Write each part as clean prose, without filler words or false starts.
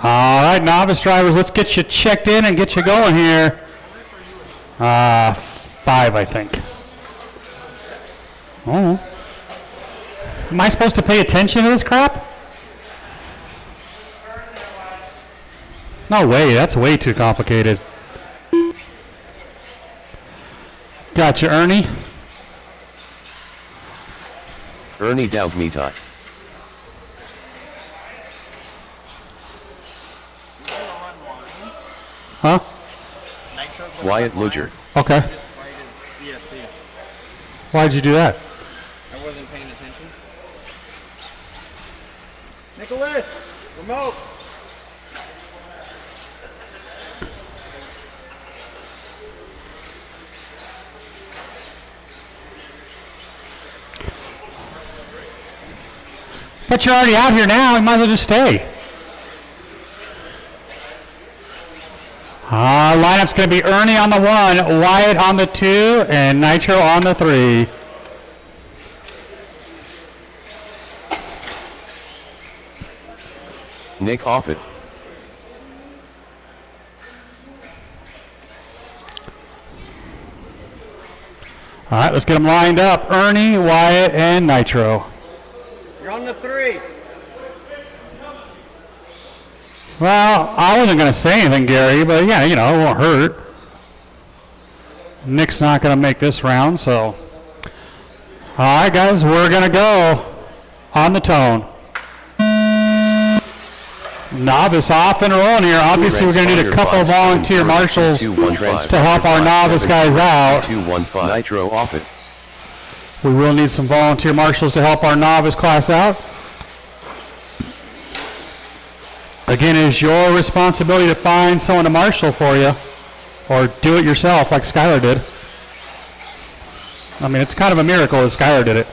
All right, novice drivers, let's get you checked in and get you going here. 5, I think. Oh. Am I supposed to pay attention to this crap? No way, that's way too complicated. Gotcha, Ernie. Ernie doubt me tie. Huh? Wyatt Luger. Okay. Why'd you do that? I wasn't paying attention. Nicholas, remote. But you're already out here now, you might as well just stay. Lineup's going to be Ernie on the 1, Wyatt on the 2, and Nitro on the 3. Nick Offit. All right, let's get them lined up. Ernie, Wyatt, and Nitro. You're on the 3. Well, I wasn't going to say anything, Gary, but yeah, you know, it won't hurt. Nick's not going to make this round, so. All right, guys, we're going to go on the tone. Novice off and rolling here. Obviously, we're going to need a couple of volunteer marshals to help our novice guys out. 215 Nitro Offit. We will need some volunteer marshals to help our novice class out. Again, it's your responsibility to find someone to marshal for you, or do it yourself like Skylar did. I mean, it's kind of a miracle that Skylar did it.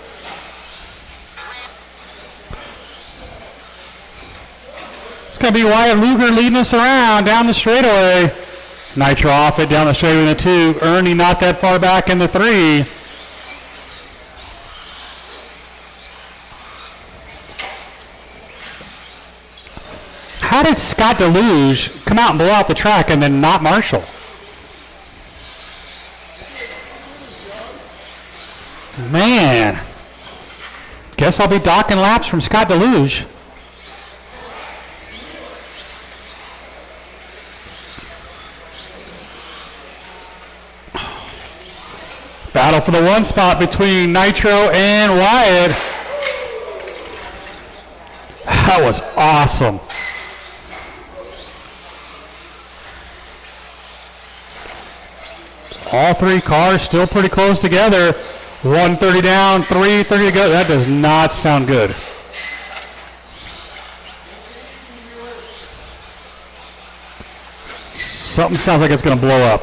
It's going to be Wyatt Luger leading us around down the straightaway. Nitro off it down the straightaway in the 2. Ernie not that far back in the 3. How did Scott Deluge come out and blow out the track and then not marshal? Man. Guess I'll be docking laps from Scott Deluge. Battle for the 1 spot between Nitro and Wyatt. That was awesome. All 3 cars still pretty close together. 130 down, 330 to go. That does not sound good. Something sounds like it's going to blow up.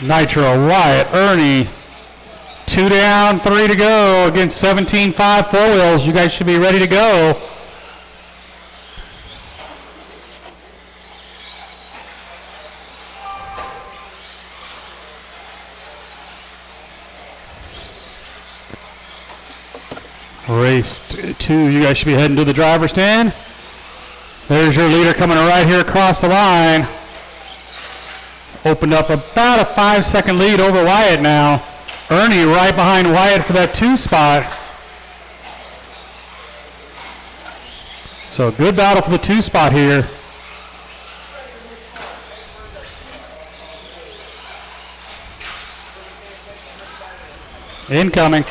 Nitro, Wyatt, Ernie. 2 down, 3 to go against 17.5 4 wheels. You guys should be ready to go. Race 2, you guys should be heading to the driver's stand. There's your leader coming right here across the line. Opened up about a 5-second lead over Wyatt now. Ernie right behind Wyatt for that 2 spot. So good battle for the 2 spot here. Incoming.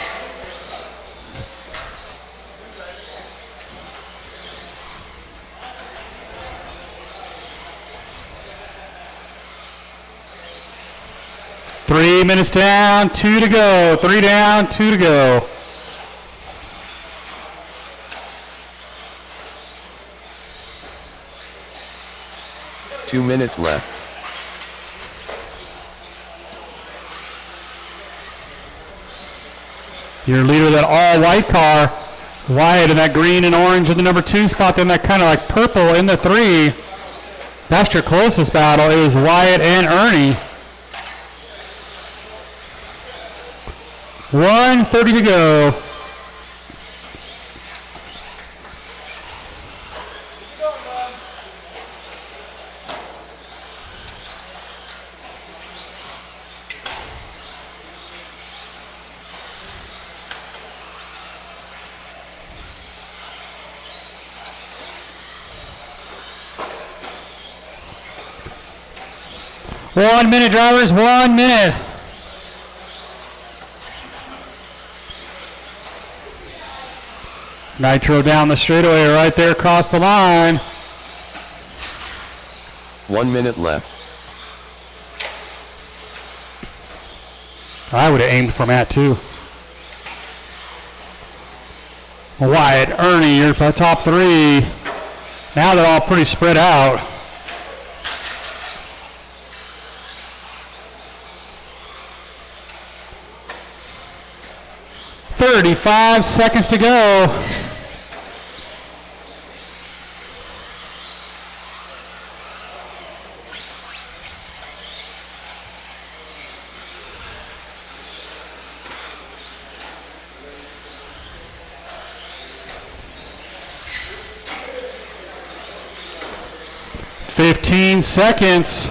Three minutes down, 2 to go. 3 down, 2 to go. Two minutes left. Your leader of that all-white car, Wyatt in that green and orange in the number 2 spot, then that kind of like purple in the 3. That's your closest battle is Wyatt and Ernie. 1:30 to go. One minute, drivers, 1 minute. Nitro down the straightaway right there across the line. 1 minute left. I would have aimed for Matt too. Wyatt, Ernie, you're top three. Now they're all pretty spread out. "35 seconds to go." "15 seconds."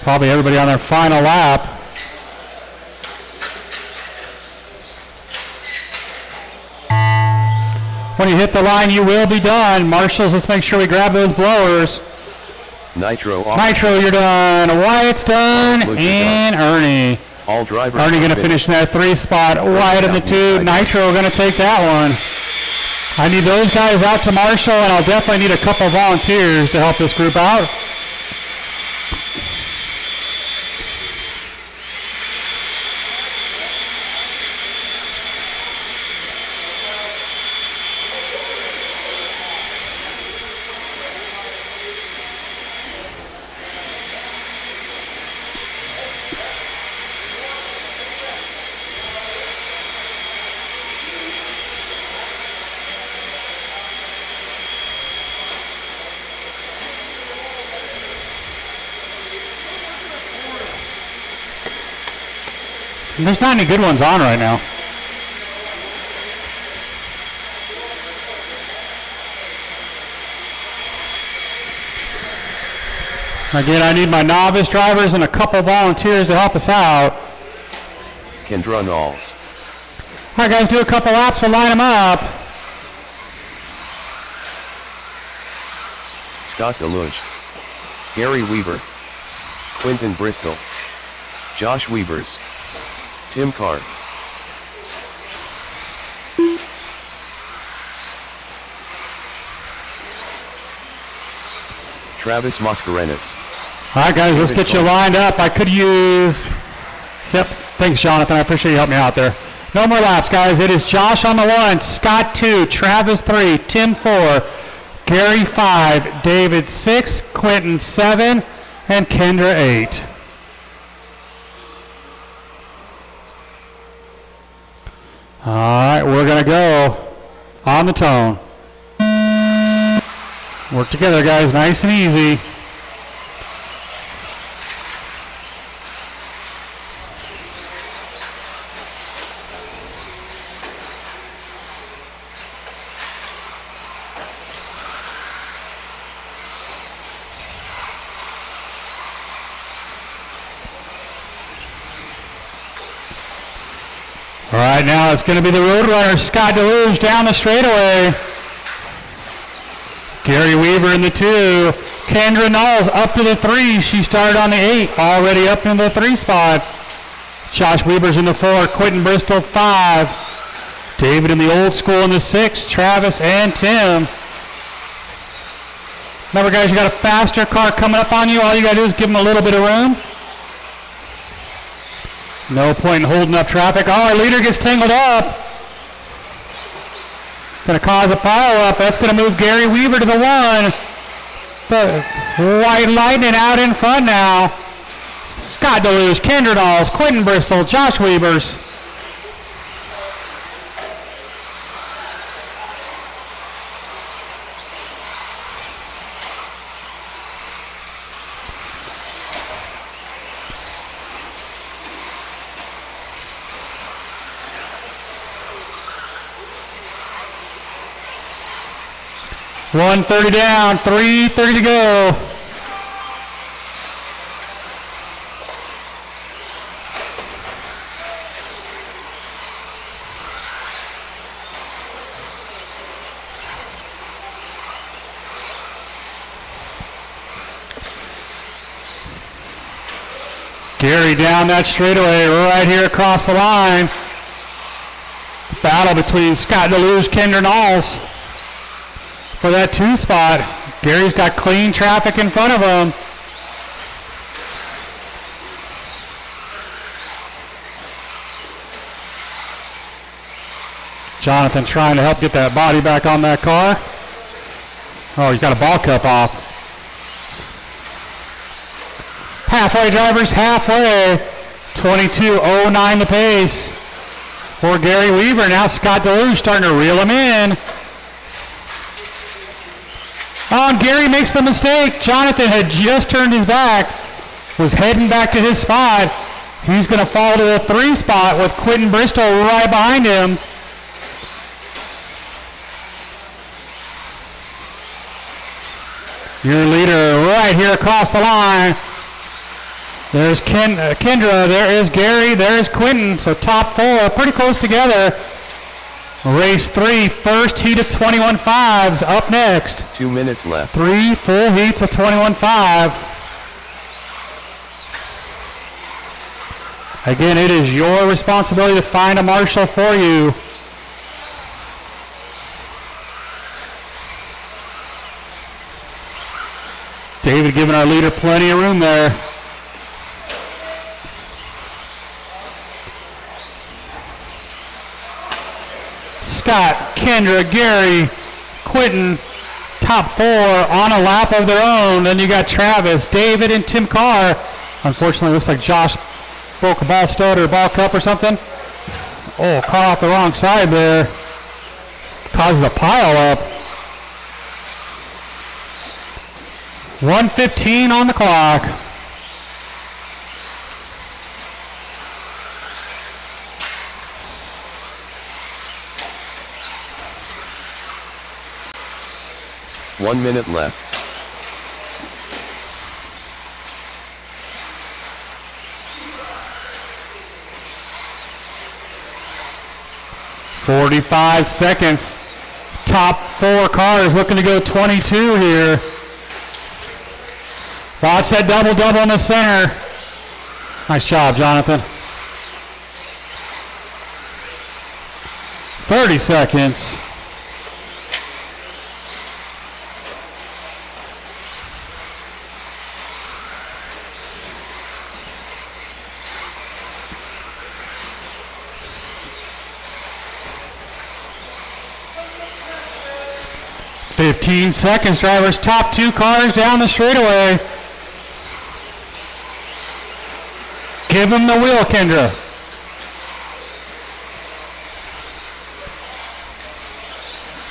Probably everybody on their final lap. When you hit the line, you will be done. Marshals, let's make sure we grab those blowers. Nitro off. Nitro, you're done. Wyatt's done. And Ernie. All drivers. Ernie going to finish in that 3 spot. Wyatt in the 2. Nitro going to take that one. I need those guys out to Marshall, and I'll definitely need a couple volunteers to help this group out. There's not any good ones on right now. Again, I need my novice drivers and a couple volunteers to help us out. Kendra Knowles. All right, guys, do a couple laps. We'll line them up. Scott DeLuge. Gary Weaver. Quentin Bristol. Josh Weavers. Tim Carr. Travis Mascarenas. All right, guys, let's get you lined up. I could use... Yep, thanks, Jonathan. I appreciate you helping me out there. No more laps, guys. It is Josh on the 1, Scott 2, Travis 3, Tim 4, Gary 5, David 6, Quentin 7, and Kendra 8. All right, we're going to go on the tone. Work together, guys, nice and easy. All right, now it's going to be the Roadrunner, Scott DeLuge down the straightaway. Gary Weaver in the 2. Kendra Knowles up to the 3. She started on the 8, already up in the 3 spot. Josh Weaver's in the 4. Quentin Bristol 5. David in the old school in the 6. Travis and Tim. Remember, guys, you got a faster car coming up on you. All you got to do is give them a little bit of room. No point in holding up traffic. Oh, our leader gets tangled up. Going to cause a pile up. That's going to move Gary Weaver to the 1. The White Lightning out in front now. Scott DeLuge, Kendra Knowles, Quentin Bristol, Josh Weavers. 1:30 down, 3:30 to go. Gary down that straightaway right here across the line. Battle between Scott DeLuge, Kendra Knowles for that 2 spot. Gary's got clean traffic in front of him. Jonathan trying to help get that body back on that car. Oh, he's got a ball cup off. Halfway, drivers, halfway. 22:09 the pace for Gary Weaver. Now Scott DeLuge starting to reel him in. Oh, and Gary makes the mistake. Jonathan had just turned his back, was heading back to his spot. He's going to fall to the 3 spot with Quentin Bristol right behind him. Your leader right here across the line. There's Kendra, there is Gary, there is Quentin. So top 4 pretty close together. Race 3, first heat of 21.5s up next. 2 minutes left. 3 full heats of 21.5. Again, it is your responsibility to find a marshal for you. David giving our leader plenty of room there. Scott, Kendra, Gary, Quentin, top 4 on a lap of their own. Then you got Travis, David, and Tim Carr. Unfortunately, looks like Josh broke a ball stud or a ball cup or something. Oh, caught off the wrong side there. Causes a pile up. 1:15 on the clock. One minute left. .45 seconds. Top 4 cars looking to go 22 here. Watch that double-double in the center. Nice job, Jonathan. 30 seconds. .15 seconds, drivers. Top 2 cars down the straightaway. Give him the wheel, Kendra.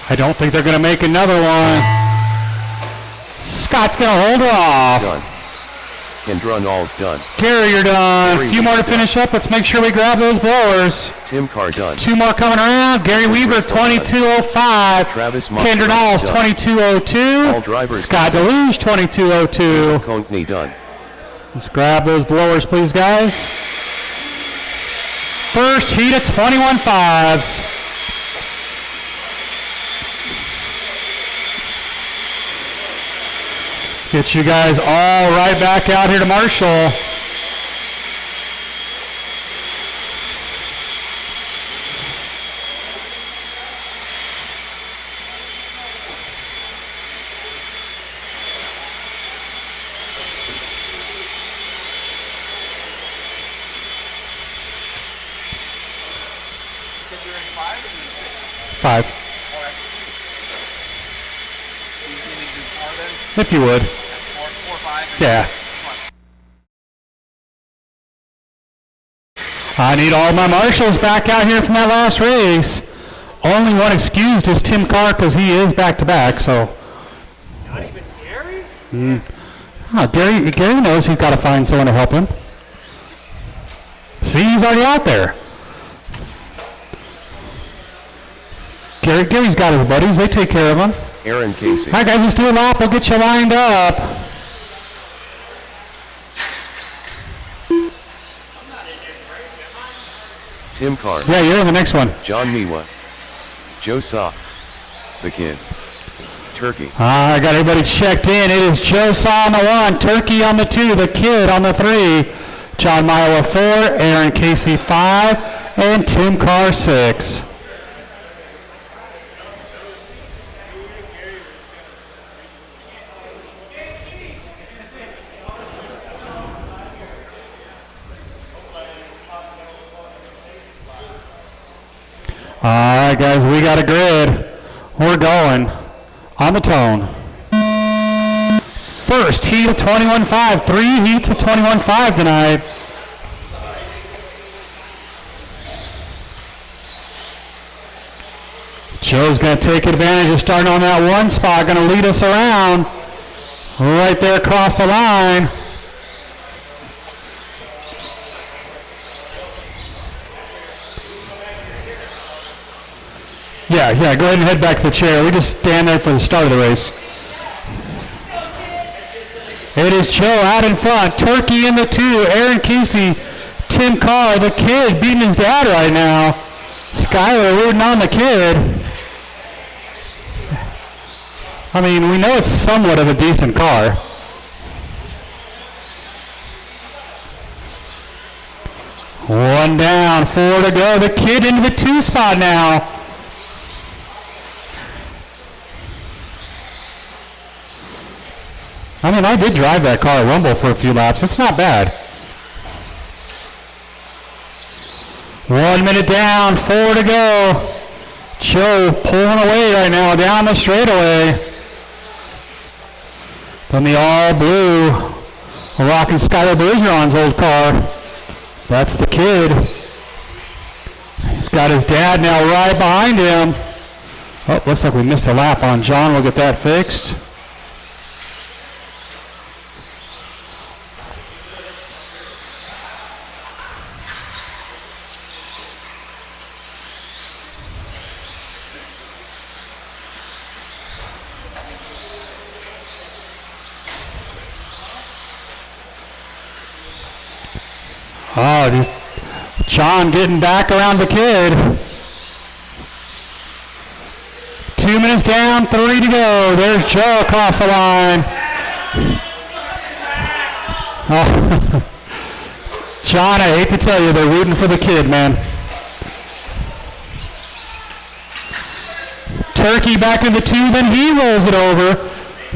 I don't think they're going to make another one. Scott's going to hold her off. Done. Kendra Knowles done. Gary, you're done. A few more to finish up. Let's make sure we grab those blowers. Tim Carr done. 2 more coming around. Gary Weaver, 22:05. Travis Kendra Knowles, 22:02. All drivers Scott DeLuge, 22:02. Conkney done. Let's grab those blowers, please, guys. First heat of 21.5s. Get you guys all right back out here to Marshall. Five. If you would. Yeah. I need all my marshals back out here from that last race. Only one excused is Tim Carr because he is back-to-back, so. Not even Gary? Oh, Gary knows he's got to find someone to help him. See, he's already out there. Gary's got his buddies. They take care of him. Aaron Casey. All right, guys, let's do a lap. We'll get you lined up. Tim Carr. Yeah, you're in the next one. John Miwa. Joe Saw. The Kid. Turkey. I got everybody checked in. It is Joe Saw on the 1, Turkey on the 2, the Kid on the 3, John Miowa 4, Aaron Casey 5, and Tim Carr 6. All right, guys, we got a grid. We're going on the tone. First heat of 21.5, 3 heats of 21.5 tonight. Joe's going to take advantage of starting on that 1 spot, going to lead us around right there across the line. Yeah, go ahead and head back to the chair. We just stand there for the start of the race. It is Joe out in front. Turkey in the 2. Aaron Casey, Tim Carr, the Kid beating his dad right now. Skyler rooting on the Kid. I mean, we know it's somewhat of a decent car. One down, 4 to go. The Kid into the 2 spot now. I mean, I did drive that car at Rumble for a few laps. It's not bad. 1 minute down, 4 to go. Joe pulling away right now down the straightaway. From the all blue, rocking Skyler Bergeron's old car. That's the Kid. He's got his dad now right behind him. Oh, looks like we missed a lap on John. We'll get that fixed. Oh, just John getting back around the Kid. 2 minutes down, 3 to go. There's Joe across the line. Oh. John, I hate to tell you, they're rooting for the Kid, man. Turkey back in the 2, then he rolls it over.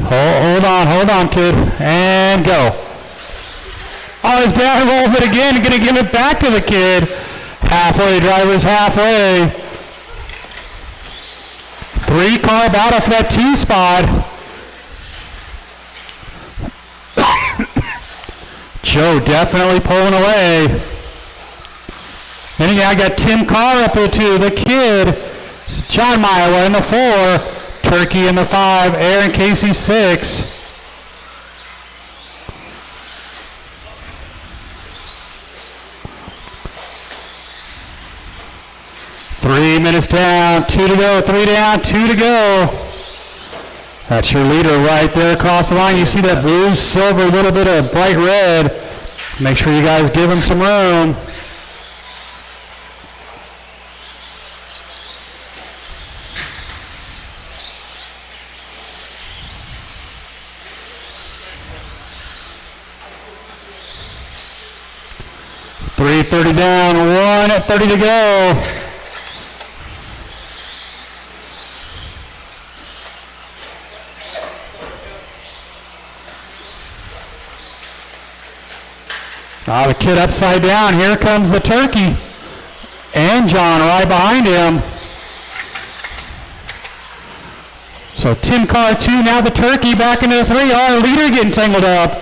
Hold on, Kid. And go. Oh, his dad rolls it again, going to give it back to the Kid. Halfway, drivers halfway. 3-car battle for that 2 spot. Joe definitely pulling away. Then again, I got Tim Carr up there too, the Kid. John Miowa in the 4. Turkey in the 5. Aaron Casey 6. Three minutes down, 2 to go, 3 down, 2 to go. That's your leader right there across the line. You see that blue, silver, a little bit of bright red. Make sure you guys give him some room. .330 down, 1:30 to go. The Kid upside down. Here comes the Turkey. And John right behind him. So Tim Carr 2, now the Turkey back into the 3. Our leader getting tangled up.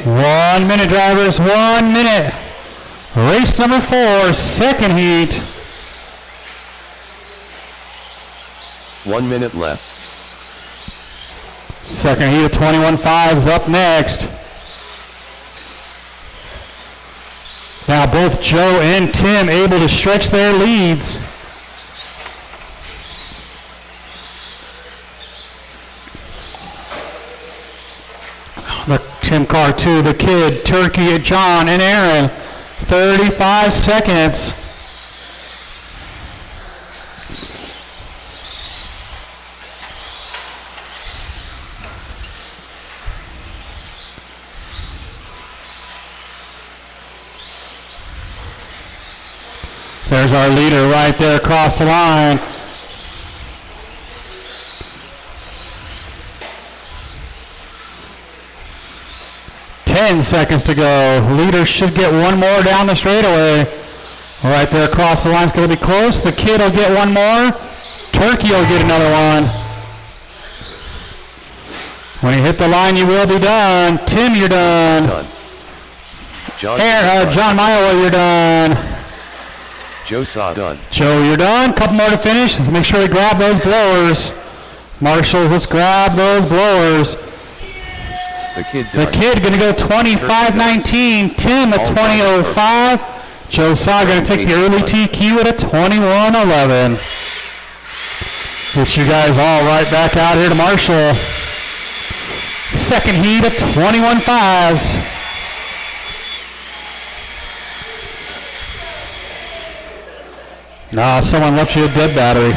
1 minute, drivers, 1 minute. Race number 4, second heat. 1 minute left. Second heat of 21.5 is up next. Now both Joe and Tim able to stretch their leads. Tim Carr 2, the kid, Turkey, John, and Aaron. 35 seconds. There's our leader right there across the line. Ten seconds to go. Leader should get one more down the straightaway. Right there across the line. It's going to be close. The kid will get one more. Turkey will get another one. When you hit the line, you will be done. Tim, you're done. John Milo, you're done. Joe Saw done. Joe, you're done. Couple more to finish. Let's make sure we grab those blowers. Marshals, let's grab those blowers. The kid done. The kid going to go 25.19. Tim at 20.05. Joe Saw going to take the early TQ at a 21.11. Get you guys all right back out here to Marshall. Second heat at 21.5s. No, someone left you a dead battery.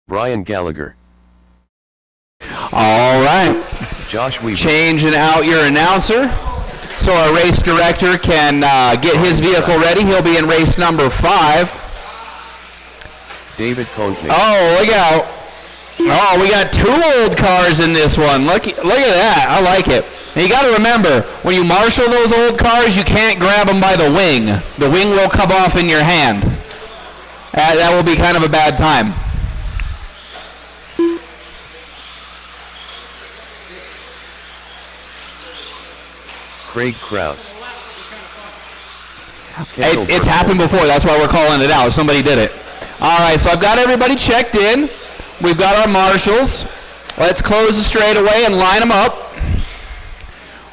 Brian Gallagher. All right. Josh Weaver. Changing out your announcer so our race director can get his vehicle ready. He'll be in race number 5. David Konkman. Oh, look out. Oh, we got 2 old cars in this one. Look at that. I like it. And you got to remember, when you marshal those old cars, you can't grab them by the wing. The wing will come off in your hand. That will be kind of a bad time. Craig Krause. It's happened before. That's why we're calling it out. Somebody did it. All right, so I've got everybody checked in. We've got our marshals. Let's close the straightaway and line them up.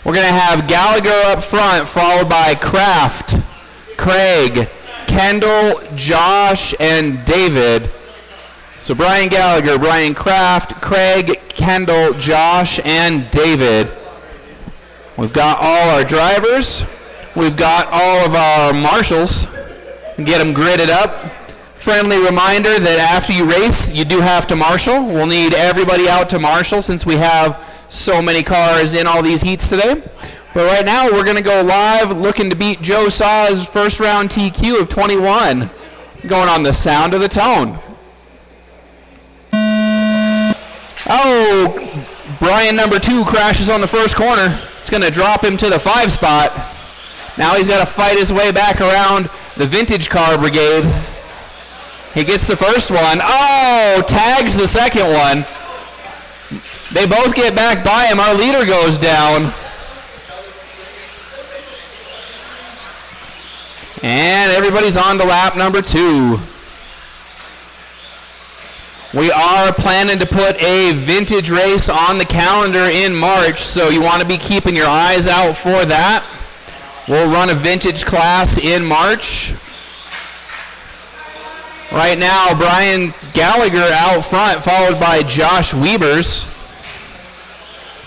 We're going to have Gallagher up front, followed by Kraft, Craig, Kendall, Josh, and David. So Brian Gallagher, Brian Kraft, Craig, Kendall, Josh, and David. We've got all our drivers. We've got all of our marshals. Get them gridded up. Friendly reminder that after you race, you do have to marshal. We'll need everybody out to marshal since we have so many cars in all these heats today. But right now, we're going to go live looking to beat Joe Saw's first round TQ of 21. Going on the sound of the tone. Oh, Brian number 2 crashes on the first corner. It's going to drop him to the 5 spot. Now he's got to fight his way back around the vintage car brigade. He gets the first one. Oh, tags the second one. They both get back by him. Our leader goes down. And everybody's on to lap number 2. We are planning to put a vintage race on the calendar in March, so you want to be keeping your eyes out for that. We'll run a vintage class in March. Right now, Brian Gallagher out front, followed by Josh Wiebers.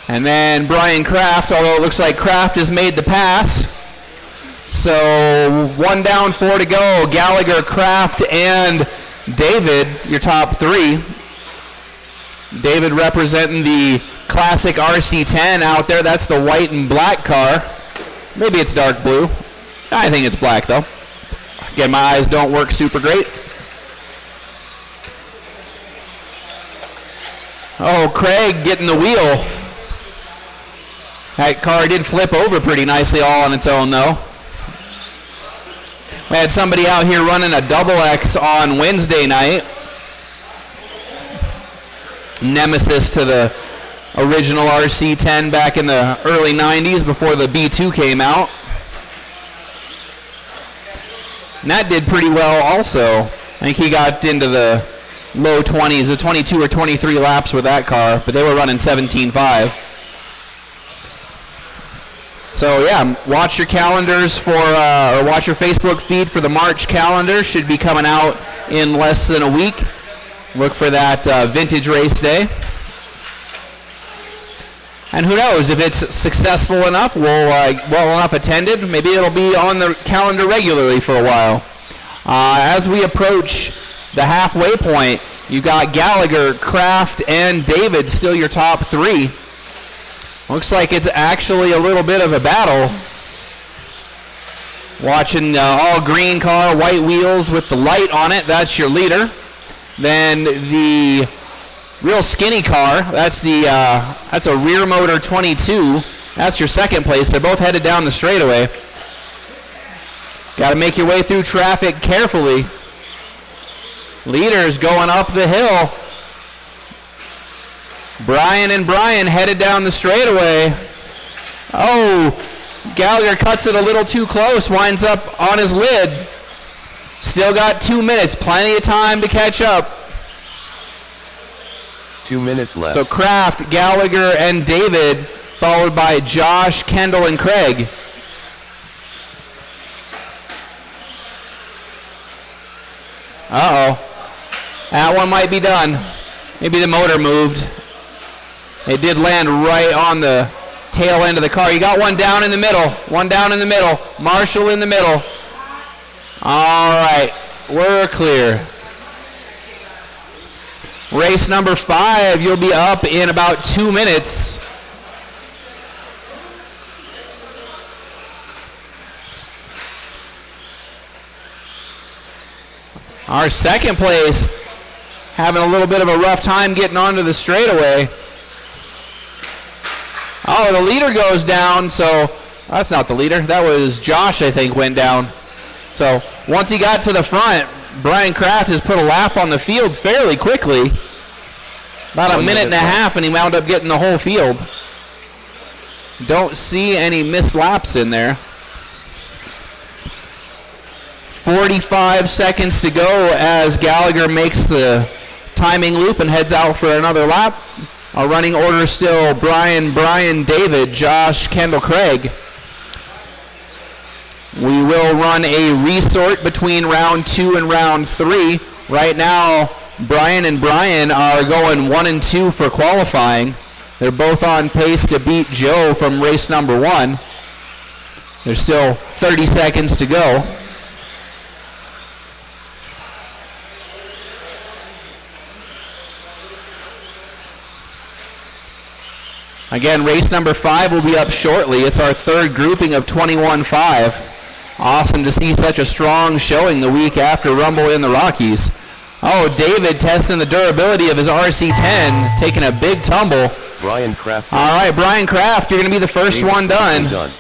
And then Brian Kraft, although it looks like Kraft has made the pass. So 1 down, 4 to go. Gallagher, Kraft, and David, your top 3. David representing the classic RC10 out there. That's the white and black car. Maybe it's dark blue. I think it's black, though. Again, my eyes don't work super great. Oh, Craig getting the wheel. That car did flip over pretty nicely all on its own, though. We had somebody out here running a double X on Wednesday night. Nemesis to the original RC10 back in the early 90s before the B2 came out. And that did pretty well also. I think he got into the low 20s, the 22 or 23 laps with that car, but they were running 17.5. So yeah, watch your calendars for, or watch your Facebook feed for the March calendar. Should be coming out in less than a week. Look for that vintage race day. And who knows, if it's successful enough, well enough attended, maybe it'll be on the calendar regularly for a while. As we approach the halfway point, you got Gallagher, Kraft, and David still your top 3. Looks like it's actually a little bit of a battle. Watching all green car, white wheels with the light on it, that's your leader. Then the real skinny car, that's a rear motor 22. That's your second place. They're both headed down the straightaway. Got to make your way through traffic carefully. Leaders going up the hill. Brian and Brian headed down the straightaway. Oh, Gallagher cuts it a little too close, winds up on his lid. Still got 2 minutes, plenty of time to catch up. 2 minutes left. So Kraft, Gallagher, and David, followed by Josh, Kendall, and Craig. Uh-oh. That one might be done. Maybe the motor moved. It did land right on the tail end of the car. You got one down in the middle. One down in the middle. Marshall in the middle. All right. We're clear. Race number 5. You'll be up in about 2 minutes. Our second place having a little bit of a rough time getting onto the straightaway. Oh, the leader goes down, so that's not the leader. That was Josh, I think, went down. So once he got to the front, Brian Kraft has put a lap on the field fairly quickly. About a minute and a half, and he wound up getting the whole field. Don't see any missed laps in there. 45 seconds to go as Gallagher makes the timing loop and heads out for another lap. Our running order still Brian, David, Josh, Kendall, Craig. We will run a resort between round 2 and round 3. Right now, Brian and Brian are going 1 and 2 for qualifying. They're both on pace to beat Joe from race number 1. There's still 30 seconds to go. Again, race number 5 will be up shortly. It's our third grouping of 21.5. Awesome to see such a strong showing the week after Rumble in the Rockies. Oh, David testing the durability of his RC10, taking a big tumble. Brian Kraft. All right, Brian Kraft, you're going to be the first one done.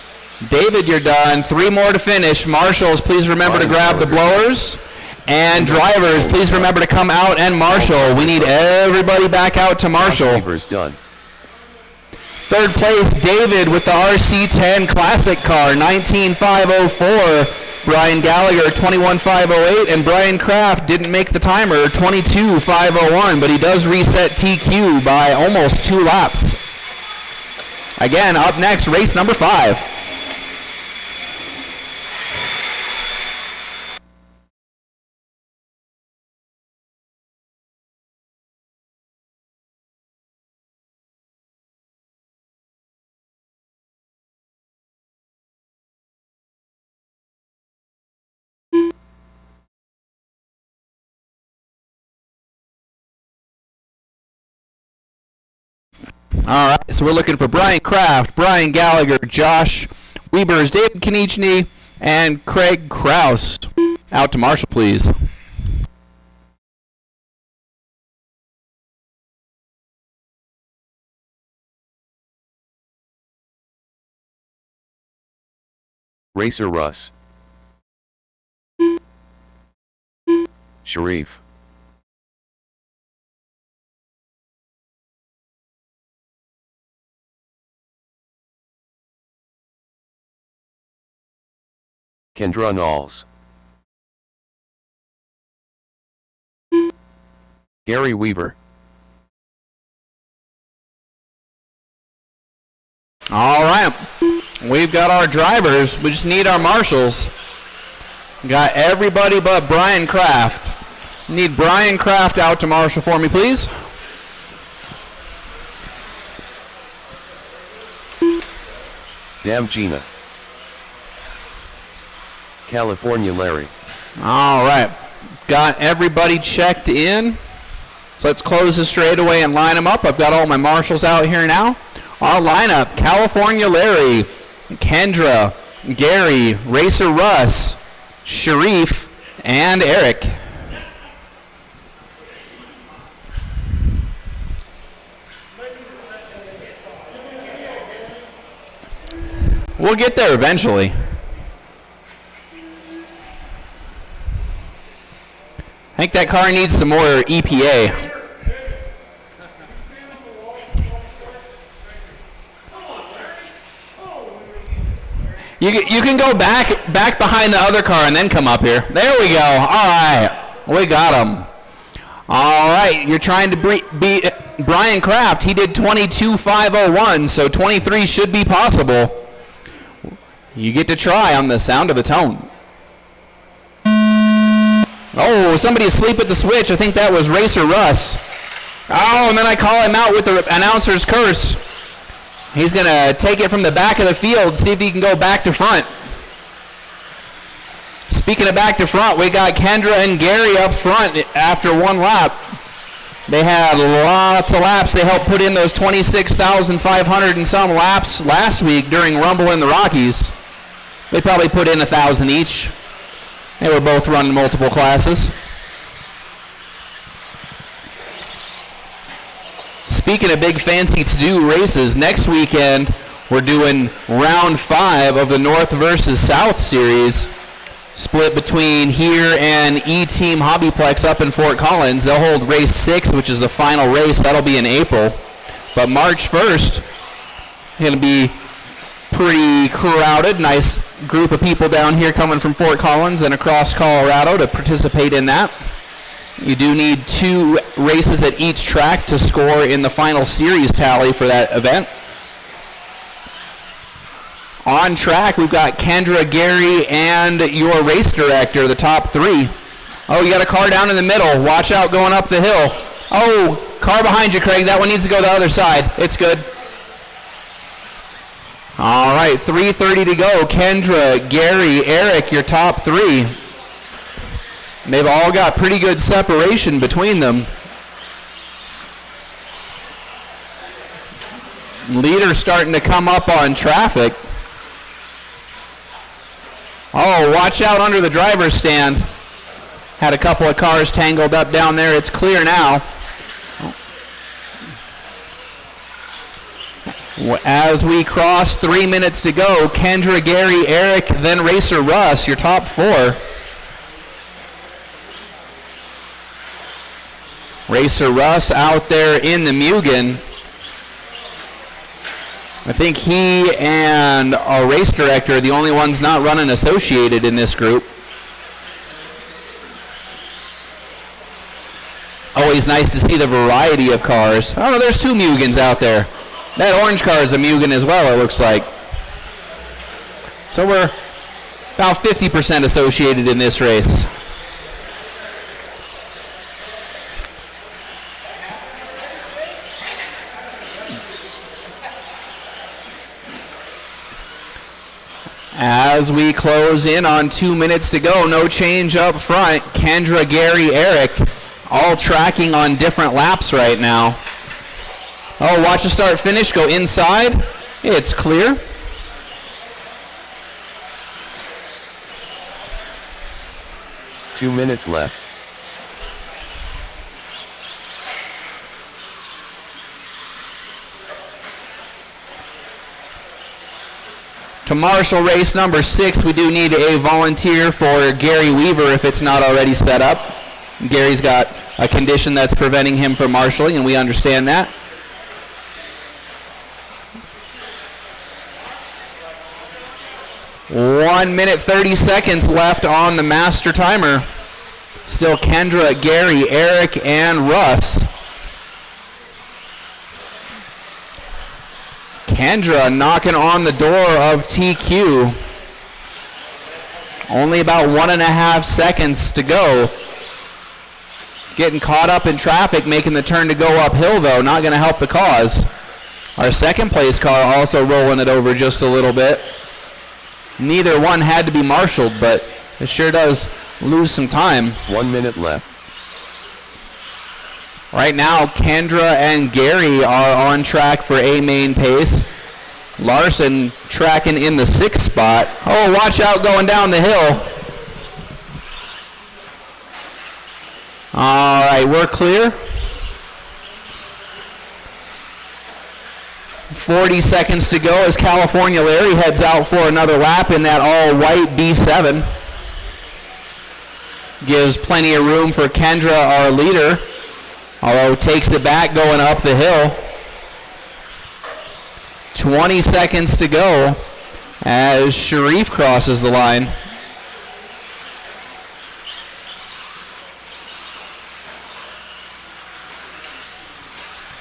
David, you're done. 3 more to finish. Marshals, please remember to grab the blowers. And drivers, please remember to come out and marshal. We need everybody back out to marshal. Done. Third place, David with the RC10 Classic car, 19.504. Brian Gallagher, 21.508. And Brian Kraft didn't make the timer, 22.501. But he does reset TQ by almost 2 laps. Again, up next, race number 5. All right, so we're looking for Brian Kraft, Brian Gallagher, Josh Weavers, David Konieczny, and Craig Kraus. Out to Marshall, please. Racer Russ. Sharif. Kendra Knowles. Gary Weaver. All right, we've got our drivers. We just need our marshals. Got everybody but Brian Kraft. Need Brian Kraft out to marshal for me, please. Dam Gina. California Larry. All right, got everybody checked in. So let's close the straightaway and line them up. I've got all my marshals out here now. Our lineup: California Larry, Kendra, Gary, Racer Russ, Sharif, and Eric. We'll get there eventually. I think that car needs some more EPA. You can go back behind the other car and then come up here. There we go. All right. We got him. All right. You're trying to beat Brian Kraft. He did 22.501, so 23 should be possible. You get to try on the sound of the tone. Oh, somebody asleep at the switch. I think that was Racer Russ. Oh, and then I call him out with the announcer's curse. He's going to take it from the back of the field, see if he can go back to front. Speaking of back to front, we got Kendra and Gary up front after one lap. They had lots of laps. They helped put in those 26,500 and some laps last week during Rumble in the Rockies. They probably put in 1,000 each. They were both running multiple classes. Speaking of big fancy to-do races, next weekend we're doing round 5 of the North versus South series, split between here and E-Team Hobbyplex up in Fort Collins. They'll hold race 6, which is the final race. That'll be in April. But March 1st, going to be pretty crowded. Nice group of people down here coming from Fort Collins and across Colorado to participate in that. You do need 2 races at each track to score in the final series tally for that event. On track, we've got Kendra, Gary, and your race director, the top 3. Oh, you got a car down in the middle. Watch out going up the hill. Oh, car behind you, Craig. That one needs to go the other side. It's good. All right, 3:30 to go. Kendra, Gary, Eric, your top 3. They've all got pretty good separation between them. Leader's starting to come up on traffic. Oh, watch out under the driver's stand. Had a couple of cars tangled up down there. It's clear now. As we cross 3 minutes to go, Kendra, Gary, Eric, then Racer Russ, your top 4. Racer Russ out there in the Mugen. I think he and our race director are the only ones not running associated in this group. Always nice to see the variety of cars. Oh, there's 2 Mugens out there. That orange car is a Mugen as well, it looks like. So we're about 50% associated in this race. As we close in on 2 minutes to go, no change up front. Kendra, Gary, Eric, all tracking on different laps right now. Oh, watch the start finish. Go inside. It's clear. Two minutes left. To marshal race number 6, we do need a volunteer for Gary Weaver if it's not already set up. Gary's got a condition that's preventing him from marshaling, and we understand that. One minute, 30 seconds left on the master timer. Still Kendra, Gary, Eric, and Russ. Kendra knocking on the door of TQ. Only about 1.5 seconds to go. Getting caught up in traffic, making the turn to go uphill though, not going to help the cause. Our second place car also rolling it over just a little bit. Neither one had to be marshaled, but it sure does lose some time. 1 minute left. Right now, Kendra and Gary are on track for a main pace. Larson tracking in the 6th spot. Oh, watch out going down the hill. All right, we're clear. 40 seconds to go as California Larry heads out for another lap in that all-white B7. Gives plenty of room for Kendra, our leader, although takes it back going up the hill. 20 seconds to go as Sharif crosses the line.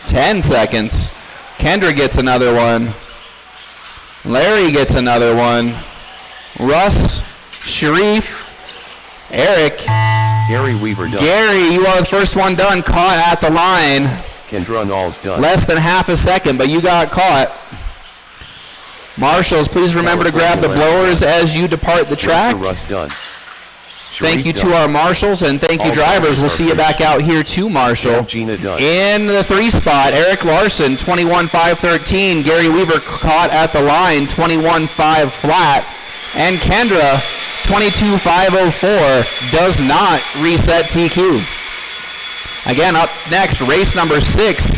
Ten seconds. Kendra gets another one. Larry gets another one. Russ, Sharif, Eric. Gary Weaver done. Gary, you are the first one done, caught at the line. Kendra Knowles done. Less than half a second, but you got caught. Marshals, please remember to grab the blowers as you depart the track. Russ done. Thank you to our marshals, and thank you drivers. We'll see you back out here to marshal. Gina done. In the 3 spot, Eric Larson, 21.513. Gary Weaver caught at the line, 21.5 flat. And Kendra, 22.504, does not reset TQ. Again, up next, race number 6.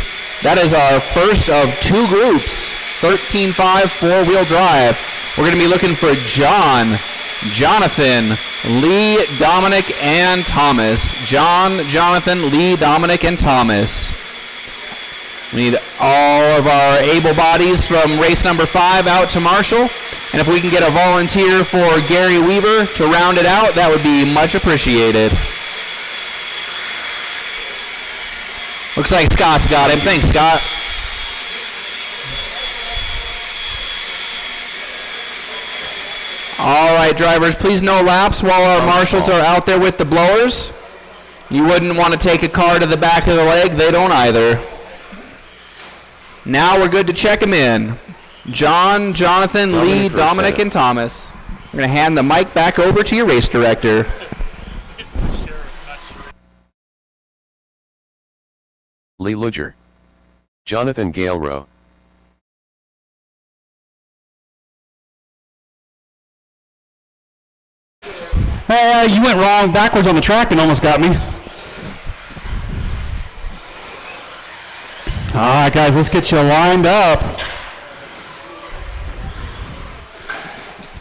That is our first of 2 groups, 13.5 4-wheel drive. We're going to be looking for John, Jonathan, Lee, Dominic, and Thomas. John, Jonathan, Lee, Dominic, and Thomas. We need all of our able bodies from race number 5 out to marshal. And if we can get a volunteer for Gary Weaver to round it out, that would be much appreciated. Looks like Scott's got him. Thanks, Scott. All right, drivers, please no laps while our marshals are out there with the blowers. You wouldn't want to take a car to the back of the leg. They don't either. Now we're good to check them in. John, Jonathan, Lee, Dominic, and Thomas. We're going to hand the mic back over to your race director. Lee Luger. Jonathan Galerow. You went wrong backwards on the track and almost got me. All right, guys, let's get you lined up.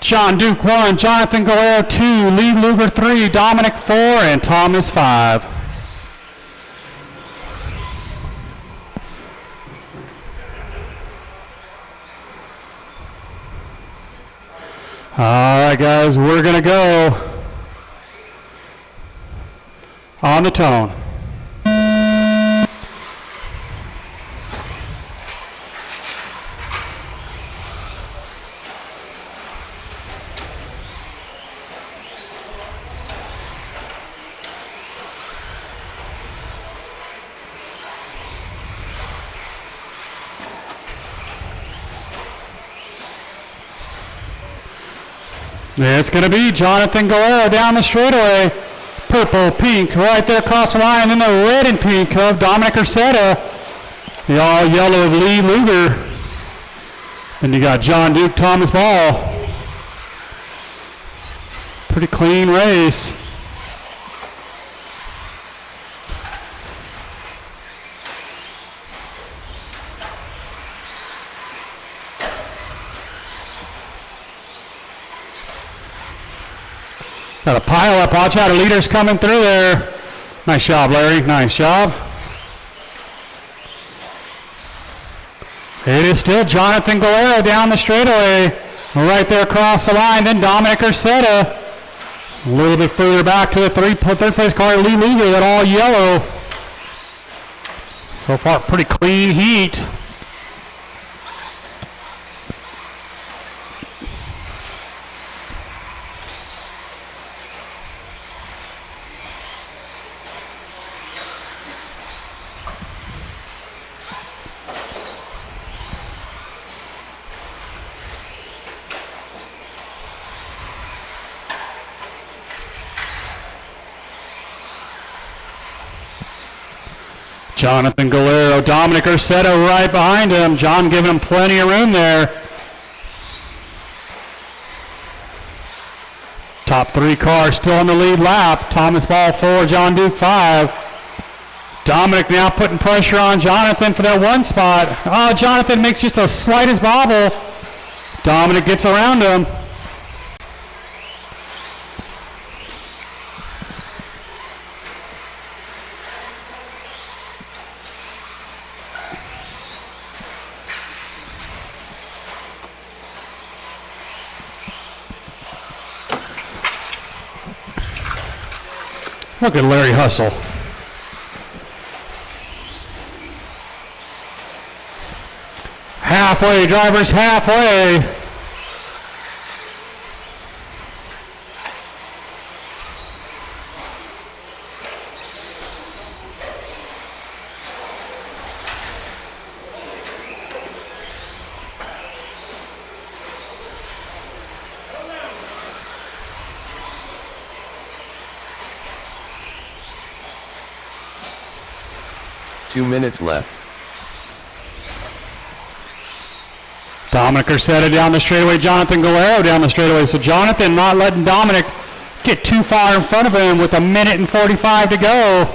John Duke 1, Jonathan Galera 2, Lee Luger 3, Dominic 4, and Thomas 5. All right, guys, we're going to go on the tone. It's going to be Jonathan Galera down the straightaway. Purple, pink, right there across the line. Then the red and pink of Dominic Ursetta. The all yellow of Lee Luger. And you got John Duke, Thomas Ball. Pretty clean race. Got a pile up. Watch out, the leader's coming through there. Nice job, Larry. Nice job. It is still Jonathan Galera down the straightaway. Right there across the line. Then Dominic Ursetta. A little bit further back to the third place car, Lee Luger, that all yellow. So far, pretty clean heat. Jonathan Galero, Dominic Ursetta right behind him. John giving him plenty of room there. Top three cars still on the lead lap. Thomas Ball 4, John Duke 5. Dominic now putting pressure on Jonathan for that one spot. Oh, Jonathan makes just a slightest bobble. Dominic gets around him. Look at Larry hustle. Halfway, drivers, halfway. Two minutes left. Dominic Ursetta down the straightaway, Jonathan Galero down the straightaway. So Jonathan not letting Dominic get too far in front of him with 1:45 to go.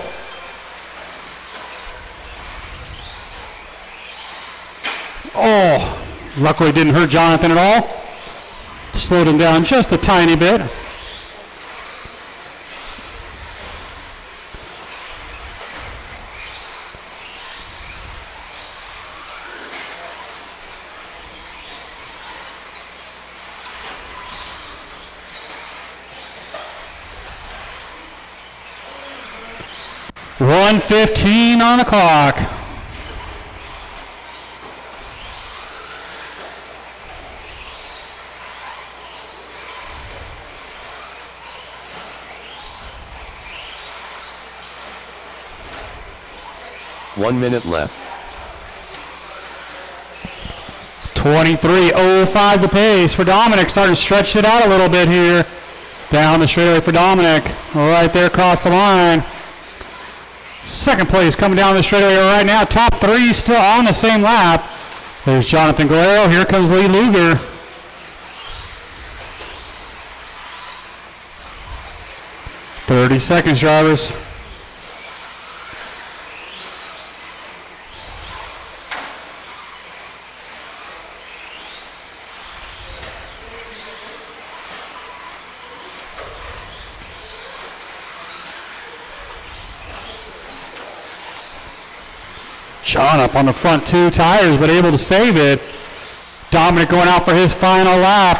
Oh, luckily didn't hurt Jonathan at all. Slowed him down just a tiny bit. .1:15 on the clock. One minute left. 23:05 the pace for Dominic. Starting to stretch it out a little bit here. Down the straightaway for Dominic. Right there across the line. Second place coming down the straightaway right now. Top three still on the same lap. There's Jonathan Galero. Here comes Lee Luger. .30 seconds, drivers. John up on the front two tires, but able to save it. Dominic going out for his final lap.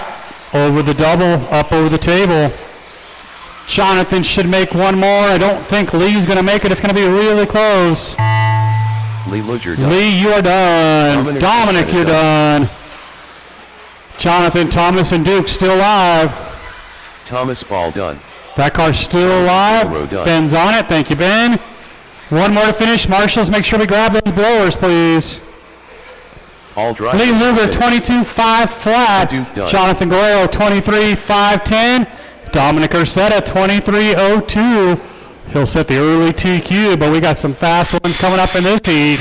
Over the double, up over the table. Jonathan should make one more. I don't think Lee's going to make it. It's going to be really close. Lee Luger done. Lee, you are done. Dominic, you're done. Jonathan, Thomas, and Duke still alive. Thomas Ball done. That car's still alive. Galero done. Ben's on it. Thank you, Ben. One more to finish. Marshals, make sure we grab those blowers, please. All drivers. Lee Luger, finished. 22.5 flat. Duke done. Jonathan Galero, 23.510. Dominic Ursetta, 23.02. He'll set the early TQ, but we got some fast ones coming up in this heat.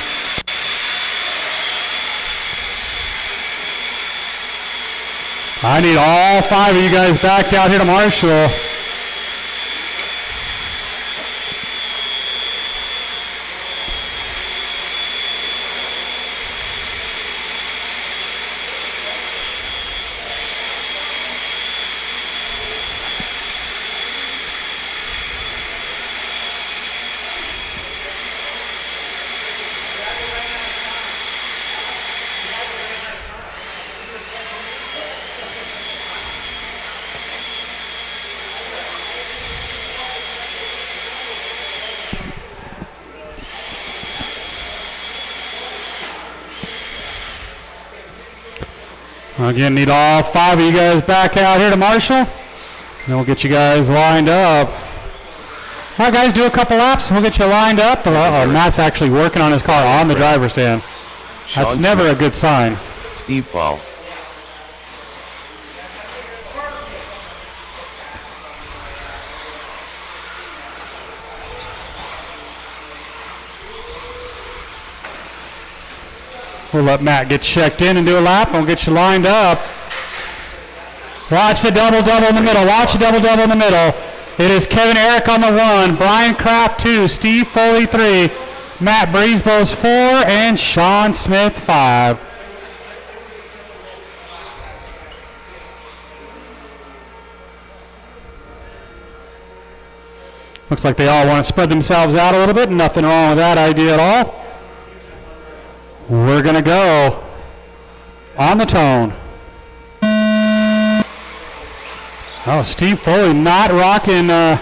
I need all 5 of you guys back out here to Marshall. Again, need all 5 of you guys back out here to Marshall. And then we'll get you guys lined up. All right, guys, do a couple laps. We'll get you lined up. Matt's actually working on his car on the driver's stand. That's Sean never Smith. a good sign. Steve Paul. We'll let Matt get checked in and do a lap, and we'll get you lined up. Watch the double-double in the middle. Watch the double-double in the middle. It is Kevin Eric on the 1, Brian Kraft 2, Steve Foley 3, Matt Breezebos 4, and Sean Smith 5. Looks like they all want to spread themselves out a little bit. Nothing wrong with that idea at all. We're going to go on the tone. Oh, Steve Foley not rocking the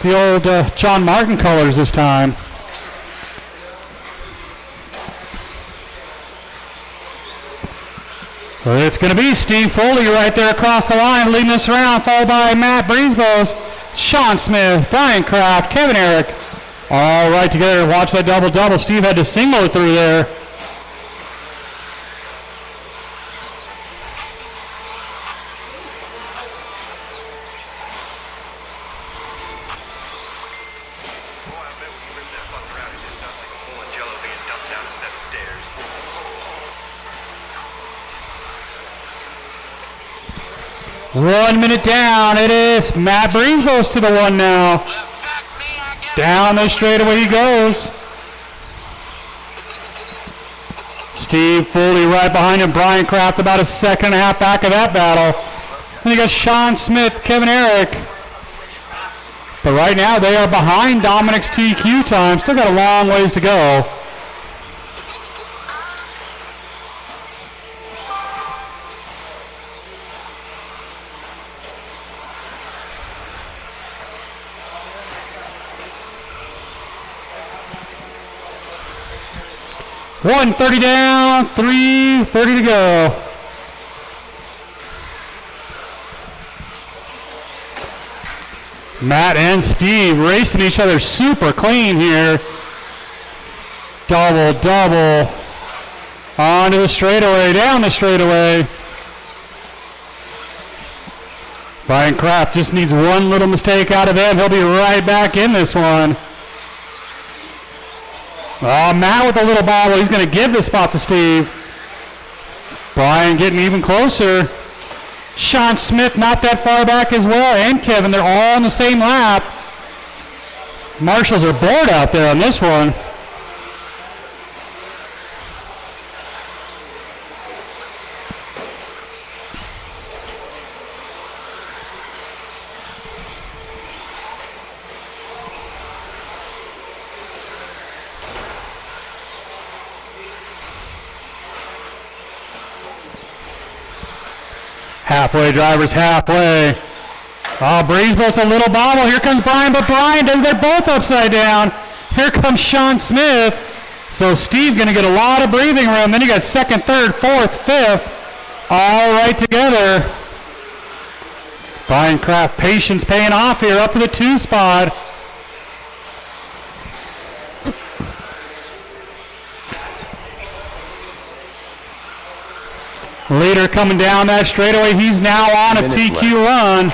old John Martin colors this time. Well, it's going to be Steve Foley right there across the line leading us around, followed by Matt Breezebos, Sean Smith, Brian Kraft, Kevin Eric. All right together. Watch that double-double. Steve had to single it through there. One minute down. It is Matt Breezebos to the 1 now. Down the straightaway he goes. Steve Foley right behind him. Brian Kraft about a second and a half back of that battle. Then you got Sean Smith, Kevin Eric. But right now they are behind Dominic's TQ time. Still got a long ways to go. .130 down, 3:30 to go. Matt and Steve racing each other super clean here. Double. Onto the straightaway, down the straightaway. Brian Kraft just needs one little mistake out of him. He'll be right back in this one. Oh, Matt with a little bobble. He's going to give this spot to Steve. Brian getting even closer. Sean Smith not that far back as well, and Kevin. They're all on the same lap. Marshals are bored out there on this one. Halfway, drivers, halfway. Oh, Breezeboat's a little bobble. Here comes Brian, but Brian, they're both upside down. Here comes Sean Smith. So Steve going to get a lot of breathing room. Then you got second, third, fourth, fifth, all right together. Brian Kraft, patience paying off here, up to the 2 spot. Leader coming down that straightaway. He's now on a TQ run.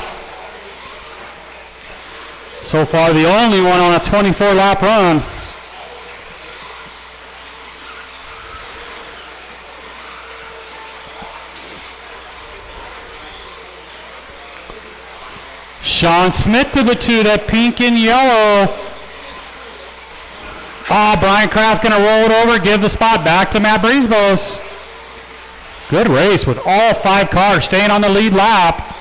So far, the only one on a 24-lap run. Sean Smith to the 2, that pink and yellow. Oh, Brian Kraft going to roll it over, give the spot back to Matt Breezebos. Good race with all 5 cars staying on the lead lap.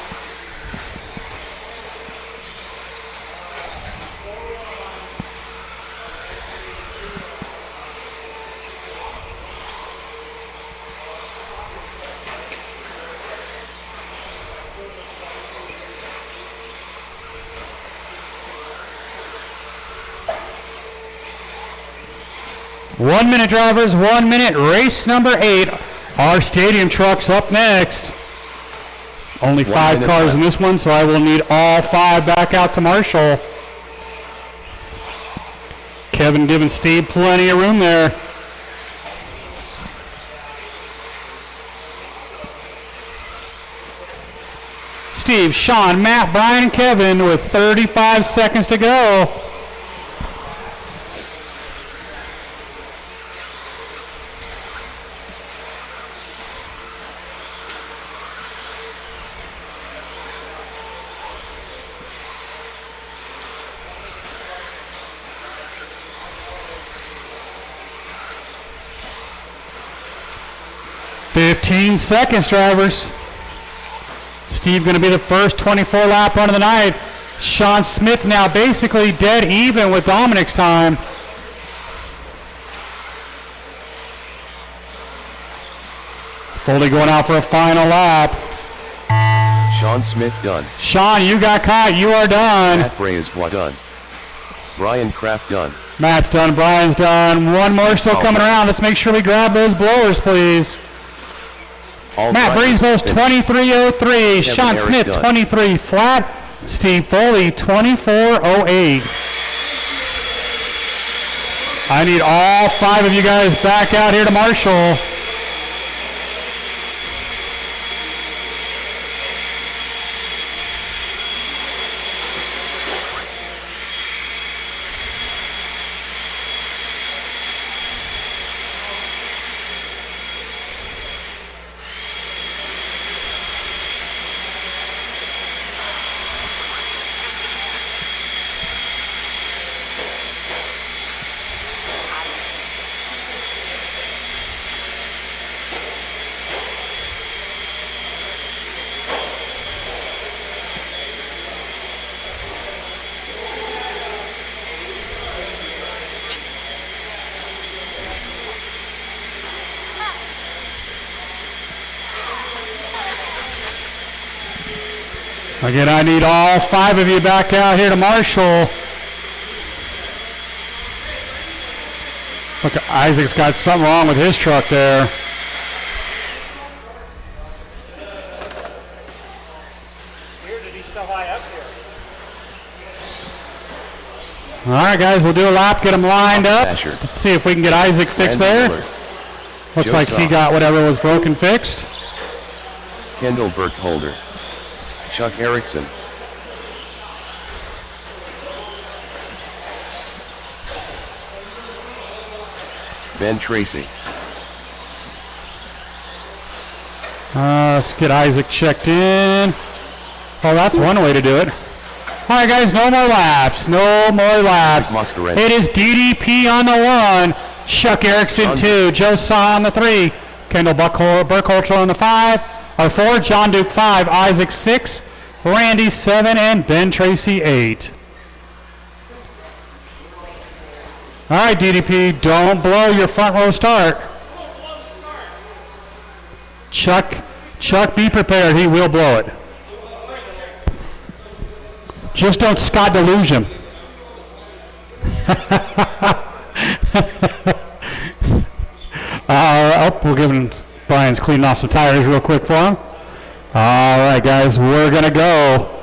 One minute, drivers, 1 minute. Race number 8. Our stadium truck's up next. Only 5 cars in this one, so I will need all 5 back out to Marshall. Kevin giving Steve plenty of room there. Steve, Sean, Matt, Brian, and Kevin with 35 seconds to go. "15 seconds, drivers." Steve going to be the first 24-lap run of the night. Sean Smith now basically dead even with Dominic's time. Foley going out for a final lap. Sean Smith done. Sean, you got caught. You are done. Matt Breezebos done. Brian Kraft done. Matt's done. Brian's done. One more still coming around. Let's make sure we grab those blowers, please. All Matt Breezebos, 23:03. Sean Eric Smith, done. 23 flat. Steve Foley, 24:08. I need all 5 of you guys back out here to Marshall. Again, I need all 5 of you back out here to Marshall. Look, Isaac's got something wrong with his truck there. Where did he so high up here? All right, guys, we'll do a lap, get them lined up. Asher. Let's see if we can get Isaac fixed there. Miller. Looks Joe like he Saw. got whatever was broken fixed. Kendall Burkholder. Chuck Erickson. Ben Tracy. Let's get Isaac checked in. Oh, that's one way to do it. All right, guys, no more laps. No more laps. Mascaretti. It is DDP on the 1. Chuck Erickson 2. Joe Saw on the 3. Kendall Burkholder on the 5. Or 4. John Duke 5. Isaac 6. Randy 7. And Ben Tracy 8. All right, DDP, don't blow your front row start. Chuck, be prepared. He will blow it. Just don't Scott deluge him. We're giving Brian's cleaning off some tires real quick for him. All right, guys, we're going to go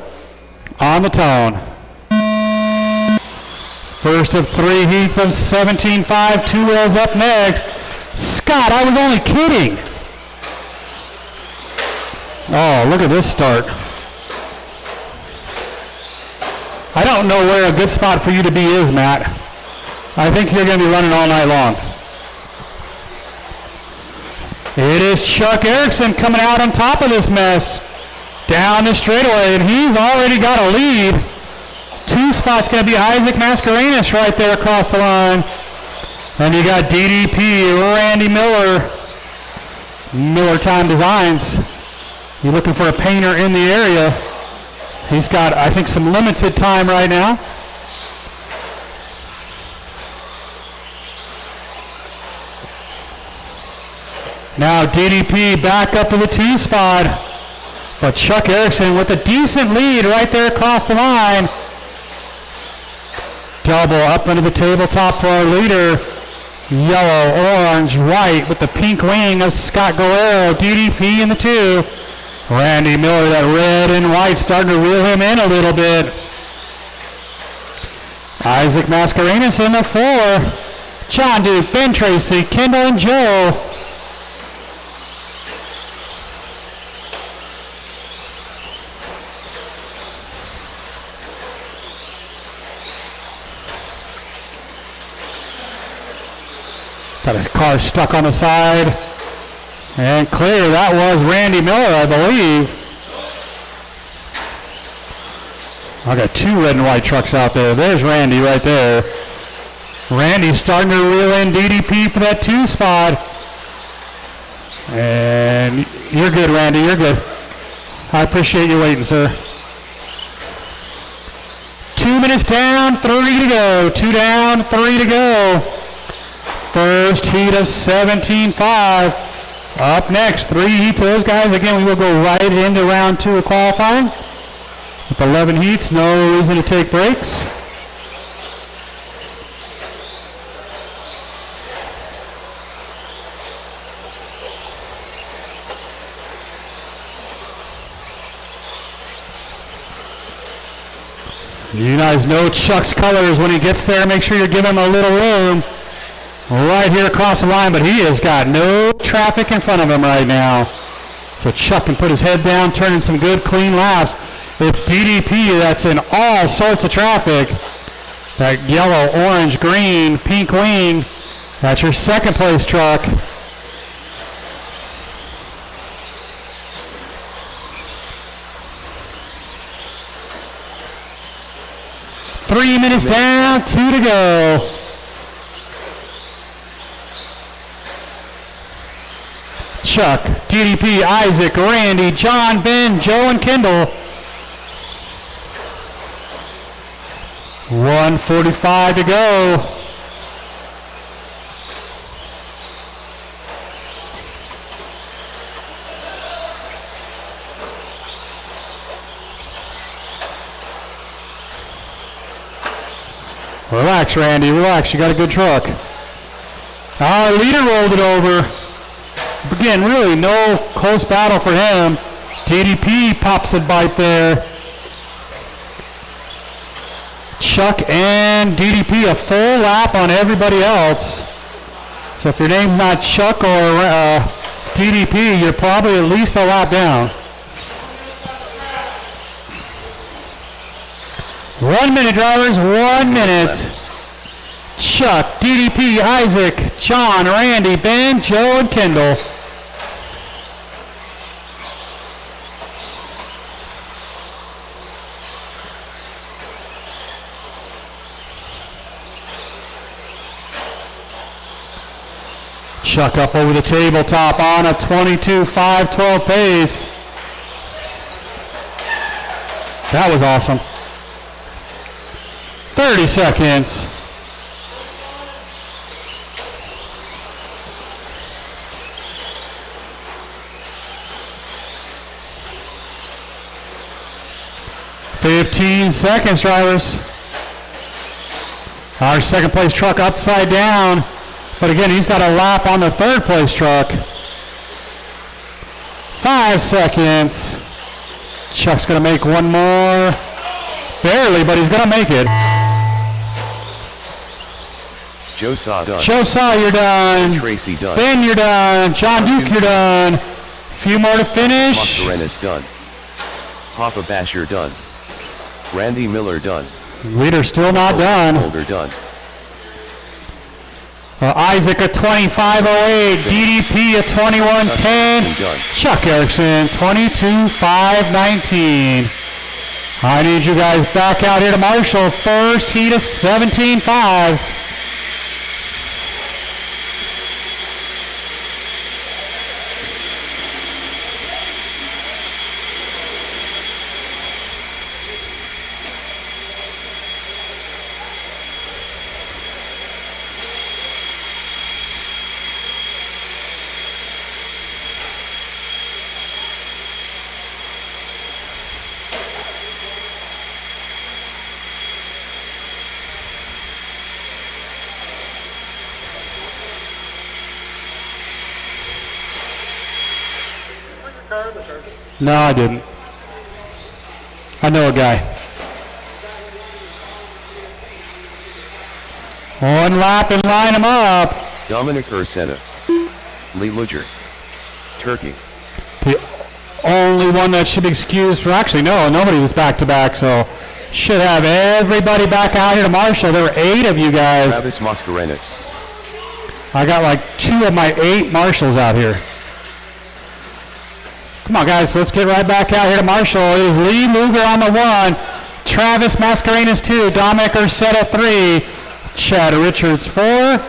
on the tone. First of 3 heats of 17.5. 2 wheels up next. Scott, I was only kidding. Oh, look at this start. I don't know where a good spot for you to be is, Matt. I think you're going to be running all night long. It is Chuck Erickson coming out on top of this mess. down the straightaway, and he's already got a lead. 2 spots going to be Isaac Mascarenas right there across the line. And you got DDP, Randy Miller, Miller Time Designs. You're looking for a painter in the area. He's got, I think, some limited time right now. Now DDP back up to the 2 spot. But Chuck Erickson with a decent lead right there across the line. Double up into the tabletop for our leader. Yellow, orange, white with the pink wing of Scott Guerrero. DDP in the 2. Randy Miller, that red and white, starting to reel him in a little bit. Isaac Mascarenas in the 4. John Duke, Ben Tracy, Kendall, and Joe. Got his car stuck on the side. And clear, that was Randy Miller, I believe. I got 2 red and white trucks out there. There's Randy right there. Randy's starting to reel in DDP for that 2 spot. And you're good, Randy, you're good. I appreciate you waiting, sir. 2 minutes down, 3 to go. 2 down, 3 to go. First heat of 17.5. Up next, 3 heats of those guys. Again, we will go right into round 2 of qualifying. With 11 heats, no reason to take breaks. You guys know Chuck's colors when he gets there. Make sure you give him a little room. Right here across the line, but he has got no traffic in front of him right now. So Chuck can put his head down, turning some good, clean laps. It's DDP that's in all sorts of traffic. That yellow, orange, green, pink wing. That's your second place truck. Three minutes down, 2 to go. Chuck, DDP, Isaac, Randy, John, Ben, Joe, and Kendall. 1:45 to go. Relax, Randy, relax. You got a good truck. Our leader rolled it over. Again, really no close battle for him. DDP pops a bite there. Chuck and DDP a full lap on everybody else. So if your name's not Chuck or DDP, you're probably at least a lap down. 1 minute, drivers, 1 minute. Chuck, DDP, Isaac, John, Randy, Ben, Joe, and Kendall. Chuck up over the tabletop on a 22.512 pace. That was awesome. 30 seconds. $15 seconds, drivers. Our second place truck upside down. But again, he's got a lap on the third place truck. 5 seconds. Chuck's going to make one more. Barely, but he's going to make it. Joe Saw done. Joe Saw, you're done. Tracy done. Ben, you're done. John Duke, you're done. Few more to finish. Mascarenas done. Papa Basher done. Randy Miller done. Leader still not done. Holder done. Isaac a 25.08. DDP a 21.10. Done. Chuck Erickson 22.519. I need you guys back out here to Marshall. First heat of 17.5s. No, I didn't. I know a guy. One lap and line him up. Dominic Ursena. Lee Luger. Turkey. The only one that should be excused for, actually, no, nobody was back-to-back, so should have everybody back out here to Marshall. There were 8 of you guys. Travis Mascarenas. I got like 2 of my 8 Marshalls out here. Come on, guys, let's get right back out here to Marshall. It is Lee Luger on the 1, Travis Mascarenas 2, Dominic Urseta 3, Chad Richards 4,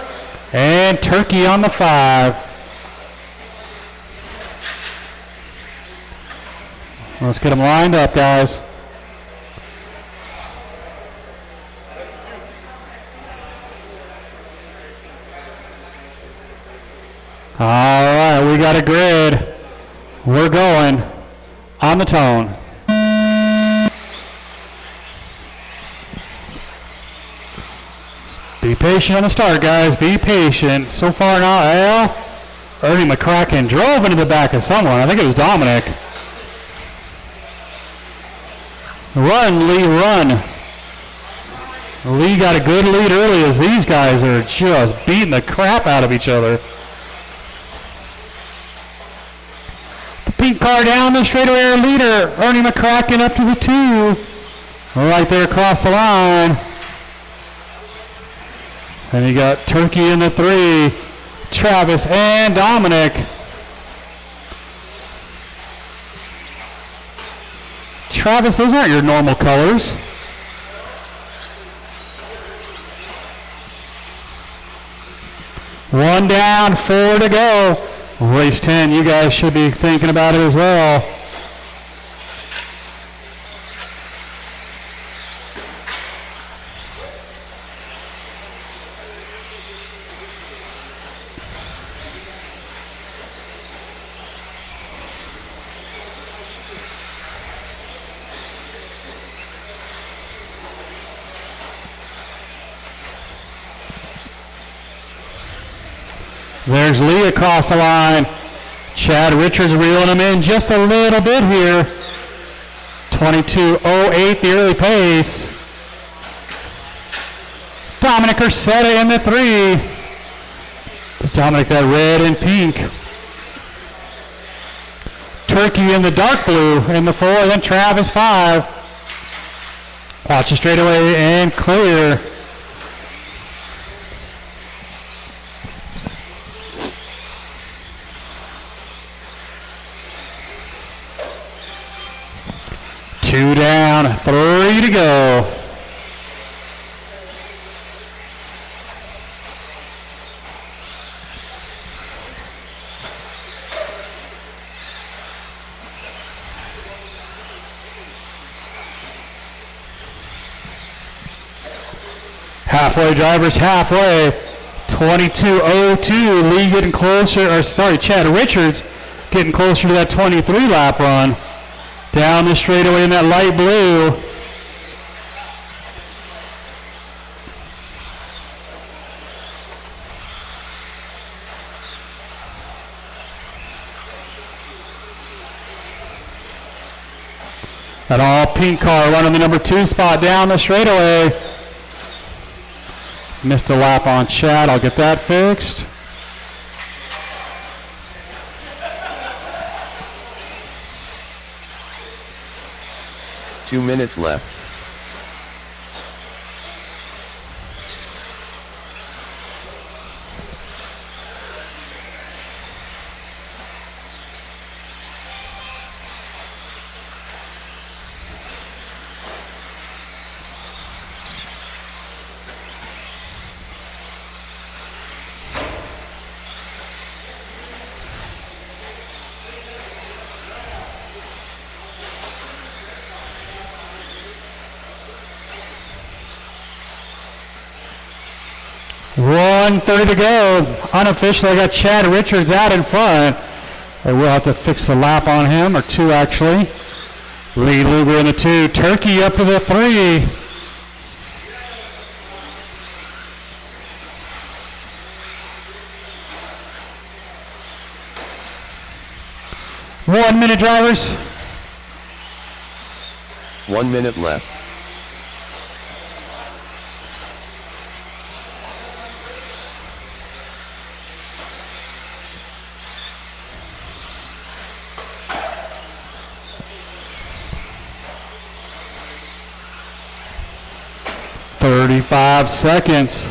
and Turkey on the 5. Let's get them lined up, guys. All right, we got a grid. We're going on the tone. Be patient on the start, guys. Be patient. So far now, Ernie McCracken drove into the back of someone. I think it was Dominic. Run, Lee, run. Lee got a good lead early as these guys are just beating the crap out of each other. Pink car down the straightaway leader. Ernie McCracken up to the 2. Right there across the line. And you got Turkey in the 3. Travis and Dominic. Travis, those aren't your normal colors. One down, 4 to go. Race 10, you guys should be thinking about it as well. There's Lee across the line. Chad Richards reeling him in just a little bit here. 22.08 the early pace. Dominic Urseta in the 3. Dominic that red and pink. Turkey in the dark blue in the 4, then Travis 5. Watch the straightaway and clear. Two down, 3 to go. Halfway, drivers, halfway. 22.02. Lee getting closer, or sorry, Chad Richards getting closer to that 23 lap run. Down the straightaway in that light blue. That all pink car running the number 2 spot down the straightaway. Missed a lap on Chad. I'll get that fixed. Two minutes left. 1:30 to go. Unofficially, I got Chad Richards out in front. And we'll have to fix a lap on him, or two actually. Lee Luger in the 2. Turkey up to the 3. One minute, drivers. 1 minute left. Thirty-five seconds.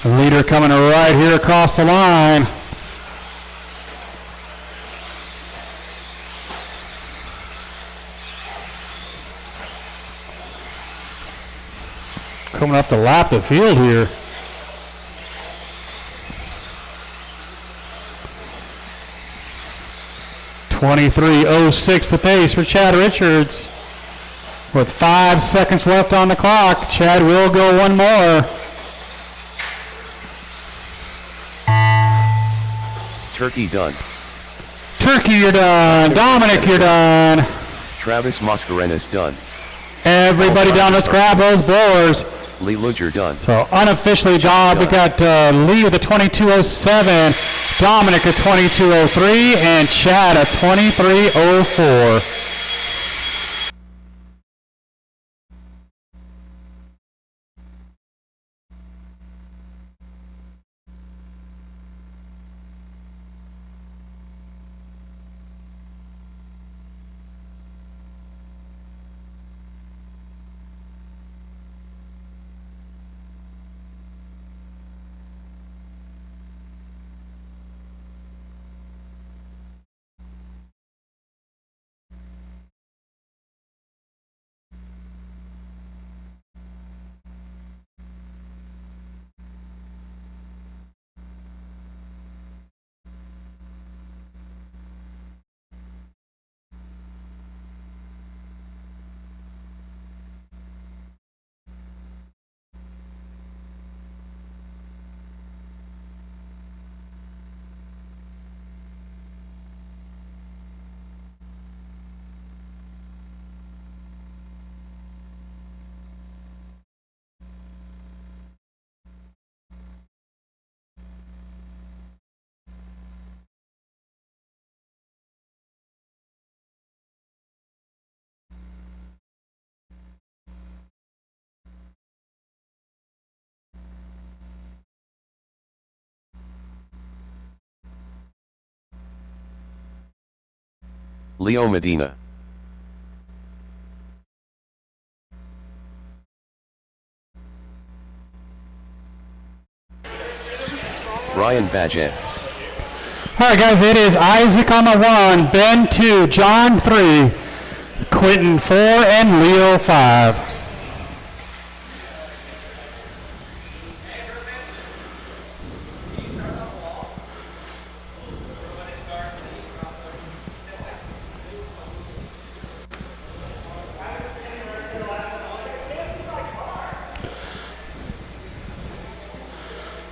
The leader coming right here across the line. Coming up to lap the field here. .23.06 the pace for Chad Richards. With 5 seconds left on the clock, Chad will go one more. Turkey done. Turkey, you're done. Dominic, you're done. Travis Mascarenas done. Everybody done. Let's grab those blowers. Lee Luger done. So unofficially, Bob, we got Lee with a 22.07, Dominic a 22.03, and Chad a 23.04. Leo Medina. Ryan Badgett. All right, guys, it is Isaac on the 1, Ben 2, John 3, Quentin 4, and Leo 5.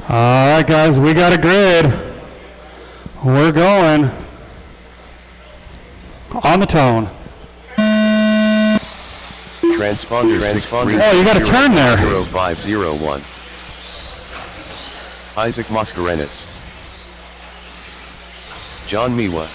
All right, guys, we got a grid. We're going on the tone. Transponder 600. Oh, you got a turn there. 0501. Isaac Mascarenas. John Miwa.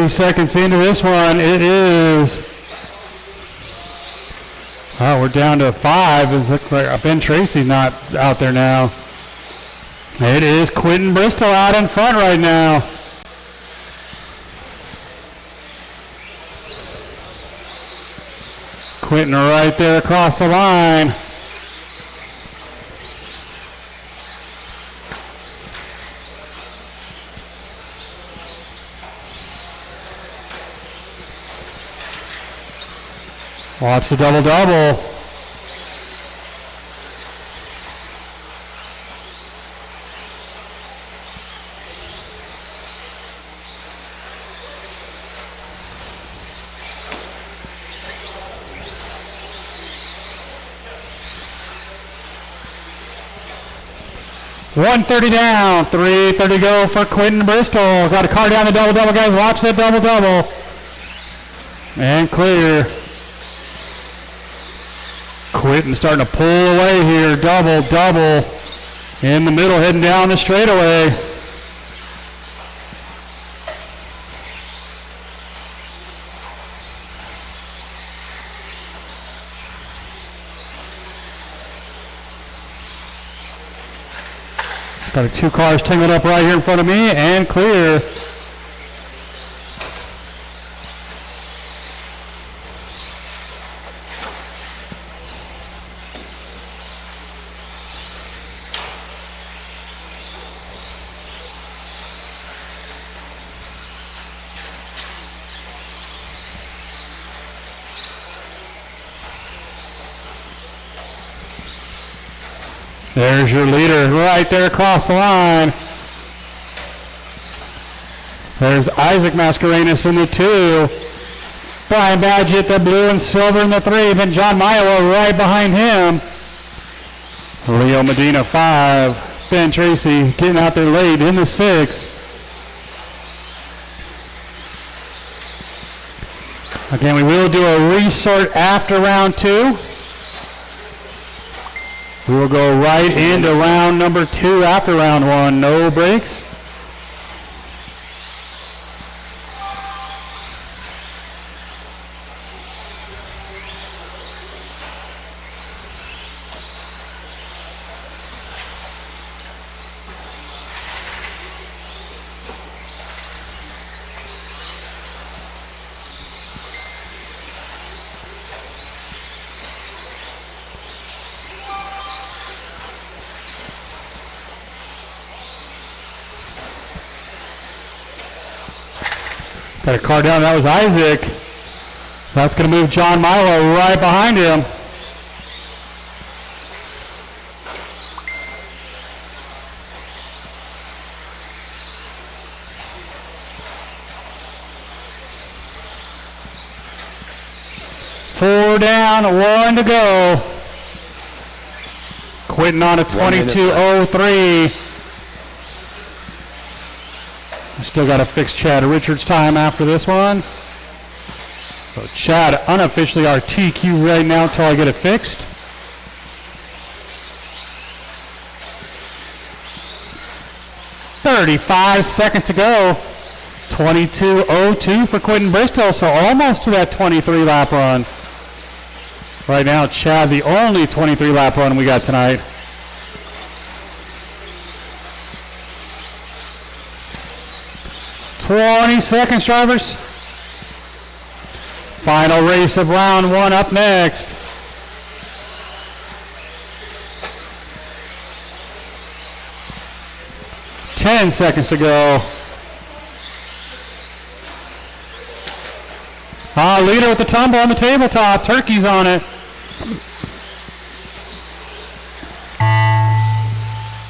Seconds into this one, it is. Oh, we're down to 5. It looks like Ben Tracy not out there now. It is Quentin Bristol out in front right now. Quentin right there across the line. Watch the double-double. $130 down, $330 go for Quentin Bristol. Got a car down the double-double, guys. Watch that double-double. And clear. Quentin starting to pull away here. Double-double in the middle, heading down the straightaway. Got two cars tangled up right here in front of me and clear. There's your leader right there across the line. There's Isaac Mascarenas in the 2. Brian Badgett, the blue and silver in the 3. Then John Miowa right behind him. Leo Medina 5. Ben Tracy getting out there late in the 6. Again, we will do a resort after round 2. We will go right into round number 2 after round 1. No breaks. Got a car down, that was Isaac. That's going to move John Milo right behind him. Four down, 1 to go. Quitting on a 22:03. Still got to fix Chad Richards' time after this one. So Chad unofficially our TQ right now until I get it fixed. $35 seconds to go. 22:02 for Quentin Bristol, so almost to that 23 lap run. Right now, Chad, the only 23 lap run we got tonight. $20 seconds, drivers. Final race of round 1 up next. $10 seconds to go. Leader with the tumble on the tabletop. Turkey's on it.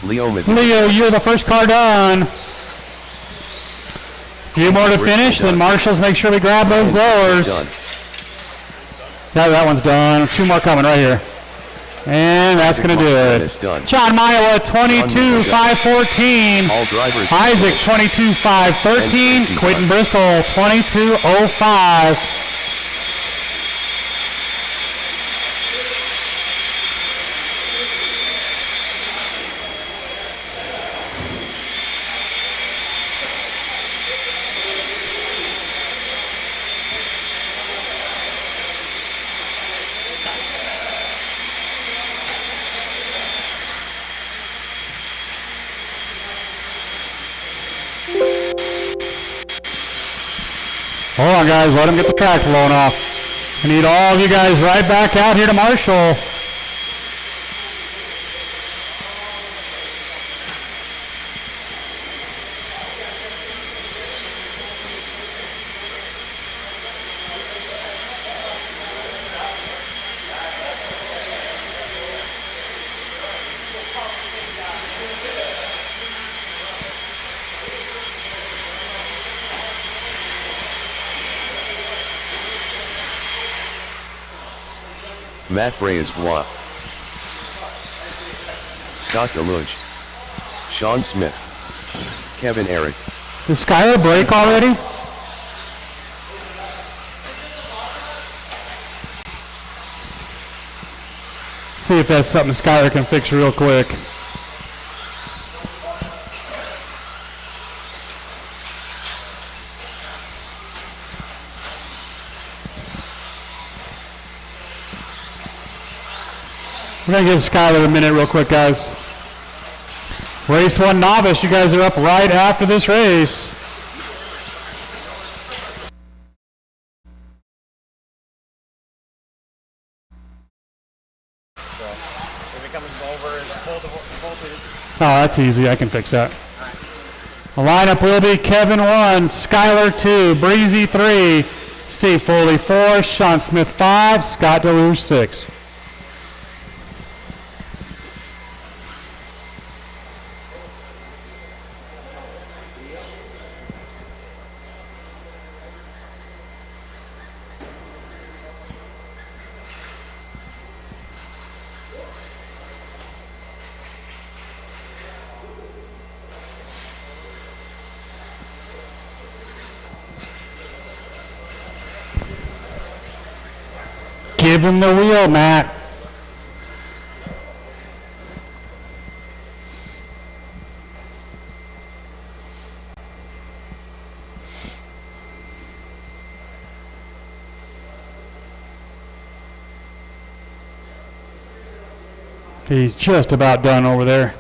Leo, you're the first car done. Few more to finish, then Marshals make sure we grab those blowers. That one's done. 2 more coming right here. And that's going to do it. John Miowa, 22:514. Isaac, 22:513. Quentin Bristol, 22:05. Hold on, guys. Let him get the track blown off. I need all of you guys right back out here to Marshall. Matt Brayesbois, Scott Deluge, Sean Smith, Kevin Eric, Did Skylar break already? See if that's something Skylar can fix real quick. We're going to give Skylar a minute real quick, guys. Race 1 novice, you guys are up right after this race. If it comes over and pull the voltage. Oh, that's easy. I can fix that. The lineup will be Kevin 1, Skylar 2, Breezy 3, Steve Foley 4, Sean Smith 5, Scott DeLuge 6. Give him the wheel, Matt. He's just about done over there.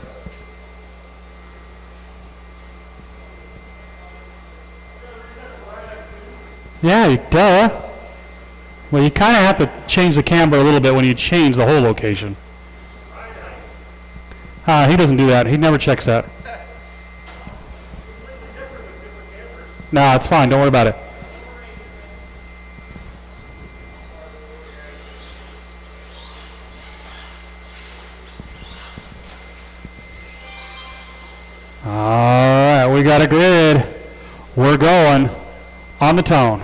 Yeah, duh. Well, you kind of have to change the camber a little bit when you change the whole location. He doesn't do that. He never checks that. No, it's fine. Don't worry about it. All right, we got a grid. We're going on the tone.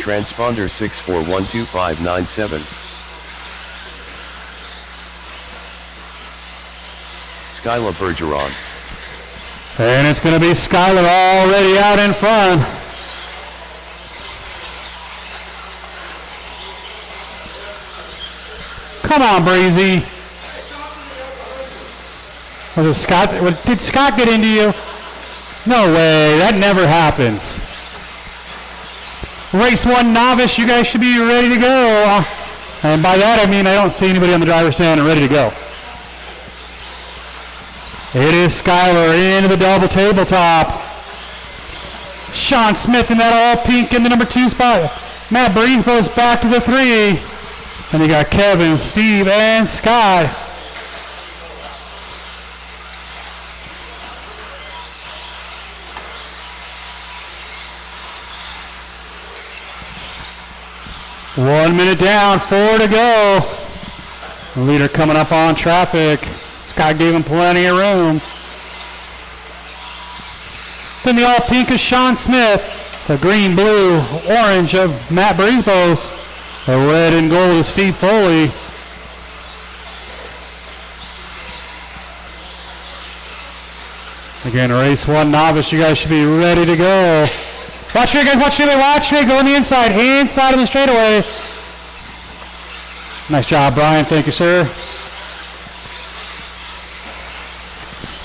Transponder 6412597, Skylar Bergeron, And it's going to be Skylar already out in front. Come on, Breezy. Did Scott get into you? No way, that never happens. Race 1 novice, you guys should be ready to go. And by that I mean I don't see anybody on the driver's stand and ready to go. It is Skylar into the double tabletop. Sean Smith in that all pink in the number 2 spot. Matt Breesbo's back to the 3. And you got Kevin, Steve, and Scott. One minute down, 4 to go. The leader coming up on traffic. Scott gave him plenty of room. Then the all pink is Sean Smith. The green, blue, orange of Matt Breesbo's. The red and gold is Steve Foley. Again, race 1 novice, you guys should be ready to go. Watch me, guys, watch me, go on the inside of the straightaway. Nice job, Brian, thank you, sir.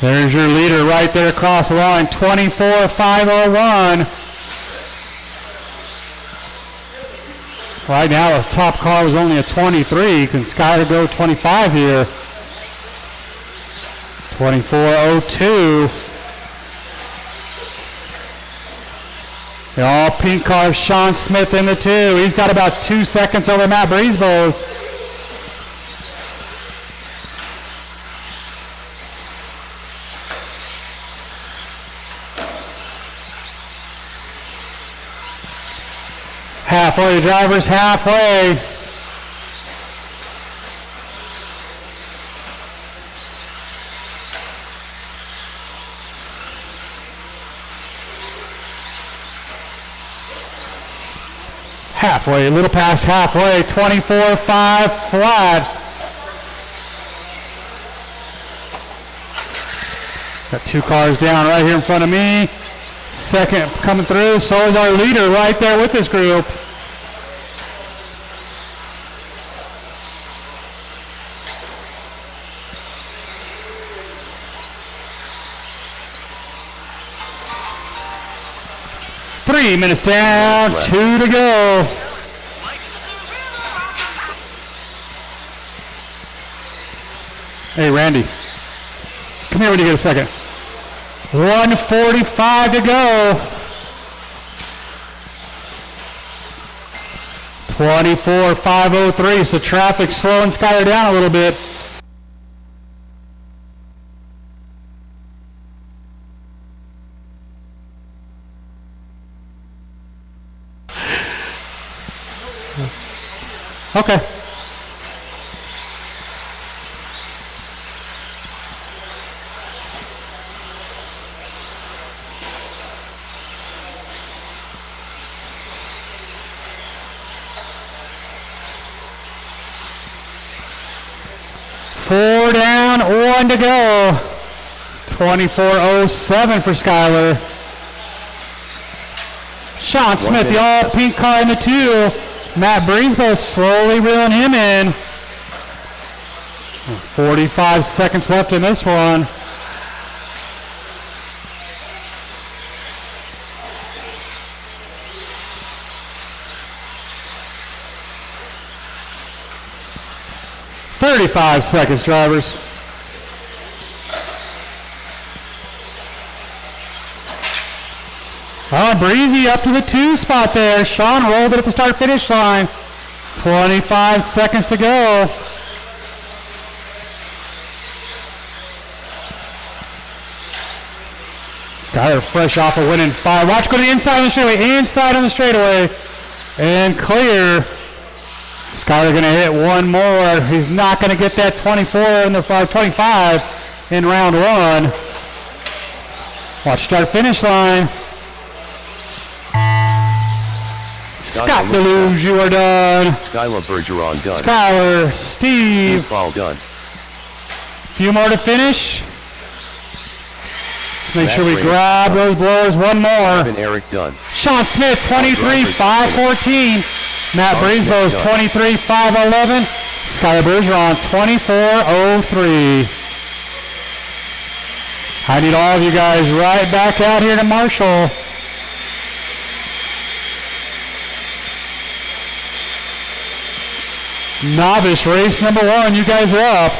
There's your leader right there across the line, 24,501. Right now, the top car was only a 23. Can Skylar go 25 here? 24,02. The all pink car, Sean Smith in the 2. He's got about 2 seconds over Matt Breesbo's. Halfway, drivers, halfway. Halfway, a little past halfway, 24-5 flat. Got 2 cars down right here in front of me. Second coming through, so is our leader right there with this group. Three minutes down, 2 to go. Hey, Randy. Come here when you get a second. 1:45 to go. 24-503, so traffic slowing Skyler down a little bit. Okay. Four down, 1 to go. 24:07 for Skyler. Sean Smith, the all pink car in the 2. Matt Breesbo slowly reeling him in. 45 seconds left in this one. "35 seconds, drivers." Oh, Breezy up to the 2 spot there. Sean rolled it at the start-finish line. 25 seconds to go. Skyler fresh off a winning 5. Watch go to the inside on the straightaway. Inside on the straightaway. And clear. Skyler going to hit one more. He's not going to get that 24 in the 25 in round 1. Watch start-finish line. Scott Deluge, you are done. Skylar Bergeron done. Skyler, Steve. Ball done. Few more to finish. Let's make sure we grab those blowers. One more. Kevin Eric done. Sean Smith, 23-514. Matt Breesbo, 23-511. Skylar Bergeron, 24-03. I need all of you guys right back out here to Marshall. Novice race number 1, you guys are up.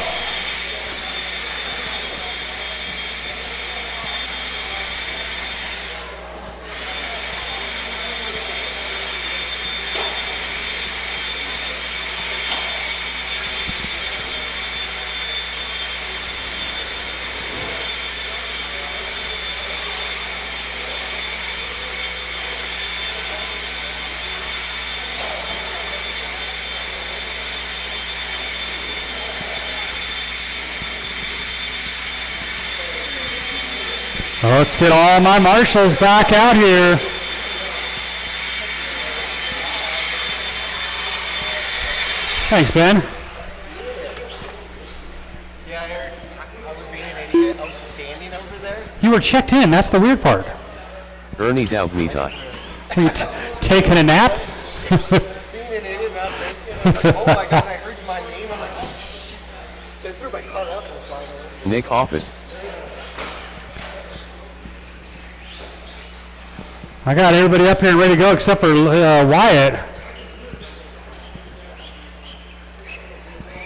Let's get all my marshals back out here. Thanks, Ben. Yeah, Eric, I was being an idiot. I was standing over there. You were checked in. That's the weird part. Ernie Daubmita. Are you taking a nap? Being an idiot, not thinking. I'm like, oh my God, I heard my name. I'm like, oh shit. They threw my car up and finally. Nick Offit. I got everybody up here and ready to go except for Wyatt.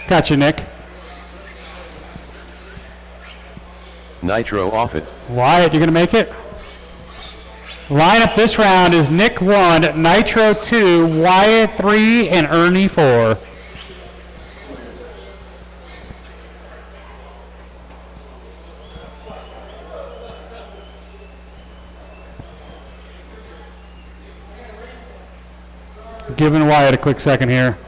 Gotcha, Nick. Nitro Offit. Wyatt, you going to make it? Lineup this round is Nick 1, Nitro 2, Wyatt 3, and Ernie 4. Giving Wyatt a quick second here.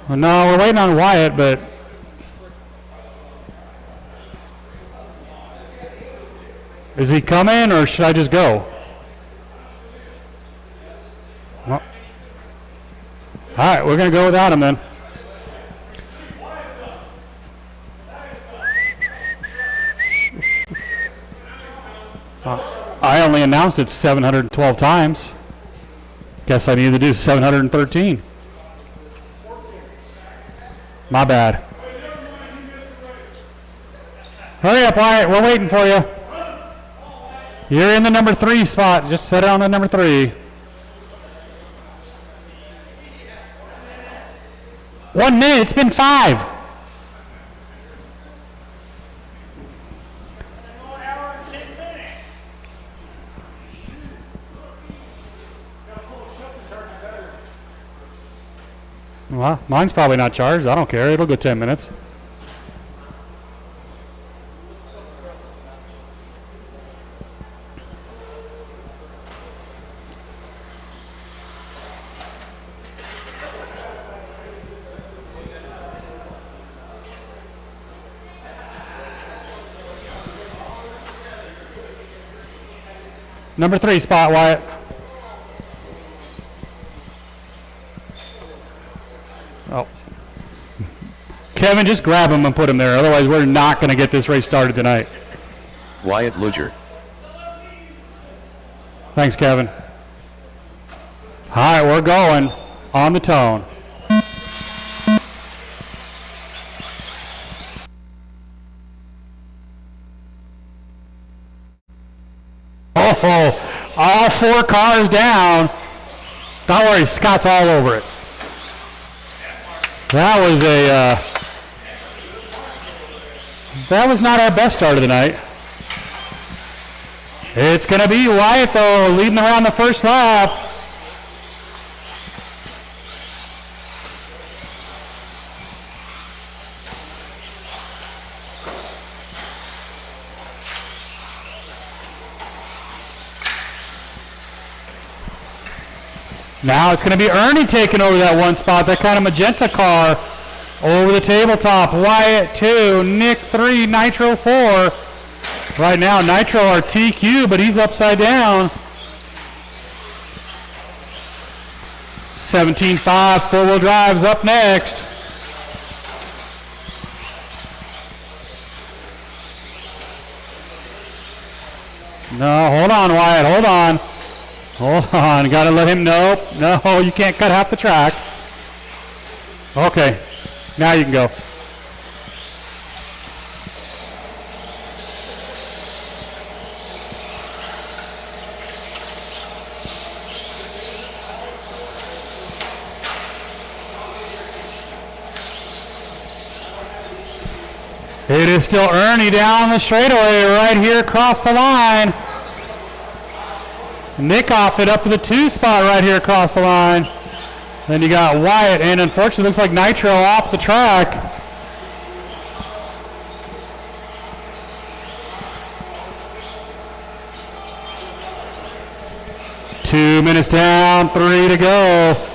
Well, no, we're waiting on Wyatt, but is he coming or should I just go? Well, all right, we're going to go without him then. I only announced it 712 times. Guess I need to do 713. My bad. Hurry up, Wyatt. We're waiting for you. You're in the number 3 spot. Just set it on the number 3. 1 minute. It's been 5. Well, mine's probably not charged. I don't care. It'll go 10 minutes. Number 3 spot, Wyatt. Oh. Kevin, just grab him and put him there. Otherwise, we're not going to get this race started tonight. Wyatt Luger. Thanks, Kevin. All right, we're going on the tone. Oh, all 4 cars down. Don't worry, Scott's all over it. That was not our best start of the night. It's going to be Wyatt, though, leading around the first lap. Now it's going to be Ernie taking over that 1 spot, that kind of magenta car over the tabletop. Wyatt 2, Nick 3, Nitro 4. Right now, Nitro are TQ, but he's upside down. 17.5, 4-wheel drive's up next. No, hold on, Wyatt, hold on. Hold on, gotta let him know. No, you can't cut half the track. Okay, now you can go. It is still Ernie down the straightaway right here across the line. Nick off it up to the 2 spot right here across the line. Then you got Wyatt, and unfortunately looks like Nitro off the track. Two minutes down, 3 to go.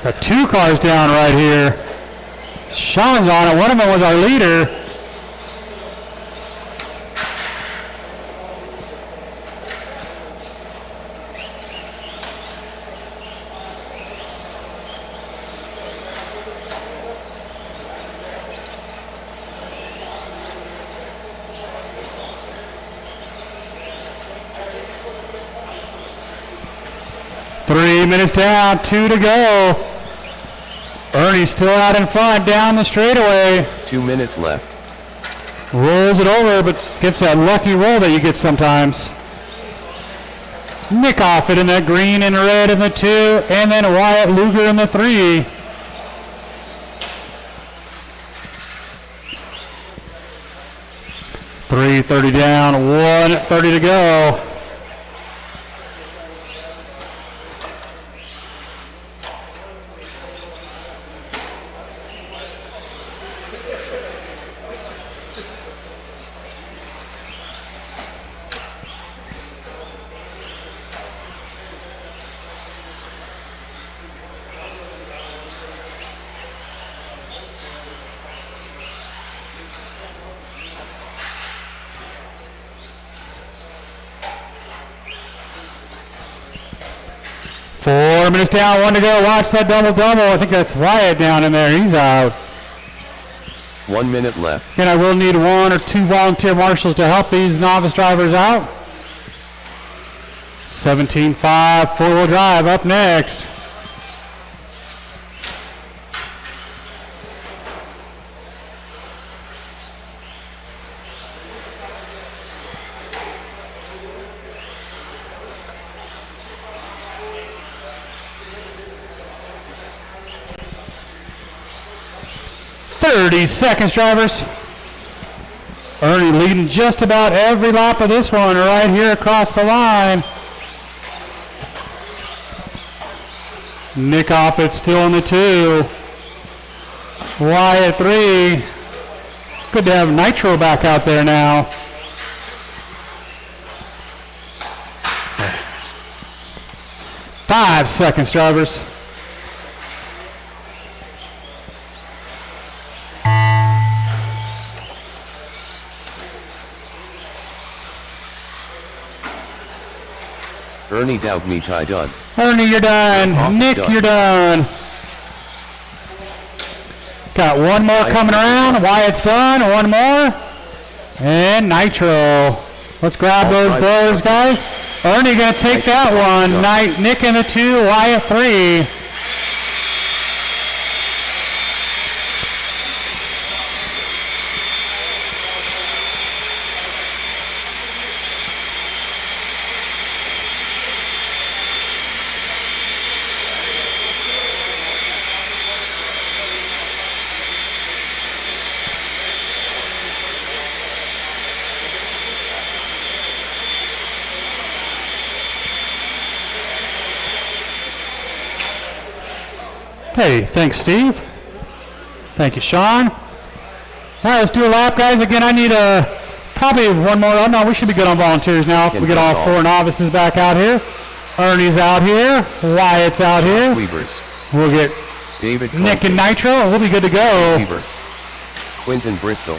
Got 2 cars down right here. Sean's on it. One of them was our leader. 3 minutes down, 2 to go. Ernie's still out in front down the straightaway. 2 minutes left. Rolls it over, but gets that lucky roll that you get sometimes. Nick off it in that green and red in the 2, and then Wyatt Luger in the 3. .330 down, 1:30 to go. Four minutes down, 1 to go. Watch that double-double. I think that's Wyatt down in there. He's out. 1 minute left. And I will need 1 or 2 volunteer marshals to help these novice drivers out. 17.5, four-wheel drive up next. Seconds, drivers. Ernie leading just about every lap of this one right here across the line. Nick off it still in the 2. Wyatt 3. Good to have Nitro back out there now. Five seconds, drivers. Ernie doubt me tie done. Ernie, you're done. Off, Nick, done. you're done. Got one more coming around. Wyatt's done. One more. And Nitro. Let's grab those blowers, guys. Ernie going to take that one. Nick in the 2, Wyatt 3. Hey, thanks, Steve. Thank you, Sean. All right, let's do a lap, guys. Again, I need probably one more. Oh, no, we should be good on volunteers now. We get all 4 novices back out here. Ernie's out here. Wyatt's out here. Weavers. We'll get David Nick Compton. and Nitro, and we'll be good to go. Weaver. Quentin Bristol.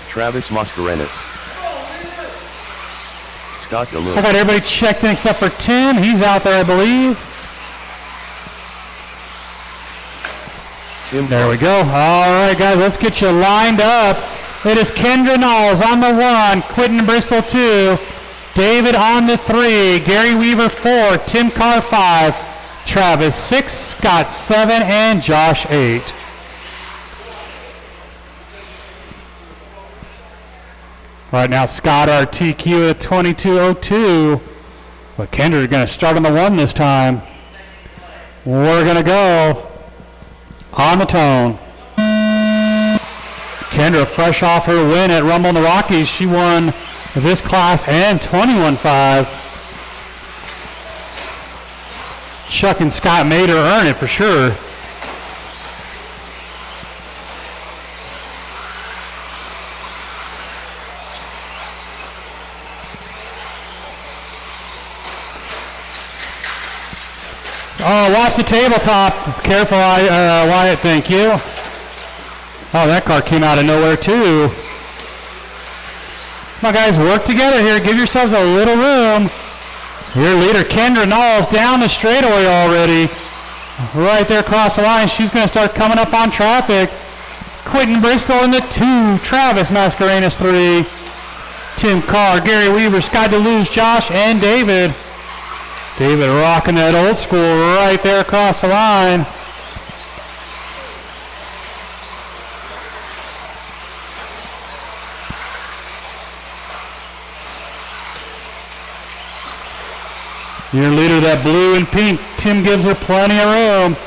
Travis Mascarenas. Scott I DeLune. got everybody checked in except for Tim. He's out there, I believe. Tim There we go. All right, guys, let's get you lined up. It is Kendra Knowles on the 1, Quentin Bristol 2, David on the 3, Gary Weaver 4, Tim Carr 5, Travis 6, Scott 7, and Josh 8. Right now, Scott RTQ at 22:02. But Kendra is going to start on the 1 this time. We're going to go on the tone. Kendra, fresh off her win at Rumble in the Rockies, she won this class and 21.5. Chuck and Scott made her earn it for sure. Oh, watch the tabletop. Careful, Wyatt, thank you. Oh, that car came out of nowhere, too. Come on, guys, work together here. Give yourselves a little room. Your leader, Kendra Knowles, down the straightaway already. Right there across the line. She's going to start coming up on traffic. Quentin Bristol in the 2. Travis Mascarenas 3. Tim Carr, Gary Weaver, Sky DeLuz, Josh, and David. David rocking that old school right there across the line. Your leader, that blue and pink, Tim gives her plenty of room.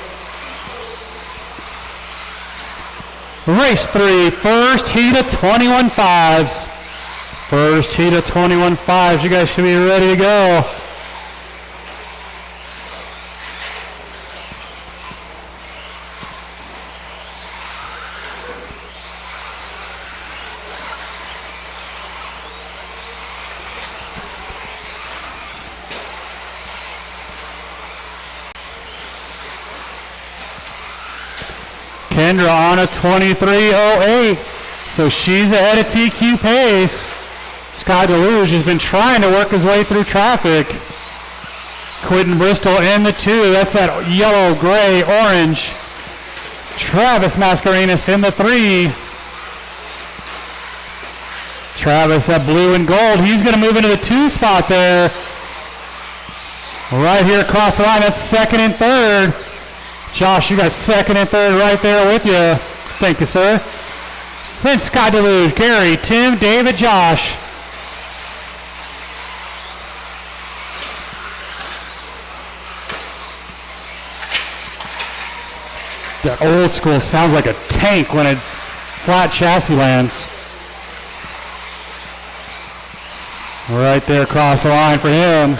Race 3, first heat of 21.5s. First heat of 21.5s. You guys should be ready to go. Kendra on a 23.08, so she's ahead of TQ pace. Scott Deluge has been trying to work his way through traffic. Quentin Bristol in the 2, that's that yellow, gray, orange. Travis Mascarenas in the 3. Travis, that blue and gold, he's going to move into the 2 spot there. Right here across the line, that's second and third. Josh, you got second and third right there with you. Thank you, sir. Then Scott Deluge, Gary, Tim, David, Josh. That old school sounds like a tank when a flat chassis lands. Right there across the line for him.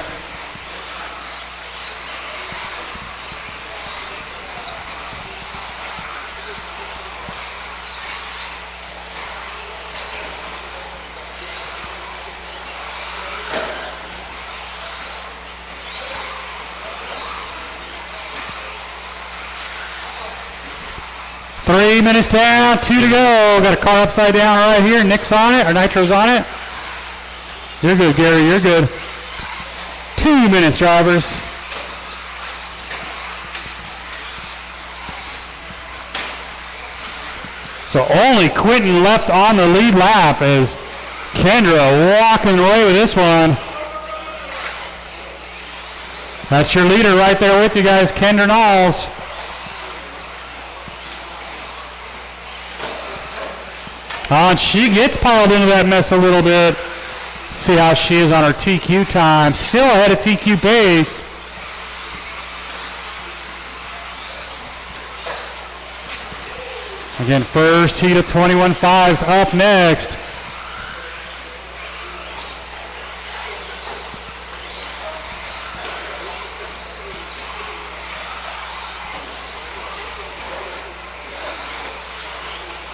Three minutes down, 2 to go. Got a car upside down right here. Nick's on it, or Nitro's on it. You're good, Gary, you're good. 2 minutes, drivers. So only Quentin left on the lead lap as Kendra walking away with this one. That's your leader right there with you guys, Kendra Knowles. And she gets piled into that mess a little bit. See how she is on her TQ time. Still ahead of TQ pace. Again, first heat of 21.5s up next.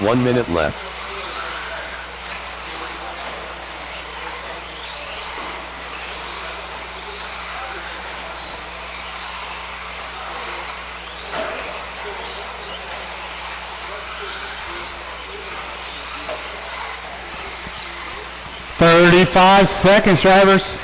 One minute left. Five seconds, drivers.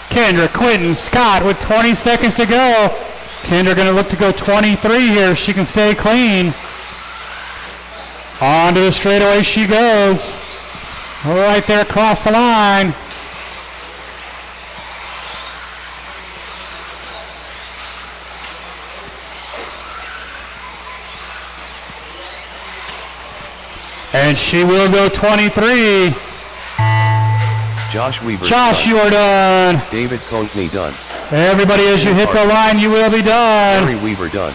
Kendra, Quentin, Scott with 20 seconds to go. Kendra going to look to go 23 here if she can stay clean. Onto the straightaway she goes. Right there across the line. And she will go 23. Josh Weaver. Josh, done. you are done. David Conkney done. Everybody, as you hit the line, you will be done. Gary Weaver done.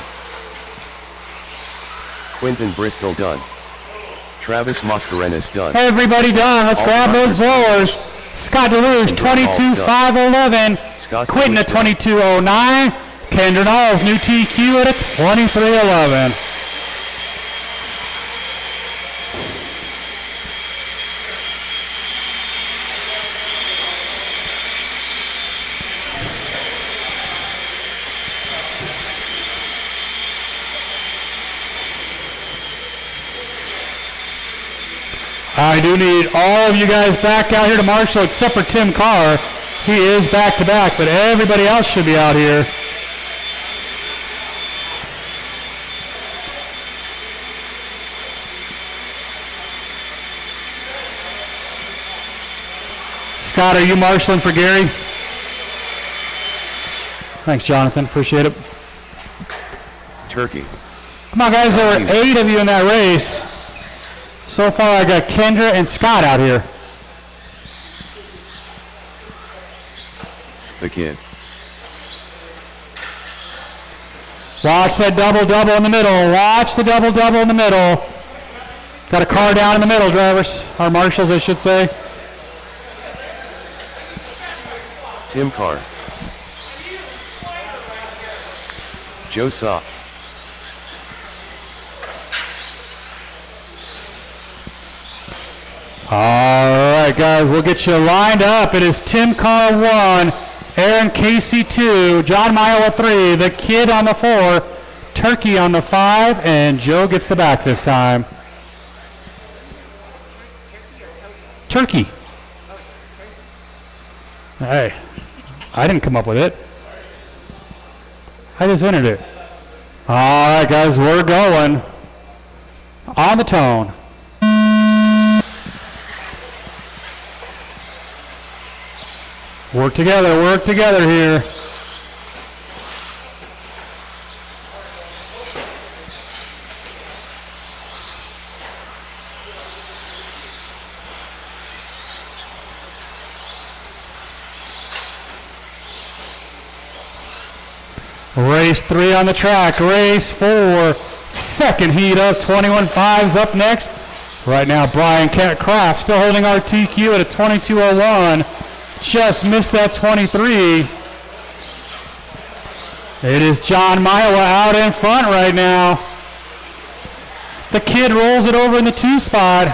Quentin Bristol done. Travis Mascarenas done. Everybody done. Let's grab those blowers. Scott Deluge, 22.511. Quentin at 22.09. Kendra Knowles, new TQ at a 23.11. I do need all of you guys back out here to Marshall except for Tim Carr. He is back to back, but everybody else should be out here. Scott, are you marshaling for Gary? Thanks, Jonathan. Appreciate it. Turkey. Come on, guys. There were 8 of you in that race. So far, I got Kendra and Scott out here. The kid. Watch that double-double in the middle. Watch the double-double in the middle. Got a car down in the middle, drivers. Or marshals, I should say. Tim Carr. Joe Saw. All right, guys, we'll get you lined up. It is Tim Carr 1, Aaron Casey 2, John Miowa 3, the kid on the 4, Turkey on the 5, and Joe gets the back this time. Turkey. Hey, I didn't come up with it. I just entered it. All right, guys, we're going. On the tone. Work together here. Race 3 on the track. Race 4. Second heat of 21.5's up next. Right now, Brian Kraft still holding our TQ at a 22.01. Just missed that 23. It is John Miowa out in front right now. The kid rolls it over in the 2 spot.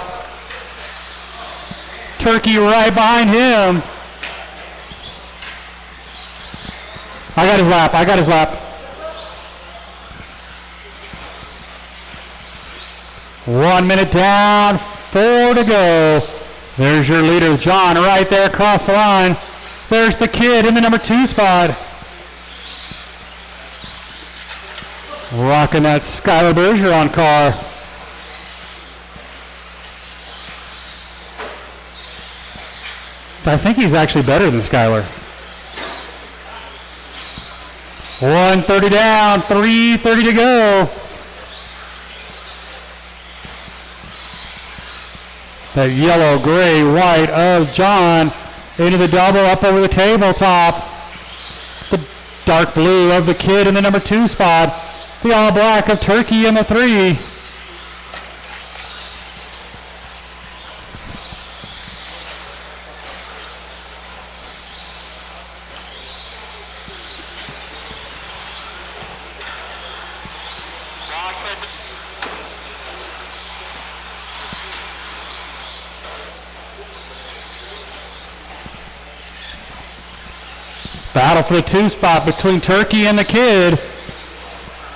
Turkey right behind him. I got his lap. 1 minute down, 4 to go. There's your leader, John, right there across the line. There's the kid in the number 2 spot. Rocking that Skylar Bergeron car. I think he's actually better than Skylar. 1:30 down, 3:30 to go. That yellow, gray, white of John into the double up over the tabletop. The dark blue of the kid in the number 2 spot. The all black of Turkey in the 3. Battle for the 2 spot between Turkey and the kid.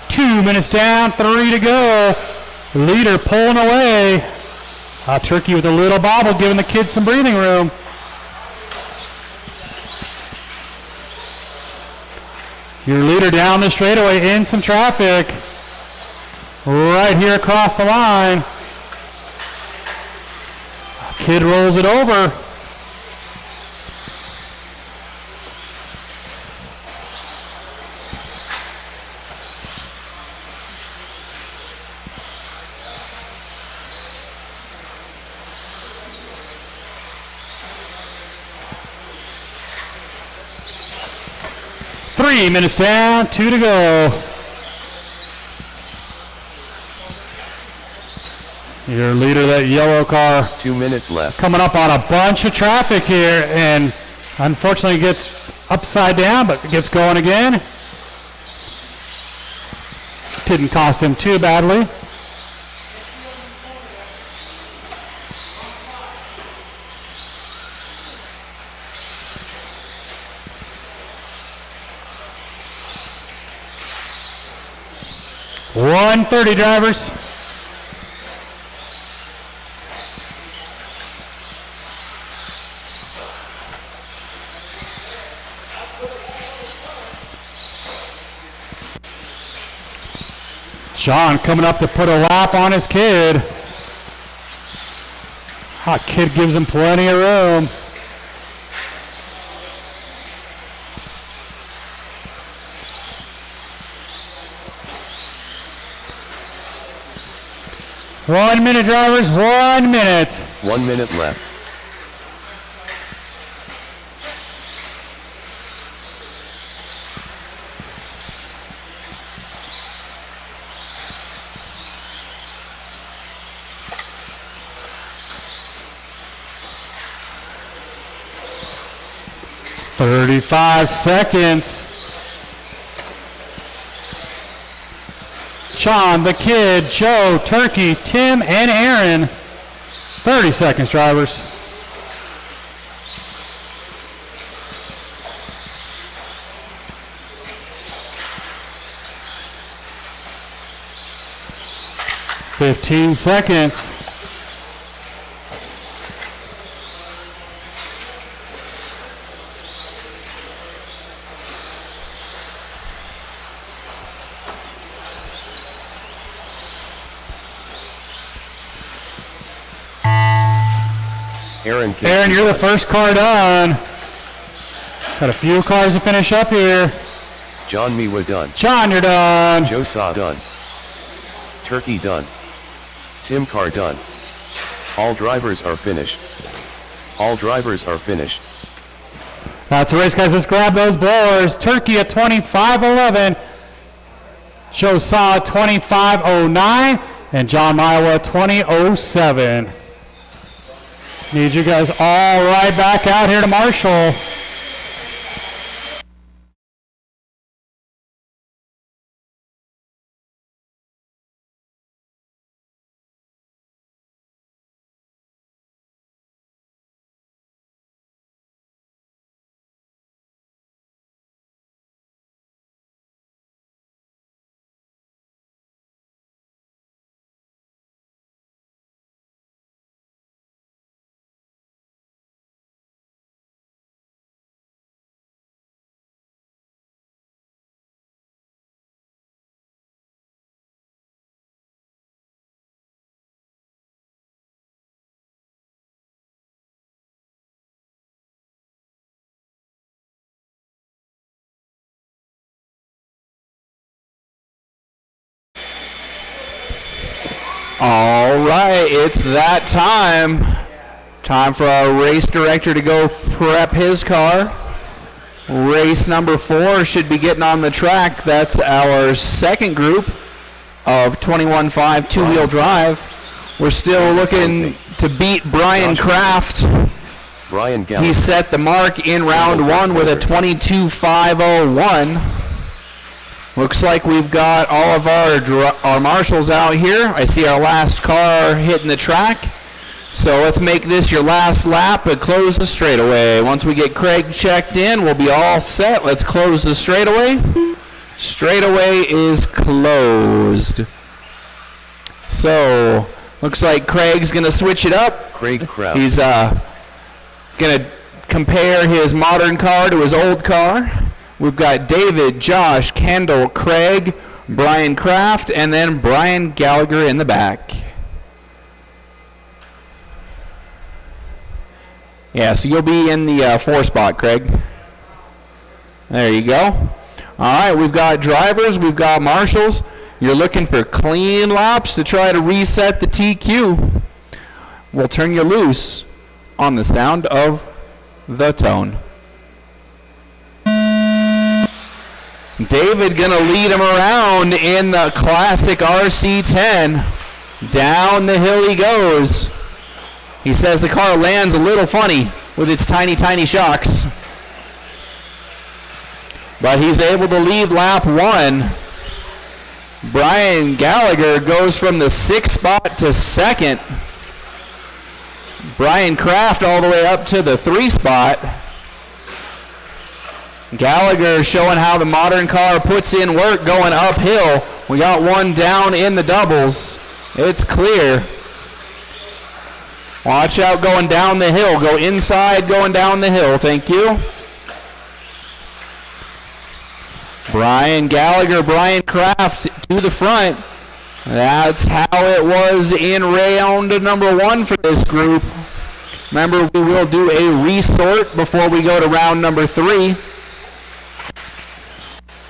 2 minutes down, 3 to go. Leader pulling away. Turkey with a little bobble, giving the kid some breathing room. Your leader down the straightaway in some traffic. Right here across the line. Kid rolls it over. Three minutes down, 2 to go. Your leader, that yellow car. 2 minutes left. Coming up on a bunch of traffic here, and unfortunately gets upside down, but gets going again. Didn't cost him too badly. .130 drivers. John coming up to put a lap on his kid. Kid gives him plenty of room. 1 minute, drivers, 1 minute. 1 minute left. "35 seconds. Sean, the kid, Joe, Turkey, Tim, and Aaron. 30 seconds, drivers. "15 seconds. Aaron, you're the first car done. Got a few cars to finish up here. John Miwa done. John, you're done. Joe Saw done. Turkey done. Tim Carr done. All drivers are finished. All drivers are finished. That's a race, guys. Let's grab those blowers. Turkey at 25:11. Joe Saw 25:09. And John Miwa 20:07. Need you guys all right back out here to Marshall. All right, it's that time. Time for our race director to go prep his car. Race number 4 should be getting on the track. That's our second group of 21.5 two-wheel drive. We're still looking to beat Brian Kraft. Brian Gallagher. He set the mark in round 1 with a 22.501. Looks like we've got all of our marshals out here. I see our last car hitting the track. So let's make this your last lap and close the straightaway. Once we get Craig checked in, we'll be all set. Let's close the straightaway. Straightaway is closed. So looks like Craig's going to switch it up. Craig Kraus. He's going to compare his modern car to his old car. We've got David, Josh, Kendall, Craig, Brian Kraft, and then Brian Gallagher in the back. Yeah, so you'll be in the 4 spot, Craig. There you go. All right, we've got drivers, we've got marshals. You're looking for clean laps to try to reset the TQ. We'll turn you loose on the sound of the tone. David gonna lead him around in the classic RC10. Down the hill he goes. He says the car lands a little funny with its tiny, tiny shocks. But he's able to lead lap 1. Brian Gallagher goes from the 6th spot to 2nd. Brian Kraft all the way up to the 3 spot. Gallagher showing how the modern car puts in work going uphill. We got one down in the doubles. It's clear. Watch out going down the hill. Go inside going down the hill. Thank you. Brian Gallagher, Brian Kraft to the front. That's how it was in round number 1 for this group. Remember, we will do a resort before we go to round number 3.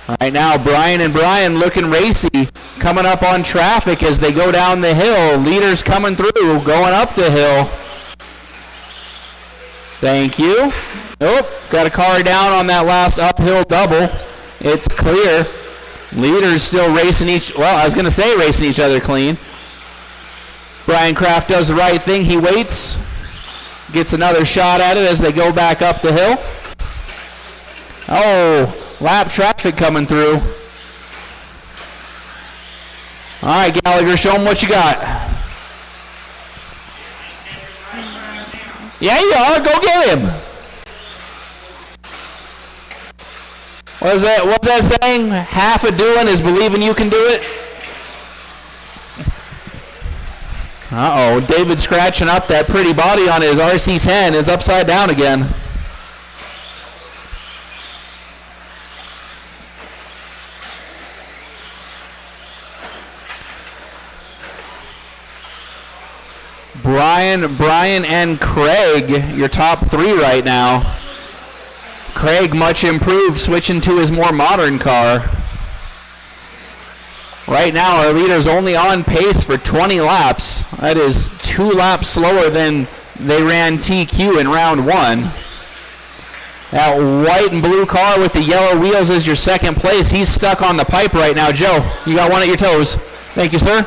Right now, Brian and Brian looking racy, coming up on traffic as they go down the hill. Leaders coming through, going up the hill. Thank you. Nope, got a car down on that last uphill double. It's clear. Leaders still racing racing each other clean. Brian Kraft does the right thing. He waits, gets another shot at it as they go back up the hill. Oh, lap traffic coming through. All right, Gallagher, show them what you got. Yeah, you are. Go get him. What's that saying? Half of doing is believing you can do it. Uh-oh, David scratching up that pretty body on his RC10 is upside down again. Brian, and Craig, your top three right now. Craig, much improved, switching to his more modern car. Right now, our leader's only on pace for 20 laps. That is 2 laps slower than they ran TQ in round 1. That white and blue car with the yellow wheels is your second place. He's stuck on the pipe right now. Joe, you got one at your toes. Thank you, sir.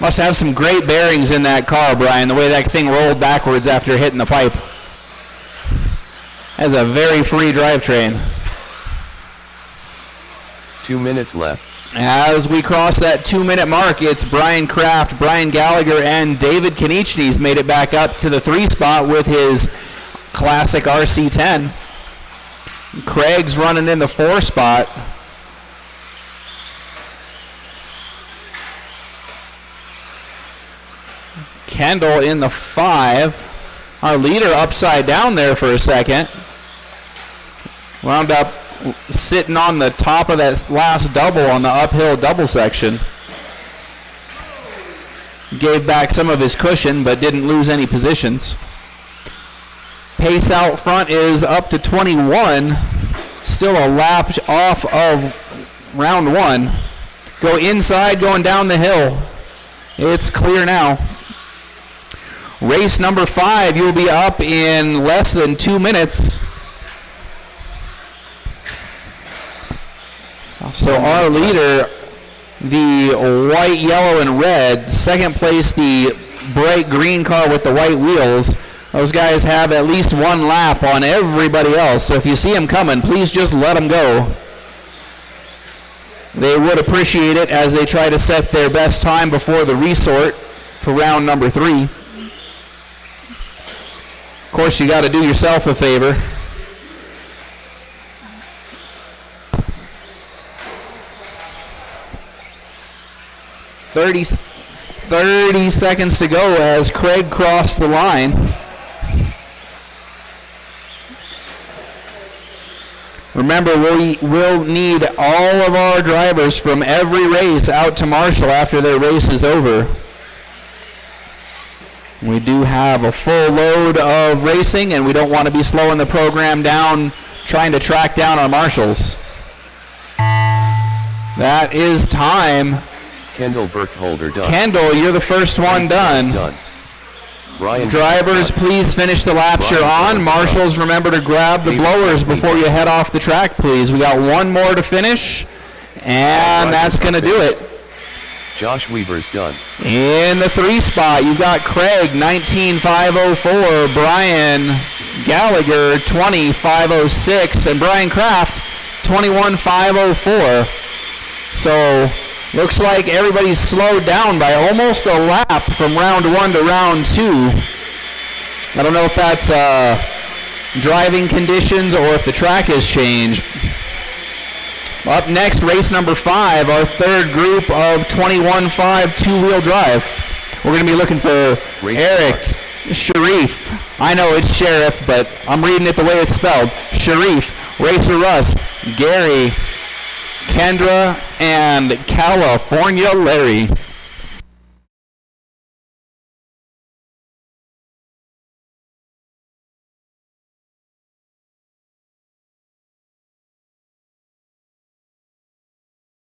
Must have some great bearings in that car, Brian, the way that thing rolled backwards after hitting the pipe. That's a very free drivetrain. 2 minutes left. As we cross that 2-minute mark, it's Brian Kraft, Brian Gallagher, and David Kanichny's made it back up to the 3 spot with his classic RC10. Craig's running in the 4 spot. Kendall in the 5. Our leader upside down there for a second. Wound up sitting on the top of that last double on the uphill double section. Gave back some of his cushion but didn't lose any positions. Pace out front is up to 21. Still a lap off of round 1. Go inside going down the hill. It's clear now. Race number 5, you'll be up in less than 2 minutes. So our leader, the white, yellow, and red. Second place, the bright green car with the white wheels. Those guys have at least 1 lap on everybody else. So if you see them coming, please just let them go. They would appreciate it as they try to set their best time before the resort for round number 3. Of course, you got to do yourself a favor. Thirty seconds to go as Craig crossed the line. Remember, we'll need all of our drivers from every race out to Marshall after their race is over. We do have a full load of racing, and we don't want to be slowing the program down trying to track down our marshals. That is time. Kendall Burkholder done. Kendall, you're the first one done. Brian Drivers, please finish the laps you're on. Marshals, remember to grab the blowers before you head off the track, please. We got 1 more to finish, and that's going to do it. Josh Weaver's done. In the 3 spot, you've got Craig, 19.504, Brian Gallagher, 20.506, and Brian Kraft, 21.504. So, looks like everybody's slowed down by almost a lap from round 1 to round 2. I don't know if that's driving conditions or if the track has changed. Up next, race number 5, our third group of 21.5 two-wheel drive. We're going to be looking for Eric, Sharif. I know it's Sheriff, but I'm reading it the way it's spelled. Sharif, Racer Russ, Gary, Kendra, and California Larry.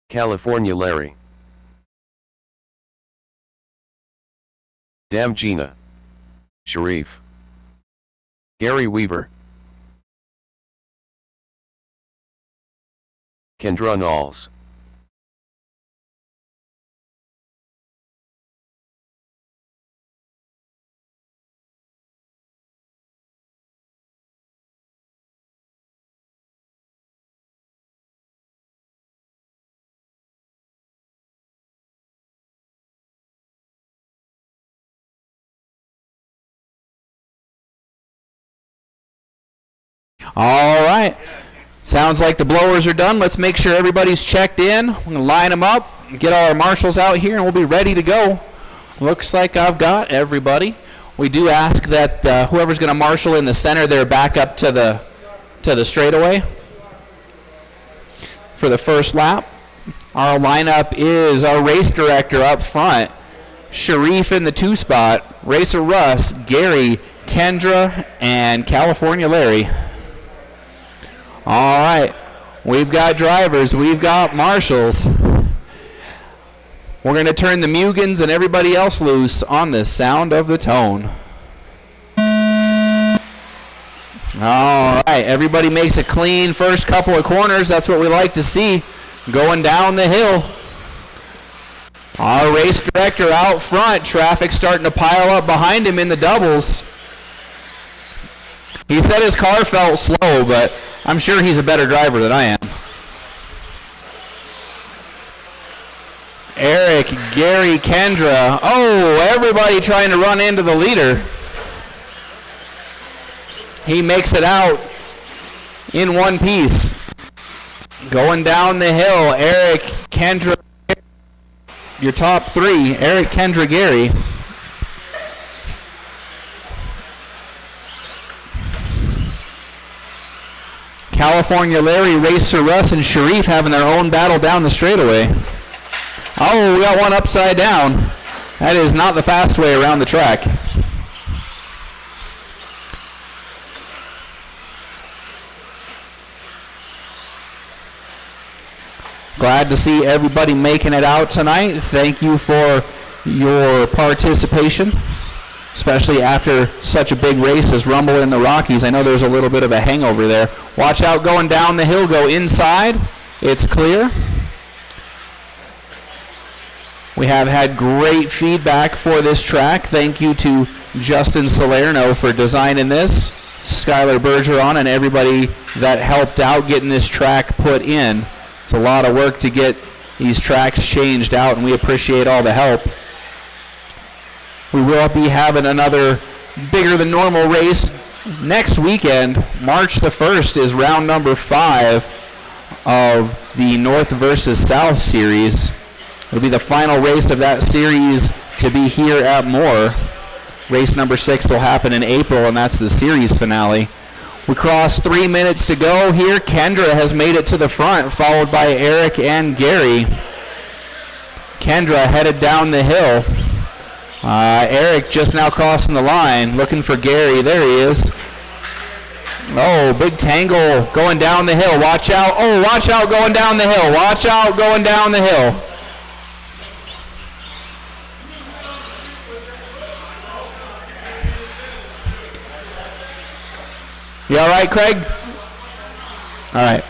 California Larry. Dam Gina. Sharif. Gary Weaver. Kendra Knowles. All right. Sounds like the blowers are done. Let's make sure everybody's checked in. We're going to line them up, get all our marshals out here, and we'll be ready to go. Looks like I've got everybody. We do ask that whoever's going to marshal in the center there back up to the straightaway for the first lap. Our lineup is our race director up front, Sharif in the 2 spot, Racer Russ, Gary, Kendra, and California Larry. All right, we've got drivers, we've got marshals. We're going to turn the Mugans and everybody else loose on the sound of the tone. All right, everybody makes a clean first couple of corners. That's what we like to see going down the hill. Our race director out front, traffic starting to pile up behind him in the doubles. He said his car felt slow, but I'm sure he's a better driver than I am. Eric, Gary, Kendra. Oh, everybody trying to run into the leader. He makes it out in one piece. Going down the hill, Eric, Kendra, your top 3. Eric, Kendra, Gary. California Larry, Racer Russ, and Sharif having their own battle down the straightaway. Oh, we got one upside down. That is not the fast way around the track. Glad to see everybody making it out tonight. Thank you for your participation, especially after such a big race as Rumble in the Rockies. I know there's a little bit of a hangover there. Watch out going down the hill, go inside. It's clear. We have had great feedback for this track. Thank you to Justin Salerno for designing this, Skylar Bergeron, and everybody that helped out getting this track put in. It's a lot of work to get these tracks changed out, and we appreciate all the help. We will be having another bigger than normal race next weekend. March the 1st is round number 5 of the North versus South series. It'll be the final race of that series to be here at MHOR. Race number 6 will happen in April, and that's the series finale. We cross 3 minutes to go here. Kendra has made it to the front, followed by Eric and Gary. Kendra headed down the hill. Eric just now crossing the line, looking for Gary. There he is. Oh, big tangle going down the hill. Watch out. Oh, watch out going down the hill. Watch out going down the hill. You all right, Craig? All right.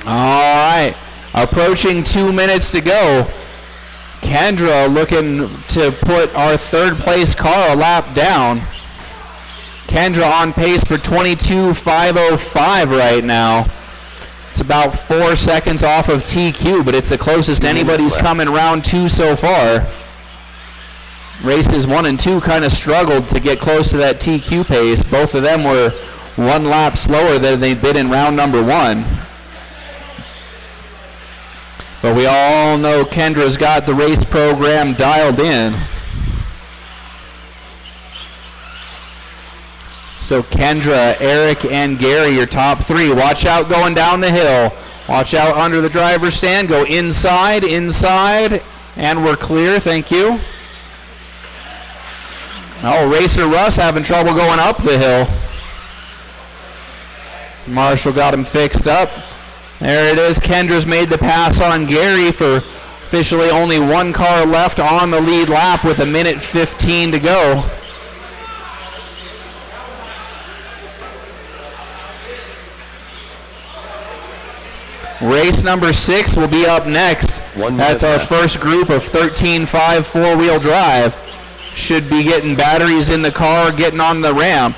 All right. Approaching 2 minutes to go. Kendra looking to put our third place car a lap down. Kendra on pace for 22.505 right now. It's about 4 seconds off of TQ, but it's the closest anybody's come in round 2 so far. Races 1 and 2 kind of struggled to get close to that TQ pace. Both of them were 1 lap slower than they'd been in round number 1. But we all know Kendra's got the race program dialed in. So Kendra, Eric, and Gary, your top three. Watch out going down the hill. Watch out under the driver's stand. Go inside, and we're clear. Thank you. Oh, Racer Russ having trouble going up the hill. Marshall got him fixed up. There it is. Kendra's made the pass on Gary for officially only one car left on the lead lap with 1:15 to go. Race number 6 will be up next. That's our first group of 13.5 four-wheel drive. Should be getting batteries in the car, getting on the ramp.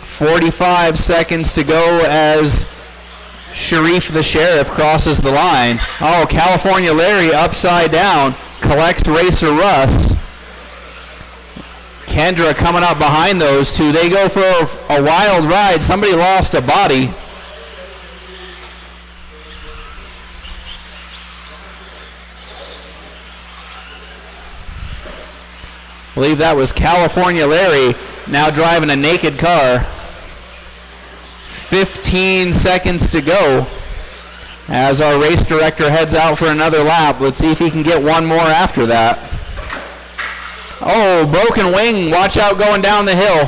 45 seconds to go as Sharif the Sheriff crosses the line. Oh, California Larry upside down, collects Racer Russ. Kendra coming up behind those two. They go for a wild ride. Somebody lost a body. I believe that was California Larry, now driving a naked car. 15 seconds to go as our race director heads out for another lap. Let's see if he can get one more after that. Oh, broken wing. Watch out going down the hill.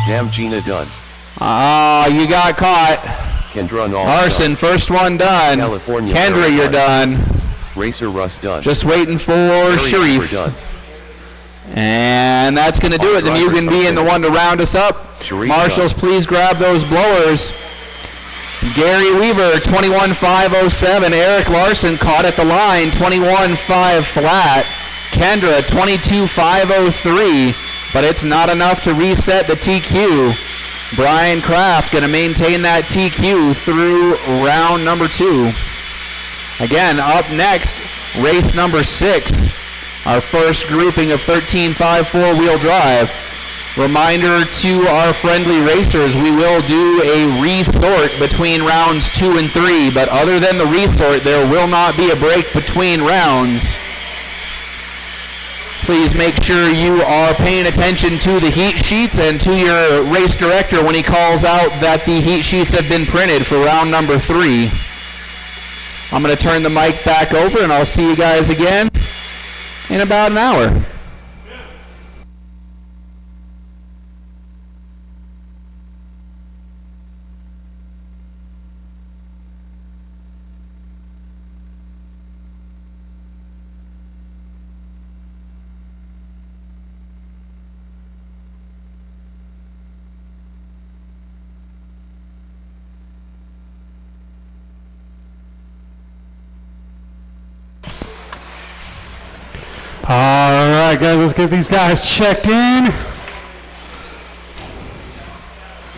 Damn, Gina done. You got caught. Kendra and all Larson, done. first one done. California Kendra, you're done. Racer Russ done. Just waiting for Sharif. Done. And that's going to do it. The Mugen being the one to round us up. Sharif Marshals, done. please grab those blowers. Gary Weaver, 21.507. Eric Larson caught at the line, 21.5 flat. Kendra, 22.503. But it's not enough to reset the TQ. Brian Kraft going to maintain that TQ through round number 2. Again, up next, race number 6. Our first grouping of 13.5 four-wheel drive. Reminder to our friendly racers, we will do a resort between rounds 2 and 3, but other than the resort, there will not be a break between rounds. Please make sure you are paying attention to the heat sheets and to your race director when he calls out that the heat sheets have been printed for round number 3. I'm going to turn the mic back over, and I'll see you guys again in about an hour. All right, guys, let's get these guys checked in.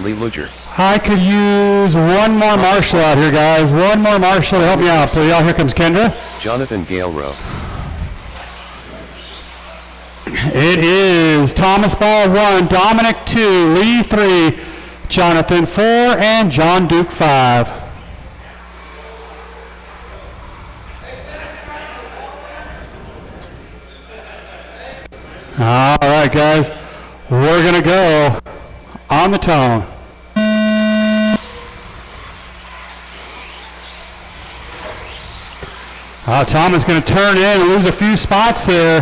Lee Luger. I could use one more marshal out here, guys. One more marshal to help me out. So, y'all, here comes Kendra. Jonathan Gale-Rowe. It is Thomas Ball 1, Dominic 2, Lee 3, Jonathan 4, and John Duke 5. All right, guys, we're going to go on the tone. Tom is going to turn in and lose a few spots there.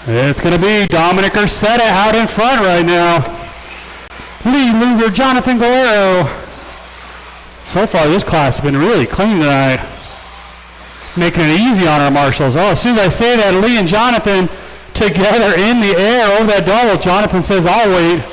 It's going to be Dominic Ursetta out in front right now. Lee Luger, Jonathan Galero. So far, this class has been really clean tonight. Making it easy on our marshals. Oh, as soon as I say that, Lee and Jonathan together in the air over that double. Jonathan says, I'll wait.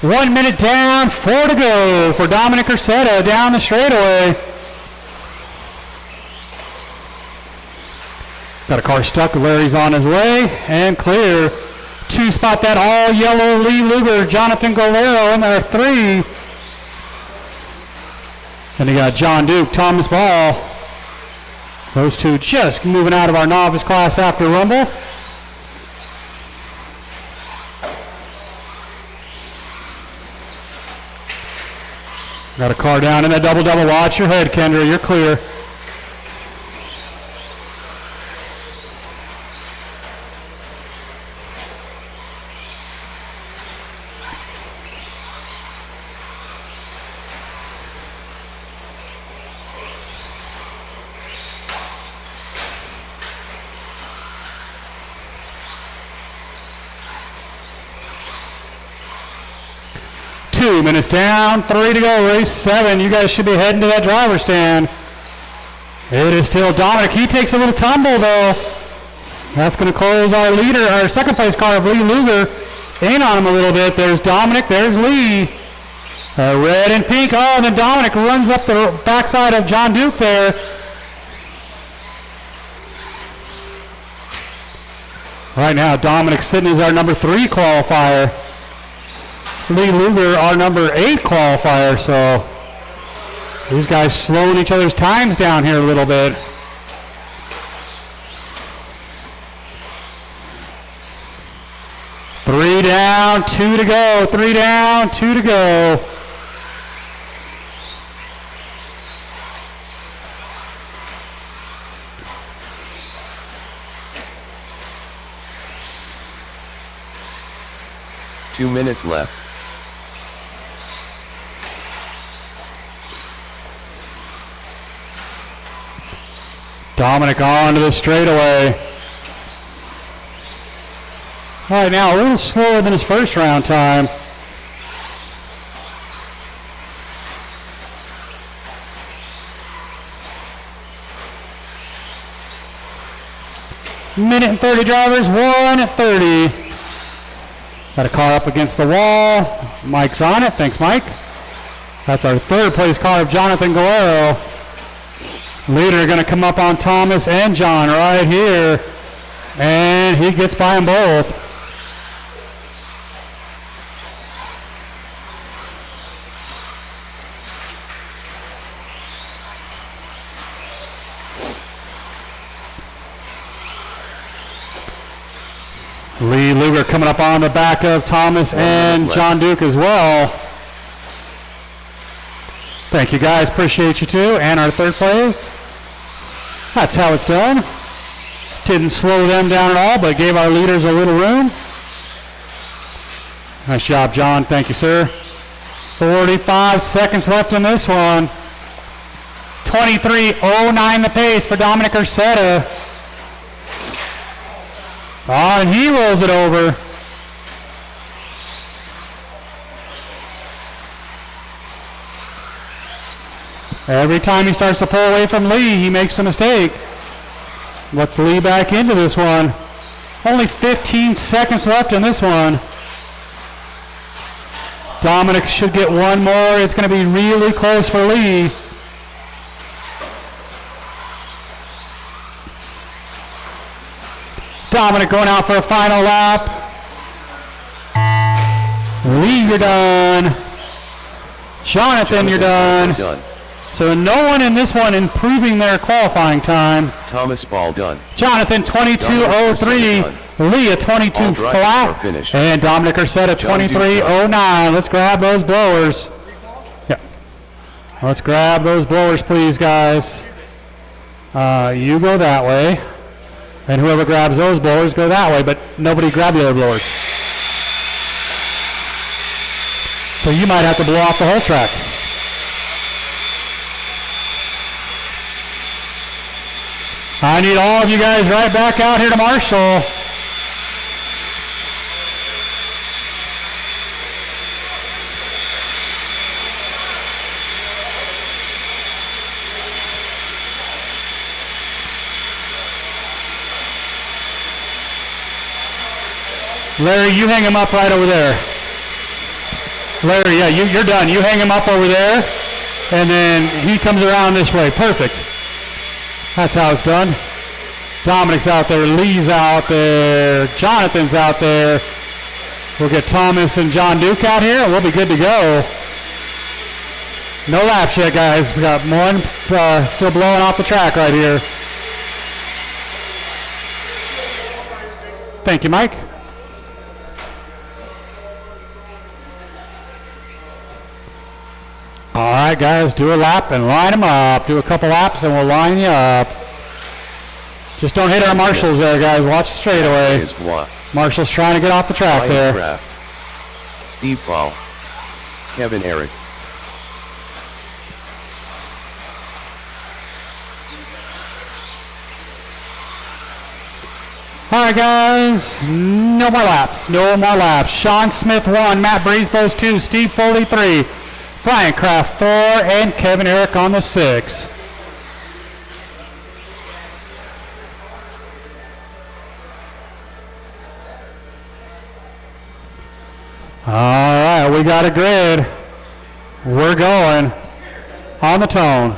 1 minute down, 4 to go for Dominic Ursetta down the straightaway. Got a car stuck. Larry's on his way and clear. 2 spot that all yellow Lee Luger, Jonathan Golero in there, 3. And you got John Duke, Thomas Ball. Those 2 just moving out of our novice class after Rumble. Got a car down in that double-double. Watch your head, Kendra. You're clear. Two minutes down, 3 to go, race 7. You guys should be heading to that driver's stand. It is still Dominic. He takes a little tumble though. That's going to close our leader, our second place car of Lee Luger in on him a little bit. There's Dominic, there's Lee. Red and pink. Oh, and then Dominic runs up the backside of John Duke there. Right now, Dominic sitting as our number 3 qualifier. Lee Luger, our number 8 qualifier, so these guys slowing each other's times down here a little bit. Three down, 2 to go. 3 down, 2 to go. Two minutes left. Dominic on to the straightaway. All right, now a little slower than his first round time. Minute and 30 drivers, 1:30. Got a car up against the wall. Mike's on it. Thanks, Mike. That's our 3rd place car of Jonathan Guerrero. Leader going to come up on Thomas and John right here. And he gets by them both. Lee Luger coming up on the back of Thomas and John Duke as well. Thank you guys, appreciate you too. And our 3rd place. That's how it's done. Didn't slow them down at all, but gave our leaders a little room. Nice job, John. Thank you, sir. 45 seconds left in this one. 23:09 the pace for Dominic Ursetta. Oh, and he rolls it over. Every time he starts to pull away from Lee, he makes a mistake. Let's Lee back into this one. Only 15 seconds left in this one. Dominic should get one more. It's going to be really close for Lee. Dominic going out for a final lap. Lee, you're done. Jonathan, you're done. So no one in this one improving their qualifying time. Thomas Ball done. Jonathan 22:03. Lee a 22 flat. And Dominic Ursetta 23:09. Let's grab those blowers. Yeah. Let's grab those blowers, please, guys. You go that way. And whoever grabs those blowers, go that way. But nobody grab the other blowers. So you might have to blow off the whole track. I need all of you guys right back out here to Marshall. Larry, you hang him up right over there. Larry, yeah, you're done. You hang him up over there, and then he comes around this way. Perfect. That's how it's done. Dominic's out there. Lee's out there. Jonathan's out there. We'll get Thomas and John Duke out here, and we'll be good to go. No laps yet, guys. We got one still blowing off the track right here. Thank you, Mike. All right, guys, do a lap and line them up. Do a couple laps and we'll line you up. Just don't hit our marshals there, guys. Watch the straightaway. Marshall's trying to get off the track Ryan there. Kraft, Steve Paul, Kevin Eric. All right, guys, no more laps. No more laps. Sean Smith 1, Matt Breezebos 2, Steve Foley 3, Brian Kraft 4, and Kevin Eric on the 6. All right, we got a grid. We're going on the tone.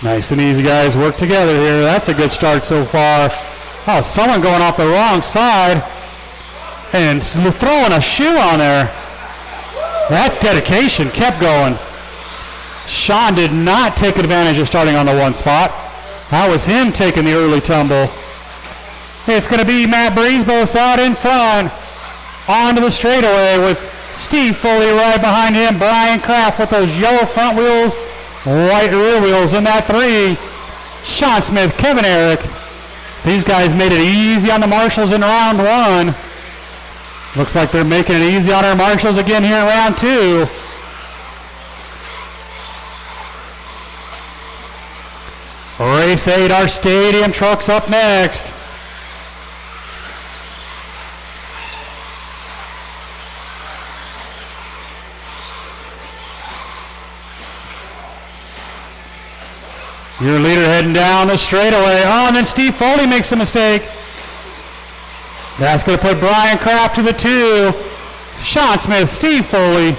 Nice and easy, guys. Work together here. That's a good start so far. Oh, someone going off the wrong side and throwing a shoe on there. That's dedication. Kept going. Sean did not take advantage of starting on the 1 spot. That was him taking the early tumble. It's going to be Matt Breezebos out in front onto the straightaway with Steve Foley right behind him. Brian Kraft with those yellow front wheels, white rear wheels in that 3. Sean Smith, Kevin Eric. These guys made it easy on the marshals in round 1. Looks like they're making it easy on our marshals again here in round 2. Race 8, our stadium truck's up next. Your leader heading down the straightaway. Oh, and then Steve Foley makes a mistake. That's going to put Brian Kraft to the 2. Sean Smith, Steve Foley.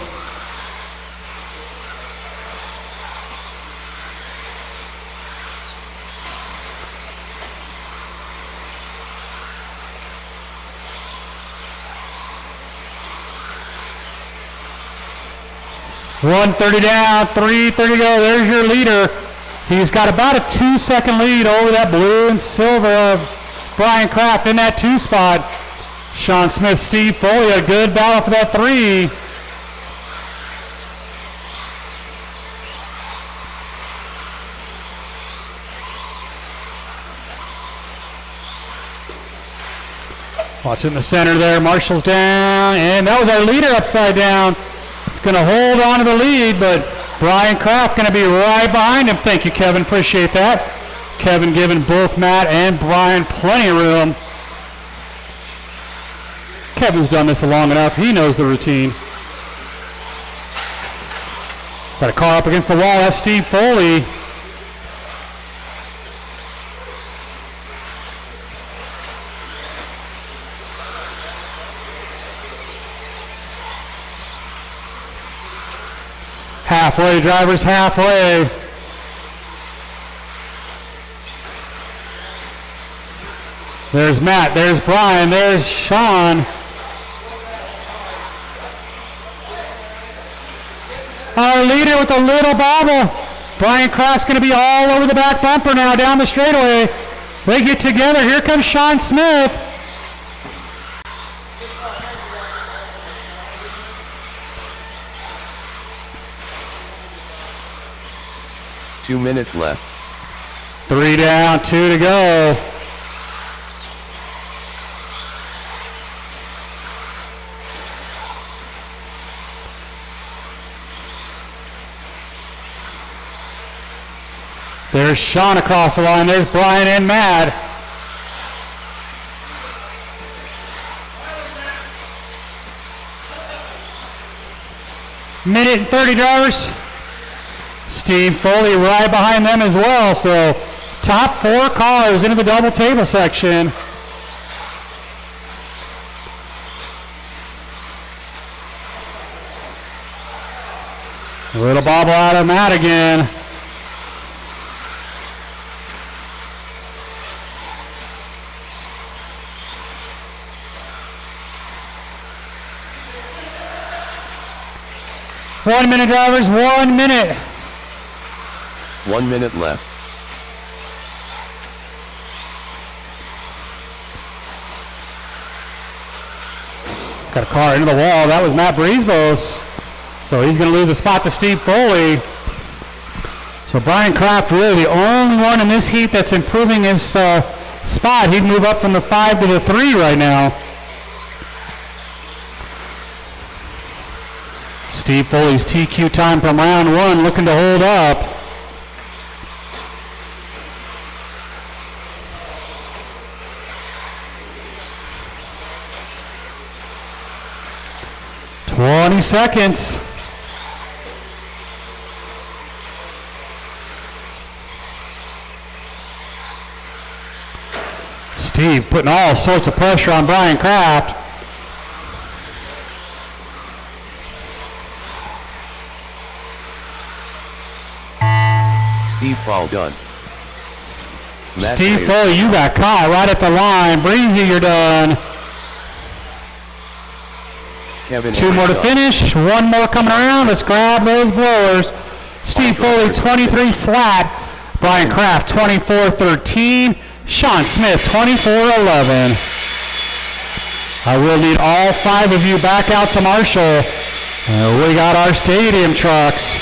.130 down, 3:30 to go. There's your leader. He's got about a 2-second lead over that blue and silver of Brian Kraft in that 2 spot. Sean Smith, Steve Foley, a good battle for that 3. Watch in the center there, Marshall's down, and that was our leader upside down. It's going to hold on to the lead, but Brian Kraft going to be right behind him. Thank you, Kevin. Appreciate that. Kevin giving both Matt and Brian plenty of room. Kevin's done this long enough. He knows the routine. Got a car up against the wall. That's Steve Foley. Halfway, drivers, halfway. There's Matt, there's Brian, there's Sean. Our leader with a little bobble. Brian Kraft's going to be all over the back bumper now down the straightaway. They get together. Here comes Sean Smith. Two minutes left. 3 down, 2 to go. There's Sean across the line. There's Brian and Matt. Minute and 30 drivers. Steve Foley right behind them as well. So top 4 cars into the double table section. A little bobble out of Matt again. One minute, drivers, 1 minute. 1 minute left. Got a car into the wall. That was Matt Breezebos. So he's going to lose a spot to Steve Foley. So Brian Kraft really the only one in this heat that's improving his spot. He'd move up from the 5 to the 3 right now. Steve Foley's TQ time from round 1 looking to hold up. "20 seconds. Steve putting all sorts of pressure on Brian Kraft. Steve Paul done. Matt Steve Mayer. Foley, you got caught right at the line. Breezy, you're done. Kevin 2 more to done. finish. 1 more coming around. Let's grab those blowers. Steve Foley, 23 flat. Brian Kraft, 24-13. Sean Smith, 24-11. I will need all 5 of you back out to Marshall. We got our stadium trucks.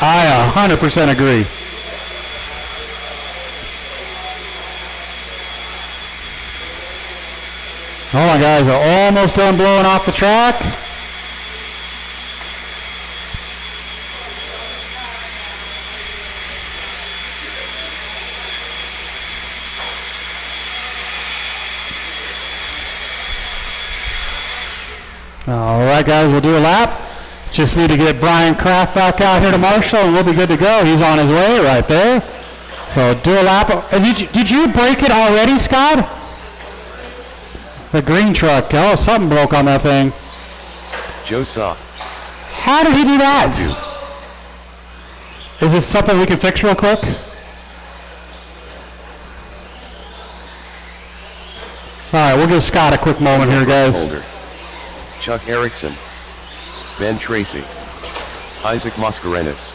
I 100% agree. All my guys are almost done blowing off the track. All right, guys, we'll do a lap. Just need to get Brian Kraft back out here to Marshall, and we'll be good to go. He's on his way right there. So do a lap. Did you break it already, Scott? The green truck. Oh, something broke on that thing. Joe saw. How did he do that? Is this something we can fix real quick? All right, we'll give Scott a quick moment here, guys. Holder. Chuck Erickson. Ben Tracy. Isaac Mascarenas.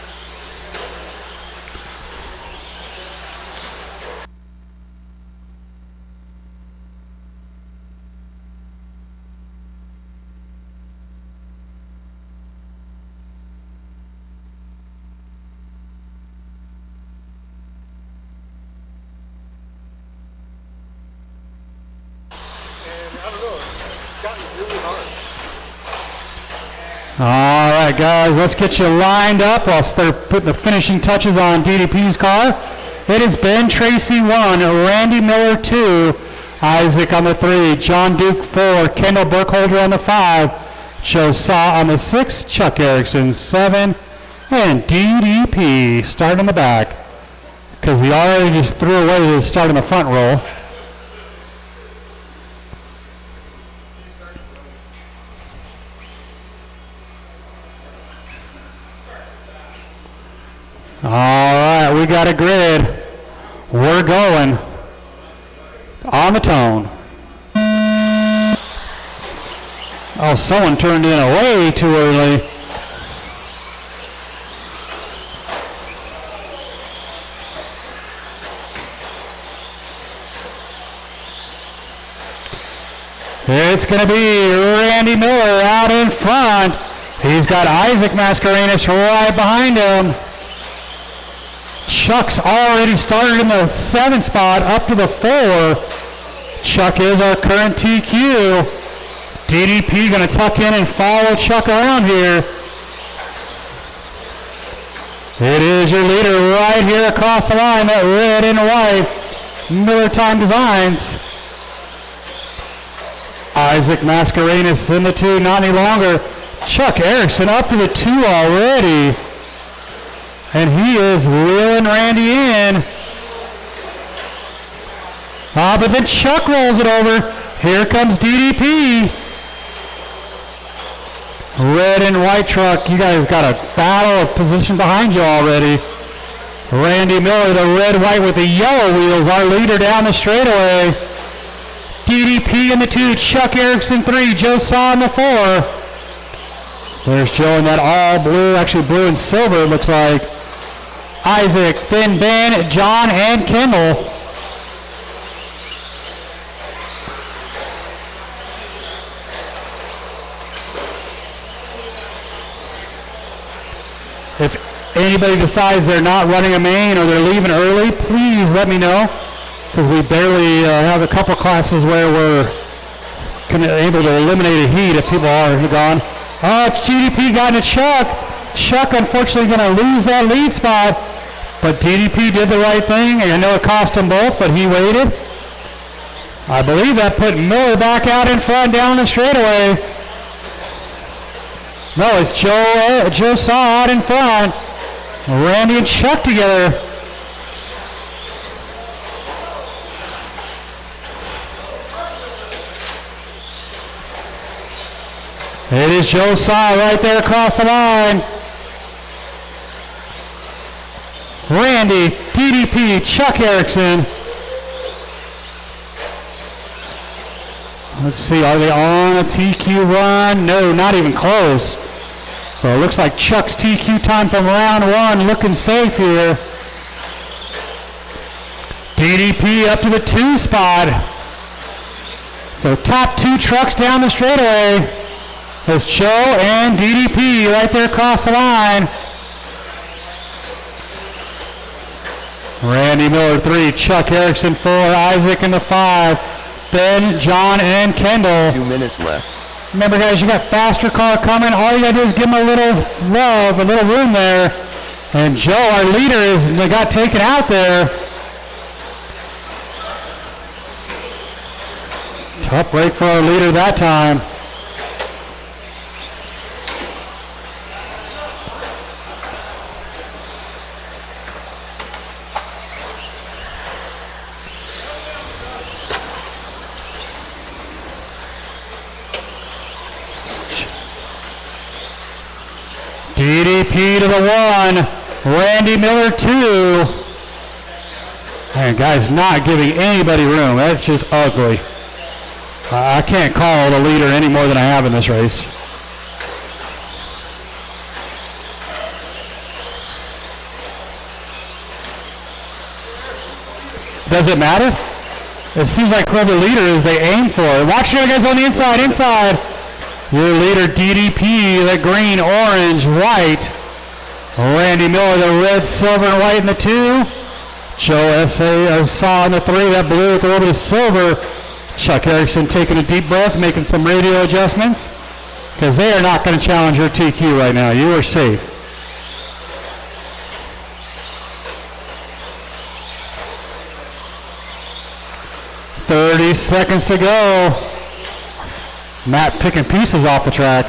All right, guys, let's get you lined up while they're putting the finishing touches on DDP's car. It is Ben Tracy 1, Randy Miller 2, Isaac on the 3, John Duke 4, Kendall Burkholder on the 5, Joe Saw on the 6, Chuck Erickson 7, and DDP starting in the back because he already just threw away his start in the front row. All right, we got a grid. We're going on the tone. Oh, someone turned in way too early. It's going to be Randy Miller out in front. He's got Isaac Mascarenas right behind him. Chuck's already started in the 7 spot up to the 4. Chuck is our current TQ. DDP going to tuck in and follow Chuck around here. It is your leader right here across the line, that red and white Miller Time Designs. Isaac Mascarenas in the 2, not any longer. Chuck Erickson up to the 2 already. And he is wheeling Randy in. But then Chuck rolls it over. Here comes DDP. Red and white truck. You guys got a battle of position behind you already. Randy Miller, the red, white with the yellow wheels, our leader down the straightaway. DDP in the 2, Chuck Erickson 3, Joe Saw in the 4. There's Joe in that all blue, actually blue and silver, it looks like. Isaac, then Ben, John, and Kendall. If anybody decides they're not running a main or they're leaving early, please let me know, because we barely have a couple classes where we're able to eliminate a heat if people are gone. It's GDP got into Chuck. Chuck unfortunately going to lose that lead spot, but DDP did the right thing. I know it cost him both, but he waited. I believe that put Miller back out in front down the straightaway. No, it's Joe Saw out in front. Randy and Chuck together. It is Joe Saw right there across the line. Randy, DDP, Chuck Erickson. Let's see, are they on a TQ run? No, not even close. So it looks like Chuck's TQ time from round 1 looking safe here. DDP up to the 2 spot. So top 2 trucks down the straightaway. There's Joe and DDP right there across the line. Randy Miller 3, Chuck Erickson 4, Isaac in the 5. Ben, John, and Kendall. 2 minutes left. Remember, guys, you got faster car coming. All you got to do is give him a little love, a little room there. And Joe, our leader, got taken out there. Tough break for our leader that time. DDP to the 1, Randy Miller 2. And guys, not giving anybody room. That's just ugly. I can't call the leader any more than I have in this race. Does it matter? It seems like whoever the leader is, they aim for it. Watch you guys on the inside. Your leader, DDP, the green, orange, white. Randy Miller, the red, silver, and white in the 2. Joe Saw in the 3, that blue with a little bit of silver. Chuck Erickson taking a deep breath, making some radio adjustments, because they are not going to challenge your TQ right now. You are safe. "30 seconds to go." Matt picking pieces off the track.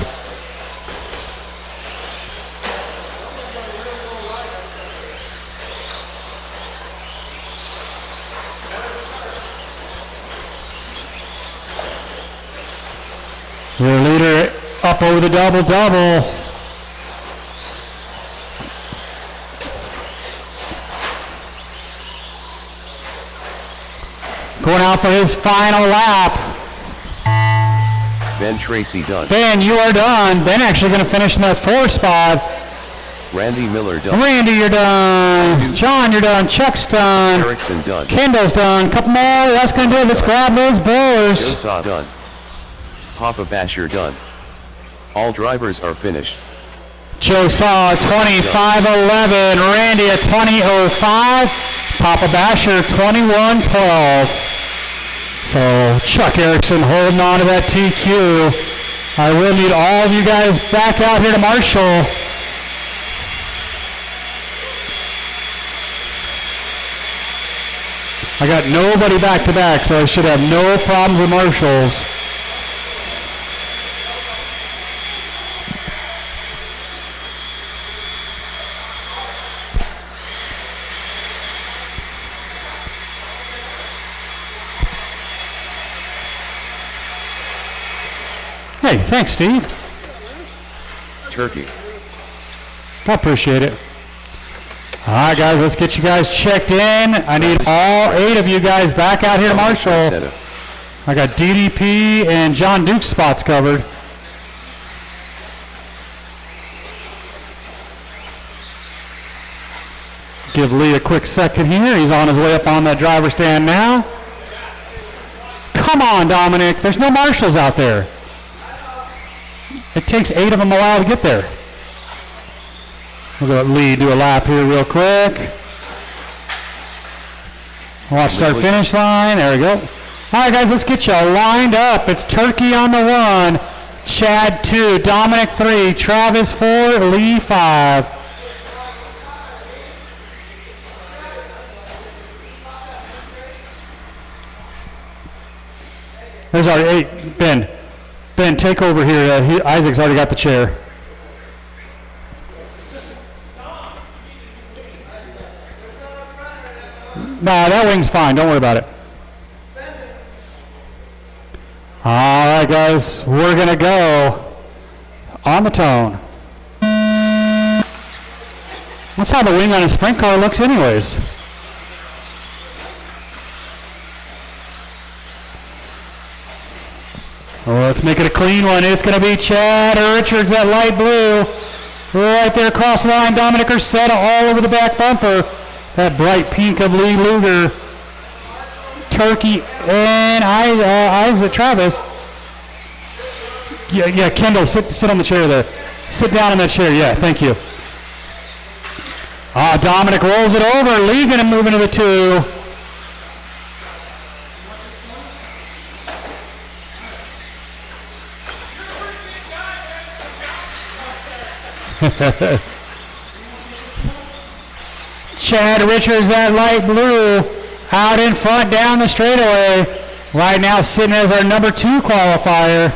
Your leader up over the double-double. Going out for his final lap. Ben Tracy done. Ben, you are done. Ben actually going to finish in that 4 spot. Randy Miller done. Randy, you're done. John, you're done. Chuck's done. Erickson done. Kendall's done. Couple more. That's going to do it. Let's grab those blowers. Joe Saw done. Papa Basher done. All drivers are finished. Joe Saw 25:11. Randy at 20:05. Papa Basher 21:12. So Chuck Erickson holding on to that TQ. I will need all of you guys back out here to marshal. I got nobody back to back, so I should have no problem with marshals. Hey, thanks, Steve. Turkey. I appreciate it. All right, guys, let's get you guys checked in. I need all 8 of you guys back out here to marshal. I got DDP and John Duke's spots covered. Give Lee a quick second here. He's on his way up on that driver stand now. Come on, Dominic. There's no marshals out there. It takes 8 of them a while to get there. We'll let Lee do a lap here real quick. Watch start finish line. There we go. All right, guys, let's get you lined up. It's Turkey on the 1, Chad 2, Dominic 3, Travis 4, Lee 5. There's our 8. Ben. Ben, take over here. Isaac's already got the chair. Nah, that wing's fine. Don't worry about it. All right, guys. We're going to go on the tone. That's how the wing on a sprint car looks anyways. Oh, let's make it a clean one. It's going to be Chad Richards, that light blue. Right there across the line. Dominic Ursetta all over the back bumper. That bright pink of Lee Luger. Turkey and Isaac Travis. Yeah, Kendall, sit on the chair there. Sit down in that chair. Yeah, thank you. Dominic rolls it over. Lee going to move into the 2. Chad Richards, that light blue, out in front down the straightaway. Right now sitting as our number 2 qualifier.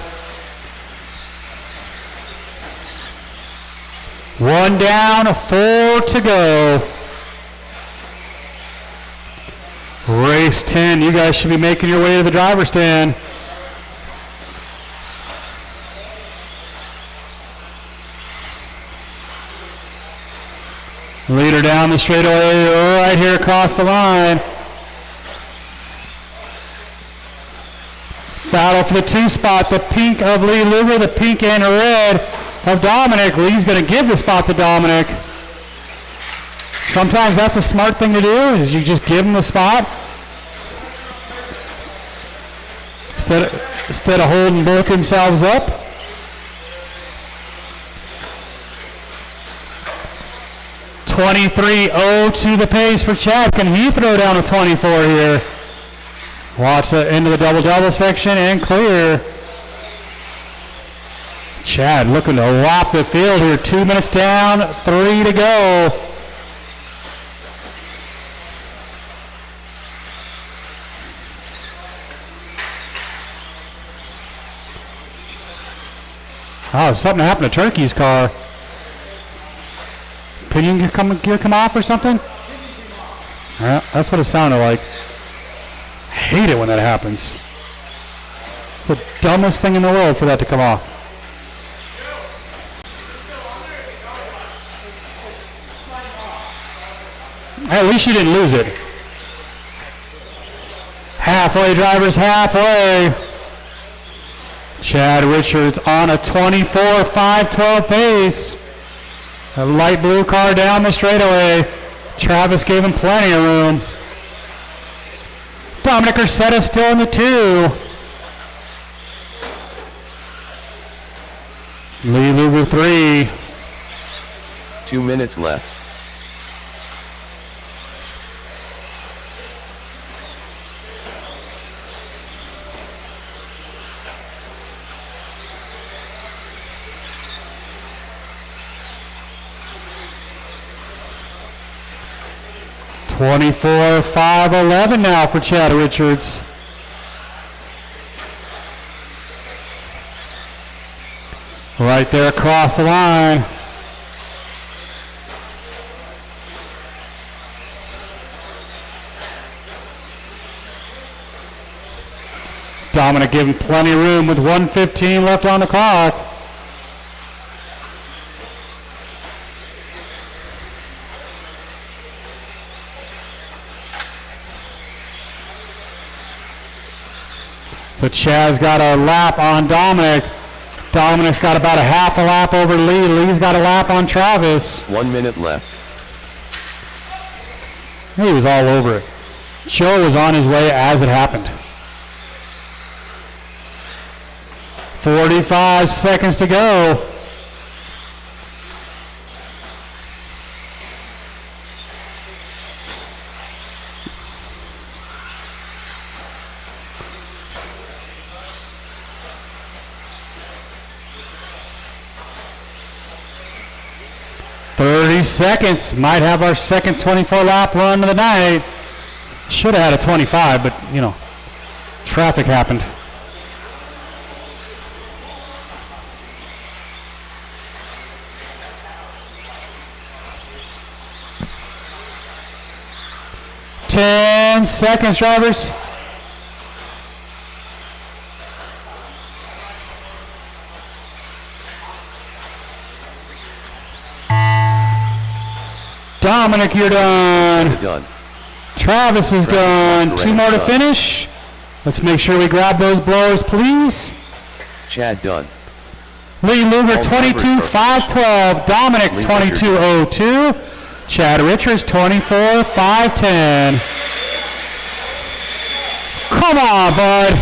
1 down, 4 to go. Race 10, you guys should be making your way to the driver's stand. Leader down the straightaway, right here across the line. Battle for the 2 spot, the pink of Lee Luger, the pink and red of Dominic. Lee's going to give the spot to Dominic. Sometimes that's a smart thing to do, is you just give him the spot. Instead of holding both themselves up. .23.02 to the pace for Chad. Can he throw down a 24 here? Watch the into the double-double section and clear. Chad looking to lap the field here. 2 minutes down, 3 to go. Oh, something happened to Turkey's car. Pinion gear come off or something? Yeah, that's what it sounded like. I hate it when that happens. It's the dumbest thing in the world for that to come off. At least you didn't lose it. Halfway, drivers, halfway. Chad Richards on a 24.512 pace. A light blue car down the straightaway. Travis gave him plenty of room. Dominic Ursetta still in the 2. Lee Luger 3. 2 minutes left. 24-5-11 now for Chad Richards. Right there across the line. Dominic giving plenty of room with 1:15 left on the clock. So Chad's got a lap on Dominic. Dominic's got about a half a lap over Lee. Lee's got a lap on Travis. 1 minute left. He was all over it. Joe was on his way as it happened. 45 seconds to go. Seconds. Might have our second 24-lap run of the night. Should have had a 25, but, you know, traffic happened. Ten seconds, drivers. Dominic, you're done. Done. Travis is done. Two more to finish. Let's make sure we grab those blowers, please. Chad done. Lee Luger 22-5-12. Dominic 22-02. Chad Richards 24-5-10. Come on, bud.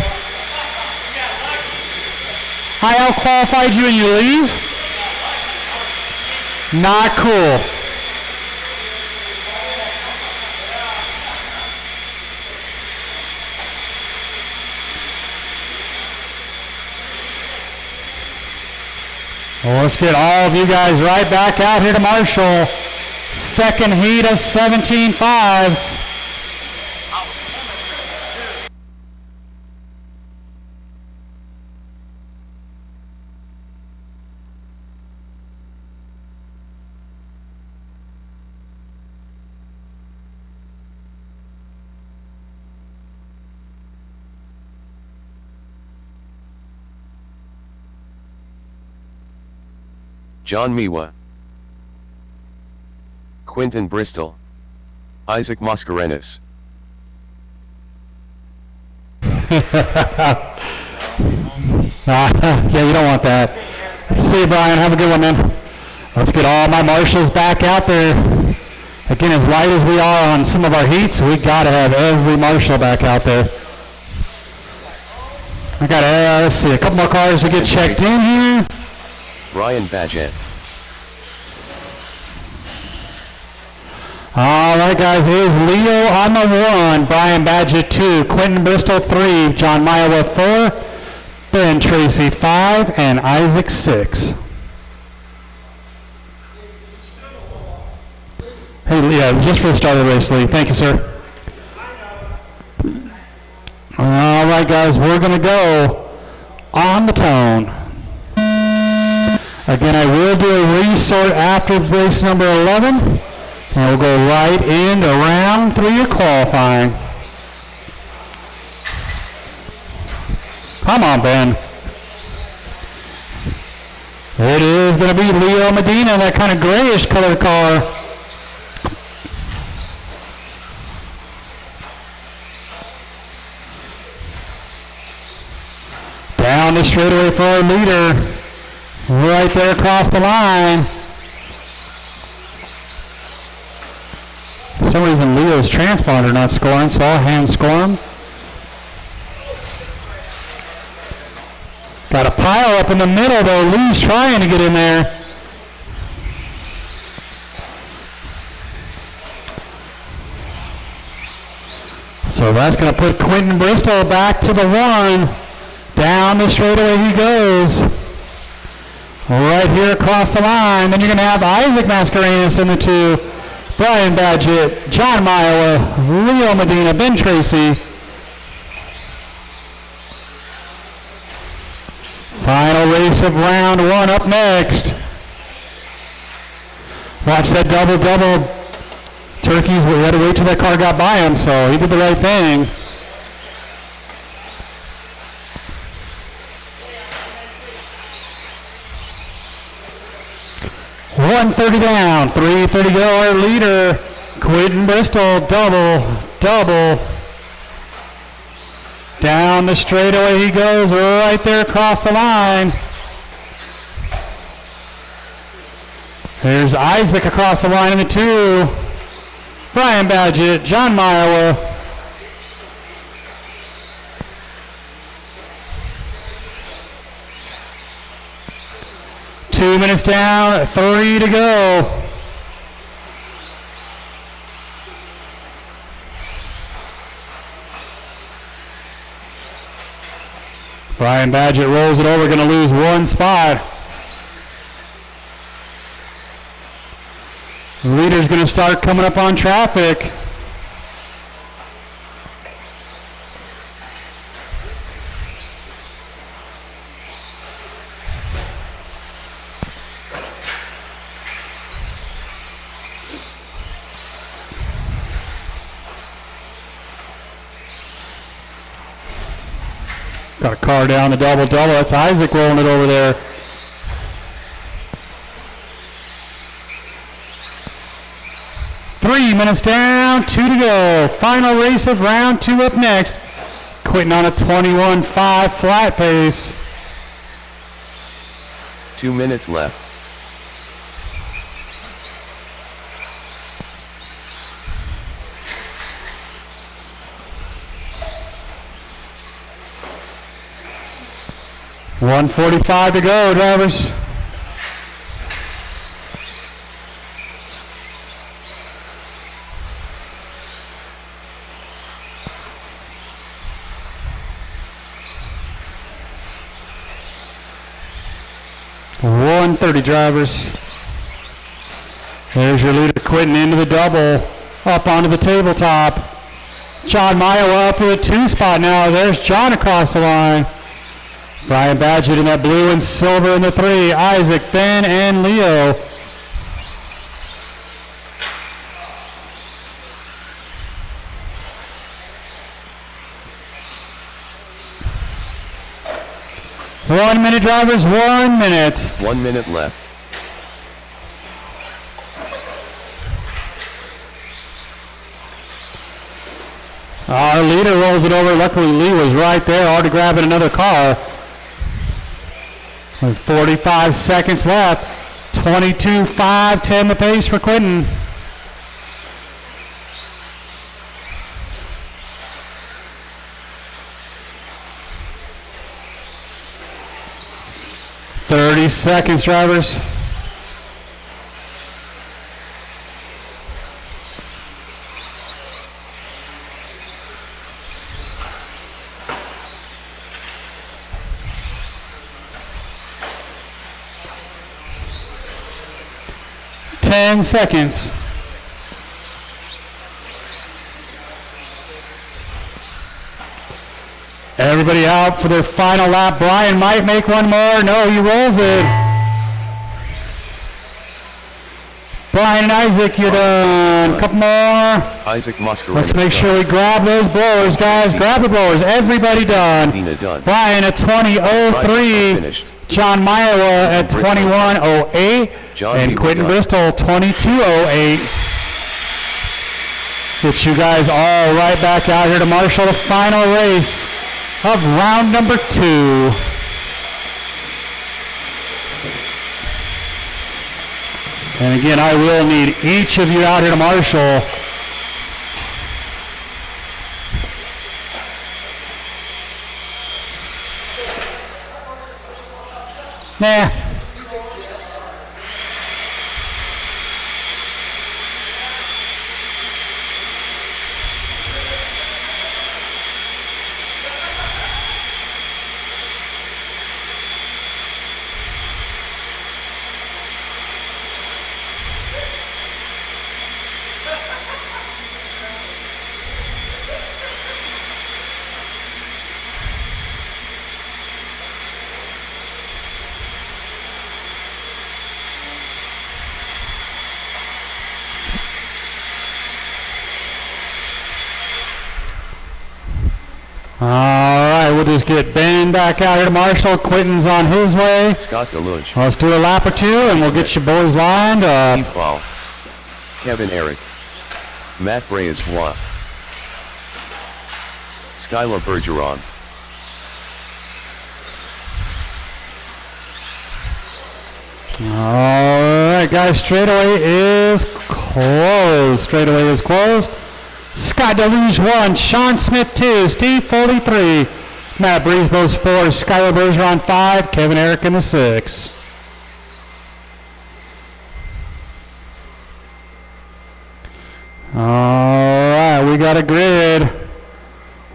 I out-qualified you and you leave? Not cool. Well, let's get all of you guys right back out here to Marshall. Second heat of 17.5s. John Miwa, Quinton Bristol, Isaac Mascarenas. Yeah, you don't want that. See you, Brian. Have a good one, man. Let's get all my marshals back out there. Again, as light as we are on some of our heats, we got to have every marshal back out there. I got, let's see, a couple more cars to get checked in here. Ryan Badgett. All right, guys, it is Leo on the 1, Brian Badgett 2, Quentin Bristol 3, John Maya 4, Ben Tracy 5, and Isaac 6. Hey, Leo, just for the start of the race, Lee. Thank you, sir. All right, guys, we're going to go on the tone. Again, I will do a resort after race number 11, and we'll go right into round 3 of qualifying. Come on, Ben. It is going to be Leo Medina, that kind of grayish colored car. Down the straightaway for our leader. Right there across the line. For some reason, Leo's transponder not scoring, so I'll hand score him. Got a pile up in the middle, though. Lee's trying to get in there. So that's going to put Quentin Bristol back to the 1. Down the straightaway he goes. Right here across the line. Then you're going to have Isaac Mascarenas in the 2. Brian Badgett, John Miowa, Leo Medina, Ben Tracy. Final race of round 1 up next. Watch that double. Turkeys, we had to wait till that car got by him, so he did the right thing. .130 down, 3:30 go. Our leader, Quentin Bristol, double. Down the straightaway he goes, right there across the line. There's Isaac across the line in the 2. Brian Badgett, John Miowa. Two minutes down, 3 to go. Brian Badgett rolls it over, going to lose 1 spot. The leader's going to start coming up on traffic. Got a car down the double. That's Isaac rolling it over there. Three minutes down, 2 to go. Final race of round 2 up next. Quitting on a 21.5 flat pace. 2 minutes left. $1:45 to go, drivers. $1:30, drivers. There's your leader, Quentin, into the double, up onto the tabletop. John Miowa up to the 2 spot now. There's John across the line. Brian Badgett in that blue and silver in the 3. Isaac, Ben, and Leo. One minute, drivers, 1 minute. 1 minute left. Our leader rolls it over. Luckily, Lee was right there, already grabbing another car. With 45 seconds left. 22.5, the pace for Quentin. $30 seconds, drivers. $10 seconds. Everybody out for their final lap. Brian might make one more. No, he rolls it. Brian and Isaac, you're done. Couple more. Isaac Muscarina. Let's make sure we grab those blowers, guys. Grab the blowers. Everybody done. Done. Brian at 20.03. John Miowa at 21.08. And Quentin Bristol 22.08. Get you guys all right back out here to marshal the final race of round number 2. And again, I will need each of you out here to marshal. Nah. Let's get Ben back out here to Marshall. Quentin's on his way. Scott Deluge. Let's do a lap or two, and we'll get you boys lined up. Steve Ball. Kevin Eric. Matt Braisbois. Skyla Bergeron. All right, guys, straightaway is closed. Straightaway is closed. Scott Deluge 1, Sean Smith 2, Steve Foley 3, Matt Breezebo's 4, Skylar Bergeron 5, Kevin Eric in the 6. All right, we got a grid.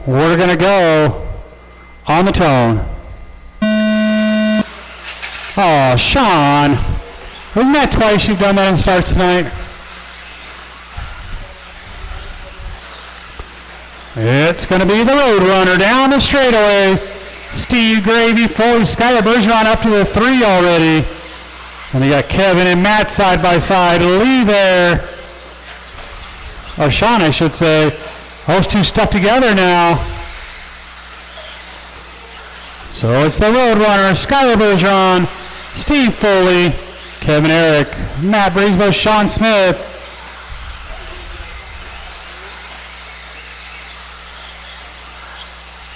We're going to go on the tone. Oh, Sean. Isn't that twice you've done that in starts tonight? It's going to be the road runner down the straightaway. Steve Gravy, Foley, Skylar Bergeron up to the 3 already. And you got Kevin and Matt side by side. Lee there. Or Sean, I should say. Those two stuck together now. So it's the road runner, Skylar Bergeron, Steve Foley, Kevin Eric, Matt Breezebo, Sean Smith.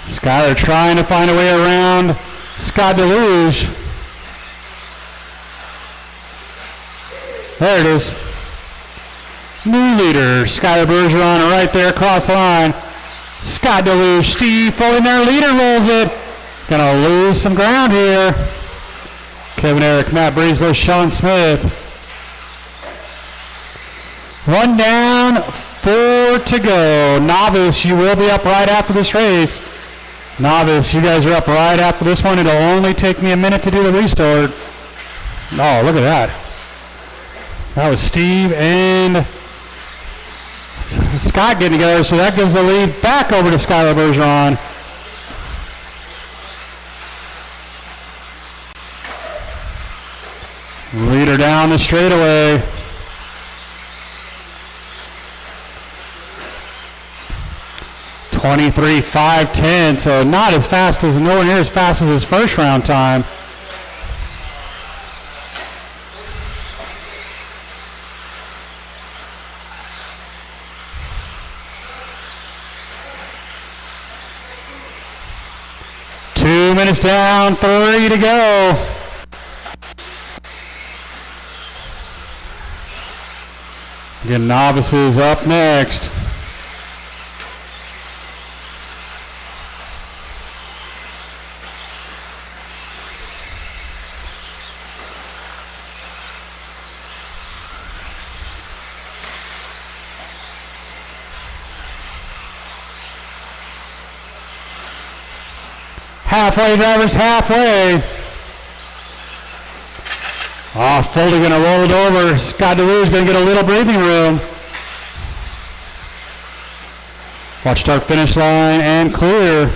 Skylar trying to find a way around Scott Deluge. There it is. New leader, Skylar Bergeron right there across the line. Scott Deluge, Steve Foley there, leader rolls it. Gonna lose some ground here. Kevin Eric, Matt Breezebo, Sean Smith. 1 down, 4 to go. Novice, you will be up right after this race. Novice, you guys are up right after this one. It'll only take me a minute to do the restart. Oh, look at that. That was Steve and Scott getting together, so that gives the lead back over to Skylar Bergeron. Leader down the straightaway. .23.510, so not as fast as, nowhere near as fast as his first round time. Two minutes down, 3 to go. Again, novices up next. Halfway, drivers, halfway. Oh, Foley gonna roll it over. Scott DeLue's gonna get a little breathing room. Watch start finish line and clear.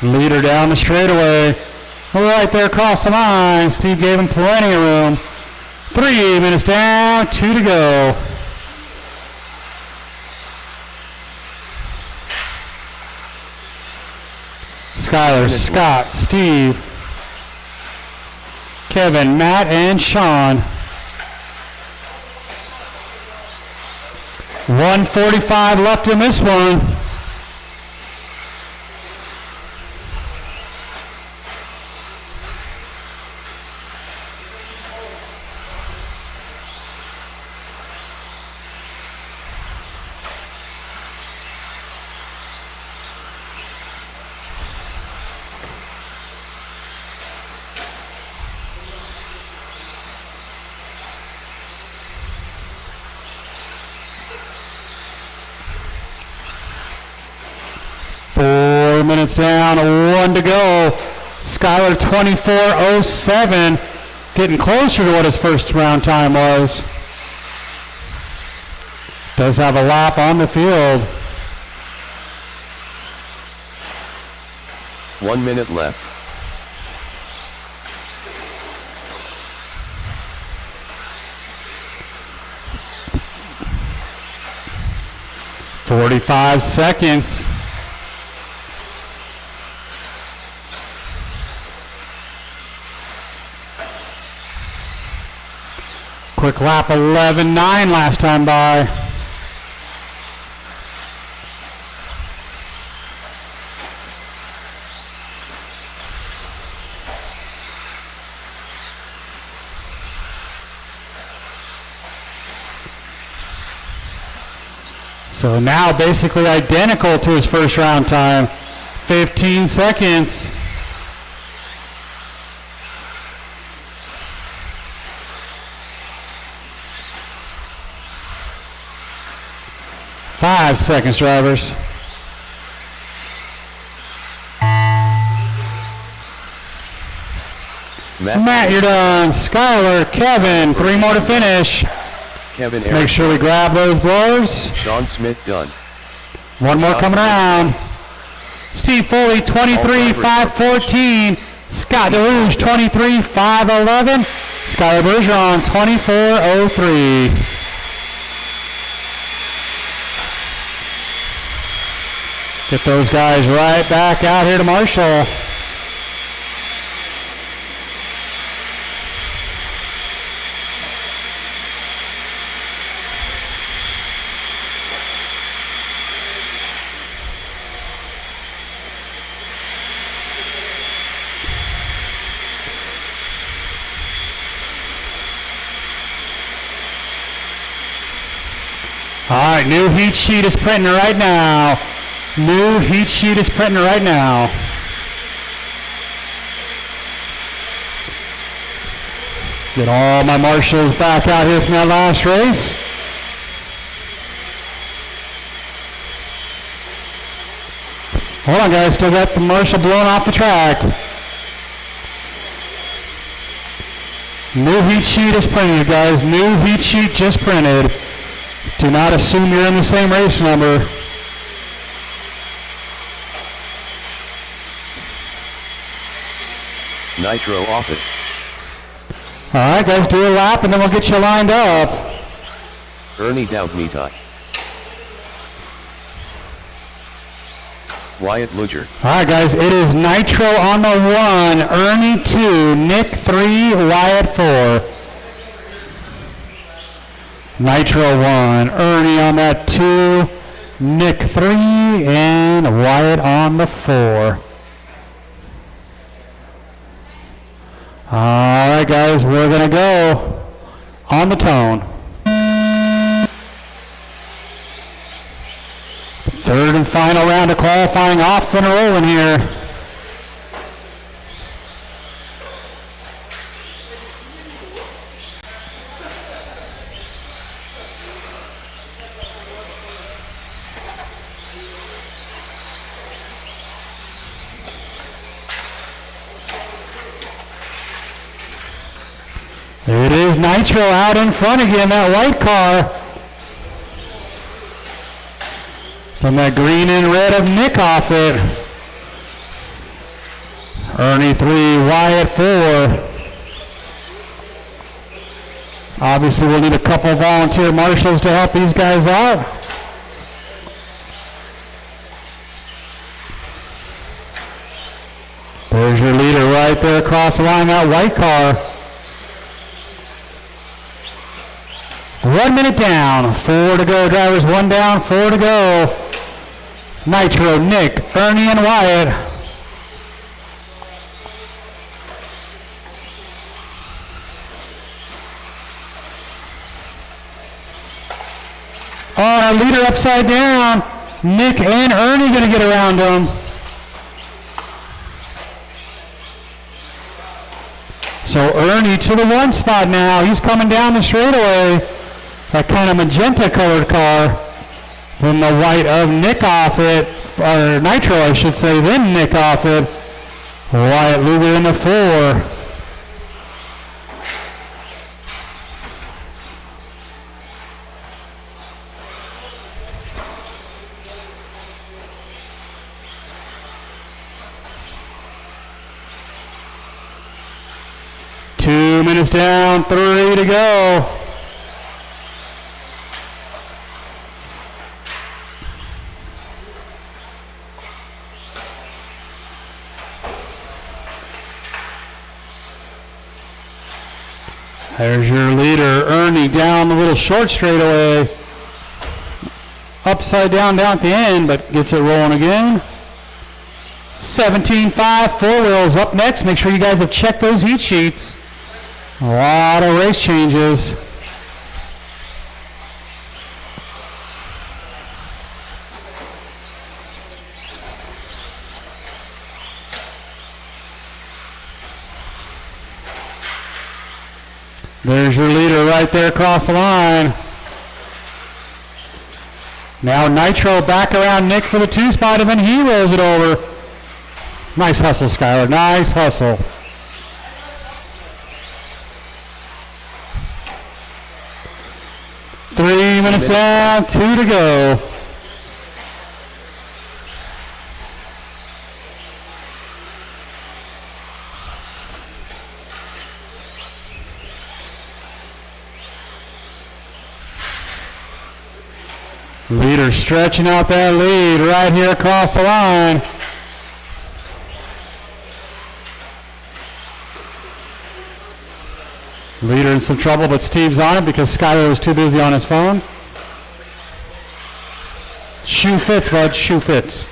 Leader down the straightaway. Right there across the line. Steve gave him plenty of room. 3 minutes down, 2 to go. Skylar, Scott, Steve, Kevin, Matt, and Sean. 1:45 left in this one. Minutes down, 1 to go. Skylar 24:07, getting closer to what his first round time was. Does have a lap on the field. 1 minute left. .45 seconds. Quick lap 11.9 last time by. So now basically identical to his first round time. 15 seconds. Five seconds, drivers. Matt, you're done. Skylar, Kevin, 3 more to finish. Kevin, Let's make sure we grab those blowers. Sean Smith done. One more coming around. Steve Foley, 23.514. Scott DeRouge, 23.511. Skylar Bergeron, 24.03. Get those guys right back out here to Marshall. All right, new heat sheet is printing right now. New heat sheet is printing right now. Get all my marshals back out here from that last race. Hold on, guys. Still got the marshal blowing off the track. New heat sheet is printed, guys. New heat sheet just printed. Do not assume you're in the same race number. Nitro off it. All right, guys, do a lap, and then we'll get you lined up. Ernie Doubtmeatai. Wyatt Luger. All right, guys, it is Nitro on the 1, Ernie 2, Nick 3, Wyatt 4. Nitro 1, Ernie on that 2, Nick 3, and Wyatt on the 4. All right, guys, we're going to go on the tone. Third and final round of qualifying off and rolling here. It is Nitro out in front again, that white car. From that green and red of Nick off it. Ernie 3, Wyatt 4. Obviously we'll need a couple volunteer marshals to help these guys out. There's your leader right there across the line, that white car. 1 minute down, 4 to go, drivers, 1 down, 4 to go. Nitro, Nick, Ernie, and Wyatt. Oh, our leader upside down. Nick and Ernie gonna get around him. So Ernie to the 1 spot now. He's coming down the straightaway. That kind of magenta colored car. Then the white of Nick off it, or Nitro I should say, then Nick off it. Wyatt Luger in the 4. Two minutes down, 3 to go. There's your leader, Ernie, down the little short straightaway. Upside down at the end, but gets it rolling again. 17.5, four wheels up next. Make sure you guys have checked those heat sheets. A lot of race changes. There's your leader right there across the line. Now Nitro back around Nick for the 2 spot, and then he rolls it over. Nice hustle, Skylar. Nice hustle. Three minutes down, 2 to go. Leader stretching out that lead right here across the line. Leader in some trouble, but Steve's on it because Skylar was too busy on his phone. Shoe fits, bud. Shoe fits.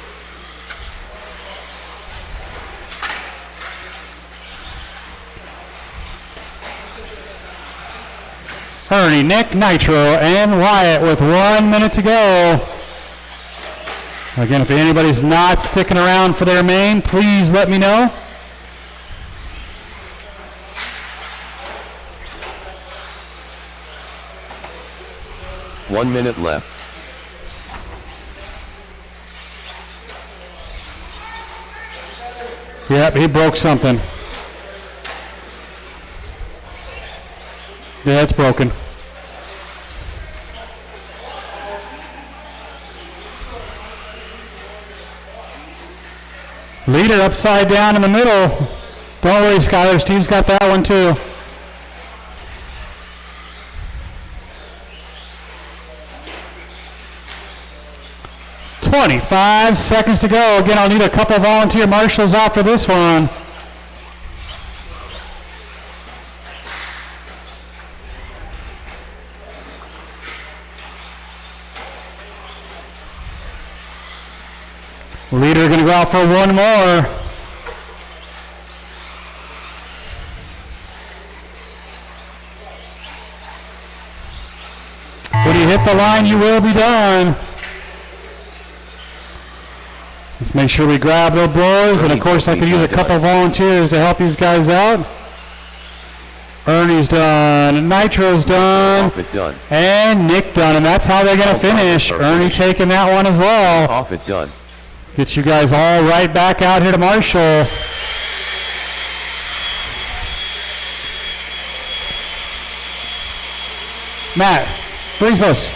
Ernie, Nick, Nitro, and Wyatt with 1 minute to go. Again, if anybody's not sticking around for their main, please let me know. 1 minute left. Yep, he broke something. Yeah, it's broken. Leader upside down in the middle. Don't worry, Skylar. Steve's got that one too. "25 seconds to go." Again, I'll need a couple volunteer marshals after this one. Leader going to go out for one more. When you hit the line, you will be done. Let's make sure we grab the blowers, and of course I could use a couple volunteers to help these guys out. Ernie's done, Nitro's done, Off it done. and Nick done, and that's how they're going to finish. Ernie taking that one as well. Off it done. Get you guys all right back out here to Marshall. Matt, Breezebus,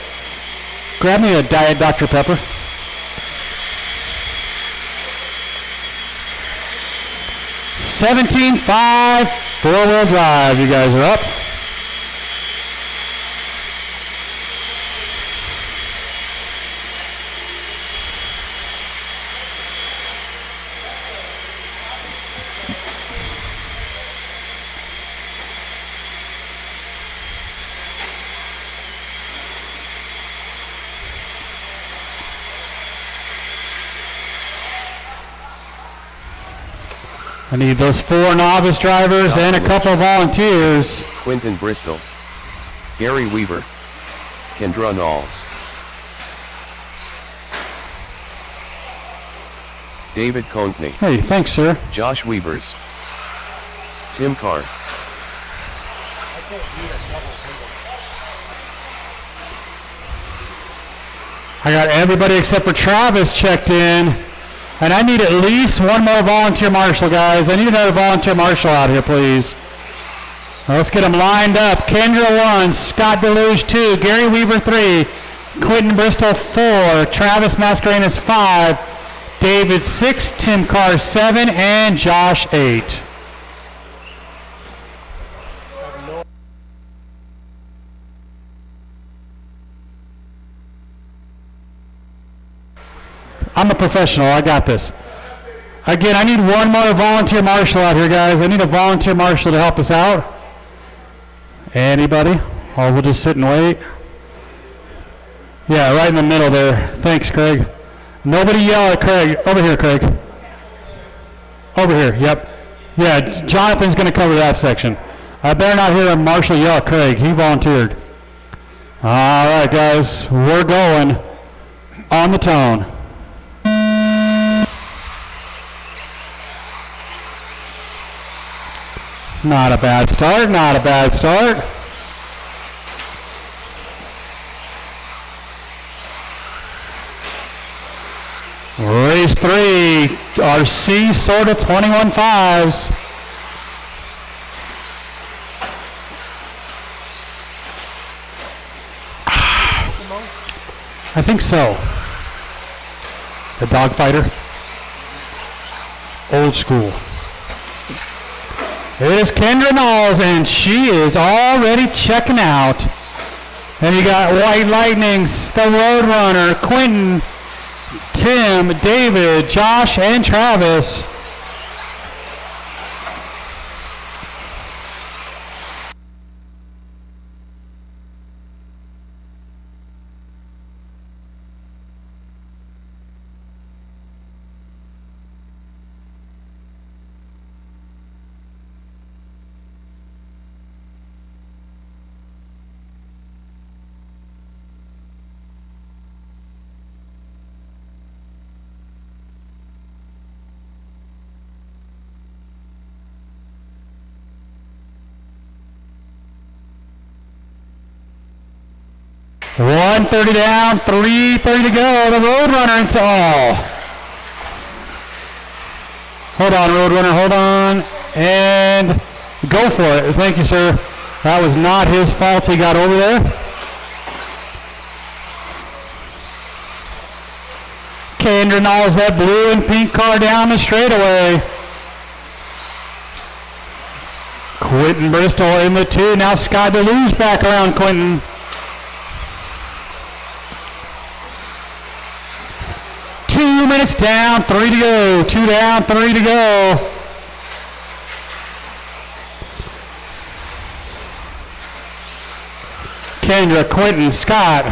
grab me a Diet Dr. Pepper. $17.5, four-wheel drive. You guys are up. I need those 4 novice drivers and a couple of volunteers. Quinton Bristol. Gary Weaver. Kendra Knowles. David Conkney. Hey, thanks, sir. Josh Weavers. Tim Carr. I got everybody except for Travis checked in. And I need at least one more volunteer marshal, guys. I need another volunteer marshal out here, please. Now let's get them lined up. Kendra 1, Scott Deluge 2, Gary Weaver 3, Quentin Bristol 4, Travis Mascarenas 5, David 6, Tim Carr 7, and Josh 8. I'm a professional. I got this. Again, I need one more volunteer marshal out here, guys. I need a volunteer marshal to help us out. Anybody? Or we'll just sit and wait? Yeah, right in the middle there. Thanks, Craig. Nobody yell at Craig. Over here, Craig. Over here, yep. Yeah, Jonathan's going to cover that section. I better not hear Marshall yell at Craig. He volunteered. All right, guys. We're going on the tone. Not a bad start, not a bad start. Race 3, RC sort of 21.5s. I think so. The dogfighter. Old school. It is Kendra Knowles, and she is already checking out. And you got White Lightnings, the Roadrunner, Quentin, Tim, David, Josh, and Travis. $130 down, $330 to go. The Roadrunner into all. Hold on, Roadrunner, hold on. And go for it. Thank you, sir. That was not his fault he got over there. Kendra Knowles, that blue and pink car down the straightaway. Quentin Bristol in the 2. Now Scott DeLuge back around Quentin. Minutes down, 3 to go. 2 down, 3 to go. Kendra, Quentin, Scott.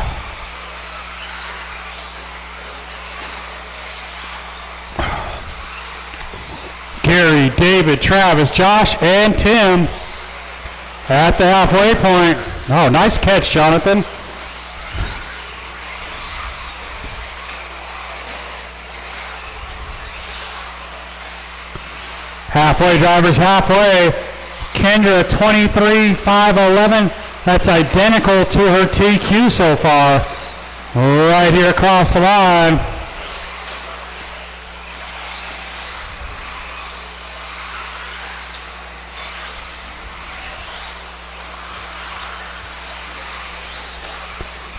Gary, David, Travis, Josh, and Tim at the halfway point. Oh, nice catch, Jonathan. Halfway, drivers, halfway. Kendra, 23.511. That's identical to her TQ so far. Right here across the line.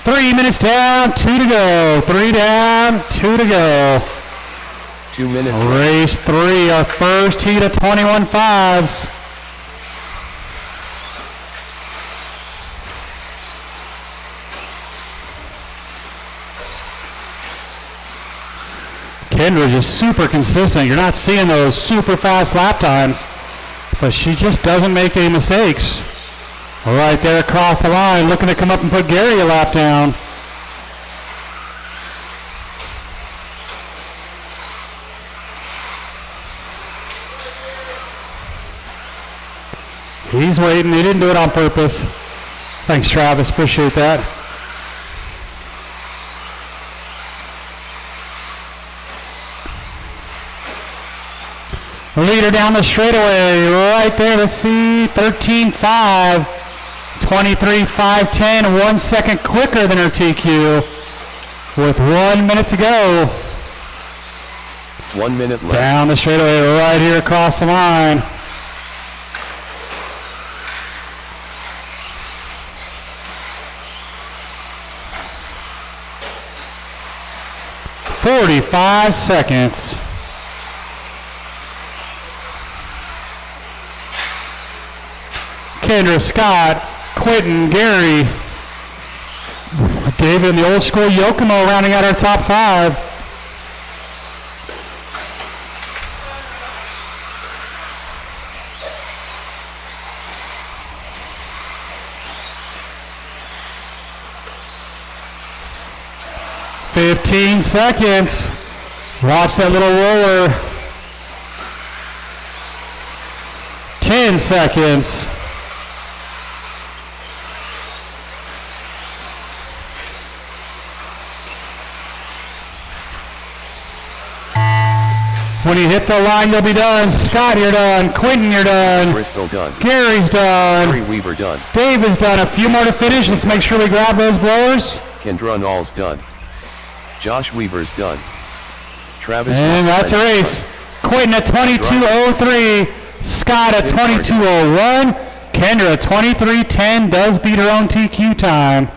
Three minutes down, 2 to go. 3 down, 2 to go. 2 minutes. Race 3, our first heat of 21.5s. Kendra just super consistent. You're not seeing those super fast lap times, but she just doesn't make any mistakes. Right there across the line, looking to come up and put Gary a lap down. He's waiting. He didn't do it on purpose. Thanks, Travis. Appreciate that. Leader down the straightaway. Right there. Let's see. 13.5. 23.510. 1 second quicker than her TQ. With 1 minute to go. 1 minute left. Down the straightaway. Right here across the line. "45 seconds. Kendra, Scott, Quentin, Gary, David, and the old school Yokomo rounding out our top 5. 15 seconds. Watch that little roller. 10 seconds. When you hit the line, you'll be done. Scott, you're done. Quentin, you're done. Bristol done. Gary's done. Gary Weaver done. David's done. A few more to finish. Let's make sure we grab those blowers. Kendra Nall's done. Josh Weaver's done. Travis And Wilson that's a race. Quentin at 22:03. Scott at 22:01. Kendra at 23:10 does beat her own TQ time.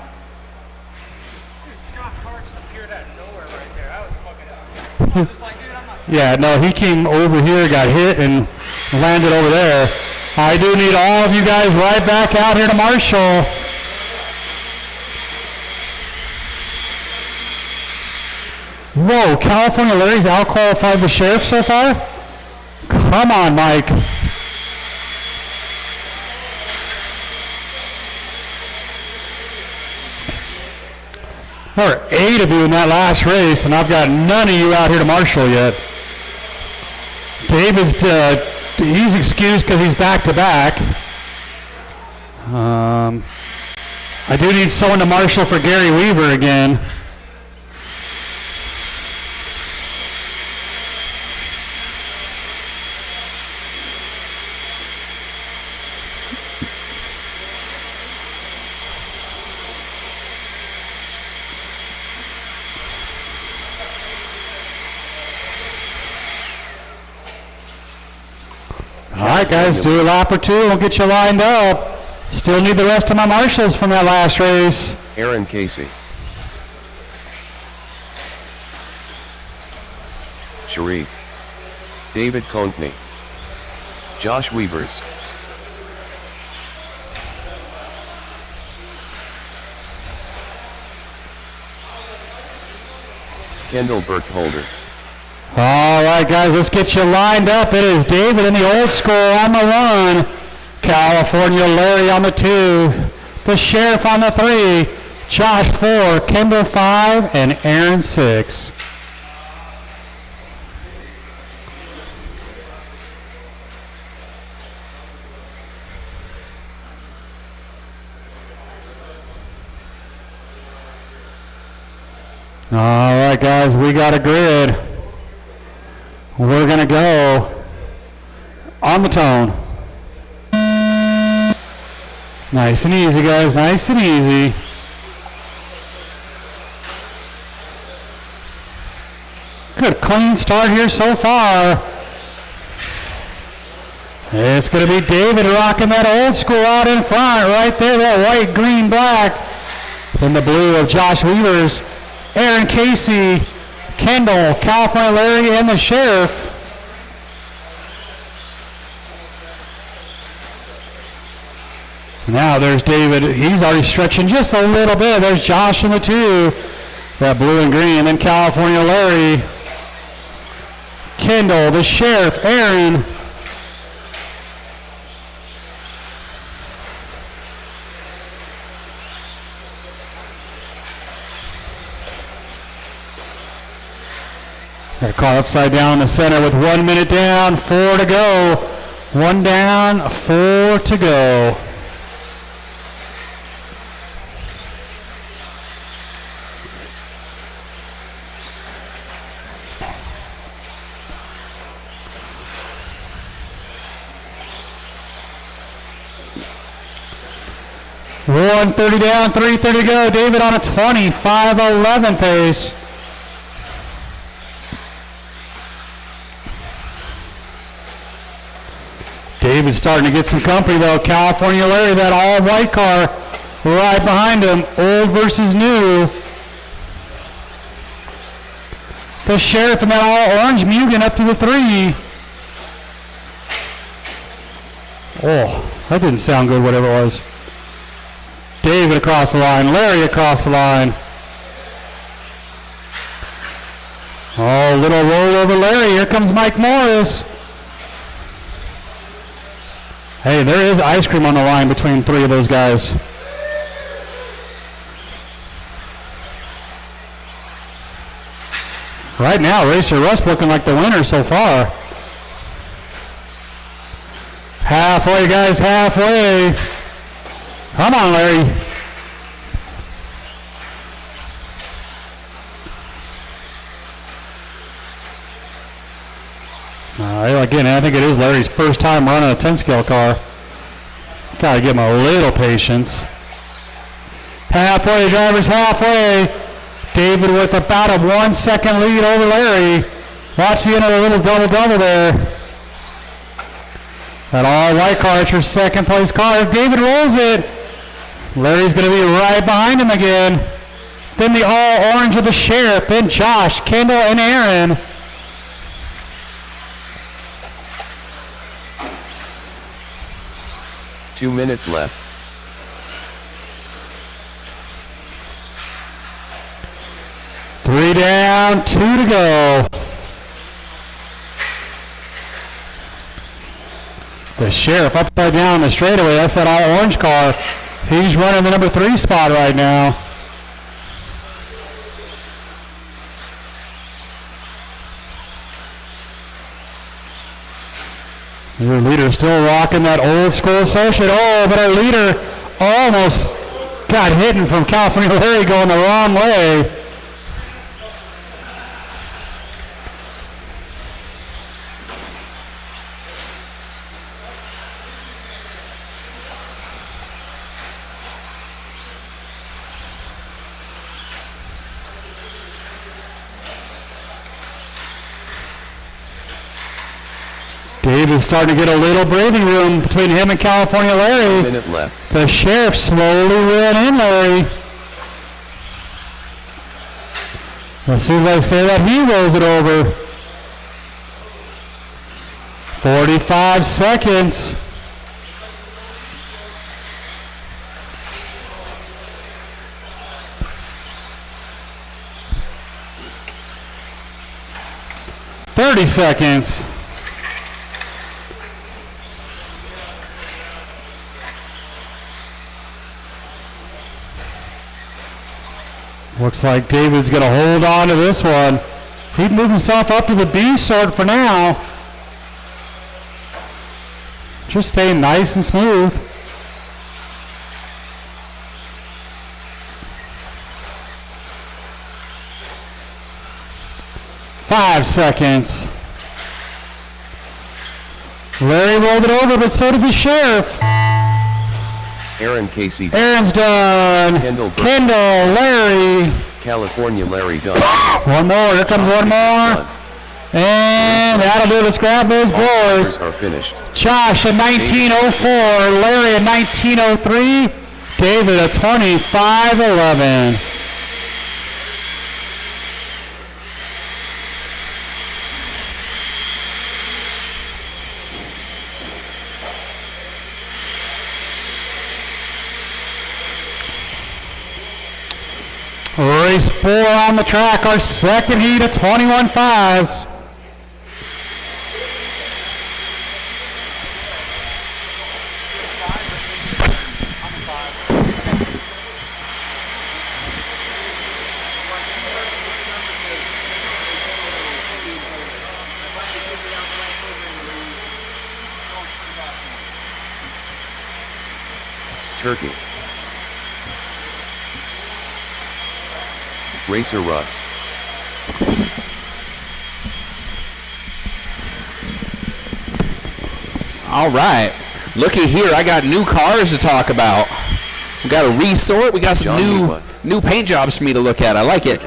Scott's car just appeared out of nowhere right there. I was fucking up. I was just like, dude, I'm not. Yeah, no, he came over here, got hit, and landed over there. I do need all of you guys right back out here to Marshall. Whoa, California Larry's out-qualified the sheriff so far? Come on, Mike. There are 8 of you in that last race, and I've got none of you out here to Marshall yet. David's, he's excused because he's back-to-back. I do need someone to Marshall for Gary Weaver again. All right, guys, do a lap or two, and we'll get you lined up. Still need the rest of my marshals from that last race. Aaron Casey. Sharif. David Conkney. Josh Weavers. Kendall Burkholder. All right, guys, let's get you lined up. It is David in the old school on the 1, California Larry on the 2, the Sheriff on the 3, Josh 4, Kendall 5, and Aaron 6. All right, guys, we got a grid. We're going to go on the tone. Nice and easy, guys. Nice and easy. Good clean start here so far. It's going to be David rocking that old school out in front right there. That white, green, black. Then the blue of Josh Weavers. Aaron Casey, Kendall, California Larry, and the Sheriff. Now there's David. He's already stretching just a little bit. There's Josh in the 2. That blue and green. And then California Larry, Kendall, the Sheriff, Aaron. Got caught upside down in the center with 1 minute down, 4 to go. 1 down, 4 to go. .130 down, 3:30 to go. David on a 25:11 pace. David's starting to get some company though. California Larry, that all white car right behind him. Old versus new. The Sheriff and that all orange Mugen up to the 3. Oh, that didn't sound good, whatever it was. David across the line, Larry across the line. Oh, little rollover Larry. Here comes Mike Morris. Hey, there is ice cream on the line between 3 of those guys. Right now, Racer Russ looking like the winner so far. Halfway, guys, halfway. Come on, Larry. Again, I think it is Larry's first time running a 10-scale car. Gotta give him a little patience. Halfway, drivers, halfway. David with about a 1 second lead over Larry. Watch the end of the little double-double there. That all-white car, it's your second place car. If David rolls it, Larry's going to be right behind him again. Then the all-orange of the Sheriff, then Josh, Kendall, and Aaron. Two minutes left. Three down, 2 to go. The Sheriff upside down in the straightaway. That's that all-orange car. He's running the number 3 spot right now. Your leader still rocking that old school associate. Oh, but our leader almost got hit from California Larry going the wrong way. David's starting to get a little breathing room between him and California Larry. 1 minute left. The Sheriff slowly reeling in Larry. As soon as I say that, he rolls it over. 45 seconds. Seconds. Looks like David's going to hold on to this one. He'd move himself up to the B sort for now. Just staying nice and smooth. Five seconds. Larry rolled it over, but so did the Sheriff. Aaron Casey. Aaron's done. Kendall, Larry. California Larry done. One more. Here comes one more. And that'll do it. Let's grab those boys. Are finished. Josh at 1904. Larry at 1903. David at 2511. Race 4 on the track, our second heat of 21.5s. Turkey. Racer Russ. All right. Looky here, I got new cars to talk about. We got a resort. We got some new paint jobs for me to look at. I like it.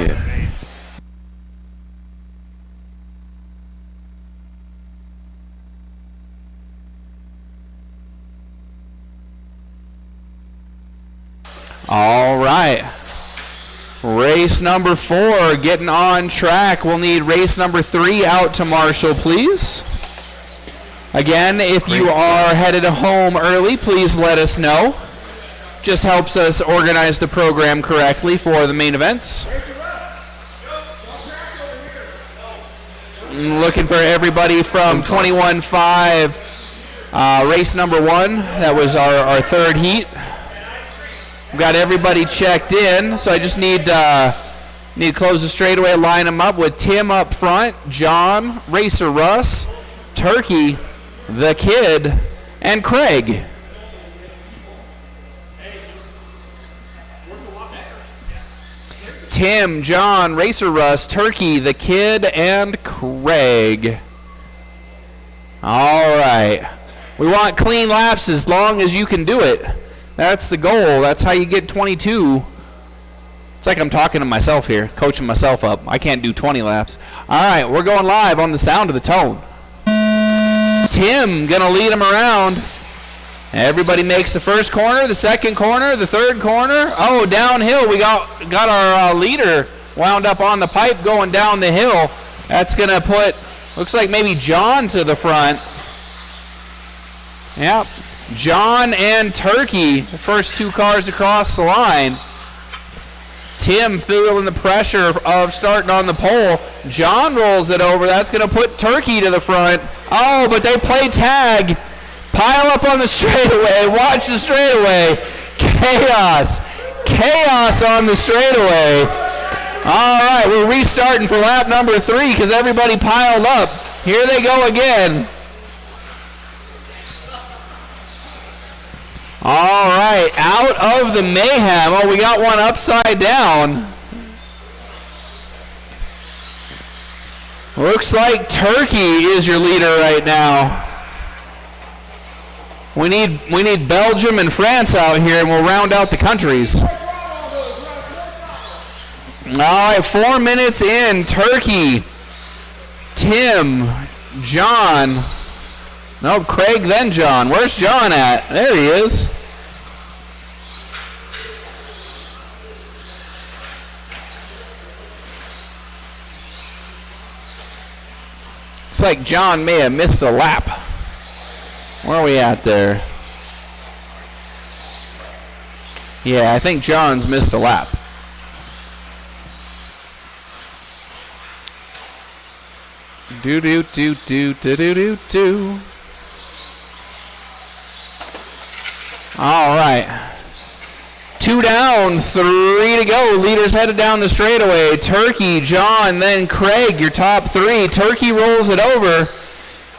All right. Race number 4 getting on track. We'll need race number 3 out to Marshall, please. Again, if you are headed home early, please let us know. Just helps us organize the program correctly for the main events. Looking for everybody from 21.5, race number 1. That was our third heat. We've got everybody checked in, so I just need Need to close the straightaway, line them up with Tim up front, John, Racer Russ, Turkey, the Kid, and Craig. Tim, John, Racer Russ, Turkey, the Kid, and Craig. All right. We want clean laps as long as you can do it. That's the goal. That's how you get 22. It's like I'm talking to myself here, coaching myself up. I can't do 20 laps. All right, we're going live on the sound of the tone. Tim going to lead them around. Everybody makes the first corner, the second corner, the third corner. Oh, downhill. We got our leader wound up on the pipe going down the hill. That's going to put, looks like maybe John to the front. Yep. John and Turkey, the first two cars across the line. Tim feeling the pressure of starting on the pole. John rolls it over. That's going to put Turkey to the front. Oh, but they play tag. Pile up on the straightaway. Watch the straightaway. Chaos. Chaos on the straightaway. All right, we're restarting for lap number 3 because everybody piled up. Here they go again. All right, out of the mayhem. Oh, we got one upside down. Looks like Turkey is your leader right now. We need Belgium and France out here, and we'll round out the countries. All right, 4 minutes in. Turkey, Tim, John. No, Craig, then John. Where's John at? There he is. Looks like John may have missed a lap. Where are we at there? Yeah, I think John's missed a lap. Do. All right. 2 down, 3 to go. Leaders headed down the straightaway. Turkey, John, then Craig, your top 3. Turkey rolls it over.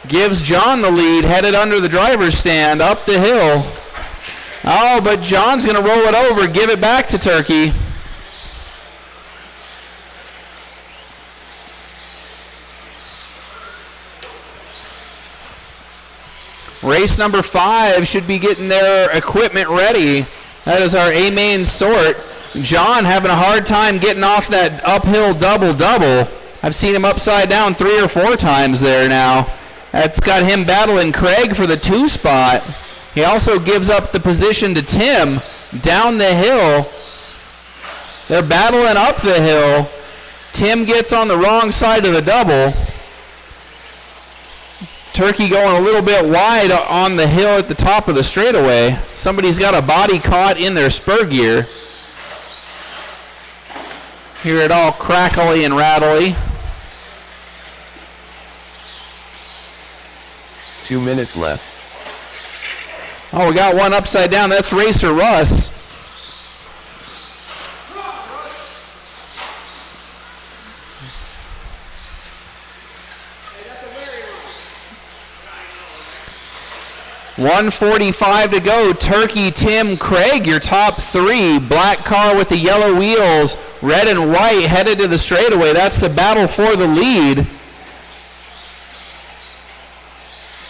Gives John the lead, headed under the driver's stand, up the hill. Oh, but John's going to roll it over, give it back to Turkey. Race number 5 should be getting their equipment ready. That is our A-main sort. John having a hard time getting off that uphill double-double. I've seen him upside down 3 or 4 times there now. That's got him battling Craig for the 2 spot. He also gives up the position to Tim down the hill. They're battling up the hill. Tim gets on the wrong side of the double. Turkey going a little bit wide on the hill at the top of the straightaway. Somebody's got a body caught in their spur gear. Hear it all crackly and rattly. 2 minutes left. Oh, we got one upside down. That's Racer Russ. .145 to go. Turkey, Tim, Craig, your top 3. Black car with the yellow wheels, red and white, headed to the straightaway. That's the battle for the lead.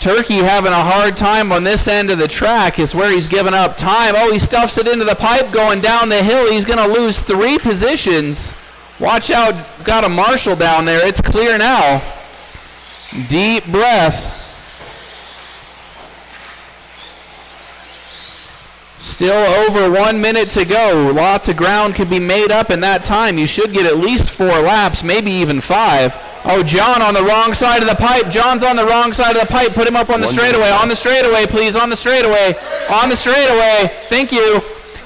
Turkey having a hard time on this end of the track is where he's giving up time. Oh, he stuffs it into the pipe going down the hill. He's going to lose 3 positions. Watch out, got a marshal down there. It's clear now. Deep breath. Still over 1 minute to go. Lots of ground could be made up in that time. You should get at least 4 laps, maybe even 5. Oh, John on the wrong side of the pipe. John's on the wrong side of the pipe. Put him up on the straightaway. On the straightaway, please. On the straightaway. On the straightaway. Thank you.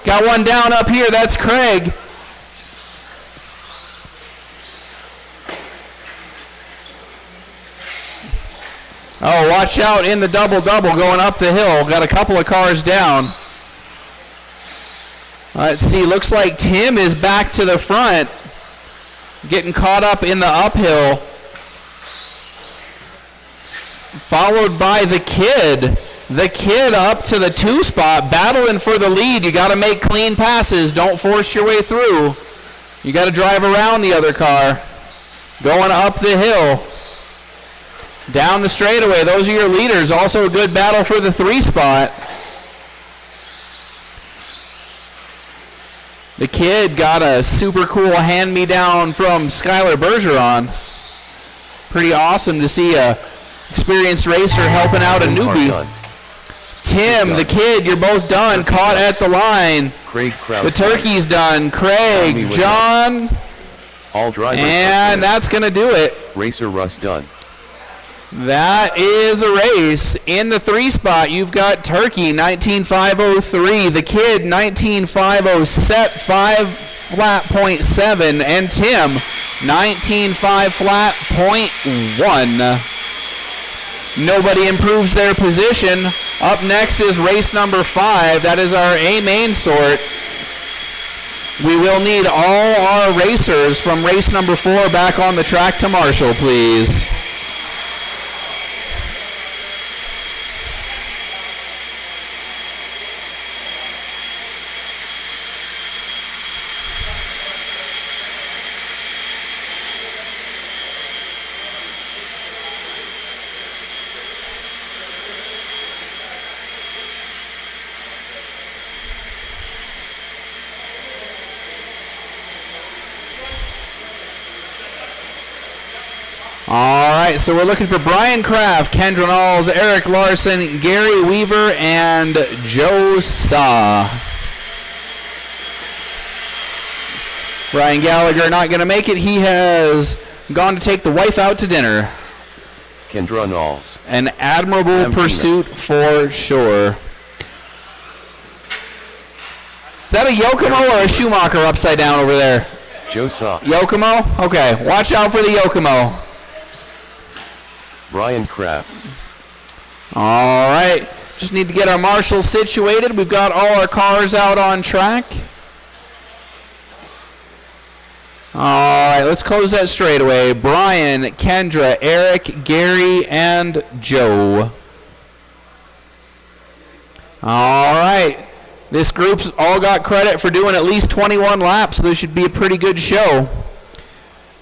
Got one down up here. That's Craig. Oh, watch out in the double-double going up the hill. Got a couple of cars down. Let's see. Looks like Tim is back to the front. getting caught up in the uphill. Followed by the kid. The kid up to the 2 spot, battling for the lead. You got to make clean passes. Don't force your way through. You got to drive around the other car. Going up the hill. Down the straightaway. Those are your leaders. Also a good battle for the 3 spot. The kid got a super cool hand-me-down from Skylar Bergeron. Pretty awesome to see a experienced racer helping out a newbie. Tim, the kid, you're both done. Caught at the line. Craig Krause. The turkey's done. Craig, John, all drivers. And that's going to do it. Racer Russ done. That is a race. In the 3 spot, you've got Turkey, 19.503. The kid, 19.50, set 5 flat .7. And Tim, 19.5 flat .1. Nobody improves their position. Up next is race number 5. That is our A main sort. We will need all our racers from race number 4 back on the track to Marshall, please. All right, so we're looking for Brian Kraft, Kendra Knowles, Eric Larson, Gary Weaver, and Joe Saw. Brian Gallagher not going to make it. He has gone to take the wife out to dinner. Kendra Knowles. An admirable pursuit for sure. Is that a Yokomo or a Schumacher upside down over there? Joe Saw. Yokomo? Okay, watch out for the Yokomo. Brian Kraft. All right, just need to get our marshals situated. We've got all our cars out on track. All right, let's close that straightaway. Brian, Kendra, Eric, Gary, and Joe. All right, this group's all got credit for doing at least 21 laps, so this should be a pretty good show.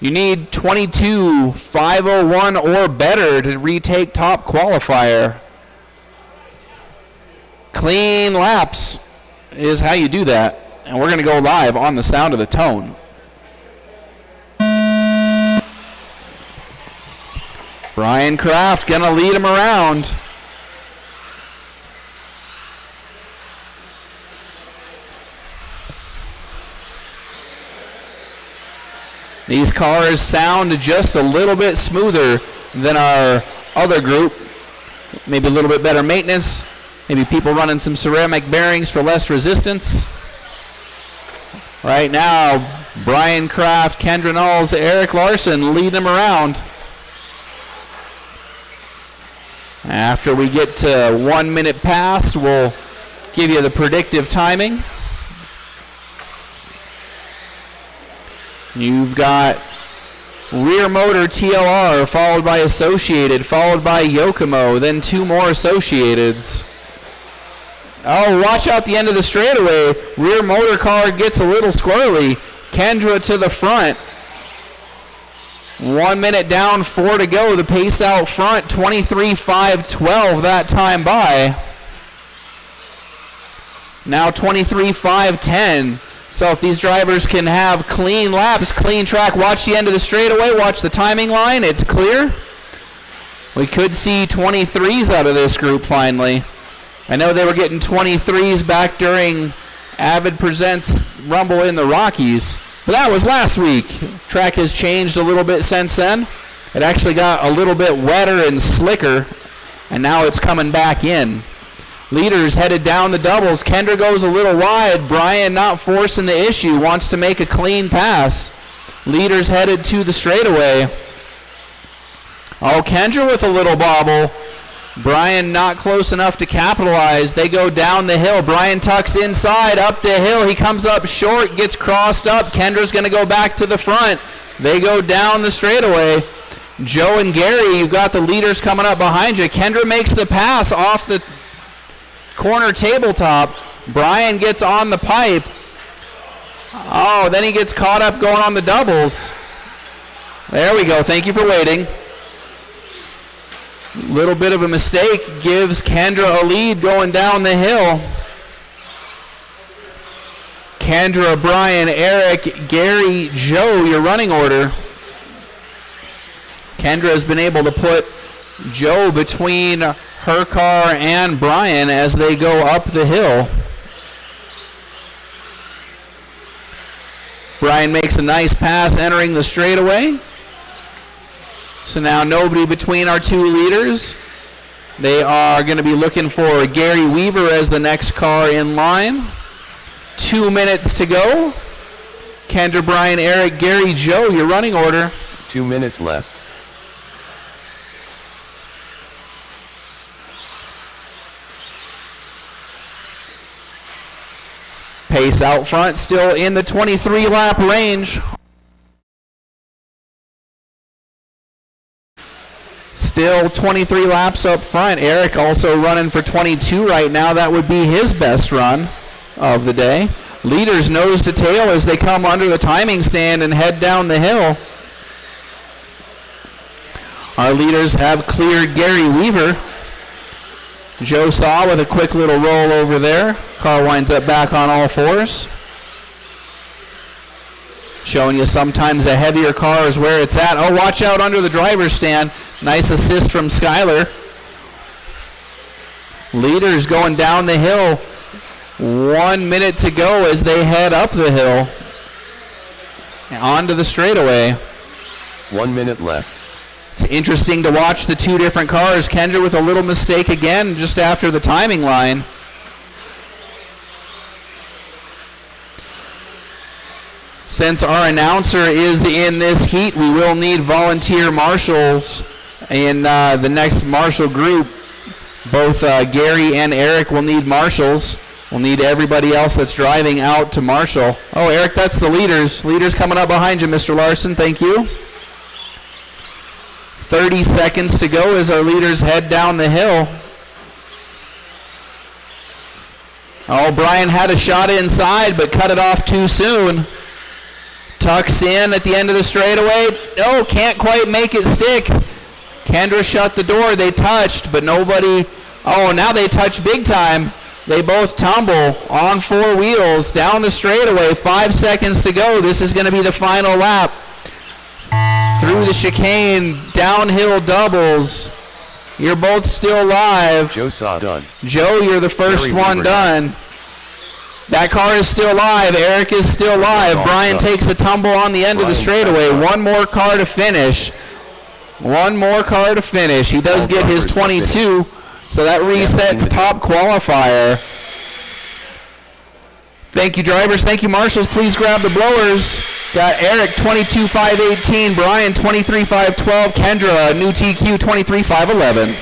You need 22.501 or better to retake top qualifier. Clean laps is how you do that. And we're going to go live on the sound of the tone. Brian Kraft going to lead him around. These cars sound just a little bit smoother than our other group. Maybe a little bit better maintenance. Maybe people running some ceramic bearings for less resistance. Right now, Brian Kraft, Kendra Knowles, Eric Larson leading them around. After we get to 1 minute past, we'll give you the predictive timing. You've got rear motor TLR, followed by Associated, followed by Yokomo, then 2 more Associateds. Oh, watch out the end of the straightaway. Rear motor car gets a little squirrely. Kendra to the front. 1 minute down, 4 to go. The pace out front, 23.512 that time by. Now 23.510. So if these drivers can have clean laps, clean track, watch the end of the straightaway, watch the timing line, it's clear. We could see 23s out of this group finally. I know they were getting 23s back during Avid Presents Rumble in the Rockies, but that was last week. Track has changed a little bit since then. It actually got a little bit wetter and slicker, and now it's coming back in. Leaders headed down the doubles. Kendra goes a little wide. Brian not forcing the issue, wants to make a clean pass. Leaders headed to the straightaway. Oh, Kendra with a little bobble. Brian not close enough to capitalize. They go down the hill. Brian tucks inside, up the hill. He comes up short, gets crossed up. Kendra's going to go back to the front. They go down the straightaway. Joe and Gary, you've got the leaders coming up behind you. Kendra makes the pass off the corner tabletop. Brian gets on the pipe. Oh, then he gets caught up going on the doubles. There we go. Thank you for waiting. Little bit of a mistake gives Kendra a lead going down the hill. Kendra, Brian, Eric, Gary, Joe, your running order. Kendra has been able to put Joe between her car and Brian as they go up the hill. Brian makes a nice pass entering the straightaway. So now nobody between our two leaders. They are going to be looking for Gary Weaver as the next car in line. 2 minutes to go. Kendra, Brian, Eric, Gary, Joe, your running order. 2 minutes left. Pace out front, still in the 23 lap range. Still 23 laps up front. Eric also running for 22 right now. That would be his best run of the day. Leaders nose to tail as they come under the timing stand and head down the hill. Our leaders have cleared Gary Weaver. Joe Saw with a quick little roll over there. Car winds up back on all fours. Showing you sometimes a heavier car is where it's at. Oh, watch out under the driver's stand. Nice assist from Skyler. Leaders going down the hill. 1 minute to go as they head up the hill. Onto the straightaway. 1 minute left. It's interesting to watch the two different cars. Kendra with a little mistake again just after the timing line. Since our announcer is in this heat, we will need volunteer marshals in the next marshal group. Both Gary and Eric will need marshals. We'll need everybody else that's driving out to marshal. Oh, Eric, that's the leaders. Leaders coming up behind you, Mr. Larson. Thank you. 30 seconds to go as our leaders head down the hill. Oh, Brian had a shot inside, but cut it off too soon. Tucks in at the end of the straightaway. Oh, can't quite make it stick. Kendra shut the door. They touched, but nobody. Oh, now they touch big time. They both tumble on four wheels down the straightaway. 5 seconds to go. This is going to be the final lap. Through the chicane, downhill doubles. You're both still live. Joe Saw done. Joe, you're the first one done. That car is still live. Eric is still live. Brian takes a tumble on the end of the straightaway. One more car to finish. One more car to finish. He does get his 22, so that resets top qualifier. Thank you, drivers. Thank you, marshals. Please grab the blowers. Got Eric 22.518, Brian 23.512, Kendra new TQ 23.511.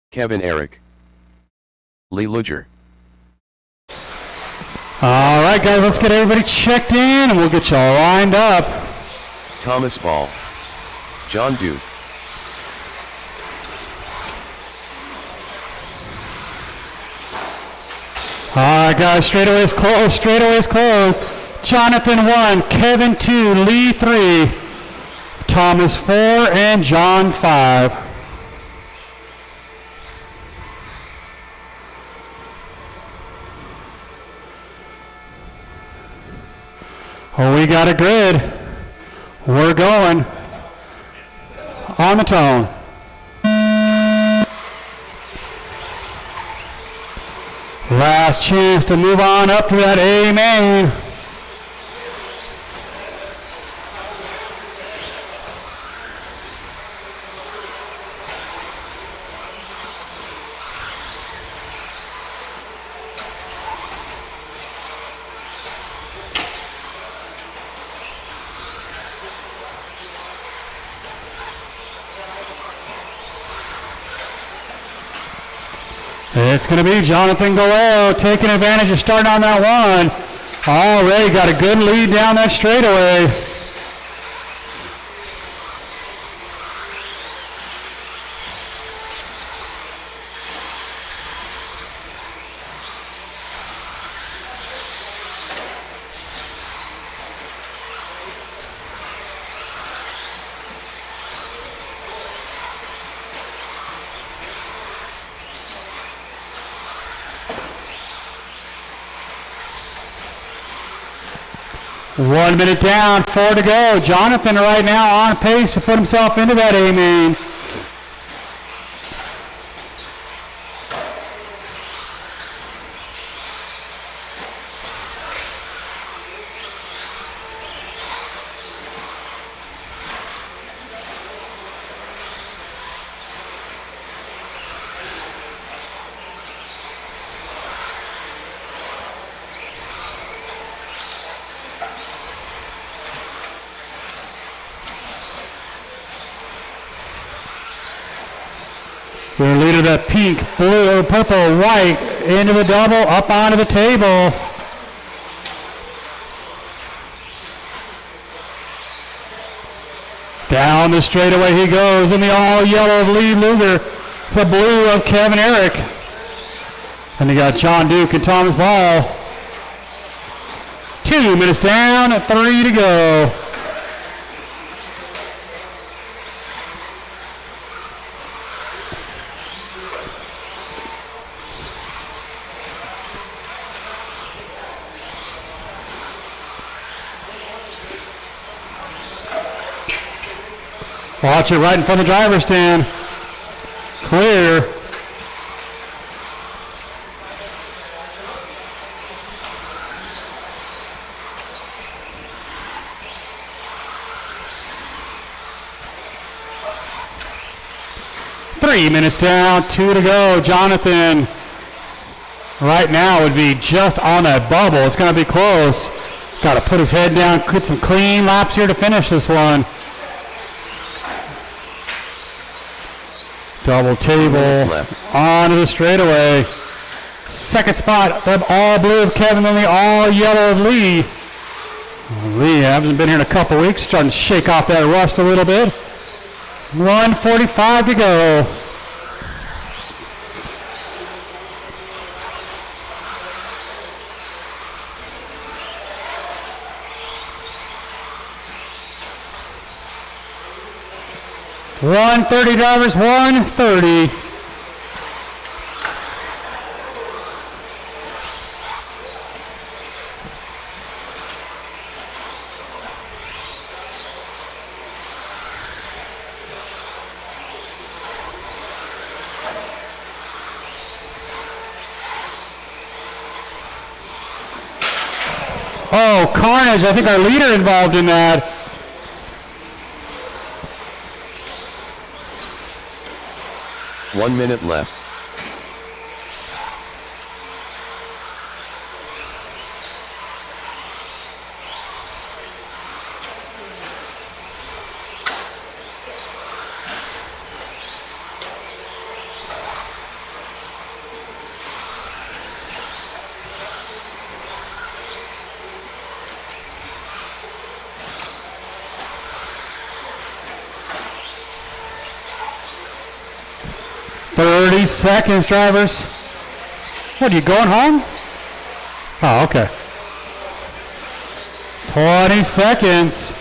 Kevin Eric. Lee Luger. All right, guys, let's get everybody checked in, and we'll get you all lined up. Thomas Ball. John Dude. All right, guys, straightaways closed, straightaways closed. Jonathan 1, Kevin 2, Lee 3, Thomas 4, and John 5. Oh, we got a grid. We're going on the tone. Last chance to move on up to that A main. It's going to be Jonathan Galero taking advantage of starting on that one. Already got a good lead down that straightaway. One minute down, 4 to go. Jonathan right now on pace to put himself into that A main. We're leading that pink, blue, purple, white into the double, up onto the table. Down the straightaway he goes in the all yellow of Lee Luger, the blue of Kevin Eric. And you got John Duke and Thomas Ball. 2 minutes down, 3 to go. Watch it right in front of the driver's stand. Clear. Three minutes down, 2 to go. Jonathan right now would be just on that bubble. It's going to be close. Got to put his head down, get some clean laps here to finish this one. Double table onto the straightaway. Second spot, the all blue of Kevin and the all yellow of Lee. Lee hasn't been here in a couple weeks, starting to shake off that rust a little bit. 1:45 to go. .130 drivers, 1:30. Oh, carnage. I think our leader involved in that. One minute left. .30 seconds, drivers. What, are you going home? Oh, okay. 20 seconds.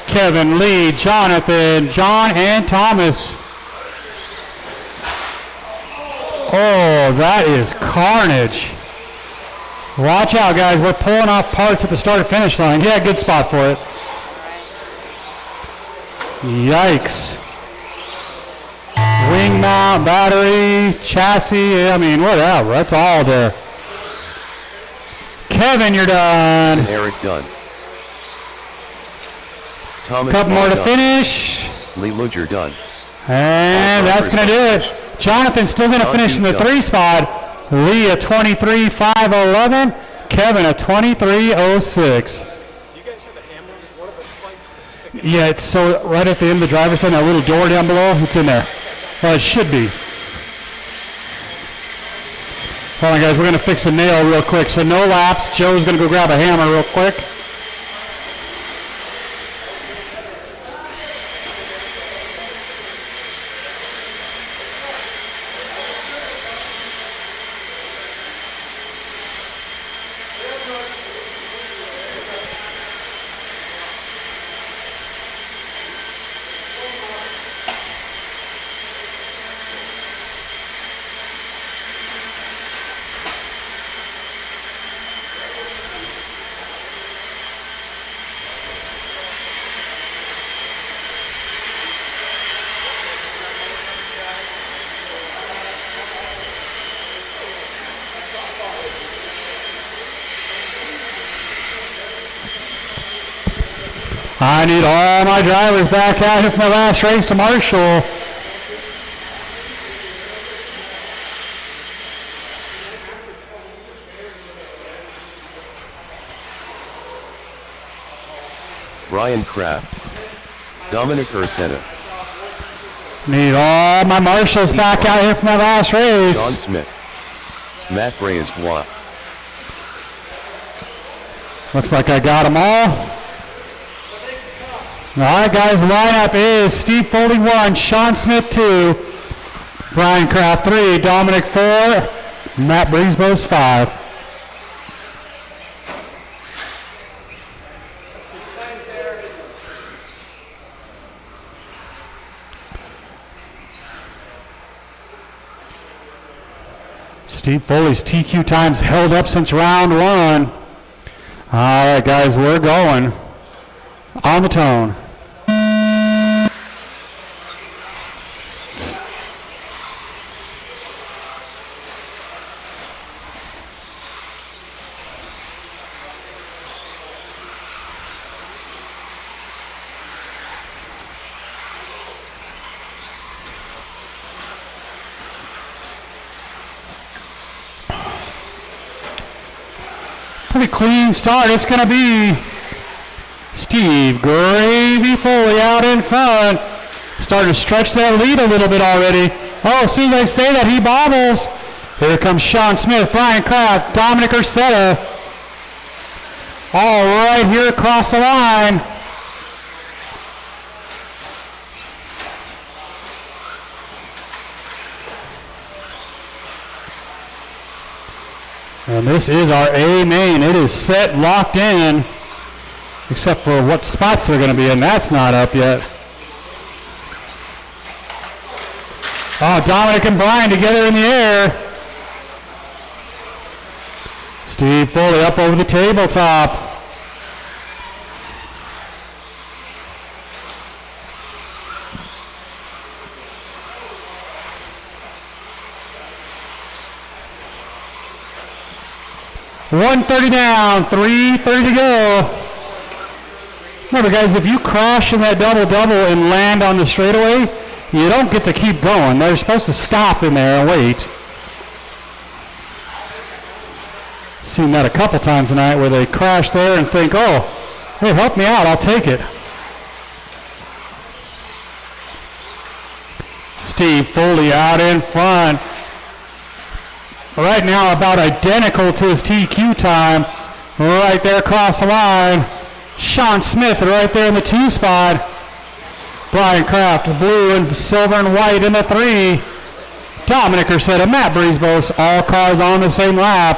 Kevin, Lee, Jonathan, John, and Thomas. Oh, that is carnage. Watch out, guys. We're pulling off parts at the start-finish line. Yeah, good spot for it. Yikes. Wing mount, battery, chassis. I mean, whatever. That's all there. Kevin, you're done. Eric done. Thomas Couple more to done. finish. Lee Luger done. And that's going to do it. Jonathan's still going to finish in the 3 spot. Lee a 23.511. Kevin a 23.06. Yeah, it's so right at the end of the driver's side, that little door down below, it's in there. Well, it should be. Hold on, guys, we're going to fix the nail real quick. So no laps. Joe's going to go grab a hammer real quick. I need all my drivers back out here for my last race to Marshall. Ryan Kraft. Dominic Ursena. Need all my marshals back out here for my last race. John Smith. Matt Braisbois. Looks like I got them all. All right, guys, lineup is Steve Foley 1, Sean Smith 2, Brian Kraft 3, Dominic 4, Matt Breesbos 5. Steve Foley's TQ times held up since round 1. All right, guys, we're going on the tone. Pretty clean start. It's going to be Steve Gravy Foley out in front. Starting to stretch that lead a little bit already. Oh, as soon as I say that, he bobbles. Here comes Sean Smith, Brian Kraft, Dominic Ursetta. All right here across the line. And this is our A main. It is set, locked in, except for what spots they're going to be in. That's not up yet. Oh, Dominic and Brian together in the air. Steve Foley up over the tabletop. $130 down, $330 to go. Remember, guys, if you crash in that double-double and land on the straightaway, you don't get to keep going. They're supposed to stop in there and wait. Seen that a couple times tonight where they crash there and think, oh, hey, help me out, I'll take it. Steve Foley out in front. Right now about identical to his TQ time. Right there across the line. Sean Smith right there in the 2 spot. Brian Kraft, blue and silver and white in the 3. Dominic Ursetta, Matt Breesbos, all cars on the same lap.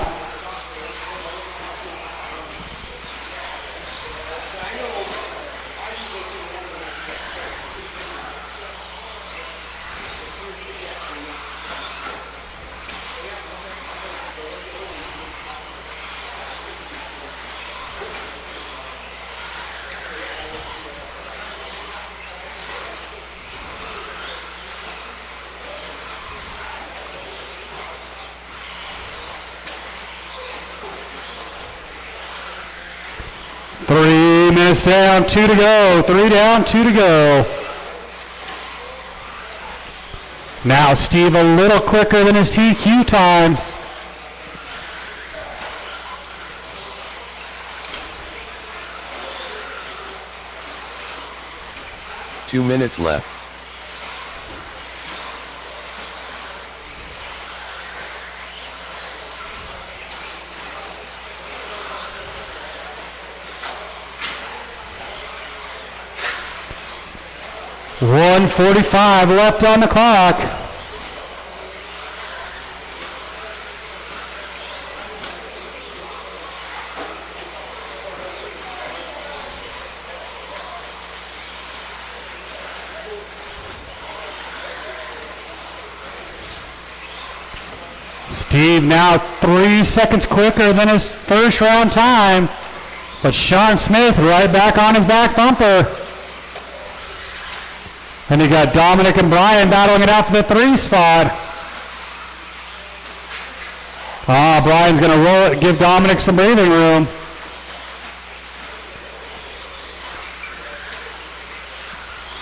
3 minutes down, 2 to go. 3 down, 2 to go. Now Steve a little quicker than his TQ time. Two minutes left. .145 left on the clock. Steve now 3 seconds quicker than his first round time, but Sean Smith right back on his back bumper. And you got Dominic and Brian battling it out for the 3 spot. Brian's going to roll it, give Dominic some breathing room.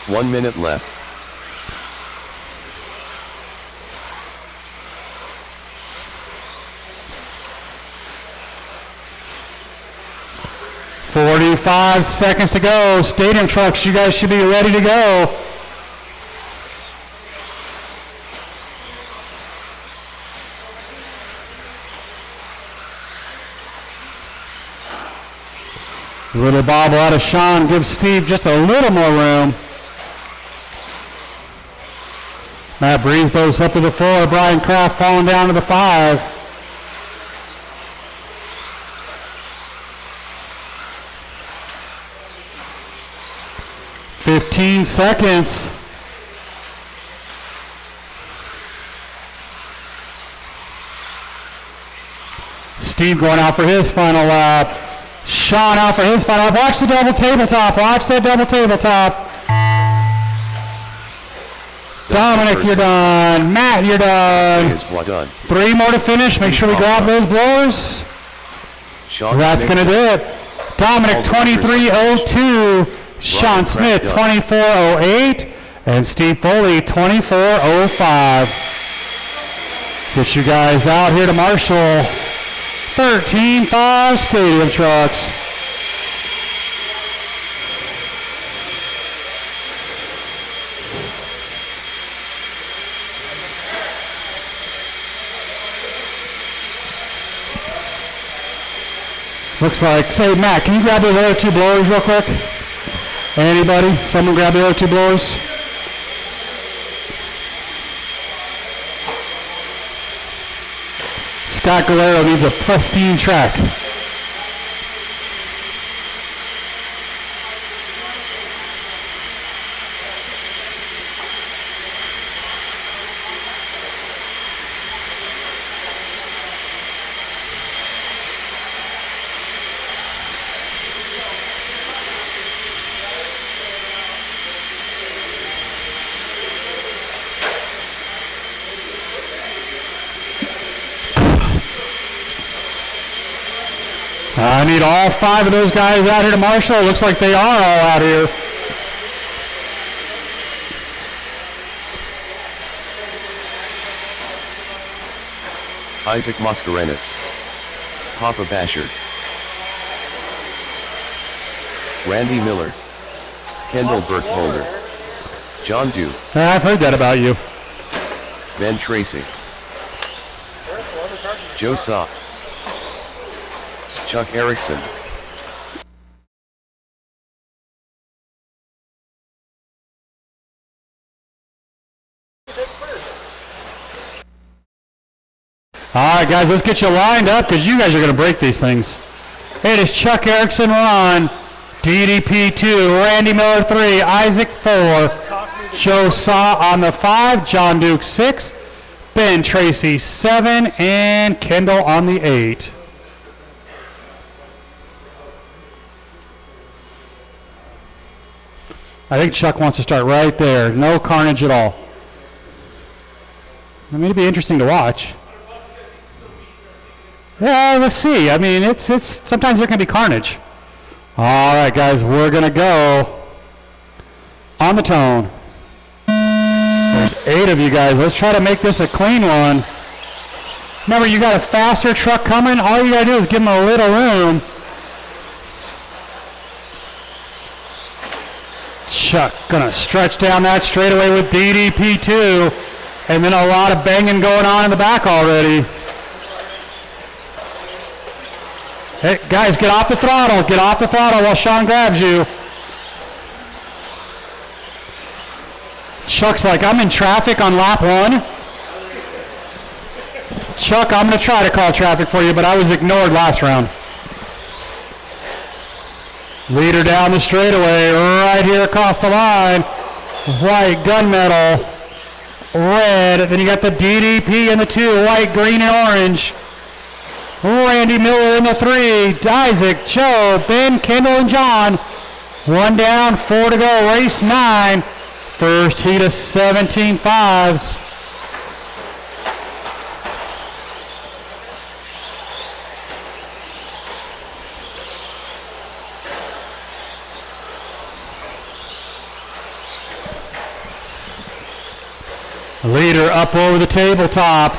One minute left. .45 seconds to go. Stadium trucks, you guys should be ready to go. Little bobble out of Sean gives Steve just a little more room. Matt Breezebo's up to the 4. Brian Kraft falling down to the 5. .15 seconds. Steve going out for his final lap. Sean out for his final lap. Watch the double tabletop. Watch that double tabletop. Dominic, you're done. Matt, you're done. Is what done. 3 more to finish. Make sure we grab those blowers. Sean That's going to do it. Dominic 23:02. Sean Smith 24:08. And Steve Foley 24:05. Get you guys out here to Marshall. 13.5 Stadium Trucks. Looks like, say Matt, can you grab the other 2 blowers real quick? Anybody? Someone grab the other 2 blowers? Scott Guerrero needs a pristine track. I need all 5 of those guys out here to Marshall. Looks like they are all out here. Isaac Mascarenas. Papa Basher. Randy Miller. Kendall Burkholder. John Dew. I've heard that about you. Ben Tracy. Joe Saw. Chuck Erickson. All right, guys, let's get you lined up because you guys are going to break these things. It is Chuck Erickson 1, DDP 2, Randy Miller 3, Isaac 4, Joe Saw on the 5, John Duke 6, Ben Tracy 7, and Kendall on the 8. I think Chuck wants to start right there. No carnage at all. I mean, it'd be interesting to watch. Yeah, let's see. I mean, it's sometimes there can be carnage All right, guys, we're going to go on the tone. There's 8 of you guys. Let's try to make this a clean one. Remember, you got a faster truck coming. All you got to do is give them a little room. Chuck going to stretch down that straightaway with DDP 2. And then a lot of banging going on in the back already. Hey, guys, get off the throttle. Get off the throttle while Sean grabs you. Chuck's like, I'm in traffic on lap 1. Chuck, I'm going to try to call traffic for you, but I was ignored last round. Leader down the straightaway, right here across the line. White, gunmetal, red. Then you got the DDP in the 2, white, green, and orange. Randy Miller in the 3. Isaac, Joe, Ben, Kendall, and John. 1 down, 4 to go. Race 9. First heat of 17 fives. Leader up over the tabletop.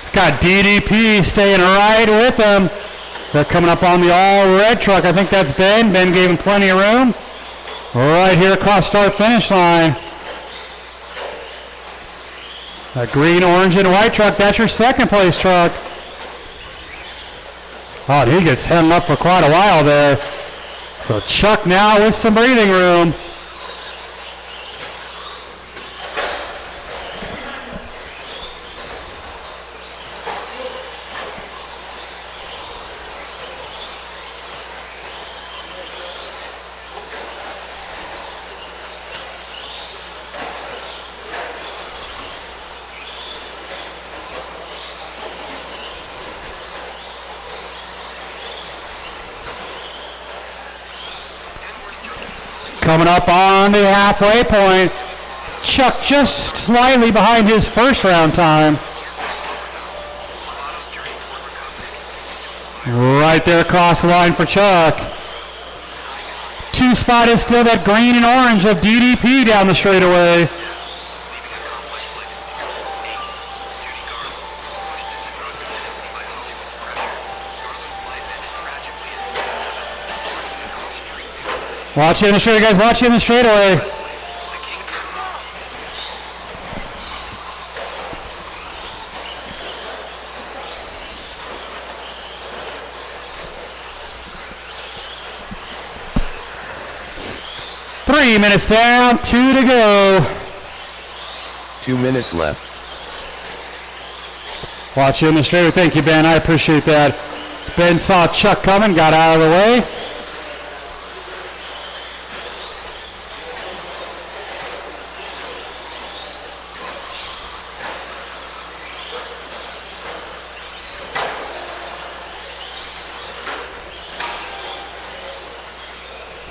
It's got DDP staying right with them. They're coming up on the all-red truck. I think that's Ben. Ben gave him plenty of room. Right here across start-finish line. That green, orange, and white truck, that's your second place truck. Oh, and he gets hemmed up for quite a while there. So Chuck now with some breathing room. Coming up on the halfway point, Chuck just slightly behind his first round time. Right there across the line for Chuck. 2 spot is still that green and orange of DDP down the straightaway. Watch it in the straightaway, guys. Watch it in the straightaway. Three minutes down, 2 to go. 2 minutes left. Watch it in the straightaway. Thank you, Ben. I appreciate that. Ben saw Chuck coming, got out of the way.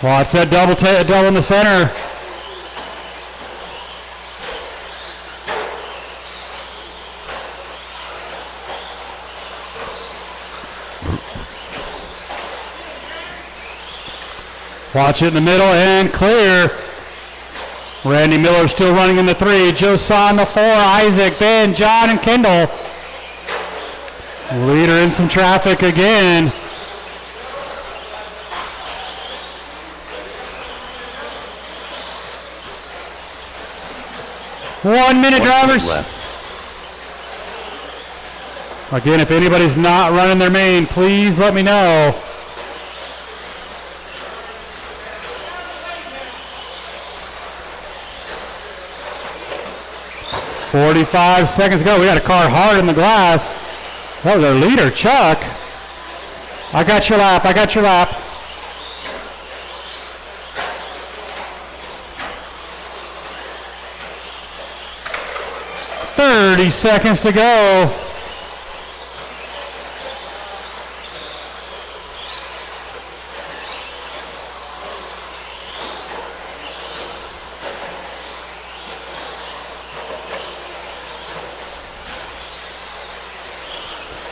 Watch that double in the center. Watch it in the middle and clear. Randy Miller still running in the 3. Joe Saw in the 4. Isaac, Ben, John, and Kendall. Leader in some traffic again. One minute, drivers. Again, if anybody's not running their main, please let me know. "45 seconds ago." We got a car hard in the glass. That was our leader, Chuck. I got your lap. I got your lap. "30 seconds to go."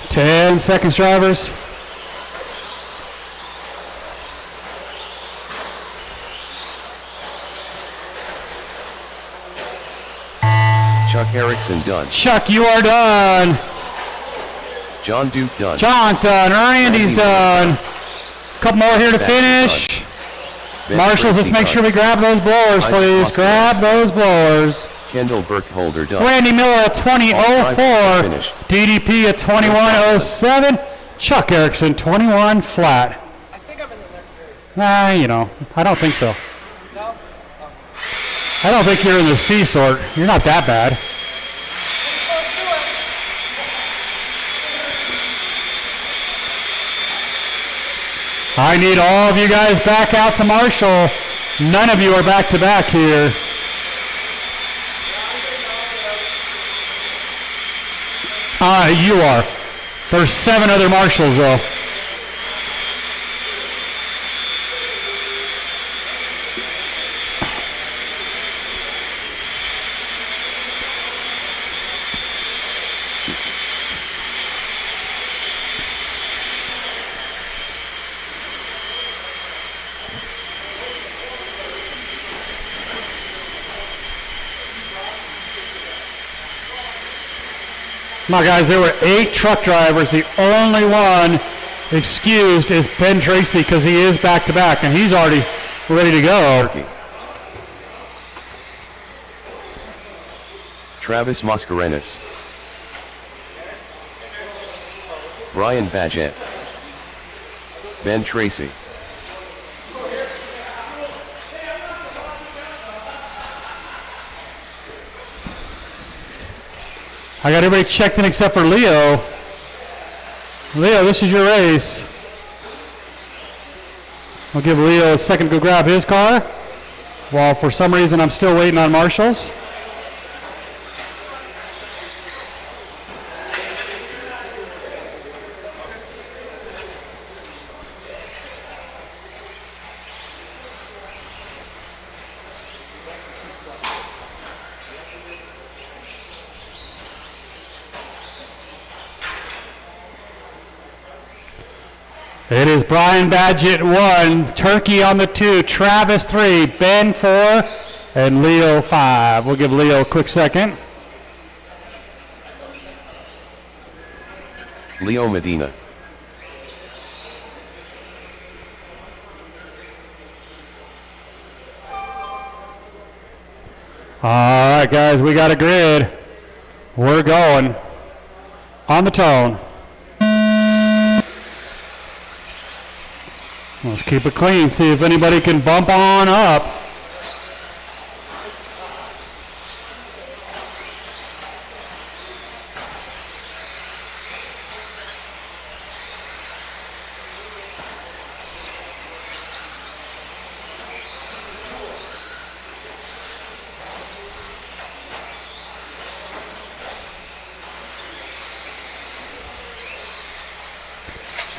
"10 seconds, drivers." Chuck Erickson done. Chuck, you are done. John Duke done. John's done. Randy's done. Couple more here to finish. Ben Marshals, let's Tracy make done. sure we grab those blowers, Isaac please. Oscar Grab done. those blowers. Kendall Burkholder done. Randy Miller at All drivers 20.04. finished. DDP at 21.07. Chuck Erickson 21 flat. I think I'm in the next race. You know, I don't think so. No? I don't think you're in the C sort. You're not that bad. Let's do it. I need all of you guys back out to Marshall. None of you are back to back here. You are. There's 7 other Marshalls though. Come on, guys, there were 8 truck drivers. The only one excused is Ben Tracy because he is back-to-back, and he's already ready to go. Turkey. Travis Mascarenas. Brian Badgett. Ben Tracy. I got everybody checked in except for Leo. Leo, this is your race. I'll give Leo a second to go grab his car. While for some reason I'm still waiting on Marshall's. It is Brian Badgett 1, Turkey on the 2, Travis 3, Ben 4, and Leo 5. We'll give Leo a quick second. Leo Medina. All right, guys, we got a grid. We're going on the tone. Let's keep it clean, see if anybody can bump on up.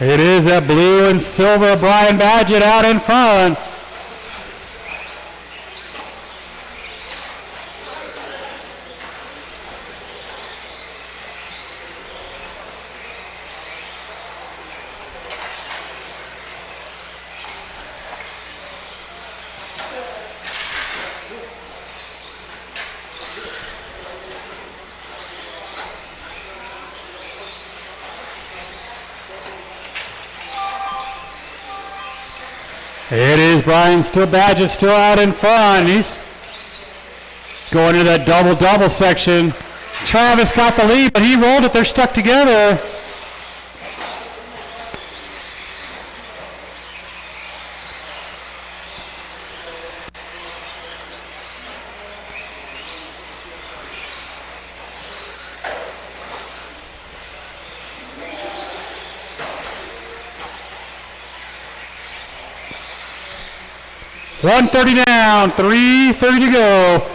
It is that blue and silver Brian Badgett out in front. It is Brian Badgett still out in front. He's going to that double-double section. Travis got the lead, but he rolled it. They're stuck together. $130 down, $330 to go.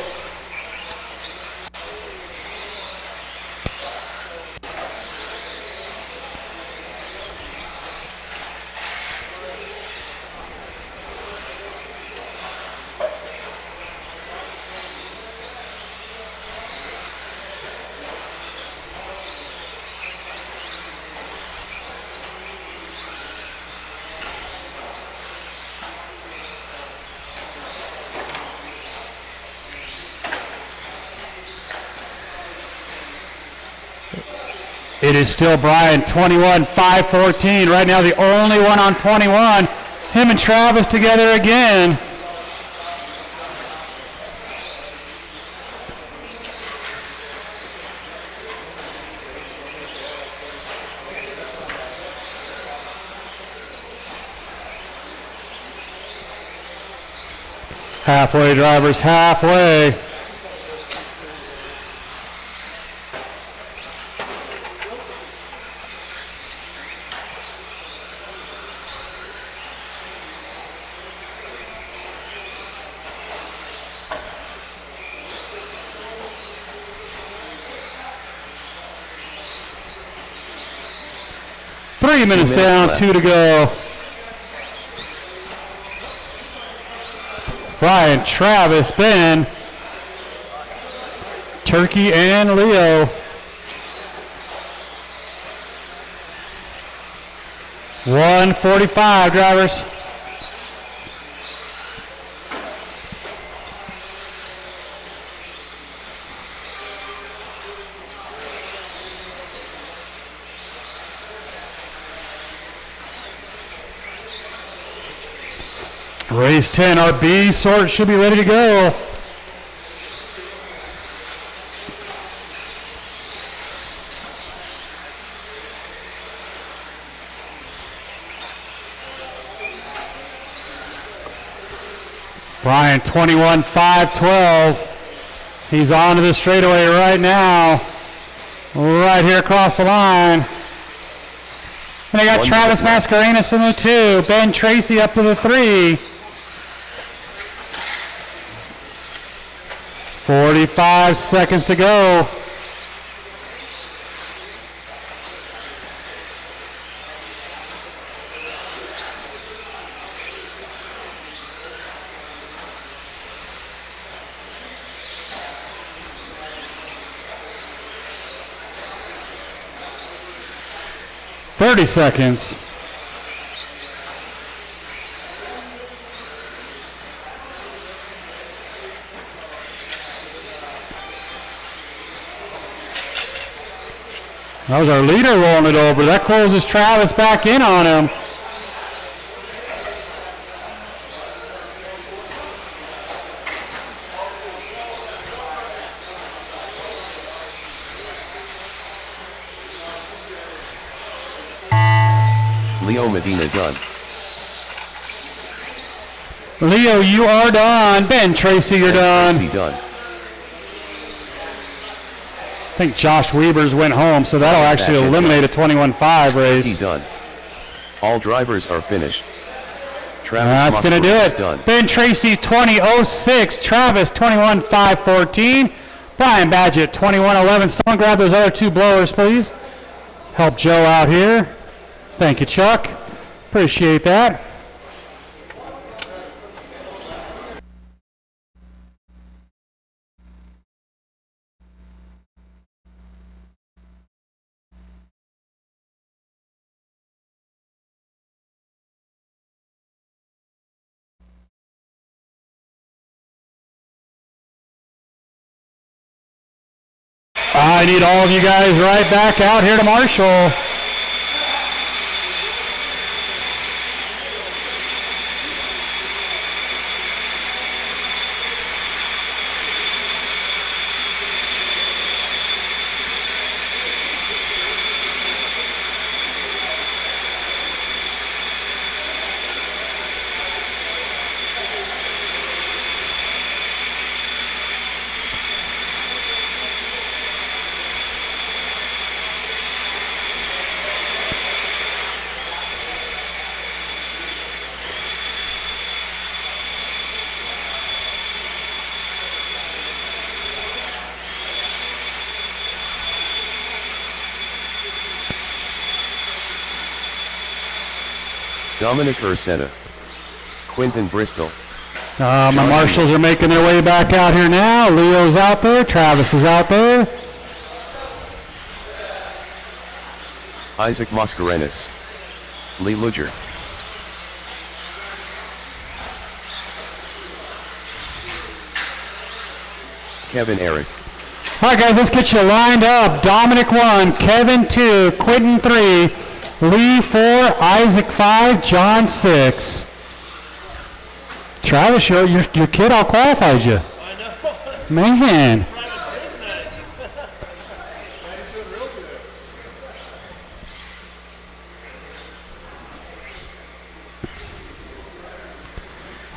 It is still Brian, 21, 514. Right now, the only one on 21. Him and Travis together again. Halfway, drivers, halfway. Three minutes down, left. 2 to go. Brian, Travis, Ben, Turkey, and Leo. $1:45, drivers. Race 10, our B sort should be ready to go. Brian, 21, 512. He's onto the straightaway right now. Right here across the line. And I got Travis Mascarenas in the 2. Ben Tracy up to the 3. 45 seconds to go. Thirty seconds. That was our leader rolling it over. That closes Travis back in on him. Leo Medina done. Leo, you are done. Ben Tracy, you're done. Tracy done. I think Josh Weber's went home, so that'll actually eliminate a 21-5 He race. done. All drivers are finished. Travis That's going to do is it. done. Ben Tracy, 20.06. Travis, 21.514. Brian Badgett, 21.11. Someone grab those other 2 blowers, please. Help Joe out here. Thank you, Chuck. Appreciate that. I need all of you guys right back out here to Marshall. Dominic Ursetta. Quinton Bristol. My marshals are making their way back out here now. Leo's out there. Travis is out there. Isaac Mascarenas. Lee Luger. Kevin Eric. All right, guys, let's get you lined up. Dominic 1, Kevin 2, Quentin 3, Lee 4, Isaac 5, John 6. Travis, your kid all qualified you. I know. Man.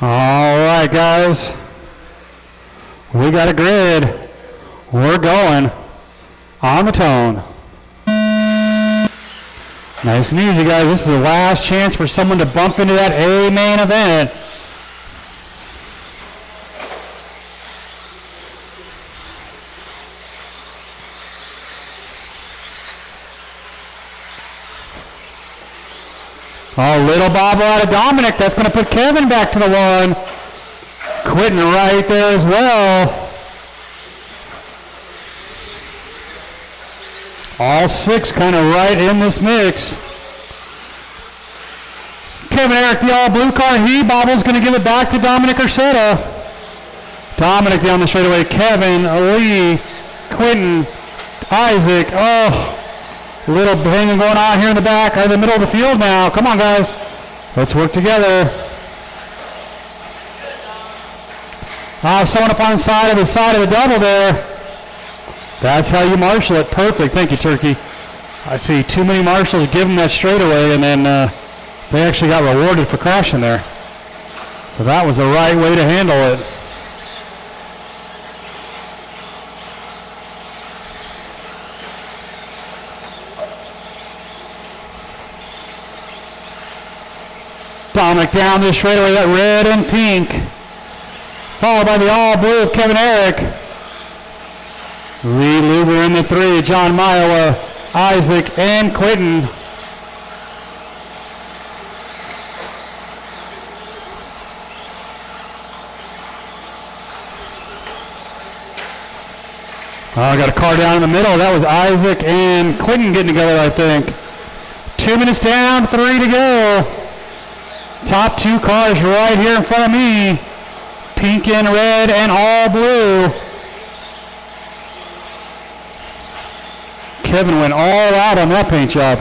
All right, guys. We got a grid. We're going on the tone. Nice and easy, guys. This is the last chance for someone to bump into that A main event. Oh, little bobble out of Dominic. That's going to put Kevin back to the 1. Quentin right there as well. All 6 kind of right in this mix. Kevin Eric, the all blue car, he bobbles, going to give it back to Dominic Ursetta. Dominic down the straightaway. Kevin, Lee, Quentin, Isaac. Oh, little banging going on here in the back, in the middle of the field now. Come on, guys. Let's work together. Someone up on the side of the double there. That's how you marshal it. Perfect. Thank you, Turkey. I see too many marshals give them that straightaway, and then they actually got rewarded for crashing there. So that was the right way to handle it. Dominic down this straightaway, that red and pink. Followed by the all blue of Kevin Eric. Lee Luber in the 3, John Miowa, Isaac, and Quentin. I got a car down in the middle. That was Isaac and Quentin getting together, I think. 2 minutes down, 3 to go. Top 2 cars right here in front of me. Pink and red and all blue. Kevin went all out on that paint job.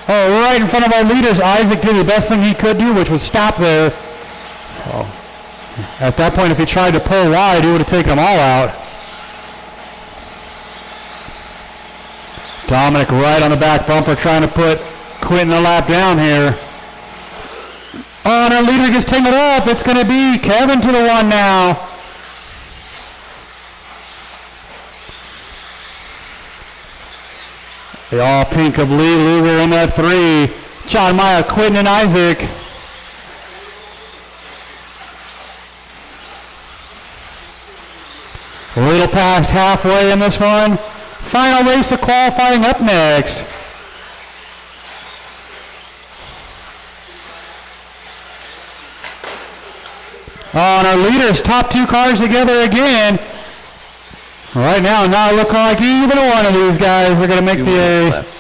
Oh, right in front of our leaders, Isaac did the best thing he could do, which was stop there. Oh. At that point, if he tried to pull wide, he would have taken them all out. Dominic right on the back bumper trying to put Quentin a lap down here. Oh, and our leader gets tangled up. It's going to be Kevin to the 1 now. The all pink of Lee Luger in that 3. John Maya, Quentin, and Isaac. A little past halfway in this one. Final race of qualifying up next. Oh, and our leaders, top 2 cars together again. Right now, not looking like either one of these guys are going to make the A. Left.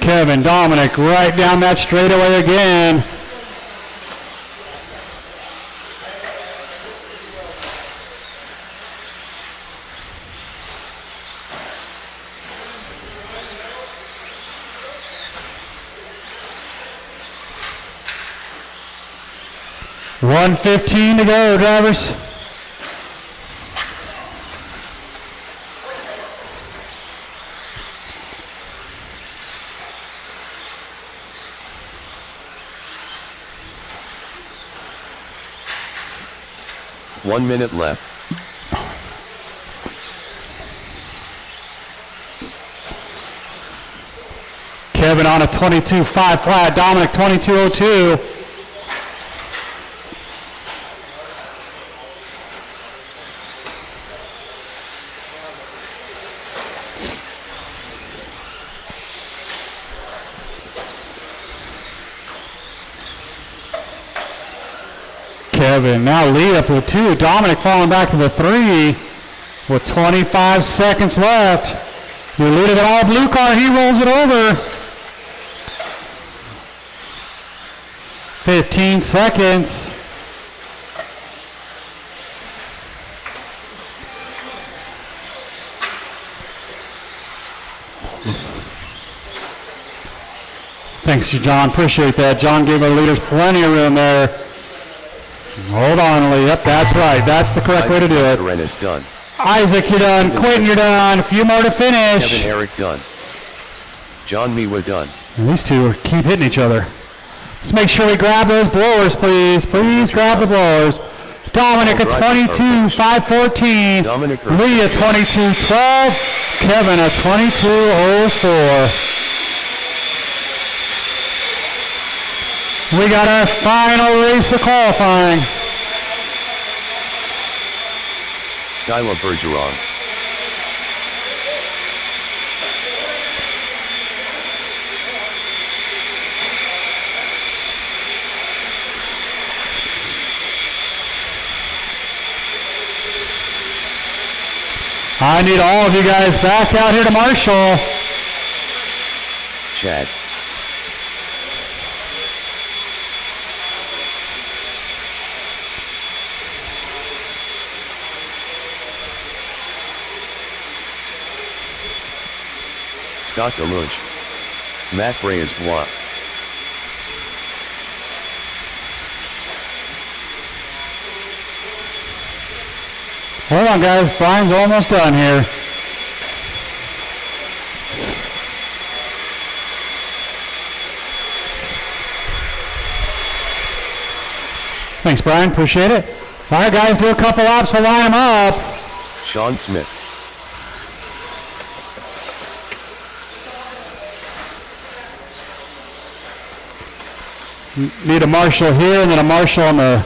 Kevin, Dominic, right down that straightaway again. $1:15 to go, drivers. One minute left. Kevin on a 22.5 flat, Dominic 22.02. Kevin. Now lead up to the 2. Dominic falling back to the 3 with 25 seconds left. You lead it all blue car. He rolls it over. 15 seconds. Thanks, John. Appreciate that. John gave our leaders plenty of room there. Hold on, Lee. Yep, that's right. That's the correct way to do it. Is done. Isaac, you're done. Quentin, you're done. A few more to finish. Kevin Eric done. John Miwa done. And these two keep hitting each other. Let's make sure we grab those blowers, please. Please grab the blowers. Dominic at 22.514. Lee at 22.12. Kevin at 22.04. We got our final race of qualifying. Skyla Bergeron. I need all of you guys back out here to Marshall. Chad. Scott Deluge. Matt Reyes-Bois. Hold on, guys. Brian's almost done here. Thanks, Brian. Appreciate it. All right, guys. Do a couple laps. We'll line them up. Sean Smith. Need a marshal here and then a marshal on the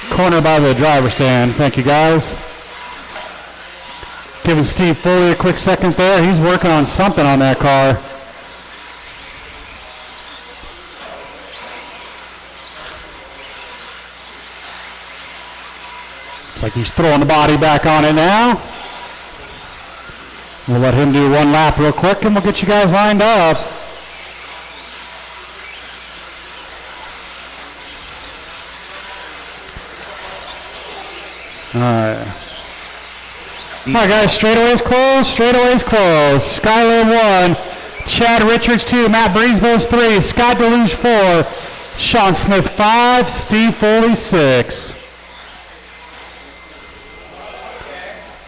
corner by the driver's stand. Thank you, guys. Giving Steve Foley a quick second there. He's working on something on that car. Looks like he's throwing the body back on it now. We'll let him do one lap real quick and we'll get you guys lined up. All right. All right, guys, straightaways closed, straightaways closed. Skylar 1, Chad Richards 2, Matt Breesbos 3, Scott Deluge 4, Sean Smith 5, Steve Foley 6.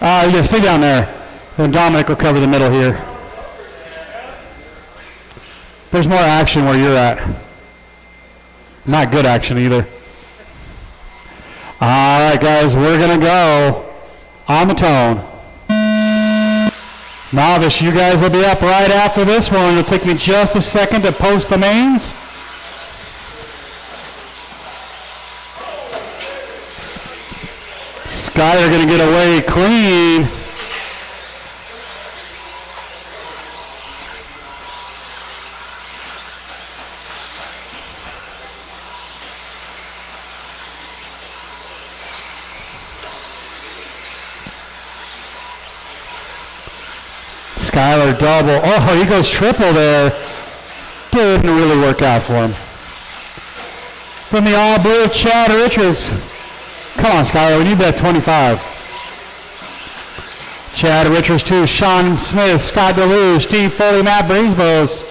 Yeah, stay down there. Then Dominic will cover the middle here. There's more action where you're at. Not good action either. All right, guys, we're going to go on the tone. Novice, you guys will be up right after this one. It'll take me just a second to post the mains. Skyler going to get away clean. Skyler double. Oh, he goes triple there. Didn't really work out for him. From the all blue, Chad Richards. Come on, Skyler, we need that 25. Chad Richards 2, Sean Smith, Scott Deluge, Steve Foley, Matt Breesbos.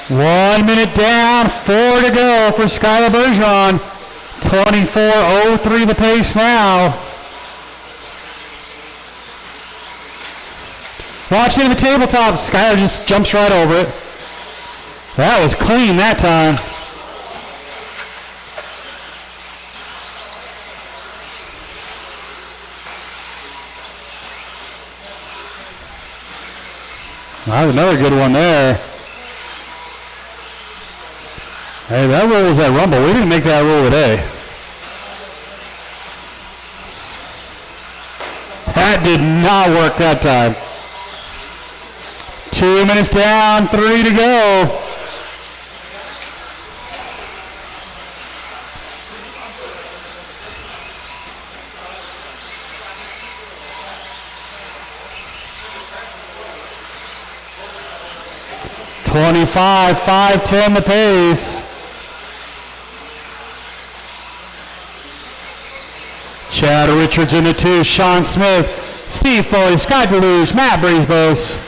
One minute down, 4 to go for Skylar Bergeron. 24.03 the pace now. Watch it in the tabletop. Skylar just jumps right over it. That was clean that time. That was another good one there. Hey, that rule was that rumble. We didn't make that rule today. That did not work that time. 2 minutes down, 3 to go. $25, 5:10 the pace. Chad Richards in the 2, Sean Smith, Steve Foley, Scott Deluge, Matt Breezebos.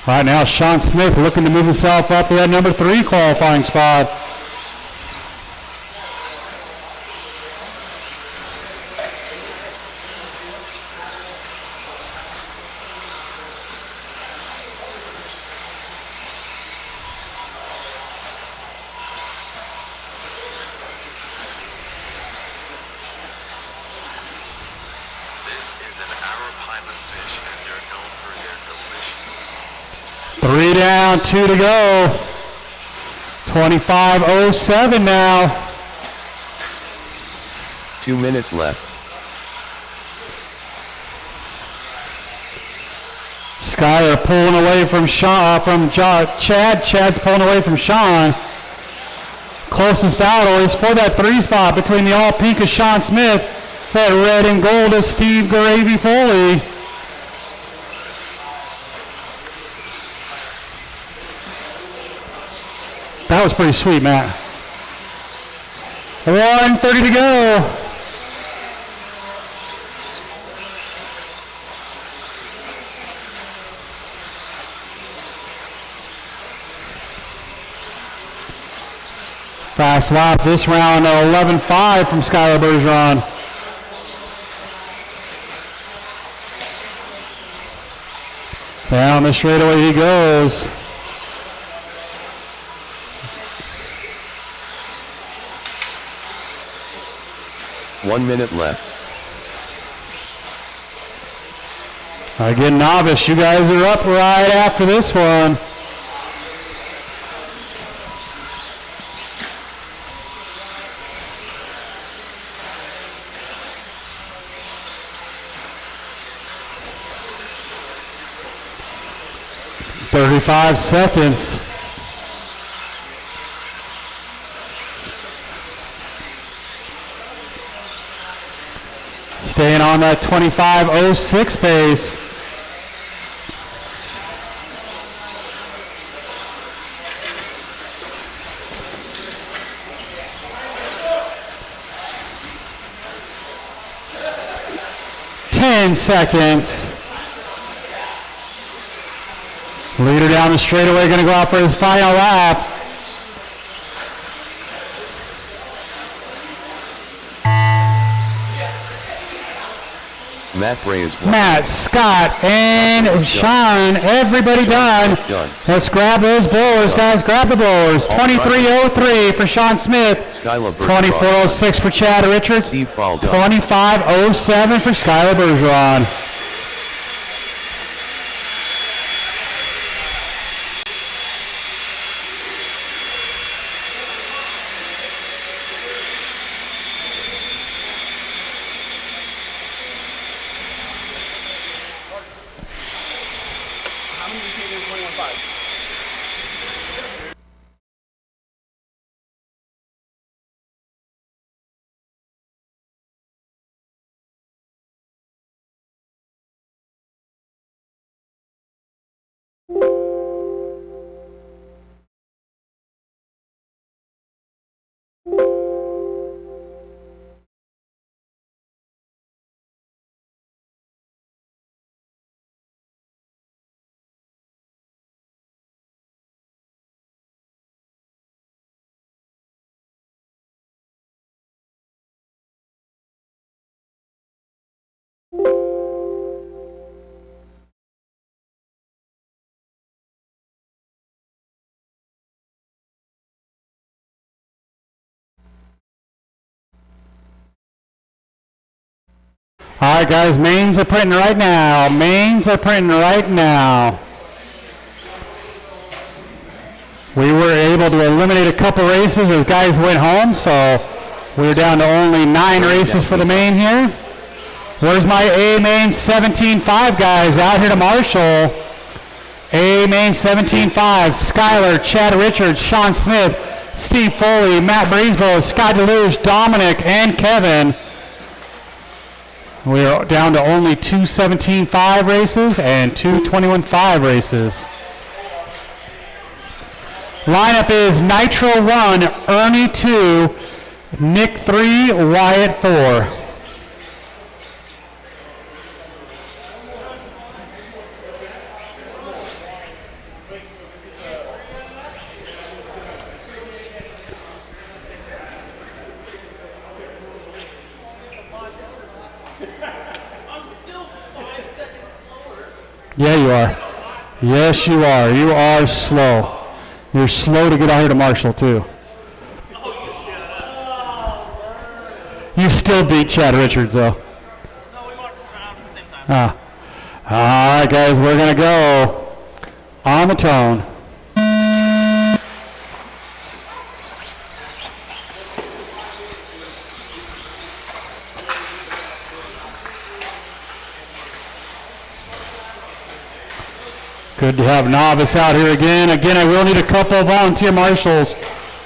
Right now, Sean Smith looking to move himself up to that number 3 qualifying spot. This is an Arapaima fish, and they're known for their delicious. 3 down, 2 to go. 25:07 now. 2 minutes left. Skyler pulling away from Chad. Chad's pulling away from Sean. Closest battle is for that 3 spot between the all pink of Sean Smith, that red and gold of Steve Gravy Foley. That was pretty sweet, Matt. 1:30 to go. Fast lap this round, 11.5 from Skylar Bergeron. Down the straightaway he goes. One minute left. Again, novice, you guys are up right after this one. "35 seconds. Staying on that 25:06 pace. "10 seconds. Leader down the straightaway, going to go out for his final lap. Matt Bray is one. Matt, Scott, and Sean, everybody done. Done. Let's grab those blowers, guys. Grab the blowers. 23:03 for Sean Smith. Skylar Bergeron. 24:06 for Chad Richards. Steve Fall done. 25:07 for Skylar Bergeron. All right, guys, mains are printing right now. Mains are printing right now. We were able to eliminate a couple races as guys went home, so we're down to only 9 races for the main here. Where's my A main 17.5 guys out here to Marshall? A main 17.5, Skylar, Chad Richards, Sean Smith, Steve Foley, Matt Breesbo, Scott Deluge, Dominic, and Kevin. We're down to only 2 17.5 races and 2 21.5 races. Lineup is Nitro 1, Ernie 2, Nick 3, Wyatt 4. Yeah, you are. Yes, you are. You are slow. You're slow to get out here to Marshall, too. You still beat Chad Richards, though. No, we walked around at the same time. All right, guys, we're going to go on the tone. Good to have Novice out here again. Again, I will need a couple of volunteer marshals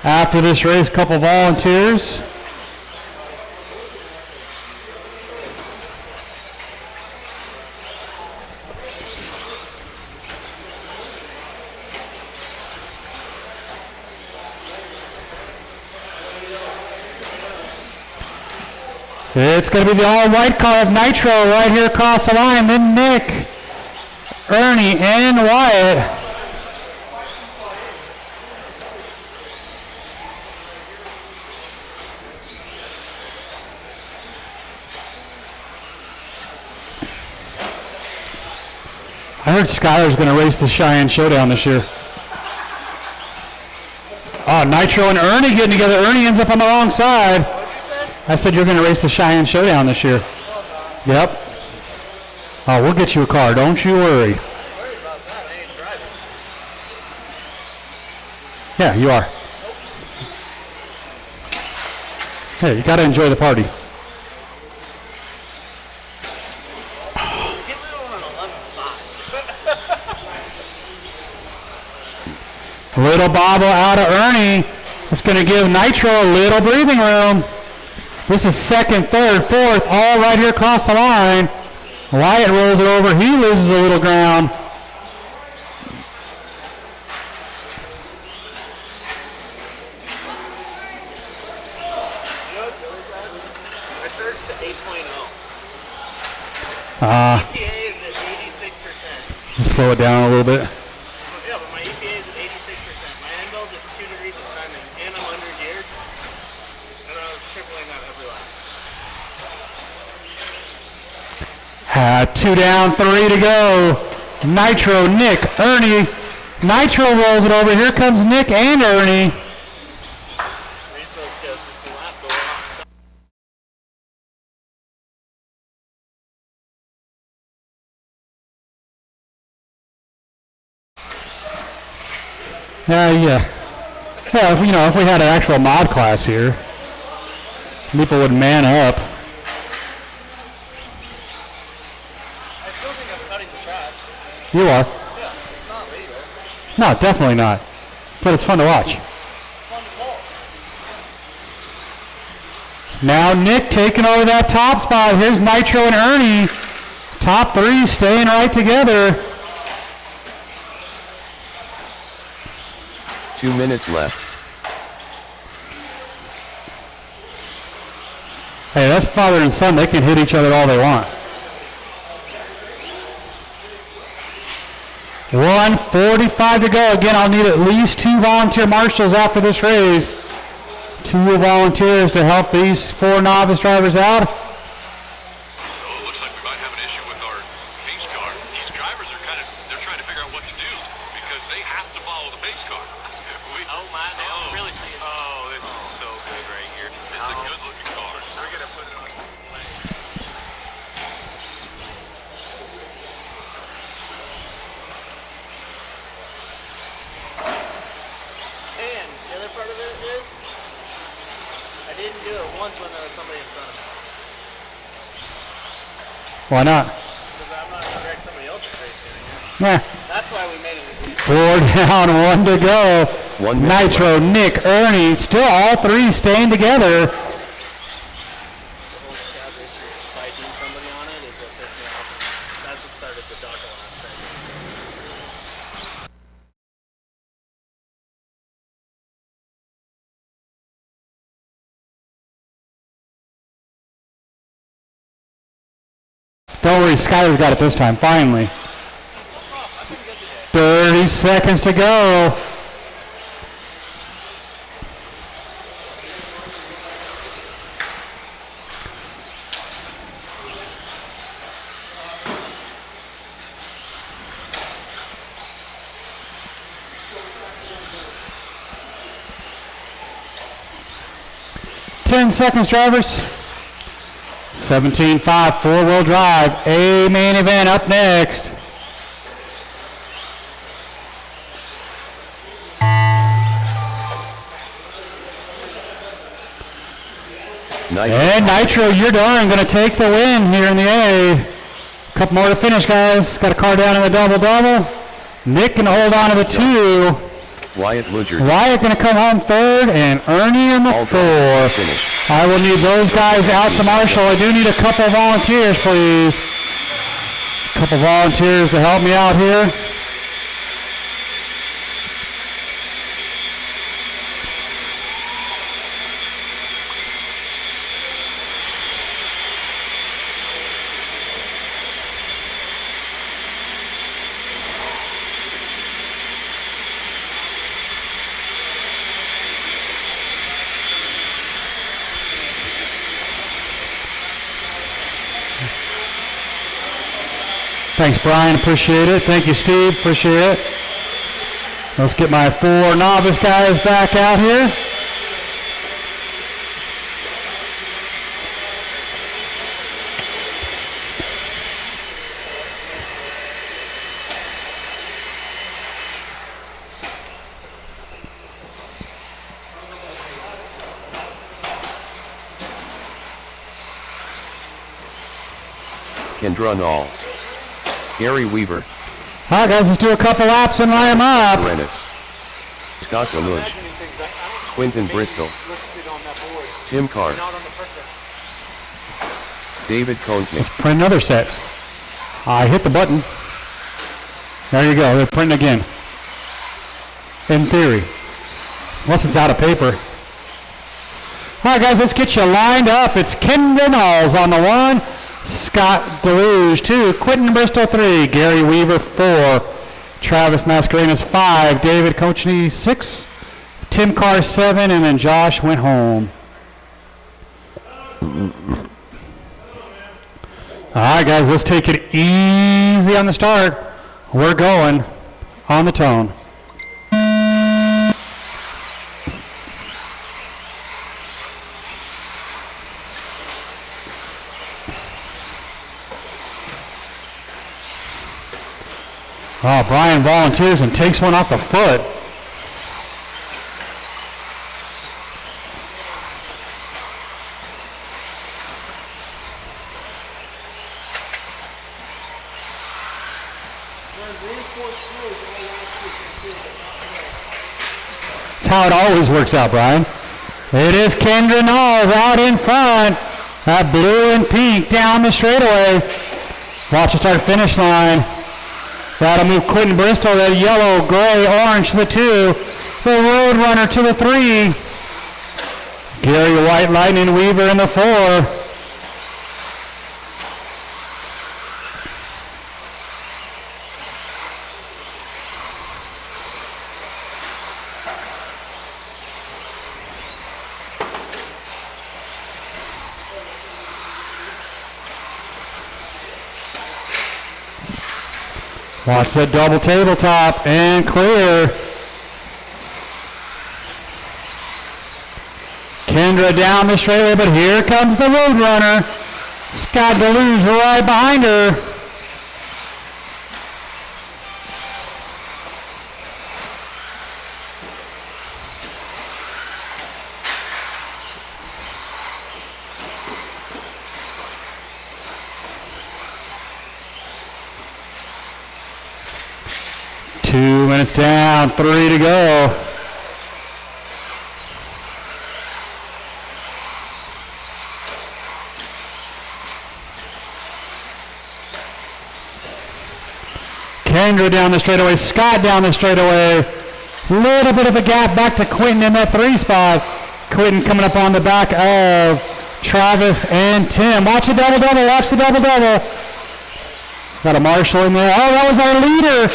after this race, a couple of volunteers. It's going to be the all-white car of Nitro right here across the line. Then Nick, Ernie, and Wyatt. I heard Skylar's going to race the Cheyenne Showdown this year. Oh, Nitro and Ernie getting together. Ernie ends up on the wrong side. I said you're going to race the Cheyenne Showdown this year. Yep. Oh, we'll get you a car. Don't you worry. Yeah, you are. Hey, you got to enjoy the party. Little bobble out of Ernie. It's going to give Nitro a little breathing room. This is second, third, fourth, all right here across the line. Wyatt rolls it over. He loses a little ground. EPA is at 86%. Slow it down a little bit. Yeah, but my EPA is at 86%. My end bell's at 2 degrees of timing, and I'm under geared. And I was tripling that every lap. 2 down, 3 to go. Nitro, Nick, Ernie. Nitro rolls it over. Here comes Nick and Ernie. Raceway's got 6 lap going on. Yeah. If we had an actual mod class here, people would man up. I still think I'm cutting the track. You are. Yeah, it's not legal. No, definitely not. But it's fun to watch. Fun to pull. Now Nick taking over that top spot. Here's Nitro and Ernie. Top 3 staying right together. 2 minutes left. Hey, that's father and son. They can hit each other all they want. 1:45 to go. Again, I'll need at least 2 volunteer marshals after this race. 2 volunteers to help these 4 novice drivers out. Oh, it looks like we might have an issue with our pace car. These drivers are they're trying to figure out what to do because they have to follow the pace car. Oh my, they don't really see it. Oh, this is so good right here. It's a good looking car. We're going to put it on display. once when there was somebody in front of me. Why not? Because I'm not going to wreck somebody else's race here. Yeah. That's why we made it. 4 down, 1 to go. 1 minute Nitro, Nick, Ernie, still all three staying together. The whole cab issue is spiking somebody on it is what pissed me off. That's what started the DACA last time. Don't worry, Skyler's got it this time, finally. 30 seconds to go. Ten seconds, drivers. 17.5, four-wheel drive. A main event up next. And Nitro, you're done. Going to take the win here in the A. Couple more to finish, guys. Got a car down in the double-double. Nick going to hold on to the 2. Wyatt Ludger. Wyatt going to come home 3rd, and Ernie in the 4. Finish. I will need those guys out to Marshall. I do need a couple volunteers, please. A couple volunteers to help me out here. Thanks, Brian. Appreciate it. Thank you, Steve. Appreciate it. Let's get my 4 novice guys back out here. Kendra Knowles. Gary Weaver. All right, guys, let's do a couple laps and line them up. Rennis. Scott DeLuge. Quentin Bristol. Tim Carr. David Konknick. Print another set. I hit the button. There you go. They're printing again. In theory. Unless it's out of paper. All right, guys, let's get you lined up. It's Kendra Knowles on the 1. Scott DeLuge 2, Quentin Bristol 3, Gary Weaver 4, Travis Mascarenas 5, David Kochny 6, Tim Carr 7, and then Josh went home. All right, guys, let's take it easy on the start. We're going on the tone. Oh, Brian volunteers and takes one off the foot. That's how it always works out, Brian. It is Kendra Knowles out in front. That blue and pink down the straightaway. Watch the start finish line. That'll move Quentin Bristol, that yellow, gray, orange to the 2. The Roadrunner to the 3. Gary White Lightning Weaver in the 4. Watch that double tabletop and clear. Kendra down the straightaway, but here comes the Roadrunner. Scott DeLuge right behind her. minutes down, 3 to go. Kendra down the straightaway, Scott down the straightaway. Little bit of a gap back to Quentin in that 3 spot. Quentin coming up on the back of Travis and Tim. Watch the double-double, watch the double-double. Got a Marshall in there. Oh, that was our leader,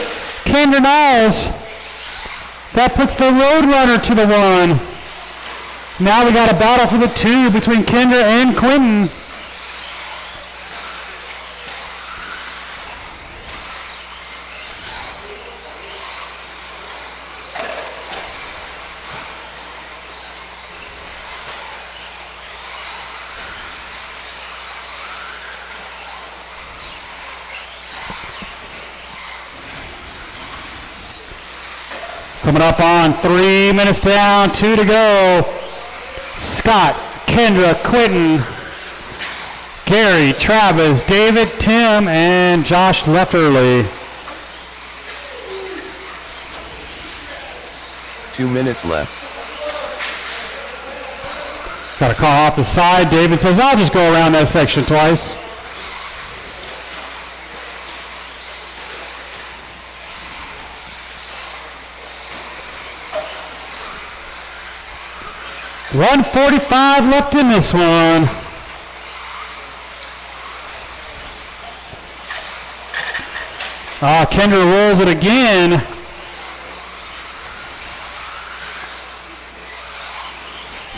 Kendra Niles. That puts the Roadrunner to the 1. Now we got a battle for the 2 between Kendra and Quentin. Coming up on 3 minutes down, 2 to go. Scott, Kendra, Quentin, Gary, Travis, David, Tim, and Josh left early. 2 minutes left. Got a car off the side. David says, I'll just go around that section twice. $1:45 left in this one. Kendra rolls it again.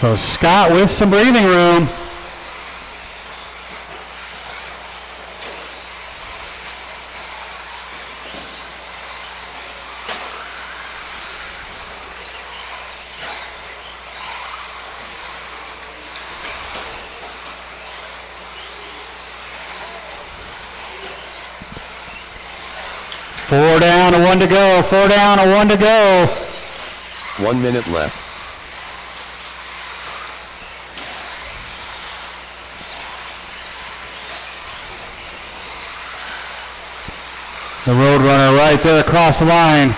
So Scott with some breathing room. Four down, a 1 to go. 4 down, a 1 to go. 1 minute left. The Roadrunner right there across the line.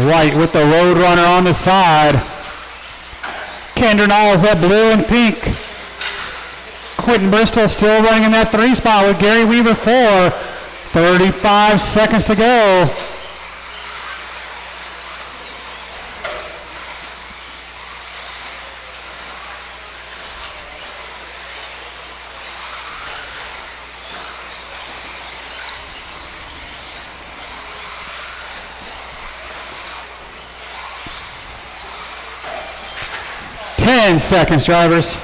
White with the Roadrunner on the side. Kendra Niles, that blue and pink. Quentin Bristol still running in that 3 spot with Gary Weaver 4. 35 seconds to go. Ten seconds, drivers.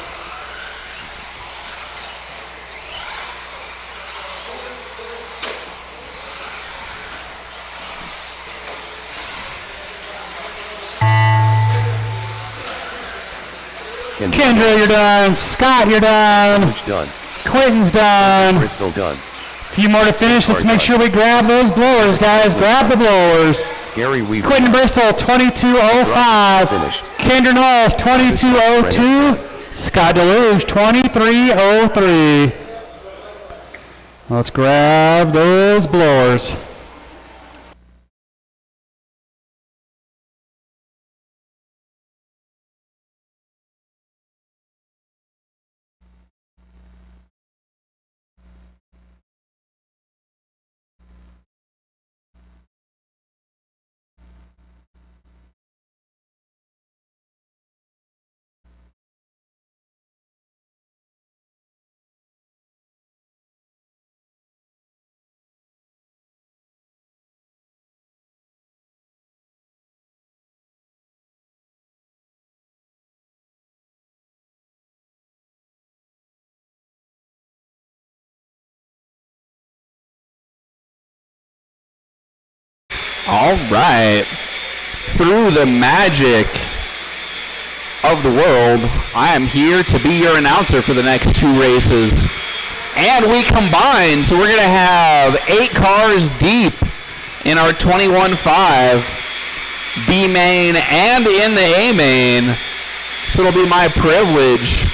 Kendra, you're done. Scott, you're done. Coach done. Quentin's done. Bristol done. Few more to finish. Let's make sure we grab those blowers, guys. Grab the blowers. Gary Weaver. Quentin Bristol, 22:05. Finished. Kendra Knowles, 22:02. Scott Deluge, 23:03. Let's grab those blowers. All right. Through the magic of the world, I am here to be your announcer for the next 2 races. And we combine, so we're going to have 8 cars deep in our 21.5 B main and in the A main. So it'll be my privilege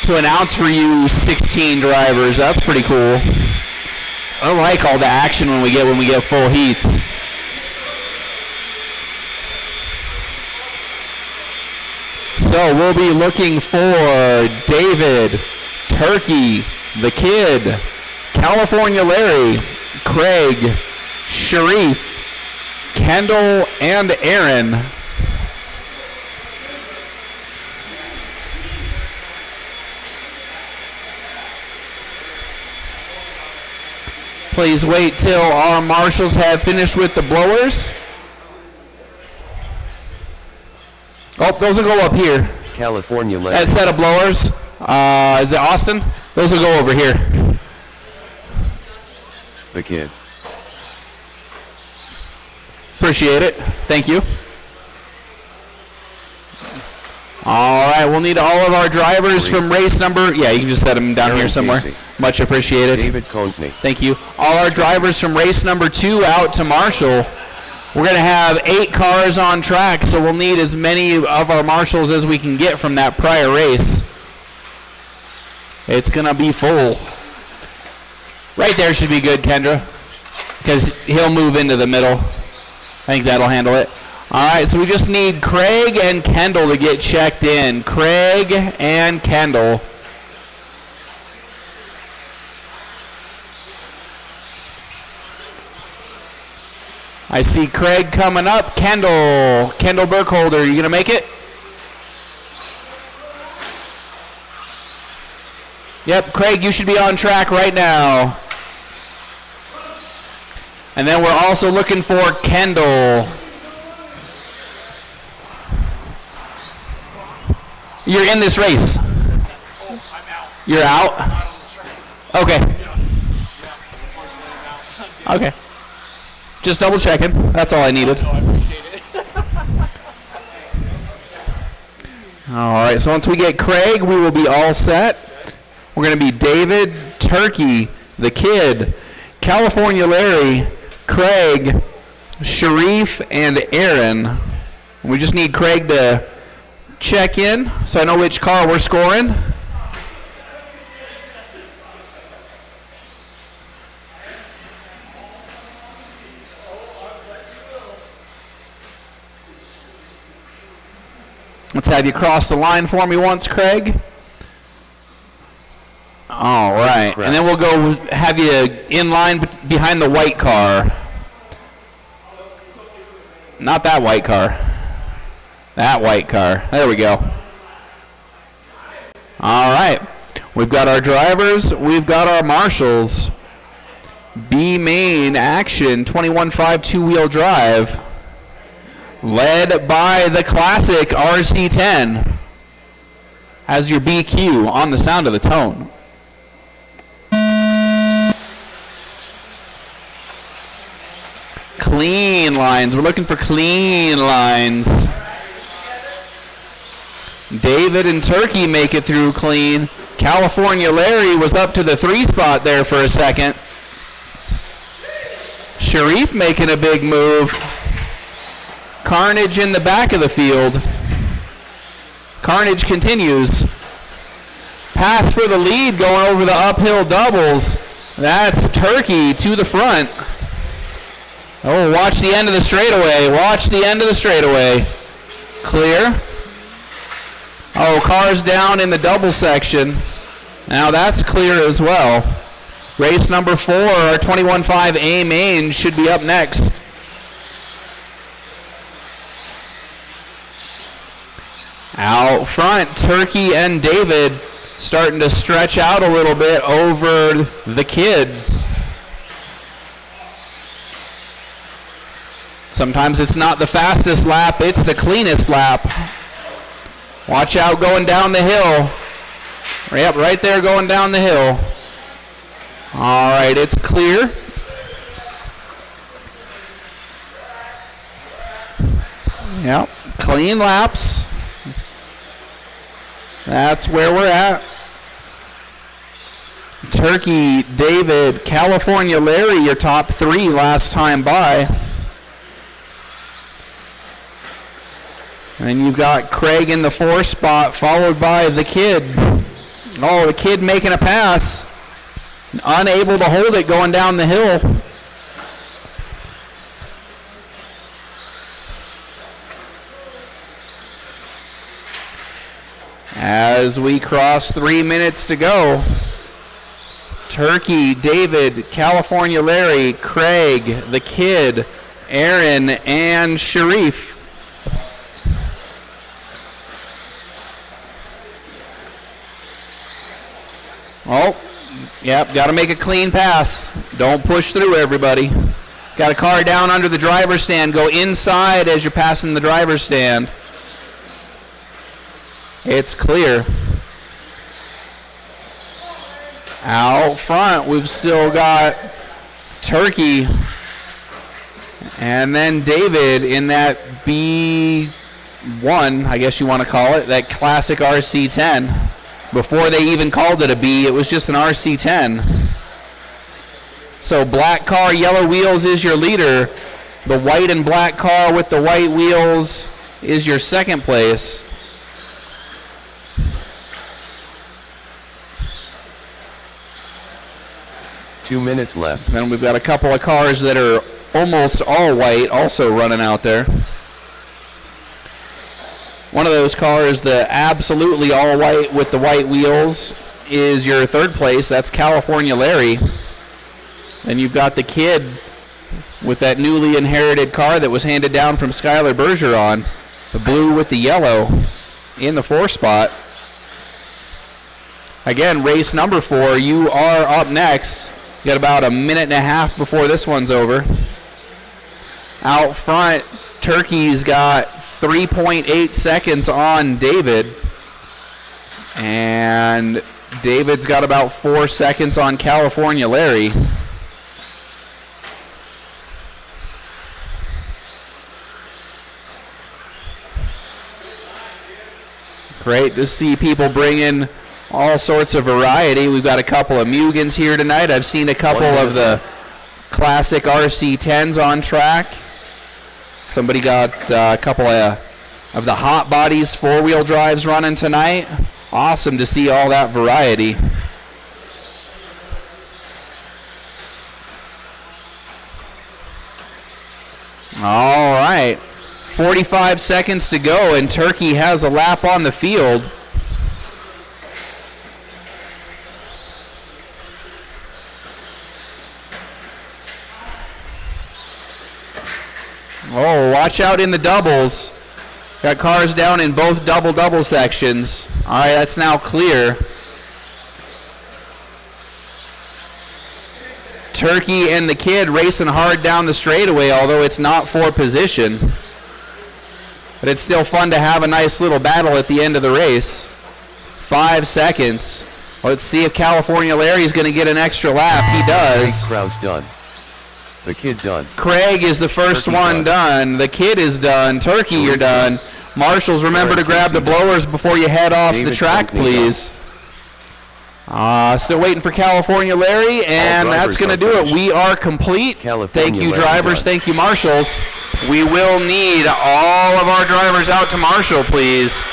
to announce for you 16 drivers. That's pretty cool. I like all the action when we get full heats. So we'll be looking for David, Turkey, the Kid, California Larry, Craig, Sharif, Kendall, and Aaron. Please wait till our marshals have finished with the blowers. Oh, those will go up here. California That Larry. set of blowers. Is it Austin? Those will go over here. The Kid. Appreciate it. Thank you. All right, we'll need all of our drivers from race number. Yeah, you can just set them down Aaron here somewhere. Casey. Much appreciated. David Conkney. Thank you. All our drivers from race number 2 out to Marshall. We're going to have 8 cars on track, so we'll need as many of our marshals as we can get from that prior race. It's going to be full. Right there should be good, Kendra, because he'll move into the middle. I think that'll handle it. All right, so we just need Craig and Kendall to get checked in. Craig and Kendall. I see Craig coming up. Kendall Burkholder, you going to make it? Yep, Craig, you should be on track right now. And then we're also looking for Kendall. You're in this race. You're out? Okay. Okay. Just double checking. That's all I needed. All right, so once we get Craig, we will be all set. We're going to be David, Turkey, the Kid, California Larry, Craig, Sharif, and Aaron. We just need Craig to check in so I know which car we're scoring. Let's have you cross the line for me once, Craig. All right. And then we'll go have you in line behind the white car. Not that white car. That white car. There we go. All right. We've got our drivers. We've got our marshals. B main action 21.5 two-wheel drive. Led by the classic RC10 as your BQ on the sound of the tone. Clean lines. We're looking for clean lines. David and Turkey make it through clean. California Larry was up to the 3 spot there for a second. Sharif making a big move. Carnage in the back of the field. Carnage continues. Pass for the lead going over the uphill doubles. That's Turkey to the front. Oh, watch the end of the straightaway. Watch the end of the straightaway. Clear. Oh, cars down in the double section. Now that's clear as well. Race number 4, our 21.5 A main should be up next. Out front, Turkey and David starting to stretch out a little bit over the Kid. Sometimes it's not the fastest lap, it's the cleanest lap. Watch out going down the hill. Yep, right there going down the hill. All right, it's clear. Yep, clean laps. That's where we're at. Turkey, David, California Larry, your top 3 last time by. And you've got Craig in the 4 spot, followed by the Kid. Oh, the Kid making a pass. Unable to hold it going down the hill. As we cross 3 minutes to go, Turkey, David, California Larry, Craig, the Kid, Aaron, and Sharif. Oh, yep, got to make a clean pass. Don't push through, everybody. Got a car down under the driver's stand. Go inside as you're passing the driver's stand. It's clear. Out front, we've still got Turkey and then David in that B1, I guess you want to call it, that classic RC10. Before they even called it a B, it was just an RC10. So black car, yellow wheels is your leader. The white and black car with the white wheels is your second place. Two minutes left. Then we've got a couple of cars that are almost all white also running out there. One of those cars, the absolutely all white with the white wheels, is your third place. That's California Larry. Then you've got the Kid with that newly inherited car that was handed down from Skylar Bergeron. The blue with the yellow in the 4 spot. Again, race number 4, you are up next. You got about a minute and a half before this one's over. Out front, Turkey's got 3.8 seconds on David. And David's got about 4 seconds on California Larry. Great to see people bring in all sorts of variety. We've got a couple of Mugans here tonight. I've seen a couple of the classic RC10s on track. Somebody got a couple of the Hot Bodies 4-wheel drives running tonight. Awesome to see all that variety. All right. 45 seconds to go, and Turkey has a lap on the field. Oh, watch out in the doubles. Got cars down in both double-double sections. All right, that's now clear. Turkey and the Kid racing hard down the straightaway, although it's not for position. But it's still fun to have a nice little battle at the end of the race. 5 seconds. Let's see if California Larry's going to get an extra lap. He does. Kraus done. The Kid done. Craig is the first Turkey one done. The Kid is done. Turkey, you're done. Marshals, remember to grab the blowers before you head off the track, please. Still waiting for California Larry, and that's going to do it. We are complete. Thank you, drivers. Thank you, marshals. We will need all of our drivers out to Marshall, please.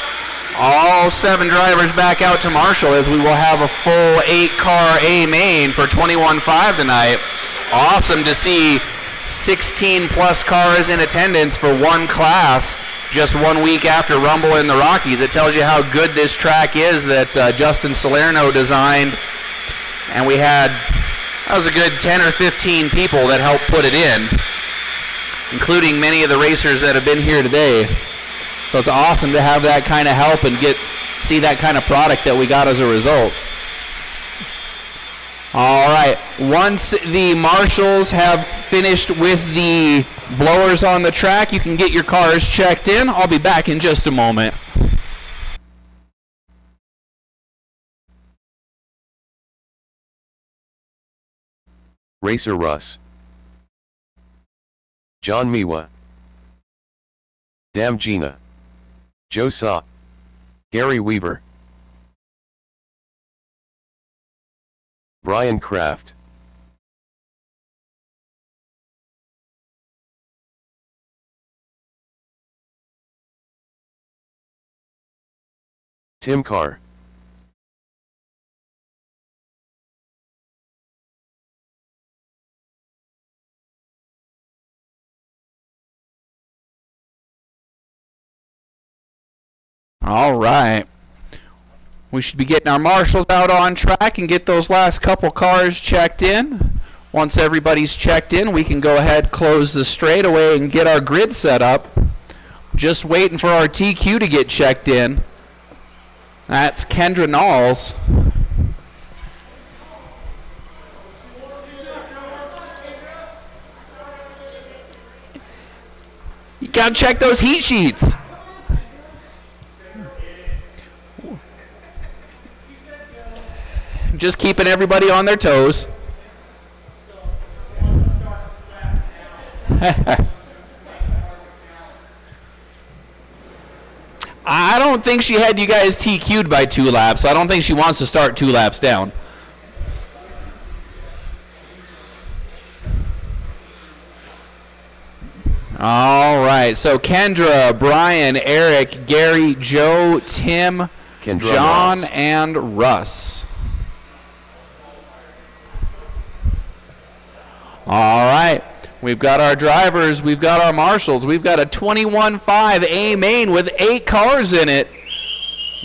All 7 drivers back out to Marshall, as we will have a full 8-car A main for 21.5 tonight. Awesome to see 16-plus cars in attendance for one class just 1 week after Rumble in the Rockies. It tells you how good this track is that Justin Salerno designed. And we had, that was a good 10 or 15 people that helped put it in, including many of the racers that have been here today. So it's awesome to have that kind of help and see that kind of product that we got as a result. All right, once the marshals have finished with the blowers on the track, you can get your cars checked in. I'll be back in just a moment. Racer Russ. John Miwa. Dam Gina. Joe Sa. Gary Weaver. Brian Kraft. Tim Carr. All right. We should be getting our marshals out on track and get those last couple cars checked in. Once everybody's checked in, we can go ahead, close the straightaway, and get our grid set up. Just waiting for our TQ to get checked in. That's Kendra Knowles. You gotta check those heat sheets. Just keeping everybody on their toes. I don't think she had you guys TQ'd by 2 laps. I don't think she wants to start 2 laps down. All right, so Kendra, Brian, Eric, Gary, Joe, Tim, Kendra, John, Ross. and Russ. All right, we've got our drivers, we've got our marshals, we've got a 21.5 A main with 8 cars in it,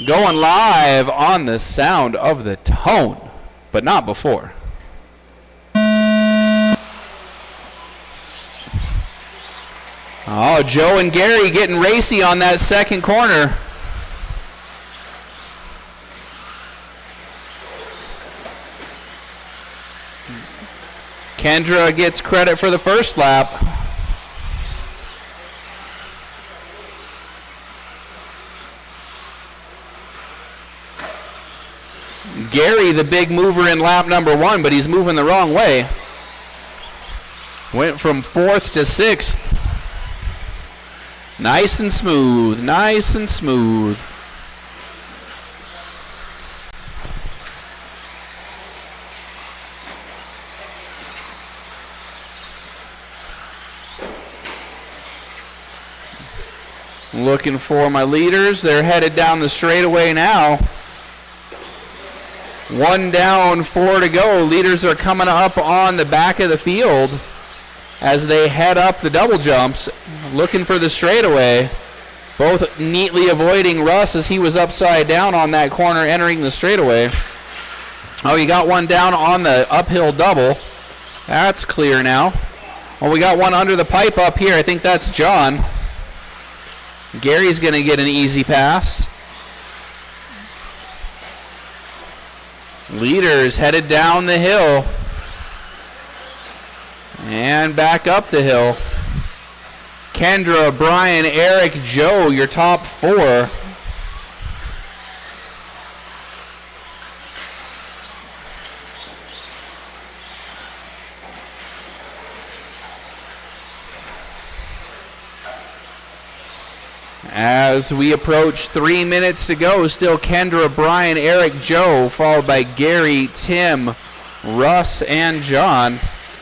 going live on the sound of the tone, but not before. Oh, Joe and Gary getting racy on that second corner. Kendra gets credit for the first lap. Gary, the big mover in lap number 1, but he's moving the wrong way. Went from 4th to 6th. Nice and smooth, nice and smooth. Looking for my leaders. They're headed down the straightaway now. 1 down, 4 to go. Leaders are coming up on the back of the field as they head up the double jumps, looking for the straightaway. Both neatly avoiding Russ as he was upside down on that corner entering the straightaway. Oh, you got one down on the uphill double. That's clear now. Well, we got one under the pipe up here. I think that's John. Gary's going to get an easy pass. Leaders headed down the hill. And back up the hill. Kendra, Brian, Eric, Joe, your top 4. As we approach 3 minutes to go, still Kendra, Brian, Eric, Joe, followed by Gary, Tim, Russ, and John.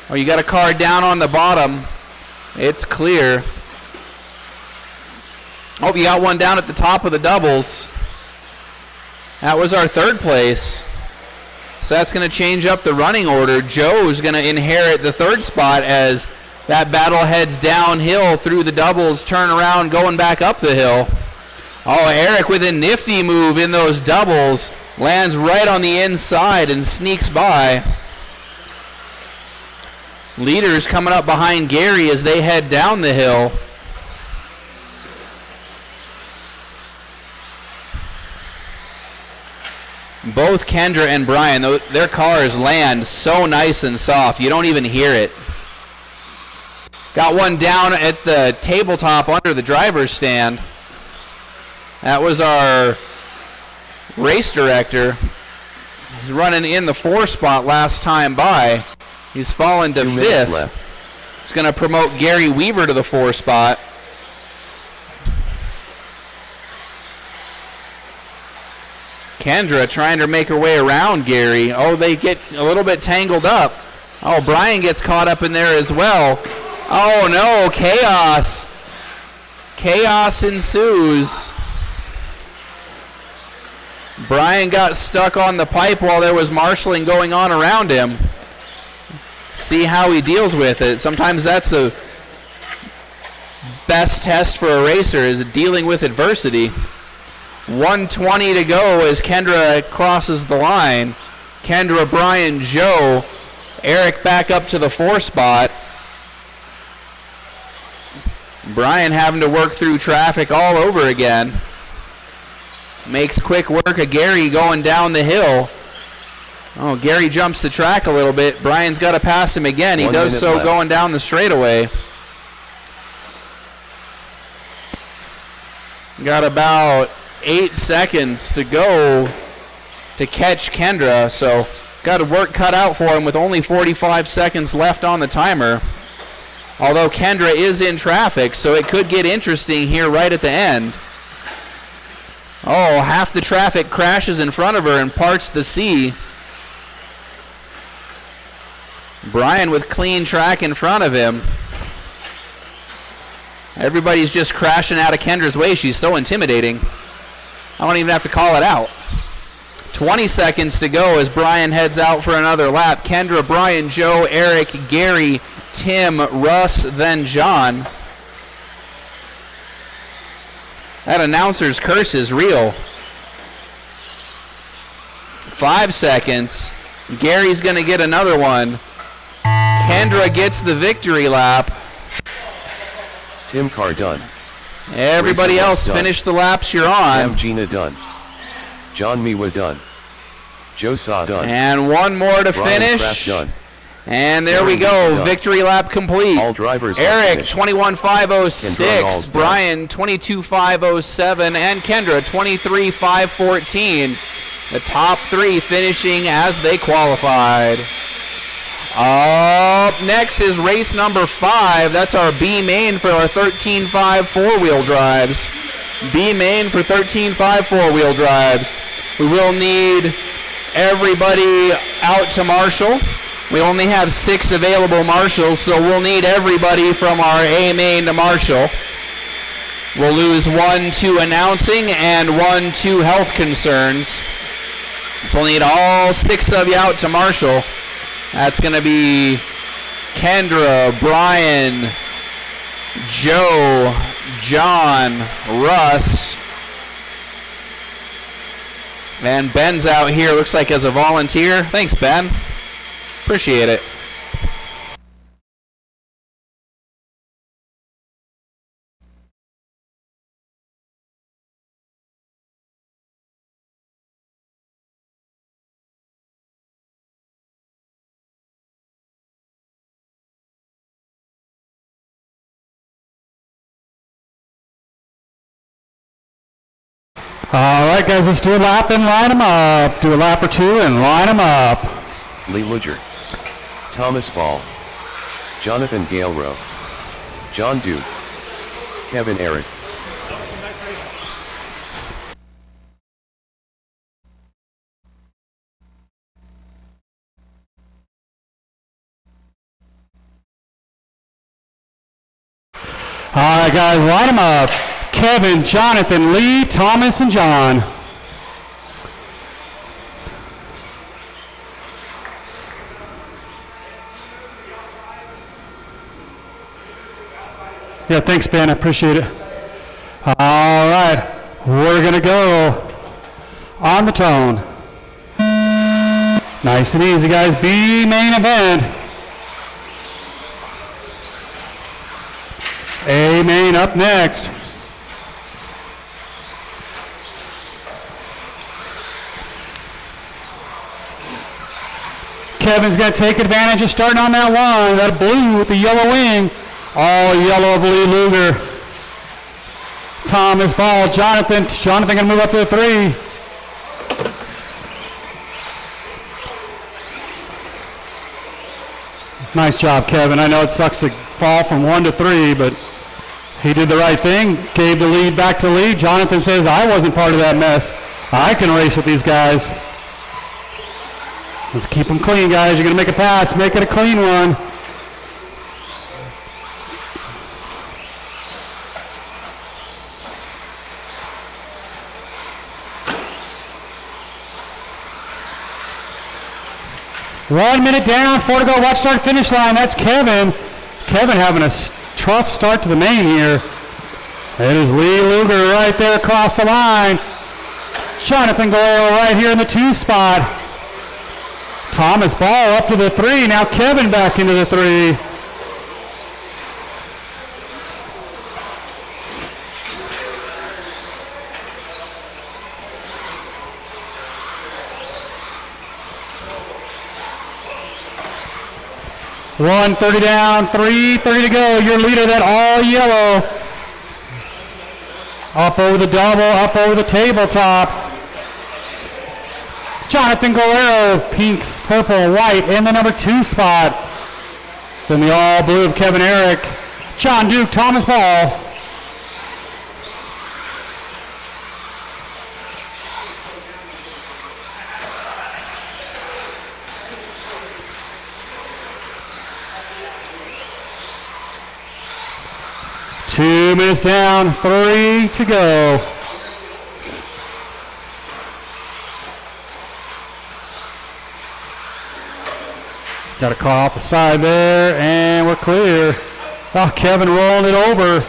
Oh, you got a car down on the bottom. It's clear. Oh, you got one down at the top of the doubles. That was our 3rd place. So that's going to change up the running order. Joe's going to inherit the 3rd spot as that battle heads downhill through the doubles, turn around, going back up the hill. Oh, Eric with a nifty move in those doubles. Lands right on the inside and sneaks by. Leaders coming up behind Gary as they head down the hill. Both Kendra and Brian, their cars land so nice and soft, you don't even hear it. Got one down at the tabletop under the driver's stand. That was our race director. He's running in the 4 spot last time by. He's fallen to 2 minutes 5th. left. He's going to promote Gary Weaver to the 4 spot. Kendra trying to make her way around Gary. Oh, they get a little bit tangled up. Oh, Brian gets caught up in there as well. Oh, no, chaos. Chaos ensues. Brian got stuck on the pipe while there was marshalling going on around him. See how he deals with it. Sometimes that's the best test for a racer, is dealing with adversity. 1:20 to go as Kendra crosses the line. Kendra, Brian, Joe, Eric back up to the 4 spot. Brian having to work through traffic all over again. Makes quick work of Gary going down the hill. Oh, Gary jumps the track a little bit. Brian's got to pass him again. He does so going down the straightaway. Got about 8 seconds to go to catch Kendra, so got a work cut out for him with only 45 seconds left on the timer. Although Kendra is in traffic, so it could get interesting here right at the end. Oh, half the traffic crashes in front of her and parts the sea. Brian with clean track in front of him. Everybody's just crashing out of Kendra's way. She's so intimidating. I don't even have to call it out. 20 seconds to go as Brian heads out for another lap. Kendra, Brian, Joe, Eric, Gary, Tim, Russ, then John. That announcer's curse is real. 5 seconds. Gary's going to get another one. Kendra gets the victory lap. Tim Carr done. Everybody else done. finish the laps you're on. Cam Gina done. John Miwa done. Joe Sa done. And one more to Brian finish. Kraft done. And there we go. Done. Victory lap complete. All drivers Eric, finished. 21.506. Brian, 22.507. And Kendra, 23.514. The top 3 finishing as they qualified. Up next is race number 5. That's our B main for our 13.5 4-wheel drives. B main for 13.5 4-wheel drives. We will need everybody out to marshal. We only have 6 available marshals, so we'll need everybody from our A main to marshal. We'll lose 1 to announcing and 1 to health concerns. So we'll need all 6 of you out to marshal. That's going to be Kendra, Brian, Joe, John, Russ, and Ben's out here, looks like as a volunteer. Thanks, Ben. Appreciate it. All right, guys, let's do a lap and line them up. Do a lap or 2 and line them up. Lee Luger. Thomas Ball. Jonathan Galerow. John Duke. Kevin Eric. All right, guys, line them up. Kevin, Jonathan, Lee, Thomas, and John. Yeah, thanks, Ben. I appreciate it. All right, we're going to go on the tone. Nice and easy, guys. B main event. A main up next. Kevin's going to take advantage of starting on that one. That blue with the yellow wing. All yellow of Lee Luger. Thomas Ball. Jonathan going to move up to the 3. Nice job, Kevin. I know it sucks to fall from 1 to 3, but he did the right thing. Gave the lead back to Lee. Jonathan says, I wasn't part of that mess. I can race with these guys. Let's keep them clean, guys. You're going to make a pass. Make it a clean one. One minute down, 4 to go. Watch start finish line. That's Kevin. Kevin having a tough start to the main here. It is Lee Luger right there across the line. Jonathan Guerrero right here in the 2 spot. Thomas Ball up to the 3. Now Kevin back into the 3. $130 down, $330 to go. Your leader, that all yellow. Up over the double, up over the tabletop. Jonathan Guerrero, pink, purple, white, in the number 2 spot. Then the all blue of Kevin Eric. John Duke, Thomas Ball. Two minutes down, 3 to go. Got a car off the side there, and we're clear. Oh, Kevin rolling it over.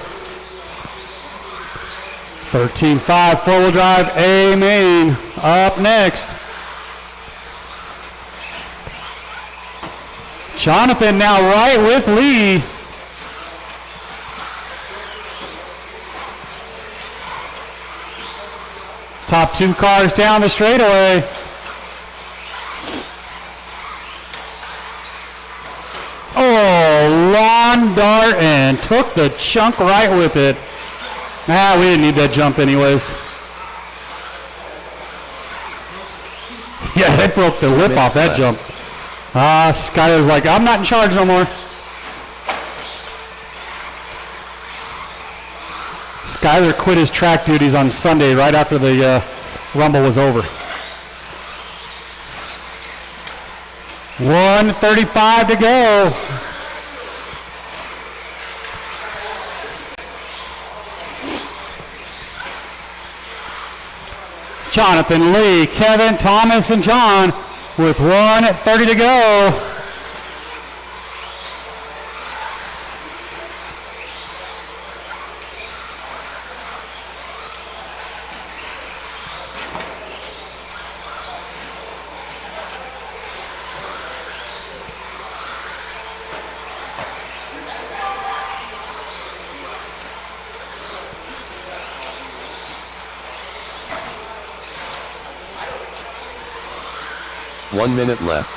13.5 four-wheel drive A main up next. Jonathan now right with Lee. Top 2 cars down the straightaway. Oh, lawn dart and took the chunk right with it. We didn't need that jump anyways. Yeah, they broke the whip off that jump. Skyler's like, I'm not in charge no more. Skyler quit his track duties on Sunday right after the Rumble was over. 1:35 to go. Jonathan, Lee, Kevin, Thomas, and John with 1:30 to go. One minute left.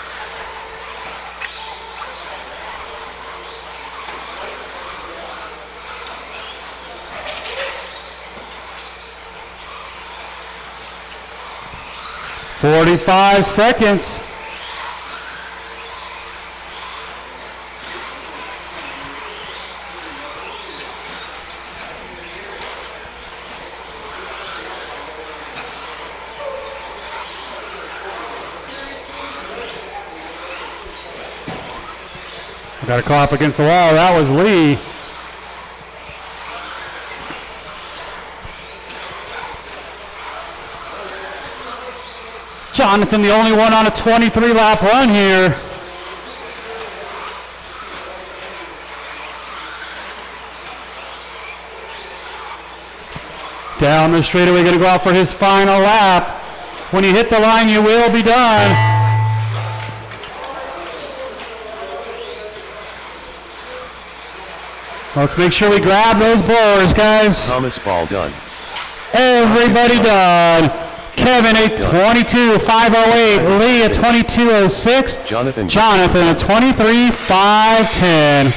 $45 seconds. Got a car up against the wall. That was Lee. Jonathan, the only one on a 23-lap run here. Down the straightaway, going to go out for his final lap. When you hit the line, you will be done. Let's make sure we grab those blowers, guys. Thomas Ball done. Everybody done. Kevin a 22.508. Lee a 22.06. Jonathan a 23.510.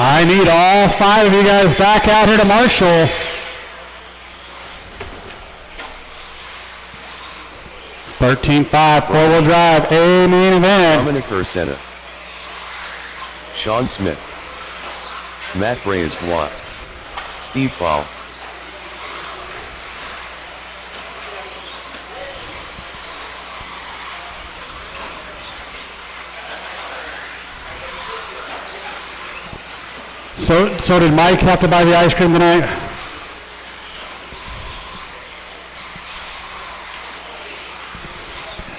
I need all 5 of you guys back out here to Marshall. $13.5 four-wheel drive A main event. Dominic Ursena. Sean Smith. Matt Braisbois. Steve Ball. So did Mike have to buy the ice cream tonight?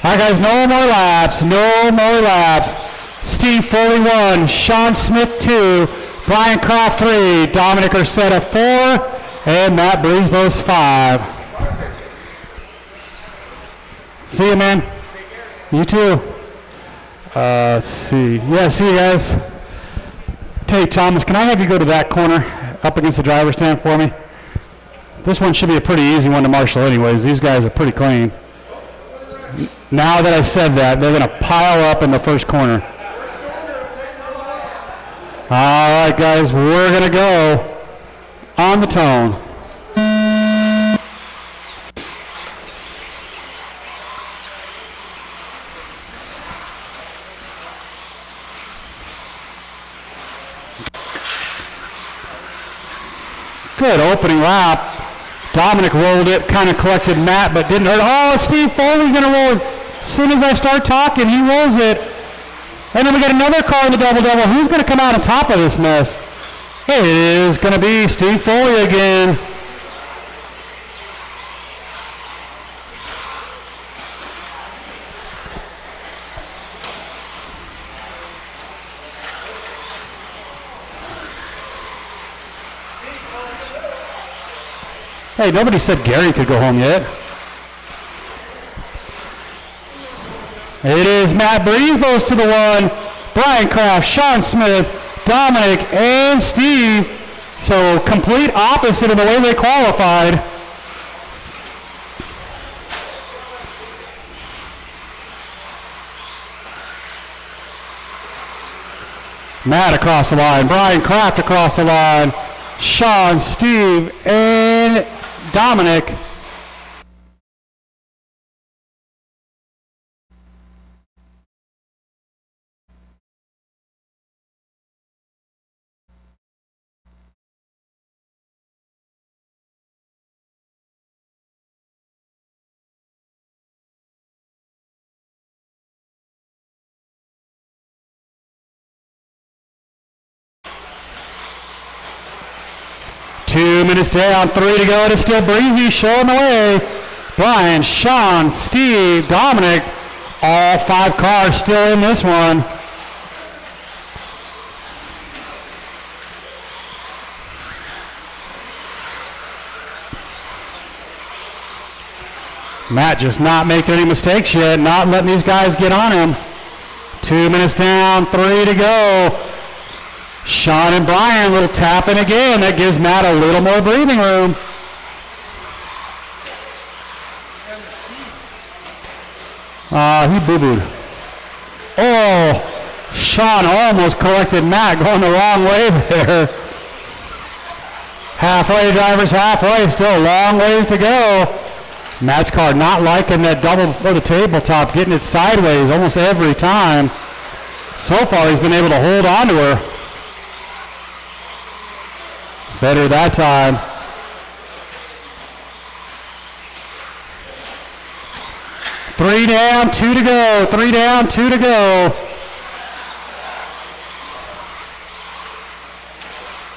All right, guys, no more laps. No more laps. Steve Foley 1, Sean Smith 2, Brian Croft 3, Dominic Ursetta 4, and Matt Breezebos 5. See you, man. You too. Let's see. Yeah, see you guys. Hey, Thomas, can I have you go to that corner up against the driver's stand for me? This one should be a pretty easy one to marshal anyways. These guys are pretty clean. Now that I said that, they're going to pile up in the first corner. All right, guys, we're going to go on the tone. Good opening lap. Dominic rolled it, kind of collected Matt, but didn't hurt. Oh, Steve Foley's going to roll. As soon as I start talking, he rolls it. And then we got another car in the double-double. Who's going to come out on top of this mess? It is going to be Steve Foley again. Hey, nobody said Gary could go home yet. It is Matt Breezebos to the 1, Brian Kraft, Sean Smith, Dominic, and Steve. So complete opposite of the way they qualified. Matt across the line, Brian Kraft across the line, Sean, Steve, and Dominic. Two minutes down, 3 to go. It is still Breezy showing the way. Brian, Sean, Steve, Dominic, all 5 cars still in this one. Matt just not making any mistakes yet, not letting these guys get on him. 2 minutes down, 3 to go. Sean and Brian, a little tapping again. That gives Matt a little more breathing room. He boo-booed. Oh, Sean almost collected Matt going the wrong way there. Halfway, drivers, halfway. Still a long ways to go. Matt's car not liking that double for the tabletop, getting it sideways almost every time. So far, he's been able to hold on to her. Better that time. Three down, 2 to go. 3 down, 2 to go.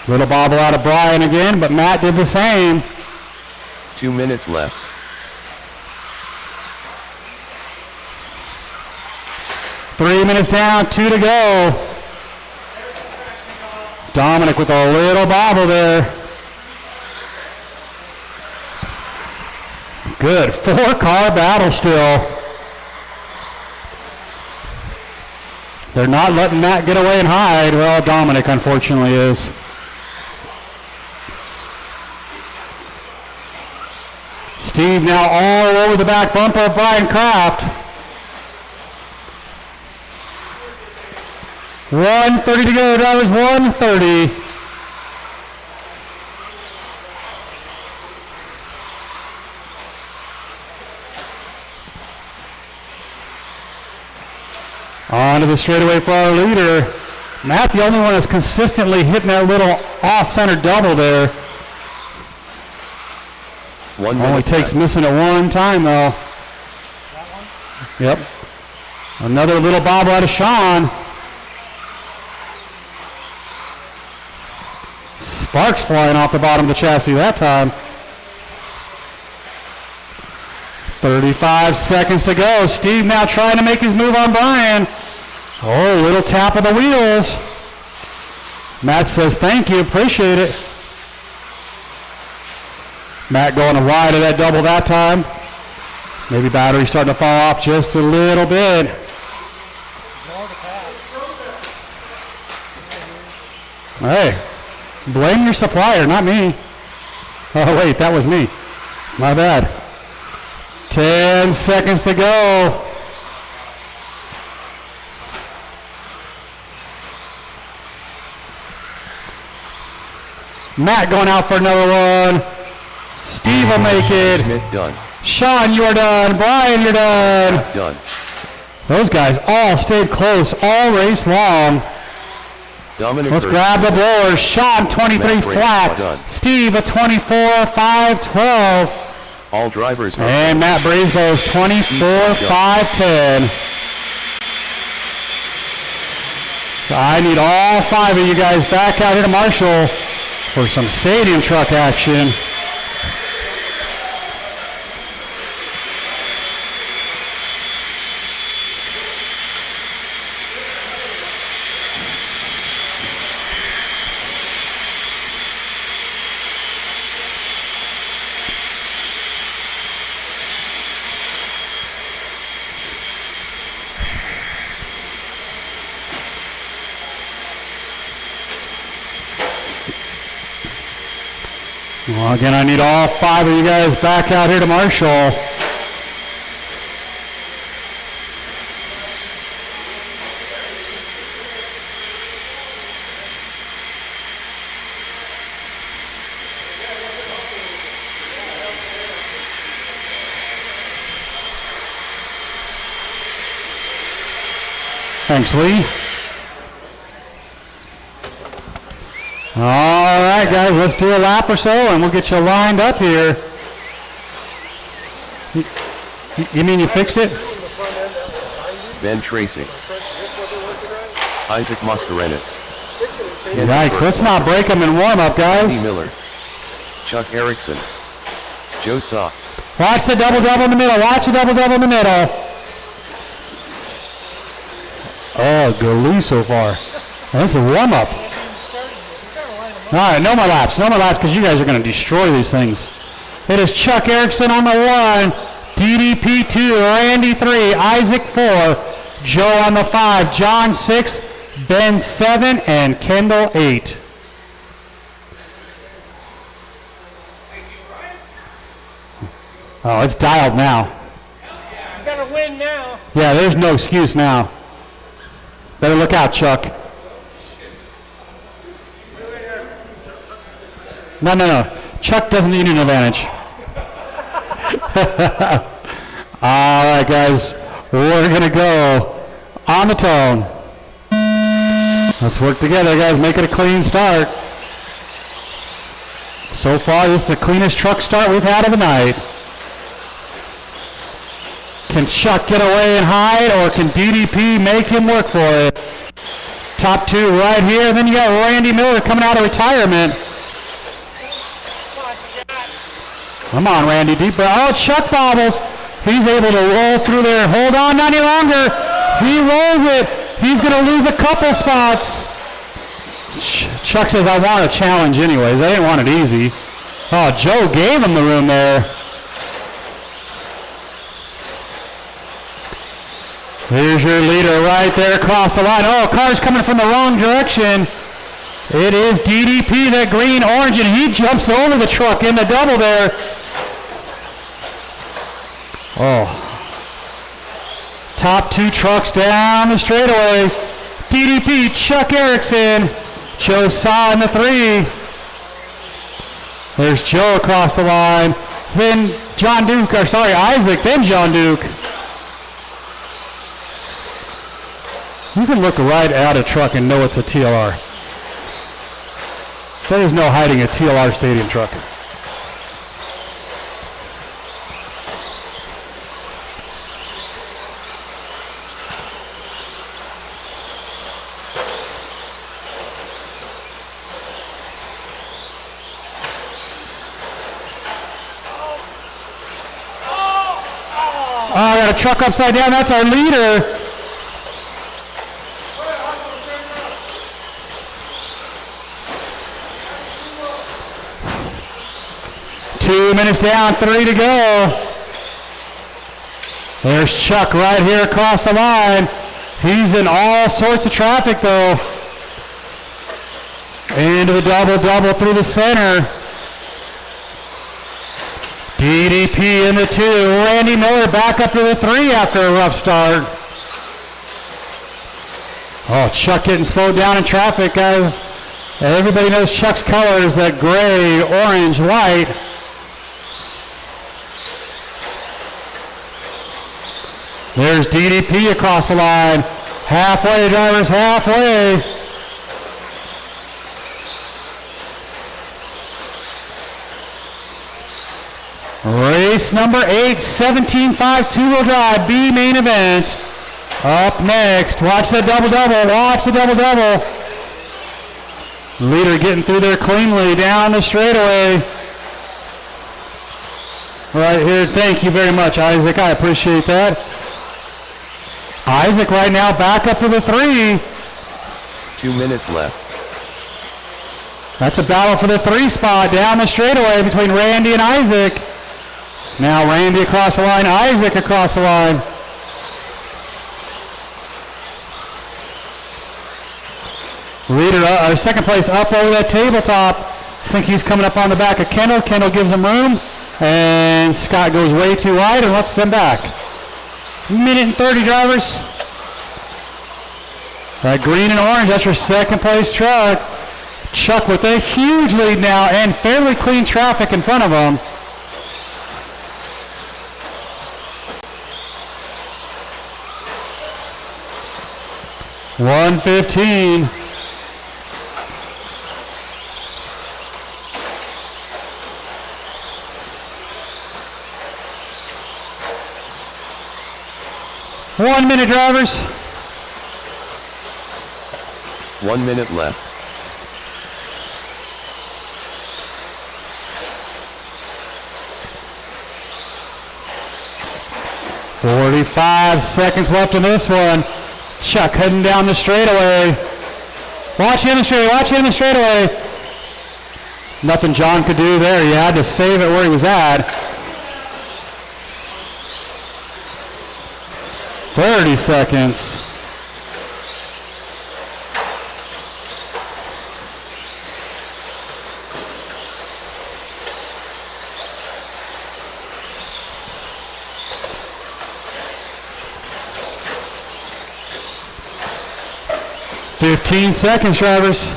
Little bobble out of Brian again, but Matt did the same. 2 minutes left. Three minutes down, 2 to go. Dominic with a little bobble there. Good 4-car battle still. They're not letting Matt get away and hide. Well, Dominic unfortunately is. Steve now all over the back bumper of Brian Kraft. 1:30 to go, drivers, 1:30. On to the straightaway for our leader. Matt, the only one that's consistently hitting that little off-center double there. 1 minute Only takes left. missing it one time, though. Yep. Another little bobble out of Sean. Sparks flying off the bottom of the chassis that time. 35 seconds to go. Steve now trying to make his move on Brian. Oh, little tap of the wheels. Matt says thank you, appreciate it. Matt going wide of that double that time. Maybe battery starting to fall off just a little bit. Hey, blame your supplier, not me. Oh wait, that was me. My bad. 10 seconds to go. Matt going out for another one. Steve will make it. Smith done. Sean, you are done. Brian, you're done. Done. Those guys all stayed close all race long. Dominic Let's Hurst. grab the blowers. Sean, 23 Matt Brady, flat. well done. Steve, a 24, 5, 12. All drivers are And Matt Breeze goes 24, 5, 10. So I need all 5 of you guys back out here to Marshall for some stadium truck action. Well, again, I need all 5 of you guys back out here to Marshall. Thanks, Lee. All right, guys, let's do a lap or so, and we'll get you lined up here. You mean you fixed it? Ben Tracy. Isaac Mascarenas. Yikes, let's not break them in warm-up, Andy guys. Miller. Chuck Erickson. Joe Saw. Watch the double-double in the middle. Watch the double-double in the middle. Oh, good lead so far. That's a warm-up. All right, no more laps, because you guys are going to destroy these things. It is Chuck Erickson on the 1, DDP 2, Randy 3, Isaac 4, Joe on the 5, John 6, Ben 7, and Kendall 8. Oh, it's dialed now. You gotta win now. Yeah, there's no excuse now. Better look out, Chuck. No. Chuck doesn't need an advantage. All right, guys. We're going to go on the tone. Let's work together, guys. Make it a clean start. So far, this is the cleanest truck start we've had of the night. Can Chuck get away and hide, or can DDP make him work for it? Top 2 right here. And then you got Randy Miller coming out of retirement. Come on, Randy, deep breath. Oh, Chuck bobbles. He's able to roll through there. Hold on, not any longer. He rolls it. He's going to lose a couple spots. Chuck says, I want a challenge anyways. I didn't want it easy. Oh, Joe gave him the room there. Here's your leader right there across the line. Oh, car's coming from the wrong direction. It is DDP, that green, orange, and he jumps over the truck in the double there. Oh. Top 2 trucks down the straightaway. DDP, Chuck Erickson, Joe Saw in the 3. There's Joe across the line. Then Isaac, then John Duke. You can look right at a truck and know it's a TLR. There is no hiding a TLR stadium truck. I got a truck upside down. That's our leader. Two minutes down, 3 to go. There's Chuck right here across the line. He's in all sorts of traffic though. Into the double-double through the center. DDP in the 2. Randy Miller back up to the 3 after a rough start. Oh, Chuck getting slowed down in traffic, guys. Everybody knows Chuck's colors, that gray, orange, white. There's DDP across the line. Halfway, drivers, halfway. Race number 8, 17.5 two-wheel drive, B main event. Up next, watch the double-double, watch the double-double. Leader getting through there cleanly, down the straightaway. Right here, thank you very much, Isaac, I appreciate that. Isaac right now back up to the 3. 2 minutes left. That's a battle for the 3 spot down the straightaway between Randy and Isaac. Now Randy across the line, Isaac across the line. Leader, our second place up over that tabletop. I think he's coming up on the back of Kendall. Kendall gives him room. And Scott goes way too wide and lets them back. Minute and 30, drivers. That green and orange, that's your second place truck. Chuck with a huge lead now and fairly clean traffic in front of him. $1:15. One minute, drivers. 1 minute left. $45 seconds left in this one. Chuck heading down the straightaway. Watch him in the straightaway, watch him in the straightaway. Nothing John could do there. He had to save it where he was at. 30 seconds. Fifteen seconds, drivers.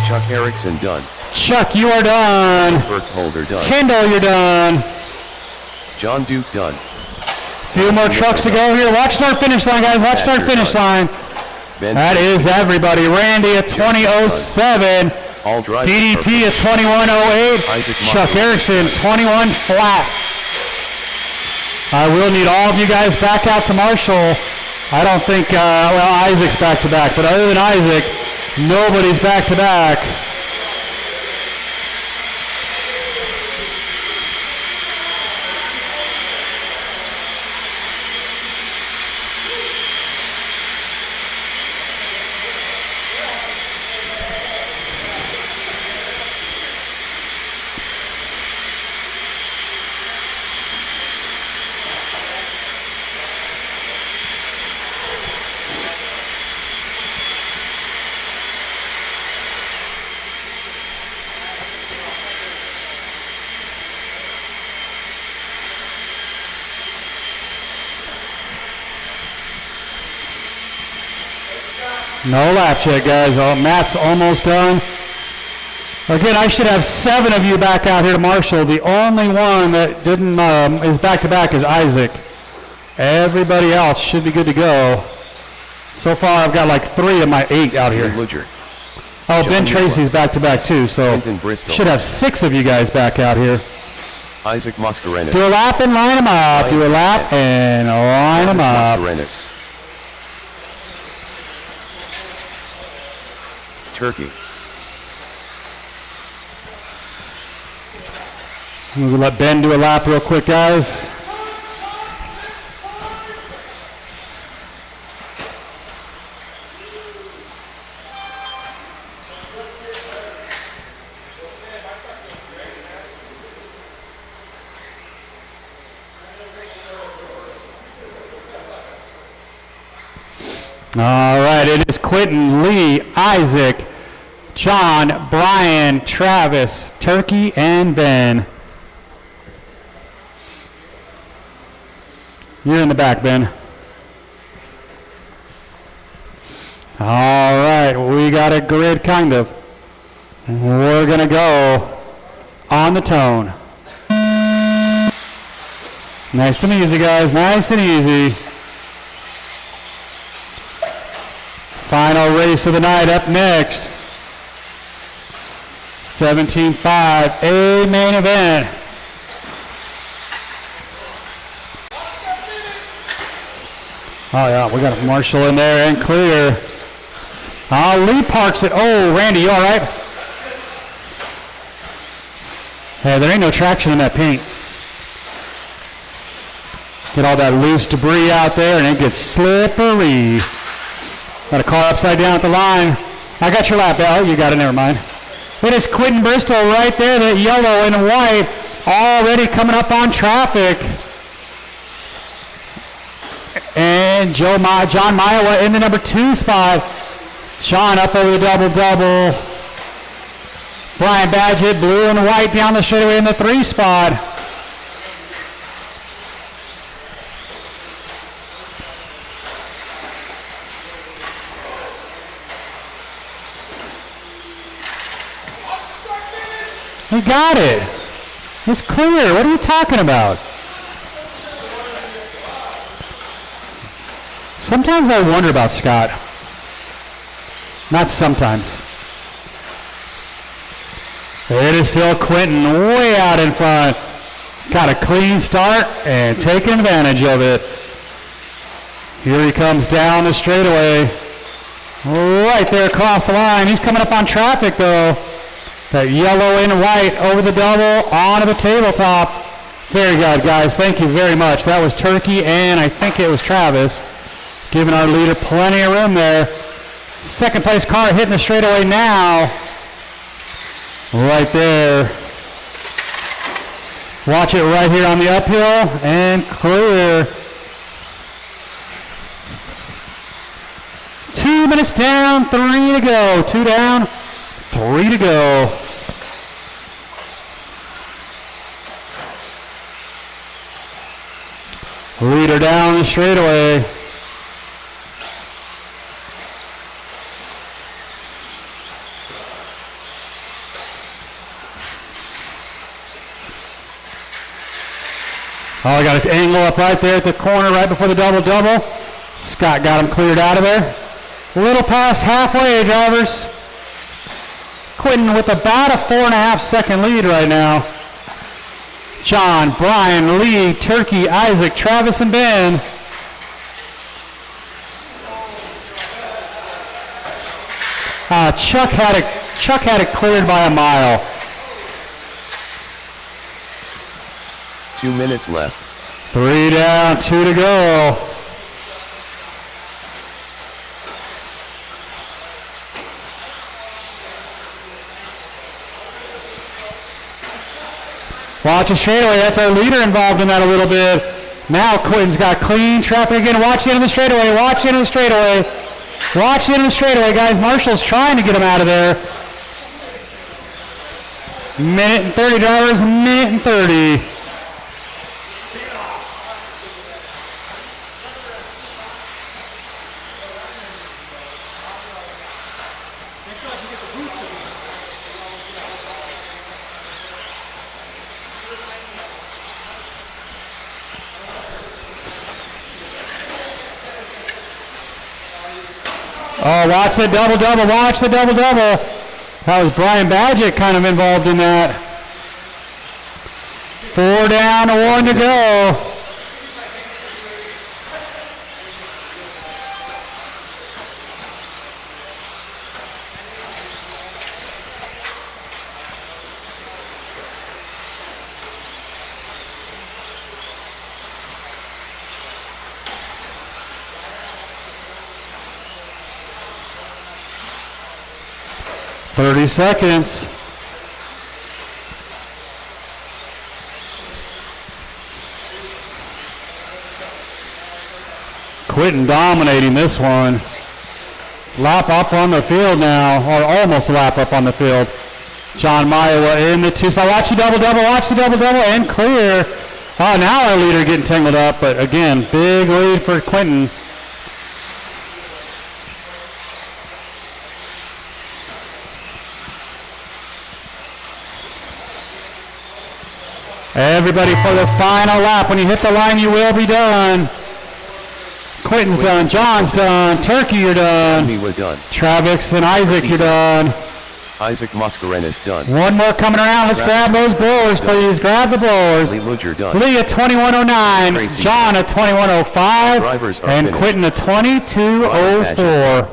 Chuck Erickson done. Chuck, you are done. Burkholder done. Kendall, you're done. John Duke done. Few more trucks to go here. Watch start finish line, guys. Watch start finish line. Ben That is everybody. Randy at 20:07. All drivers DDP at 21:08. Isaac Chuck Martin. Erickson 21 flat. I will need all of you guys back out to Marshall. I don't think, well, Isaac's back to back, but other than Isaac, nobody's back to back. No laps yet, guys. Oh, Matt's almost done. Again, I should have 7 of you back out here to Marshall. The only one that didn't is back-to-back is Isaac. Everybody else should be good to go. So far, I've got like 3 of my 8 out here. Ludger. Oh, John Ben Newell. Tracy's back-to-back too, so Quentin Bristol. should have 6 of you guys back out here. Isaac Mascarenas. Do a lap and line them up. Do a lap and line them up. Mascarenas. Turkey. I'm going to let Ben do a lap real quick, guys. All right, it is Quentin, Lee, Isaac, John, Brian, Travis, Turkey, and Ben. You're in the back, Ben. All right, we got a grid, kind of. We're going to go on the tone. Nice and easy, guys, nice and easy. Final race of the night up next. 17.5, a main event. Oh yeah, we got a Marshall in there and clear. Lee parks it. Oh, Randy, you all right? Hey, there ain't no traction in that paint. Get all that loose debris out there and it gets slippery. Got a car upside down at the line. I got your lap, oh, you got it, never mind. It is Quentin Bristol right there, that yellow and white, already coming up on traffic. And John Maiwa in the number 2 spot. Sean up over the double-double. Brian Badgett, blue and white down the straightaway in the 3 spot. We got it. It's clear. What are you talking about? Sometimes I wonder about Scott. Not sometimes. It is still Quentin way out in front. Got a clean start and taking advantage of it. Here he comes down the straightaway. Right there across the line. He's coming up on traffic though. That yellow and white over the double onto the tabletop. Very good, guys. Thank you very much. That was Turkey and I think it was Travis. Giving our leader plenty of room there. Second place car hitting the straightaway now. Right there. Watch it right here on the uphill and clear. 2 minutes down, 3 to go. 2 down, 3 to go. Leader down the straightaway. Oh, I got an angle up right there at the corner right before the double-double. Scott got him cleared out of there. A little past halfway, drivers. Quentin with about a 4.5 second lead right now. John, Brian, Lee, Turkey, Isaac, Travis, and Ben. Chuck had it cleared by a mile. 2 minutes left. 3 down, 2 to go. Watch the straightaway. That's our leader involved in that a little bit. Now Quentin's got clean traffic again. Watch the end of the straightaway. Watch the end of the straightaway. Watch the end of the straightaway, guys. Marshall's trying to get him out of there. Minute and 30, drivers. Minute and 30. Oh, watch the double-double. Watch the double-double. That was Brian Badgett kind of involved in that. 4 down, 1 to go. Thirty seconds. Quentin dominating this one. Lap up on the field now, or almost a lap up on the field. John Maia in the 2 spot. Watch the double-double, and clear. Oh, now our leader getting tangled up, but again, big lead for Quentin. Everybody for the final lap. When you hit the line, you will be done. Quentin's done. John's done. Turkey, you're done. We're done. Travis and Isaac, you're done. Isaac Mascarena's done. One more coming around. Let's grab those blowers, please. Grab the blowers. Lee Luger done. Lee at 21:09. Tracy John at 21:05. Drivers are And finished. Quentin at 22:04.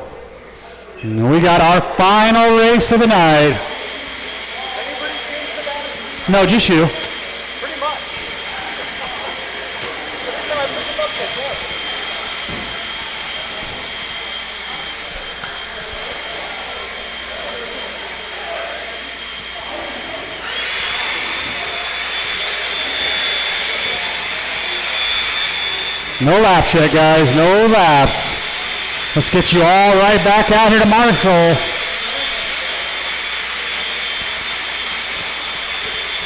And we got our final race of the night. No, just you. Pretty much. Every time I pick them up, they go. No laps yet, guys. No laps. Let's get you all right back out here to Marshall.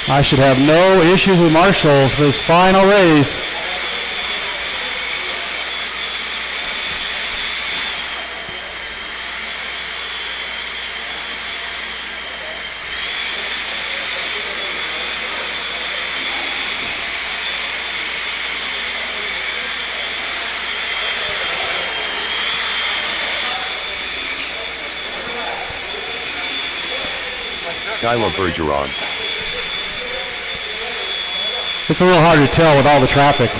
I should have no issues with Marshall's for his final race. Skylar Bergeron. It's a little hard to tell with all the traffic.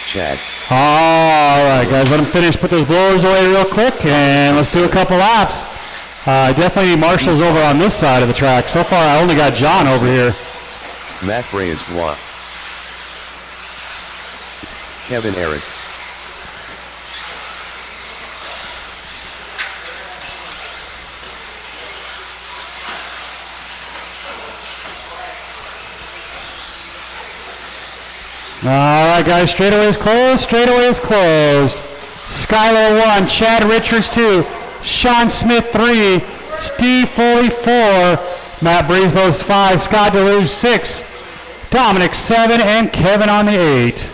Chad. All right, guys, let them finish. Put those blowers away real quick, and let's do a couple laps. Definitely need Marshall's over on this side of the track. So far, I only got John over here. Matt Bray is one. Kevin Eric. All right, guys, straightaway is closed. Straightaway is closed. Skylar 1, Chad Richards 2, Sean Smith 3, Steve Foley 4, Matt Breesbos 5, Scott Deluge 6, Dominic 7, and Kevin on the 8.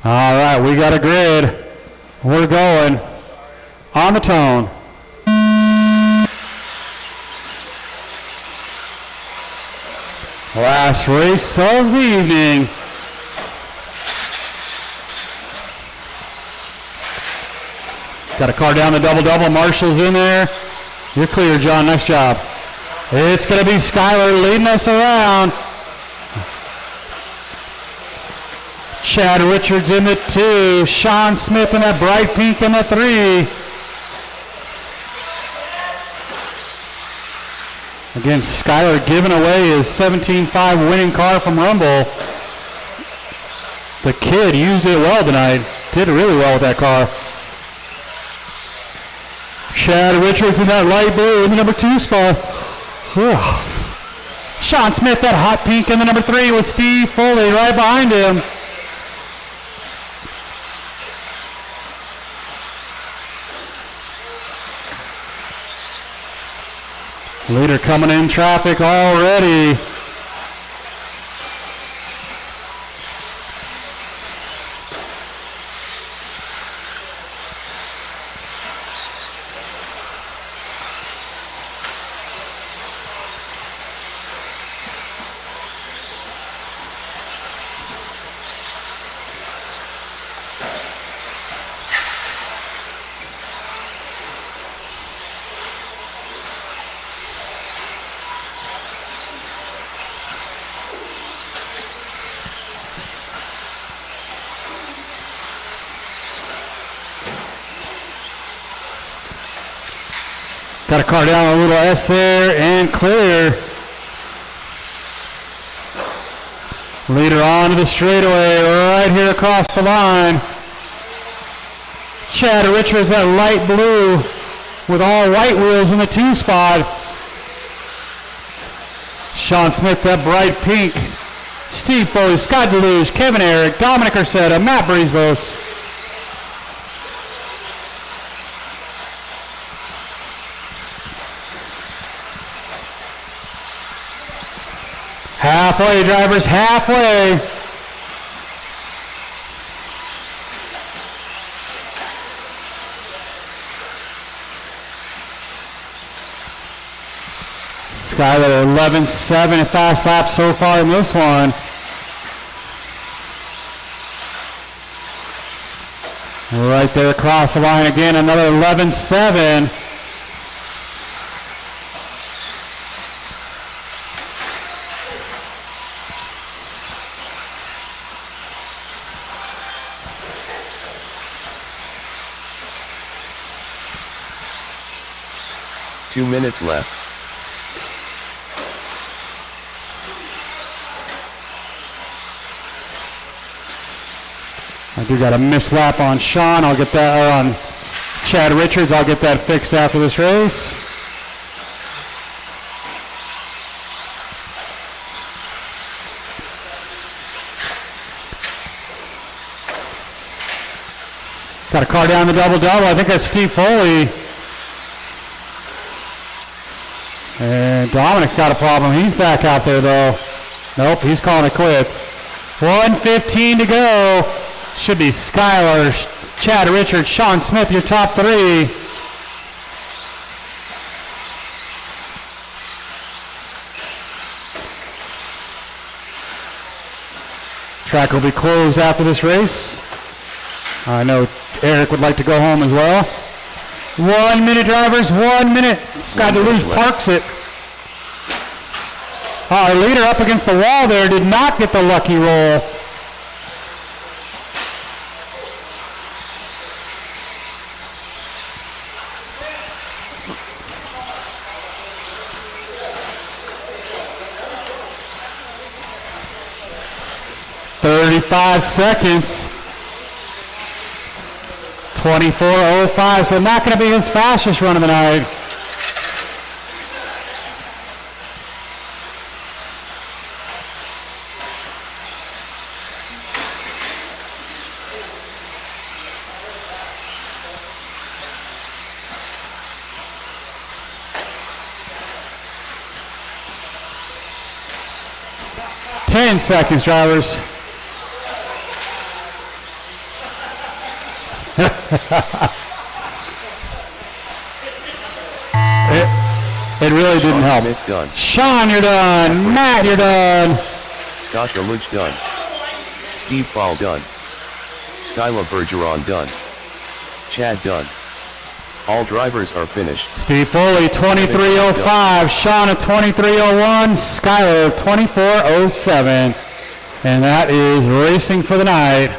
All right, we got a grid. We're going on the tone. Last race of the evening. Got a car down the double-double. Marshall's in there. You're clear, John. Nice job. It's going to be Skylar leading us around. Chad Richards in the 2. Sean Smith in that bright pink in the 3. Again, Skylar giving away his 17.5 winning car from Rumble. The kid used it well tonight. Did really well with that car. Chad Richards in that light blue in the number 2 spot. Whew. Sean Smith, that hot pink in the number 3 with Steve Foley right behind him. Leader coming in traffic already. Got a car down a little S there and clear. Leader onto the straightaway right here across the line. Chad Richards, that light blue with all white wheels in the 2 spot. Sean Smith, that bright pink. Steve Foley, Scott Deluge, Kevin Eric, Dominic Ursetta, Matt Breezebos. Halfway, drivers, halfway. Skyler 11.7 fast lap so far in this one. Right there across the line again, another 11.7. Two minutes left. I do got a mislap on Sean. I'll get that, or on Chad Richards. I'll get that fixed after this race. Got a car down the double-double. I think that's Steve Foley. And Dominic's got a problem. He's back out there, though. Nope, he's calling it quits. 1:15 to go. Should be Skyler, Chad Richards, Sean Smith, your top 3. Track will be closed after this race. I know Eric would like to go home as well. 1 minute, drivers, 1 minute. Scott Deluge parks it. Our leader up against the wall there did not get the lucky roll. .35 seconds. 24.05, so not going to be his fastest run of the night. Ten seconds, drivers. It really didn't help. Smith done. Sean, you're done. Matt, you're done. Scott Deluge done. Steve Fall done. Skyla Bergeron done. Chad done. All drivers are finished. Steve Foley, 23.05. Sean at 23.01. Skyler, 24.07. And that is racing for the night.